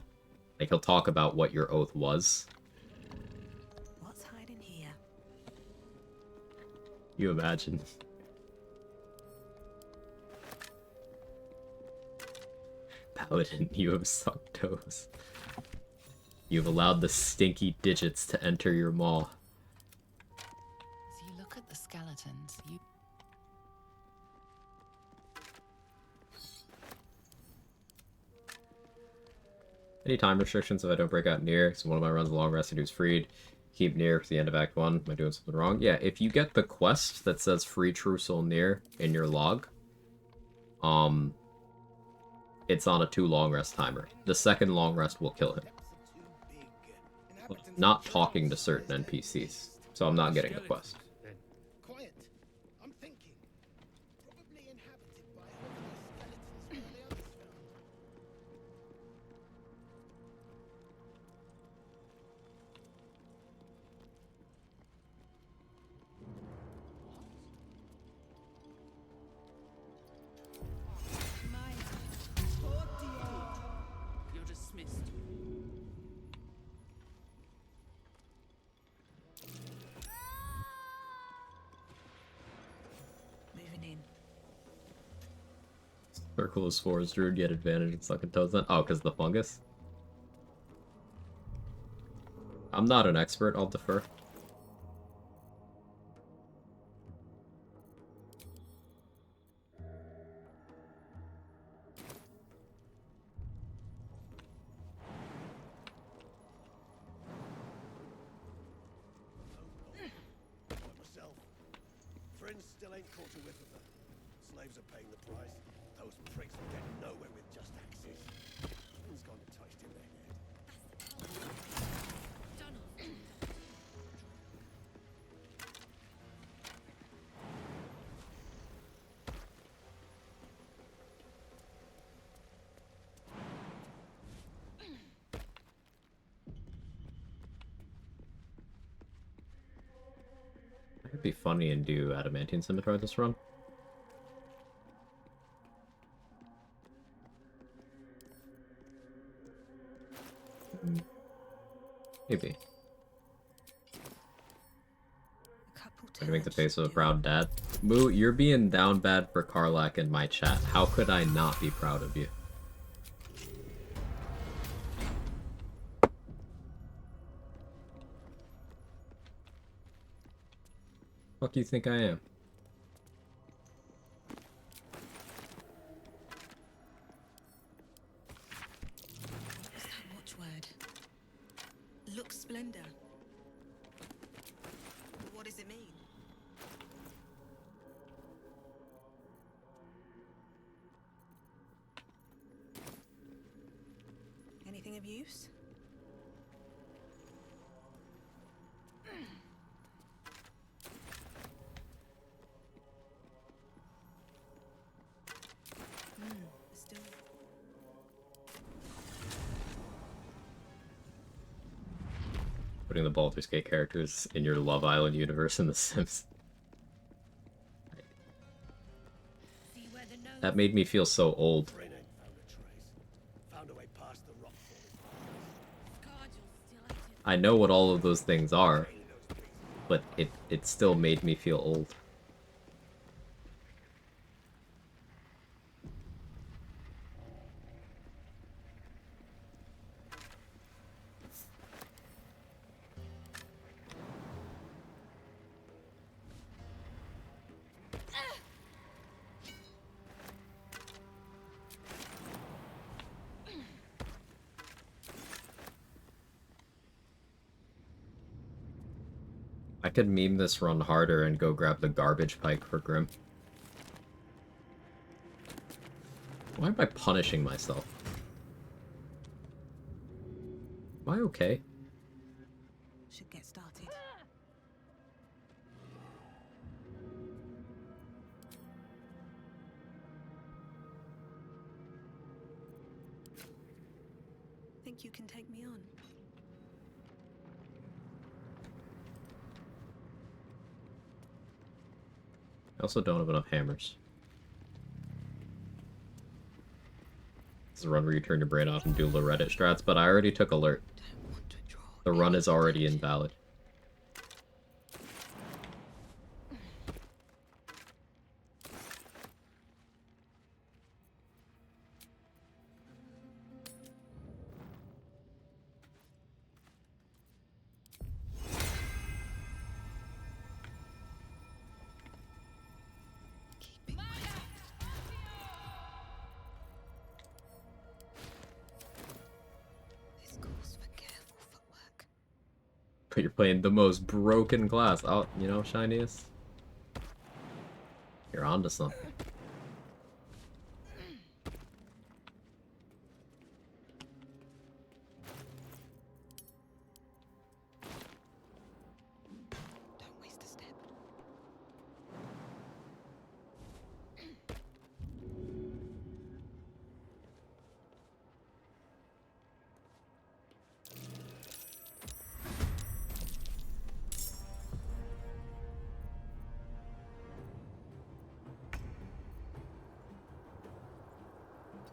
Like, he'll talk about what your oath was. What's hiding here? You imagine. Paladin, you have sucked toes. You've allowed the stinky digits to enter your maw. As you look at the skeletons, you... Any time restrictions if I don't break out near? So one of my runs, a long rest, who's freed. Keep near to the end of Act 1. Am I doing something wrong? Yeah, if you get the quest that says free true soul near in your log, it's on a 2 long rest timer. The second long rest will kill him. But I'm not talking to certain NPCs, so I'm not getting the quest. Quiet. I'm thinking. Probably inhabited by whoever these skeletons were the others found. You're dismissed. Moving in. Circle of Spores, Druid get advantage in sucking toes then? Oh, because of the fungus? I'm not an expert, I'll defer. Humans still ain't caught a whiff of them. Slaves are paying the price. Those pricks are getting nowhere with just axes. Something's gone touched in their head. It'd be funny and do Adamantine Scimitar this run. Maybe. Try to make the face of a proud dad. Moo, you're being down bad for Karlak in my chat. How could I not be proud of you? What do you think I am? What's that watchword? Lux Splendor. What does it mean? Anything of use? Still. Putting the Baldur's Gate characters in your Love Island universe in The Sims. That made me feel so old. I know what all of those things are, but it still made me feel old. I could meme this run harder and go grab the garbage pike for Grim. Why am I punishing myself? Am I okay? Should get started. Think you can take me on? I also don't have enough hammers. This is a run where you turn your brain off and do Loretta strats, but I already took alert. The run is already invalid. But you're playing the most broken class. Oh, you know, Shiniest? You're onto something. Don't waste a step.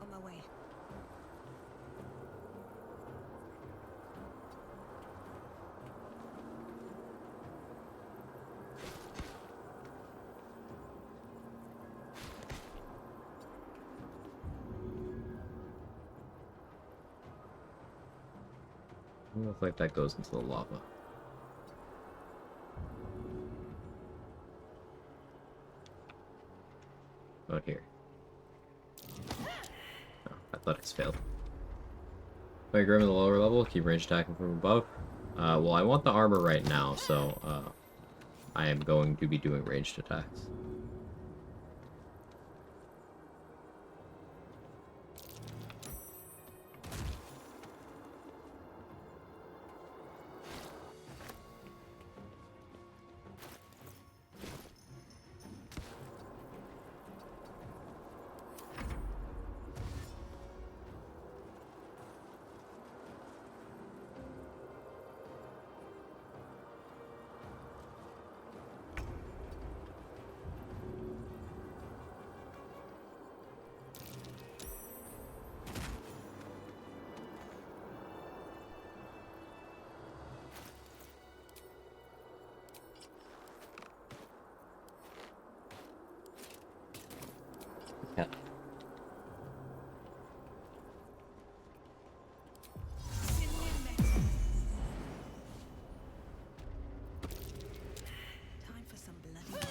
On my way. It looks like that goes into the lava. Out here. Oh, athletics failed. Play Grim at the lower level, keep range attacking from above. Well, I want the armor right now, so I am going to be doing ranged attacks. Yeah. Time for some bloody work.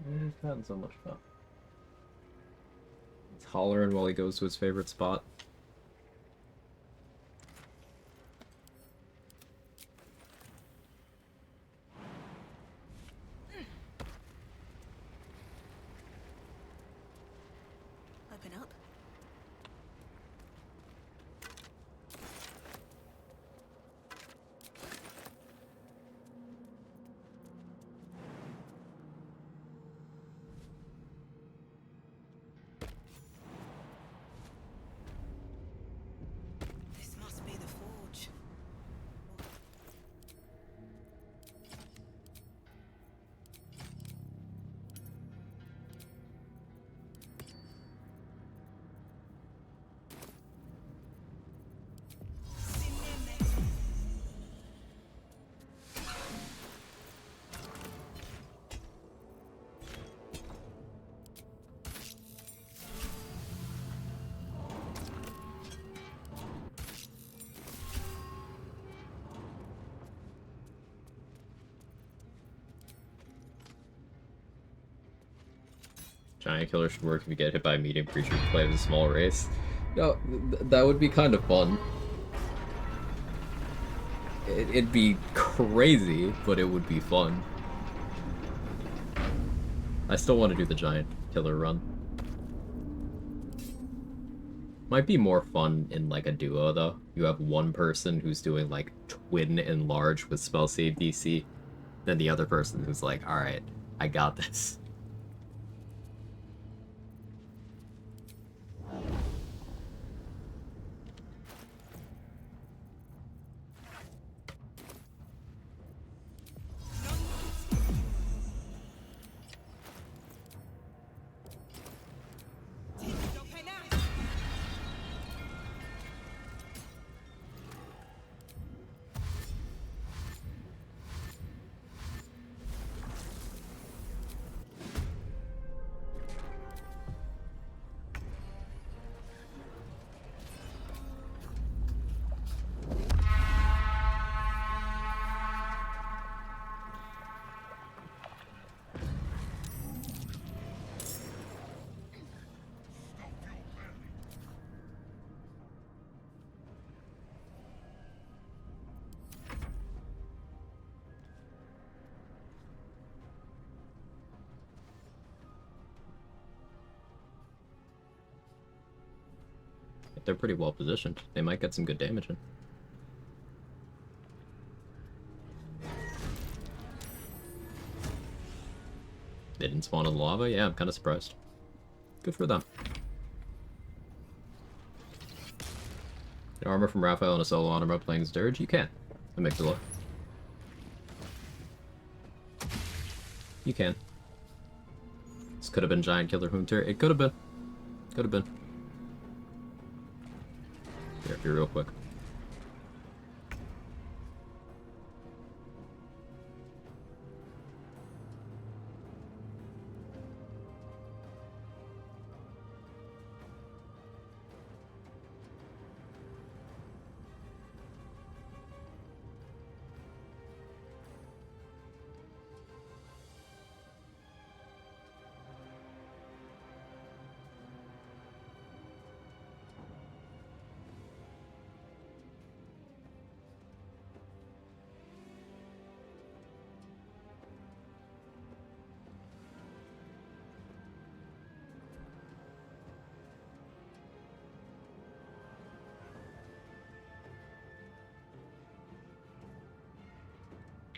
He's having so much fun. He's hollering while he goes to his favorite spot. Open up. This must be the forge. Giant killer should work if you get hit by a medium creature to play with a small race. No, that would be kind of fun. It'd be crazy, but it would be fun. I still want to do the giant killer run. Might be more fun in like a duo though. You have one person who's doing like twin enlarge with spell save DC, then the other person who's like, alright, I got this. They're pretty well positioned. They might get some good damage in. They didn't spawn in lava? Yeah, I'm kind of surprised. Good for them. Get armor from Raphael and a solo armor playing as Dirge? You can. Amygdala. You can. This could have been Giant Killer Hunter. It could have been. Could have been. Here, real quick.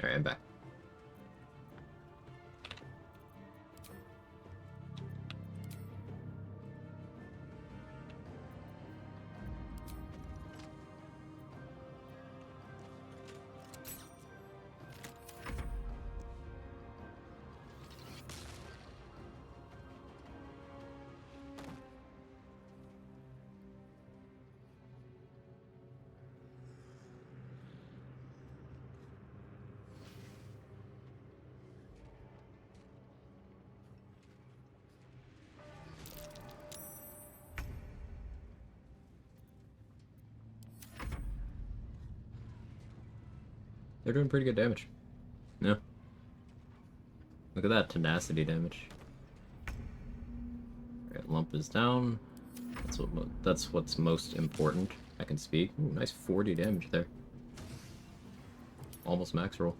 Alright, I'm back. They're doing pretty good damage. Yeah. Look at that tenacity damage. Alright, lump is down. That's what's most important. I can speak. Ooh, nice 40 damage there. Almost max roll.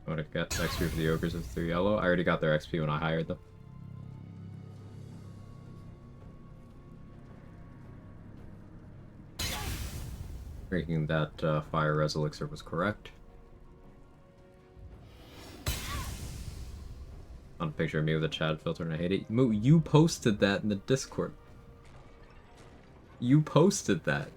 I would have got XP for the ogres with 3 yellow. I already got their XP when I hired them. Thinking that fire res elixir was correct. On a picture of me with a Chad filter and I hate it. Moo, you posted that in the Discord. You posted that.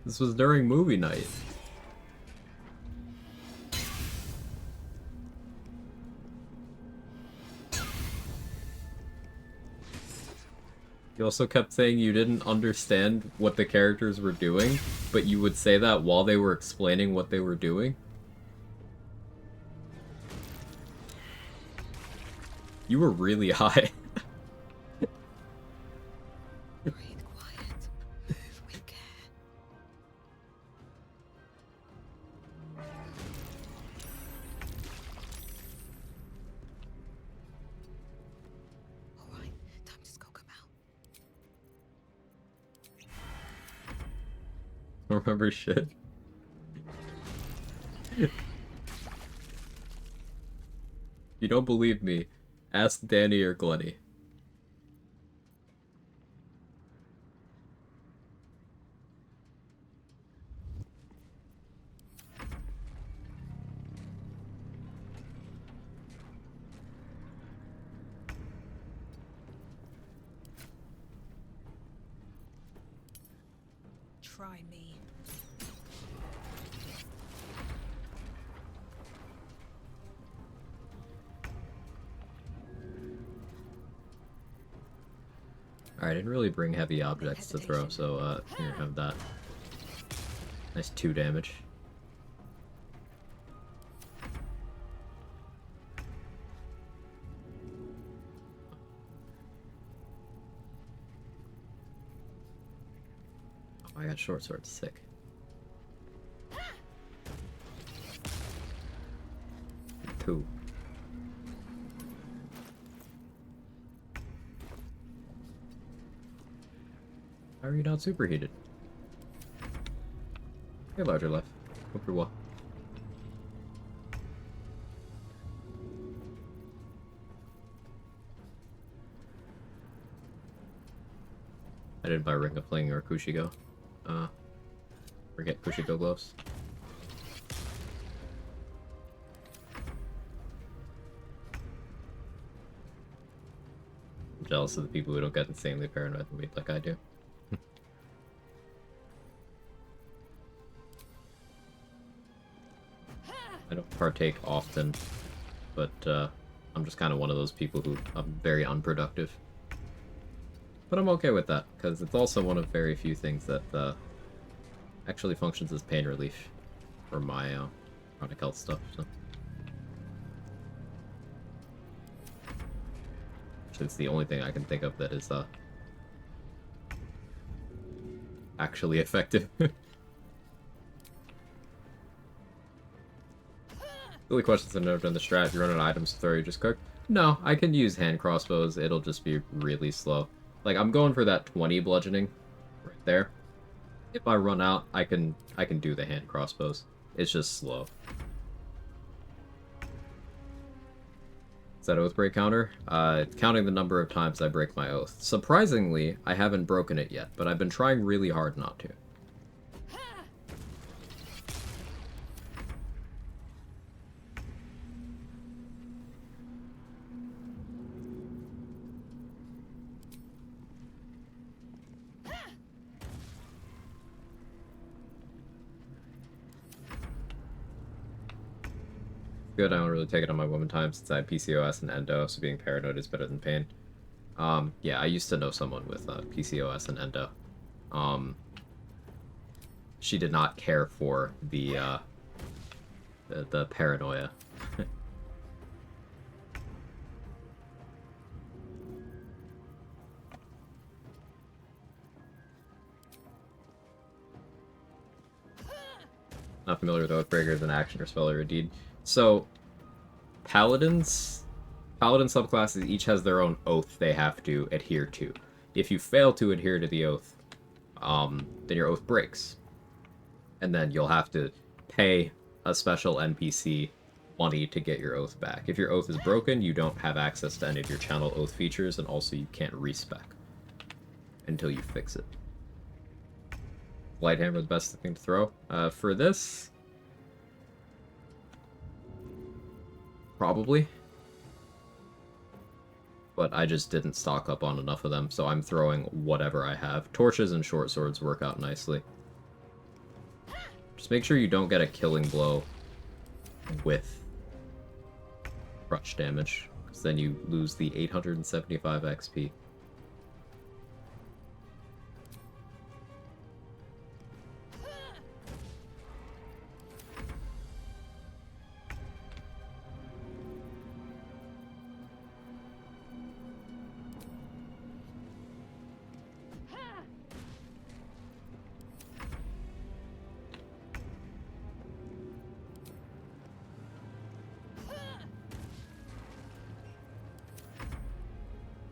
This was during movie night. You also kept saying you didn't understand what the characters were doing, but you would say that while they were explaining what they were doing. You were really high. Don't remember shit. You don't believe me? Ask Danny or Glenny. Try me. Alright, I didn't really bring heavy objects to throw, so here, have that. Nice 2 damage. Oh, I got short sword, sick. Two. How are you not superheated? You're larger life. Hope you're well. I didn't buy Ring of Fling or Kushigo. Forget Kushigo gloves. I'm jealous of the people who don't get insanely paranoid and weed like I do. I don't partake often, but I'm just kind of one of those people who I'm very unproductive. But I'm okay with that, because it's also one of very few things that actually functions as pain relief for my chronic health stuff. So. It's the only thing I can think of that is actually effective. The only questions I've never done the strat, you run out of items to throw, you just cook. No, I can use hand crossbows, it'll just be really slow. Like, I'm going for that 20 bludgeoning right there. If I run out, I can do the hand crossbows. It's just slow. Is that Oathbreak counter? Counting the number of times I break my oath. Surprisingly, I haven't broken it yet, but I've been trying really hard not to. Good, I don't really take it on my woman time since I have PCOS and endo, so being paranoid is better than pain. Yeah, I used to know someone with PCOS and endo. She did not care for the paranoia. Not familiar with Oathbreaker as an action or spell or a deed. So, paladin subclasses each has their own oath they have to adhere to. If you fail to adhere to the oath, then your oath breaks. And then you'll have to pay a special NPC money to get your oath back. If your oath is broken, you don't have access to any of your channel oath features, and also you can't respec until you fix it. Lighthammer the best thing to throw. For this, probably. But I just didn't stock up on enough of them, so I'm throwing whatever I have. Torches and short swords work out nicely. Just make sure you don't get a killing blow with crush damage, because then you lose the 875 XP.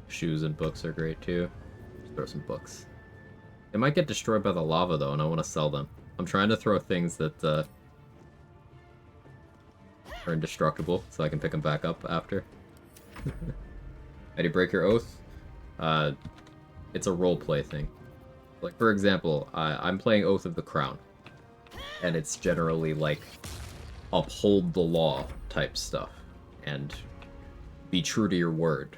Shoes and books are great too. Just throw some books. They might get destroyed by the lava though, and I want to sell them. I'm trying to throw things that are indestructible, so I can pick them back up after. How do you break your oath? It's a roleplay thing. Like, for example, I'm playing Oath of the Crown, and it's generally like uphold the law type stuff and be true to your word.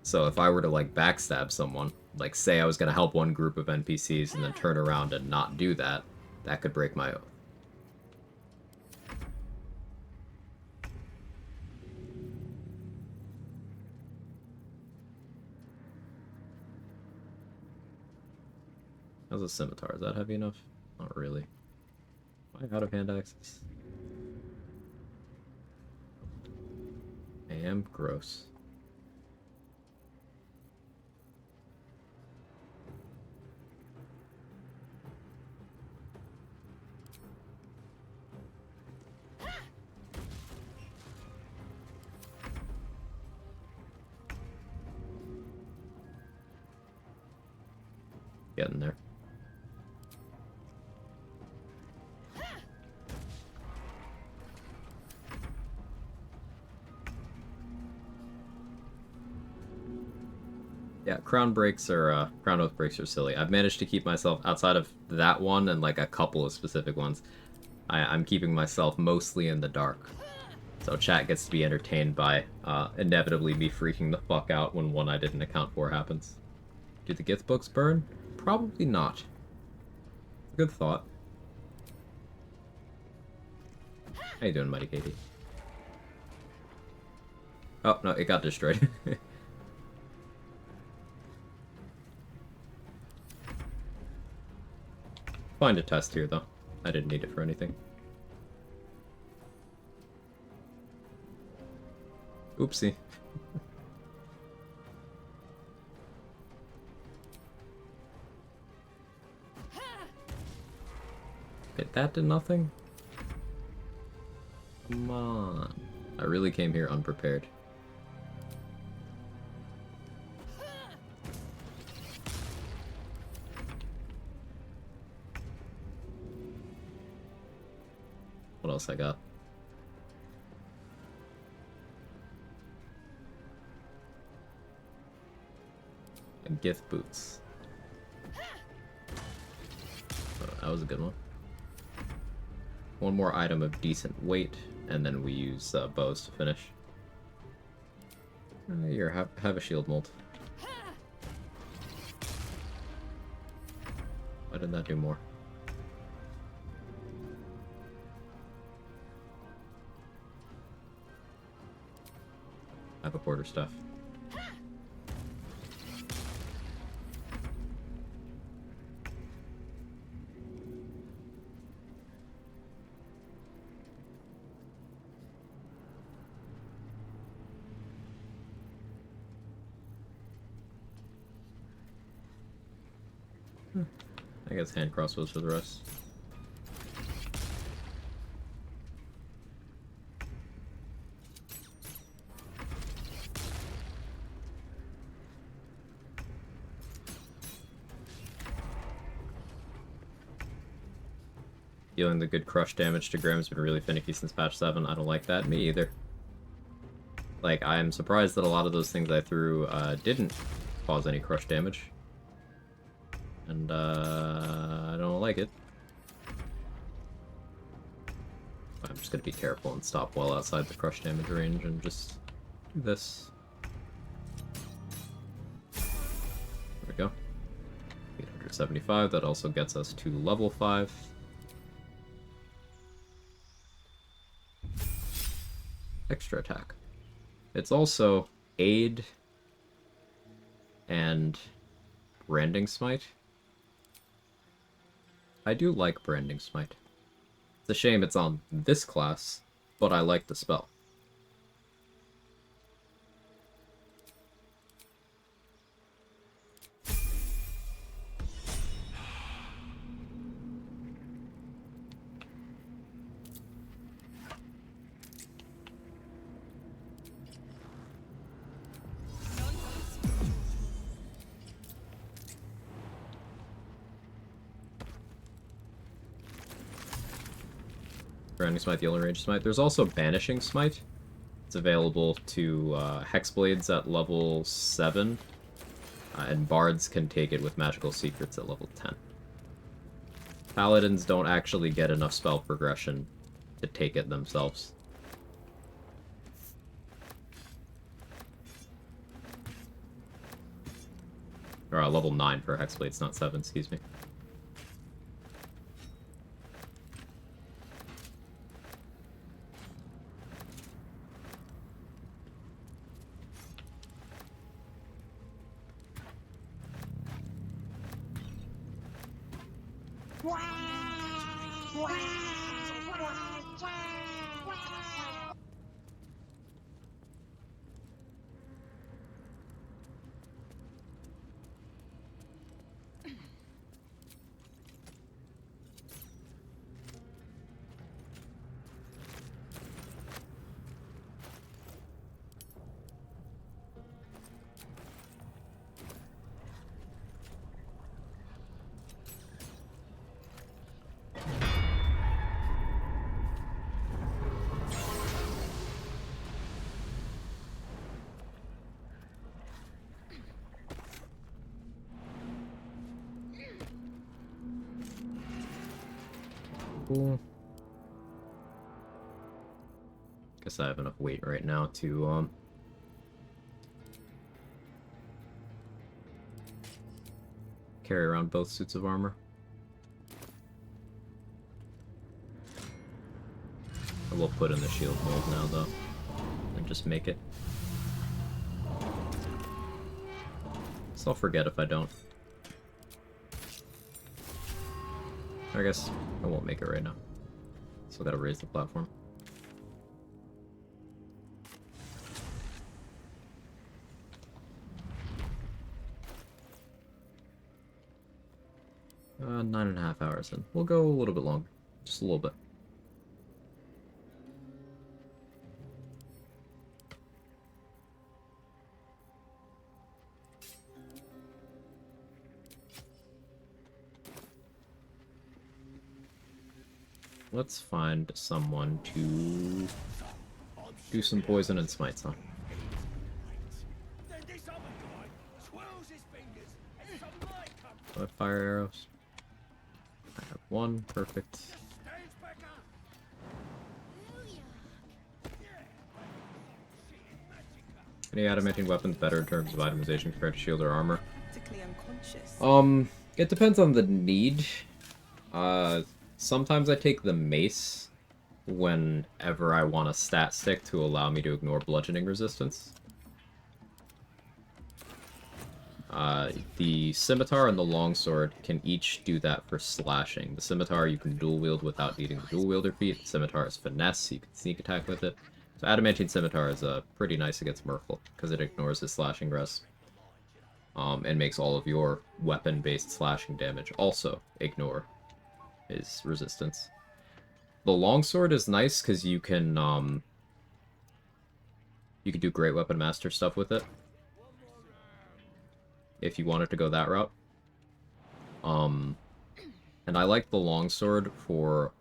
So if I were to, like, backstab someone, like, say I was going to help one group of NPCs and then turn around and not do that, that could break my oath. How's a scimitar? Is that heavy enough? Not really. Am I out of hand axes? I am gross. Getting there. Yeah, crown oath breaks are silly. I've managed to keep myself outside of that one and like a couple of specific ones. I'm keeping myself mostly in the dark. So chat gets to be entertained by inevitably me freaking the fuck out when one I didn't account for happens. Do the Gith books burn? Probably not. Good thought. How you doing, Mighty Katie? Oh, no, it got destroyed. Find a test here, though. I didn't need it for anything. Oopsie. Okay, that did nothing? Come on. I really came here unprepared. What else I got? And Gith boots. Oh, that was a good one. One more item of decent weight, and then we use bows to finish. Here, have a shield mold. Why didn't that do more? Have a quarter stuff. I guess hand crossbows for the rest. Dealing the good crush damage to Grimm's been really finicky since patch 7. I don't like that. Me either. Like, I'm surprised that a lot of those things I threw didn't cause any crush damage. And, I don't like it. I'm just gonna be careful and stop well outside the crush damage range and just do this. There we go. 875, that also gets us to level 5. Extra attack. It's also aid and branding smite. I do like branding smite. It's a shame it's on this class, but I like the spell. Branding Smite, the only range smite. There's also Banishing Smite. It's available to Hexblades at level 7, and Bards can take it with Magical Secrets at level 10. Paladins don't actually get enough spell progression to take it themselves. Or level 9 for Hexblades, not 7, excuse me. Guess I have enough weight right now to carry around both suits of armor. I will put in the shield mold now, though, and just make it. So I'll forget if I don't. I guess I won't make it right now. Still gotta raise the platform. Uh, 9.5 hours in. We'll go a little bit longer. Just a little bit. Let's find someone to do some poison and smites on. What, fire arrows? I have one, perfect. Any adamantine weapons better in terms of itemization compared to shield or armor? It depends on the need. Sometimes I take the mace whenever I want a stat stick to allow me to ignore bludgeoning resistance. The scimitar and the longsword can each do that for slashing. The scimitar you can dual wield without needing the dual wielder feat. The scimitar is finesse, you can sneak attack with it. So adamantine scimitar is pretty nice against Merfolk because it ignores his slashing rest. And makes all of your weapon-based slashing damage also ignore his resistance. The longsword is nice because you can do great weapon master stuff with it. If you wanted to go that route. And I like the longsword for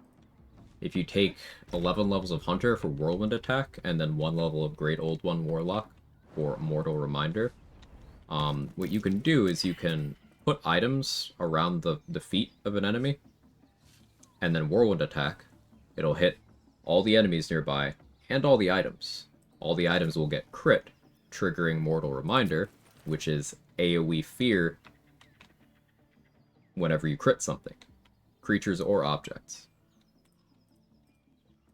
if you take 11 levels of Hunter for Whirlwind attack, and then 1 level of Great Old One Warlock for Mortal Reminder. What you can do is you can put items around the feet of an enemy, and then Whirlwind attack. It'll hit all the enemies nearby, and all the items. All the items will get crit, triggering Mortal Reminder, which is AoE fear whenever you crit something. Creatures or objects.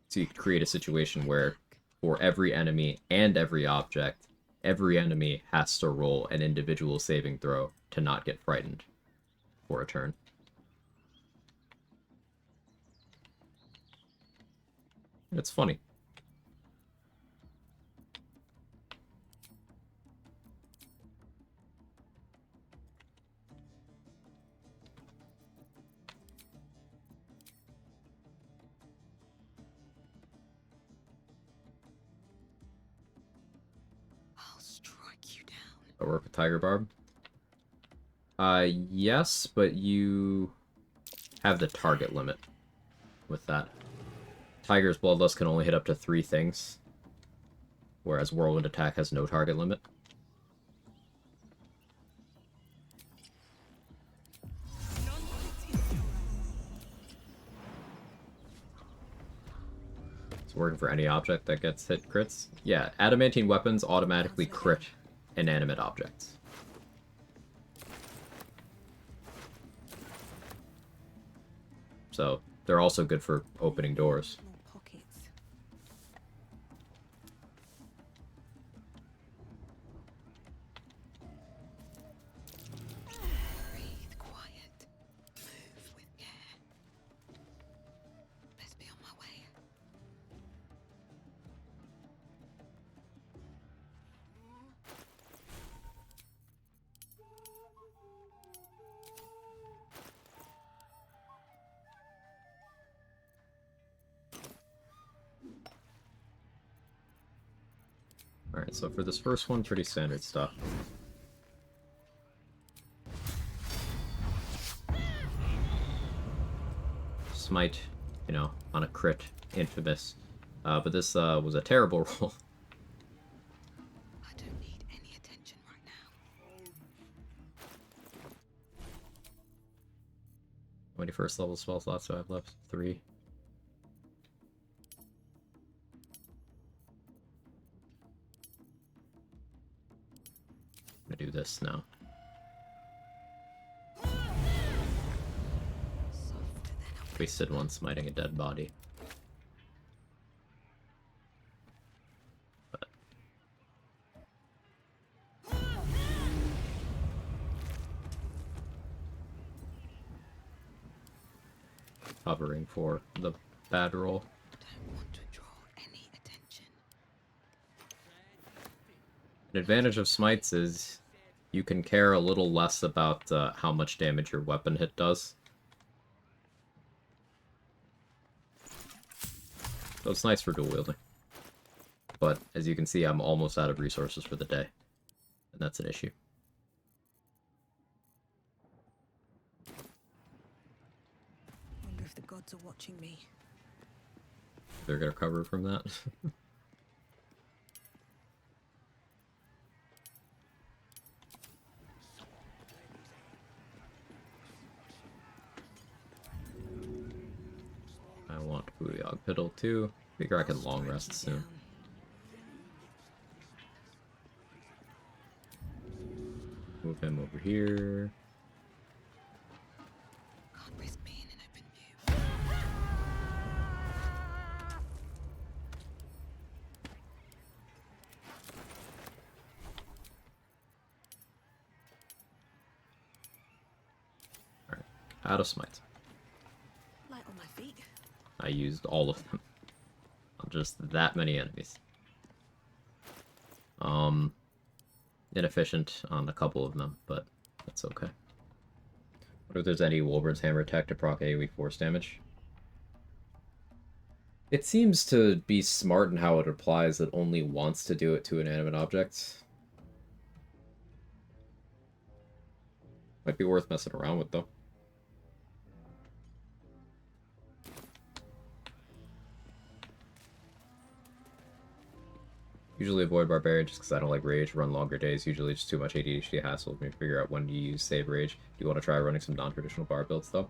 So you could create a situation where, for every enemy and every object, every enemy has to roll an individual saving throw to not get frightened for a turn. And it's funny. I'll strike you down. I work with Tiger Barb. Yes, but you have the target limit with that. Tiger's Bloodlust can only hit up to 3 things, whereas Whirlwind Attack has no target limit. It's working for any object that gets hit crits. Yeah, adamantine weapons automatically crit inanimate objects. So, they're also good for opening doors. Breathe quiet. Move with care. Best be on my way. Alright, so for this first one, pretty standard stuff. Smite, you know, on a crit, infamous. But this was a terrible roll. I don't need any attention right now. How many first level spell slots do I have left? 3. to do this now. Wasted one smiting a dead body. But... Hovering for the bad roll. An advantage of smites is you can care a little less about how much damage your weapon hit does. So it's nice for dual wielding. But as you can see, I'm almost out of resources for the day. And that's an issue. Wonder if the gods are watching me. They're gonna recover from that. I want Quag Piddle too. Figure I can long rest soon. Move him over here. Alright, out of smites. Light on my feet. I used all of them on just that many enemies. Inefficient on a couple of them, but that's okay. What if there's any Wolverine's Hammer attack to proc AoE force damage? It seems to be smart in how it applies it only wants to do it to inanimate objects. Might be worth messing around with, though. Usually avoid Barbarian just because I don't like Rage. Run longer days, usually just too much ADHD hassle with me to figure out when to use Save Rage. Do you want to try running some non-traditional bar builds, though?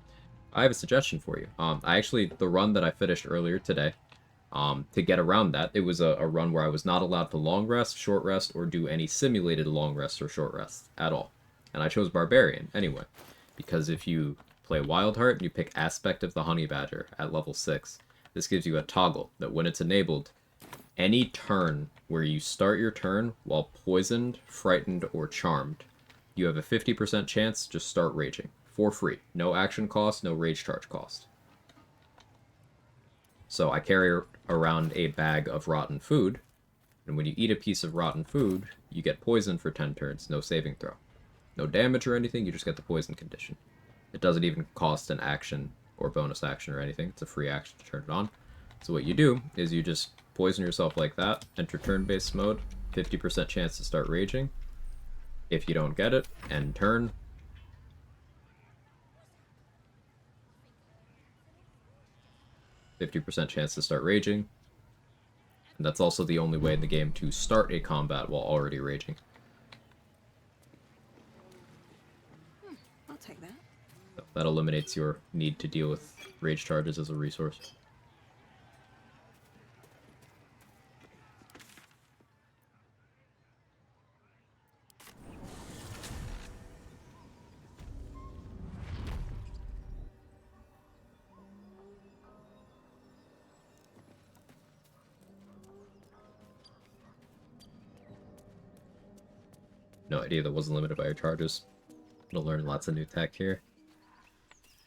I have a suggestion for you. The run that I finished earlier today, to get around that, it was a run where I was not allowed to long rest, short rest, or do any simulated long rest or short rest at all. And I chose Barbarian anyway, because if you play Wildheart and you pick Aspect of the Honey Badger at level 6, this gives you a toggle that when it's enabled, any turn where you start your turn while poisoned, frightened, or charmed, you have a 50% chance to just start raging. For free. No action cost, no rage charge cost. So I carry around a bag of rotten food, and when you eat a piece of rotten food, you get poisoned for 10 turns, no saving throw. No damage or anything, you just get the poison condition. It doesn't even cost an action or bonus action or anything, it's a free action to turn it on. So what you do is you just poison yourself like that, enter turn-based mode, 50% chance to start raging. If you don't get it, end turn. %50 chance to start raging. And that's also the only way in the game to start a combat while already raging. I'll take that. So that eliminates your need to deal with rage charges as a resource. No idea that wasn't limited by your charges. Gonna learn lots of new tech here.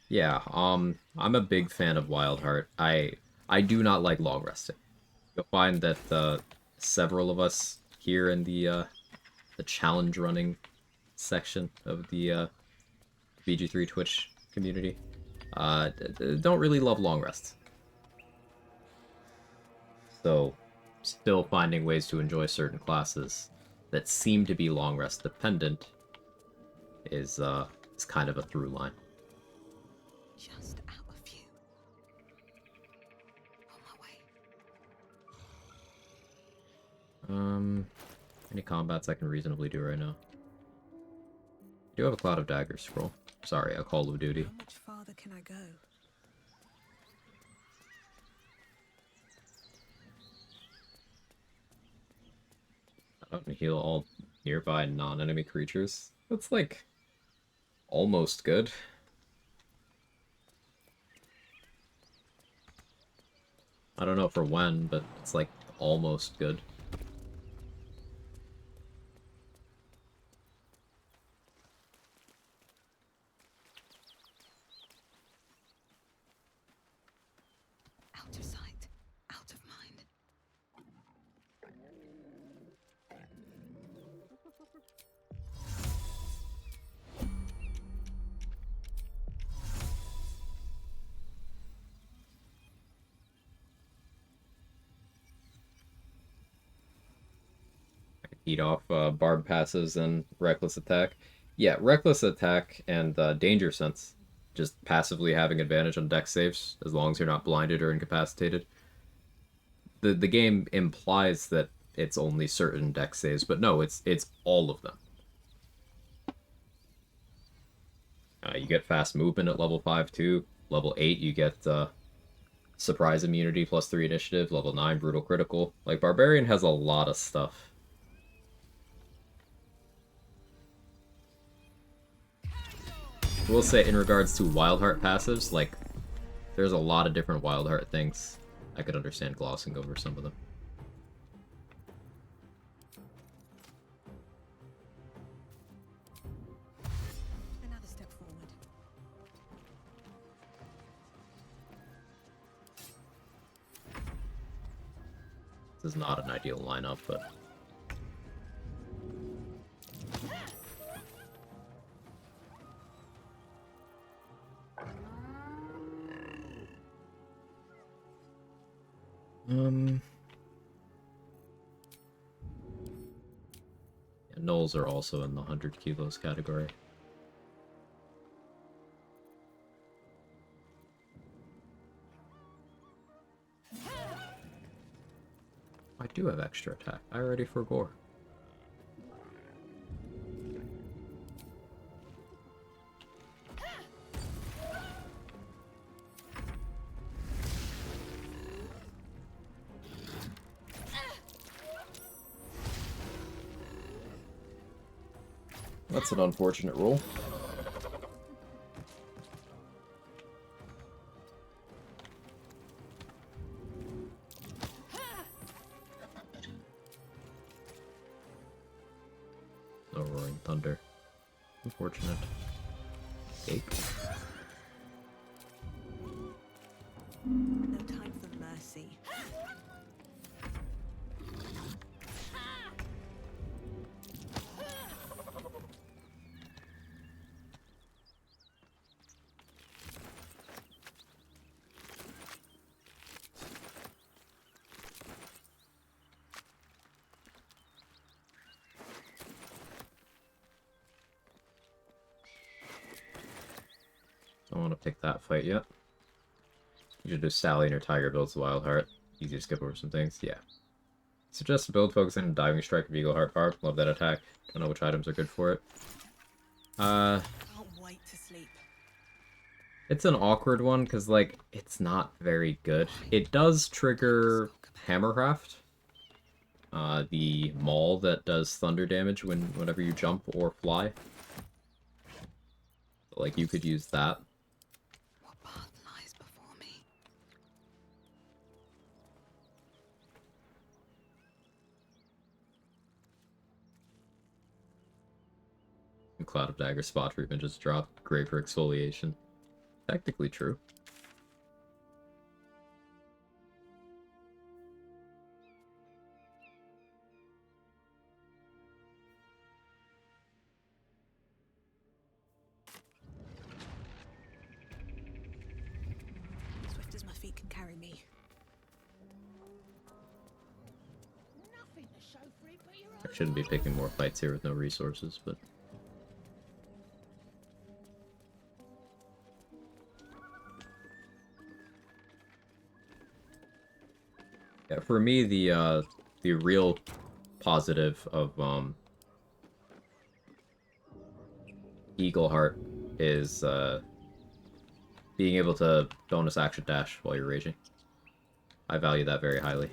Yeah, I'm a big fan of Wildheart. I do not like long resting. You'll find that several of us here in the challenge running section of the BG3 Twitch community don't really love long rests. So, still finding ways to enjoy certain classes that seem to be long rest dependent is kind of a through line. Just out of view. On my way. Any combats I can reasonably do right now? I do have a Cloud of Daggers scroll. Sorry, a Call of Duty. How much farther can I go? I don't heal all nearby non-enemy creatures. That's like almost good. I don't know for when, but it's like almost good. Out of sight, out of mind. Eat off barb passes and reckless attack. Yeah, reckless attack and danger sense. Just passively having advantage on dex saves as long as you're not blinded or incapacitated. The game implies that it's only certain dex saves, but no, it's all of them. You get fast movement at level 5 too. Level 8 you get surprise immunity plus 3 initiative. Level 9 brutal critical. Like Barbarian has a lot of stuff. We'll say in regards to Wildheart passives, like, there's a lot of different Wildheart things. I could understand glossing over some of them. Another step forward. This is not an ideal lineup, but... Yeah, gnolls are also in the 100 kilos category. I do have extra attack. I already forgore. That's an unfortunate roll. No roaring thunder. Unfortunate. Cake. No time for mercy. Don't want to pick that fight yet. You should do Stallion or Tiger builds Wildheart. Easy to skip over some things. Yeah. Suggest a build focusing on Diving Strike of Eagle Heart Barb. Love that attack. Don't know which items are good for it. Can't wait to sleep. It's an awkward one because, like, it's not very good. It does trigger Hammercraft. The maul that does thunder damage whenever you jump or fly. So, like, you could use that. What path lies before me? Cloud of Dagger spot treatment just dropped. Great for exfoliation. Technically true. Swift as my feet can carry me. I shouldn't be picking more fights here with no resources, but... Yeah, for me, the real positive of Eagle Heart is being able to bonus action dash while you're raging. I value that very highly.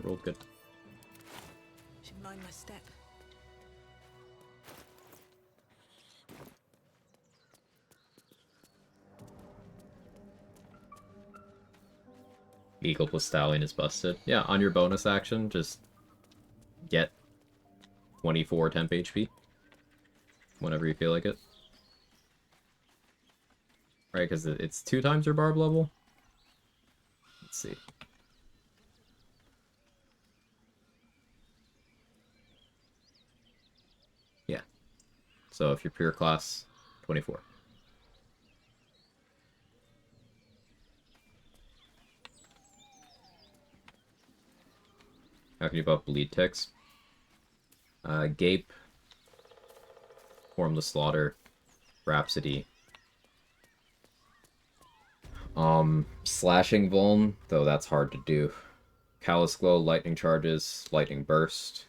That rolled good. Should mind my step. Eagle plus Stallion is busted. Yeah, on your bonus action, just get 24 temp HP. Whenever you feel like it. Right, because it's 2 times your barb level? Let's see. Yeah. So if you're pure class, 24. How can you buff bleed ticks? Gape, Form the Slaughter, Rhapsody. Slashing Vuln, though that's hard to do. Callous Glow, Lightning Charges, Lightning Burst.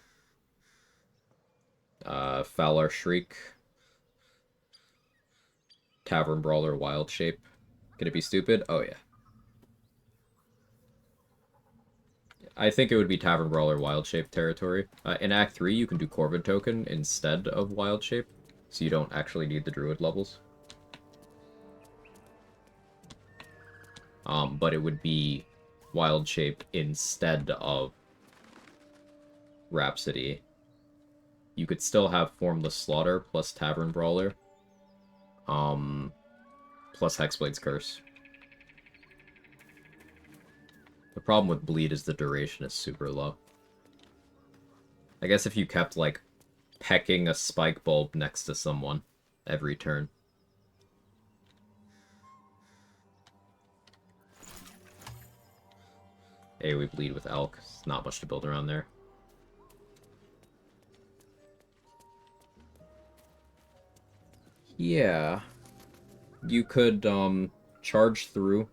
Fowler Shriek. Tavern Brawler, Wild Shape. Can it be stupid? Oh yeah. I think it would be Tavern Brawler Wild Shape territory. In Act 3, you can do Corvid Token instead of Wild Shape, so you don't actually need the Druid levels. But it would be Wild Shape instead of Rhapsody. You could still have Formless Slaughter plus Tavern Brawler, plus Hexblade's Curse. The problem with Bleed is the duration is super low. I guess if you kept, like, pecking a spike bulb next to someone every turn. Hey, we Bleed with Elk. It's not much to build around there. Yeah. You could, charge through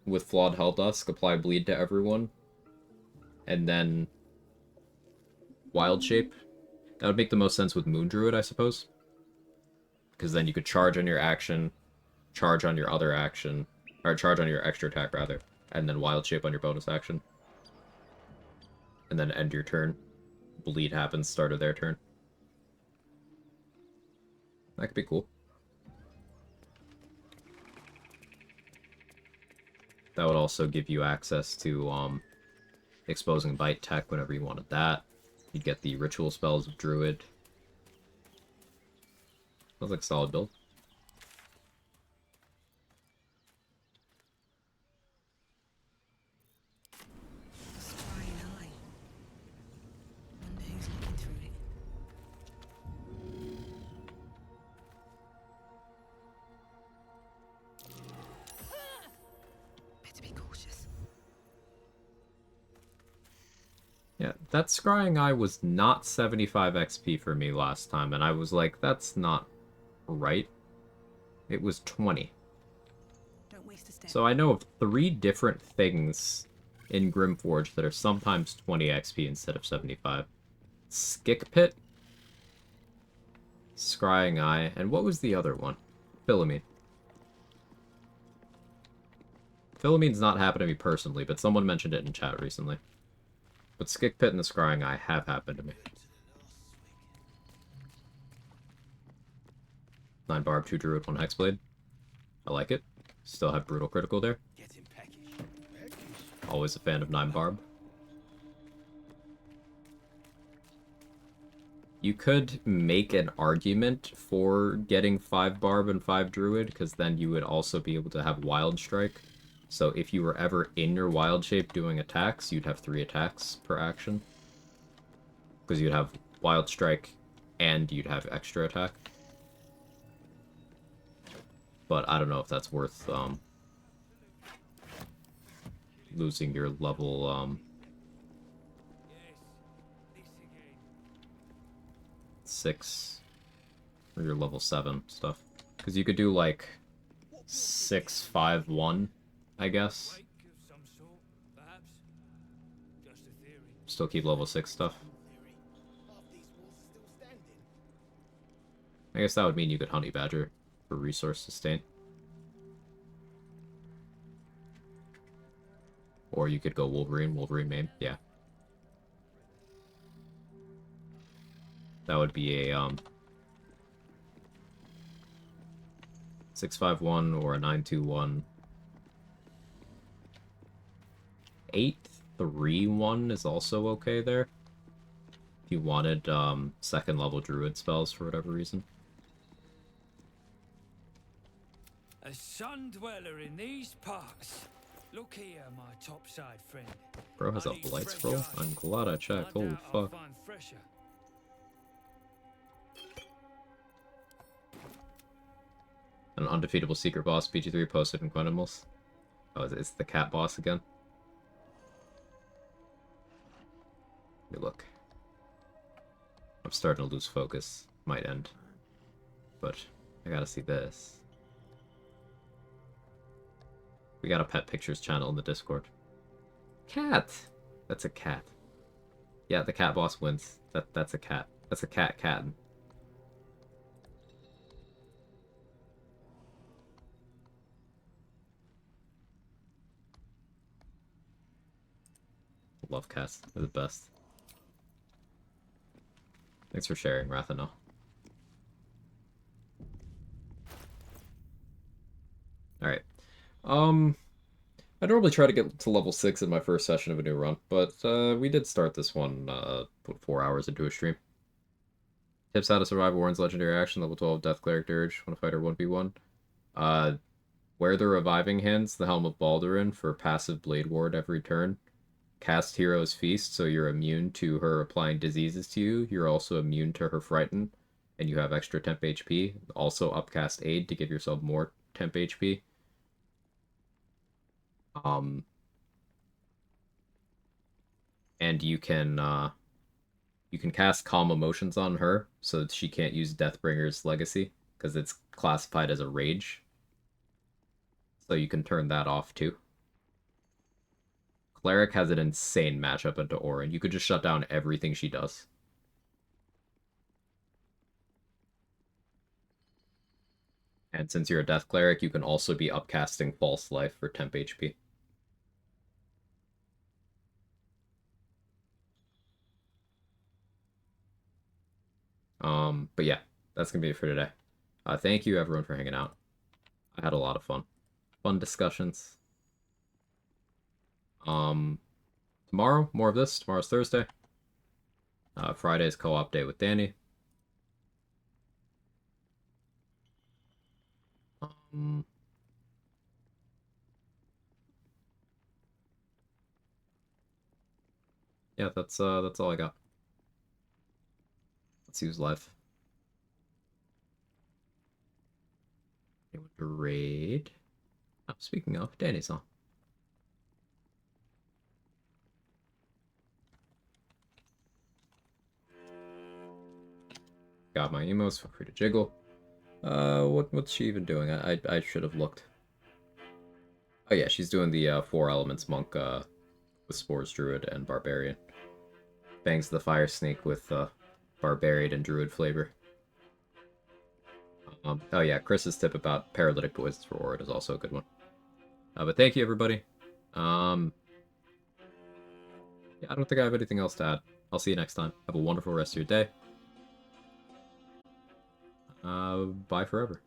with Flawed Helldusk, apply Bleed to everyone, and then Wild Shape. That would make the most sense with Moon Druid, I suppose. Because then you could charge on your action, charge on your other action, or charge on your extra attack, rather, and then Wild Shape on your bonus action. And then end your turn. Bleed happens, start of their turn. That could be cool. That would also give you access to Exposing Bite Tech whenever you wanted that. You'd get the Ritual Spells of Druid. Sounds like a solid build. Yeah, that Scrying Eye was not 75 XP for me last time, and I was like, that's not right. It was 20. Don't waste a step. So I know of 3 different things in Grimforge that are sometimes 20 XP instead of 75. Skick Pit, Scrying Eye, and what was the other one? Philomene. Philomene's not happened to me personally, but someone mentioned it in chat recently. But Skick Pit and the Scrying Eye have happened to me. 9 Barb, 2 Druid, 1 Hexblade. I like it. Still have Brutal Critical there. Always a fan of 9 Barb. You could make an argument for getting 5 Barb and 5 Druid, because then you would also be able to have Wild Strike. So if you were ever in your Wild Shape doing attacks, you'd have 3 attacks per action. Because you'd have Wild Strike and you'd have extra attack. But I don't know if that's worth losing your level 6 or your level 7 stuff. Because you could do like 6, 5, 1. I guess. Still keep level 6 stuff. I guess that would mean you could Honey Badger for resource sustain. Or you could go Wolverine main. Yeah. That would be a 651 or a 921. 831 is also okay there. If you wanted second level druid spells for whatever reason. A sun dweller in these parts. Look here, my topside friend. Bro has a light scroll? I'm glad I checked. Holy fuck. An undefeatable secret boss, BG3 posted in Quentimals. Oh, it's the cat boss again? Let me look. I'm starting to lose focus. Might end. But I gotta see this. We got a pet pictures channel in the Discord. Cat! That's a cat. Yeah, the cat boss wins. That's a cat. That's a cat. Love cats. They're the best. Thanks for sharing, Rathano. Alright. I normally try to get to level 6 in my first session of a new run, but we did start this one 4 hours into a stream. Tips how to survive Warren's legendary action, level 12 Death Cleric Dirge, when a fighter 1v1. Wear the Reviving Hands, the Helm of Baldurin, for passive Blade Ward every turn. Cast Hero's Feast, so you're immune to her applying diseases to you. You're also immune to her Frighten, and you have extra temp HP. Also upcast Aid to give yourself more temp HP. And you can cast Calm Emotions on her, so that she can't use Deathbringer's Legacy, because it's classified as a rage. So you can turn that off too. Cleric has an insane matchup into Orin. You could just shut down everything she does. And since you're a Death Cleric, you can also be upcasting False Life for temp HP. But yeah, that's gonna be it for today. Thank you everyone for hanging out. I had a lot of fun. Fun discussions. Tomorrow, more of this. Tomorrow's Thursday. Friday's co-op day with Danny. Yeah, that's all I got. Let's use live. Anyone to raid? Oh, speaking of, Danny's on. Got my emos, feel free to jiggle. What's she even doing? I should have looked. Oh yeah, she's doing the 4 elements monk with Spores Druid and Barbarian. Bangs the Fire Snake with Barbarian and Druid flavor. Oh yeah, Chris's tip about Paralytic Poisons for Orin is also a good one. But thank you everybody. Yeah, I don't think I have anything else to add. I'll see you next time. Have a wonderful rest of your day. Bye forever.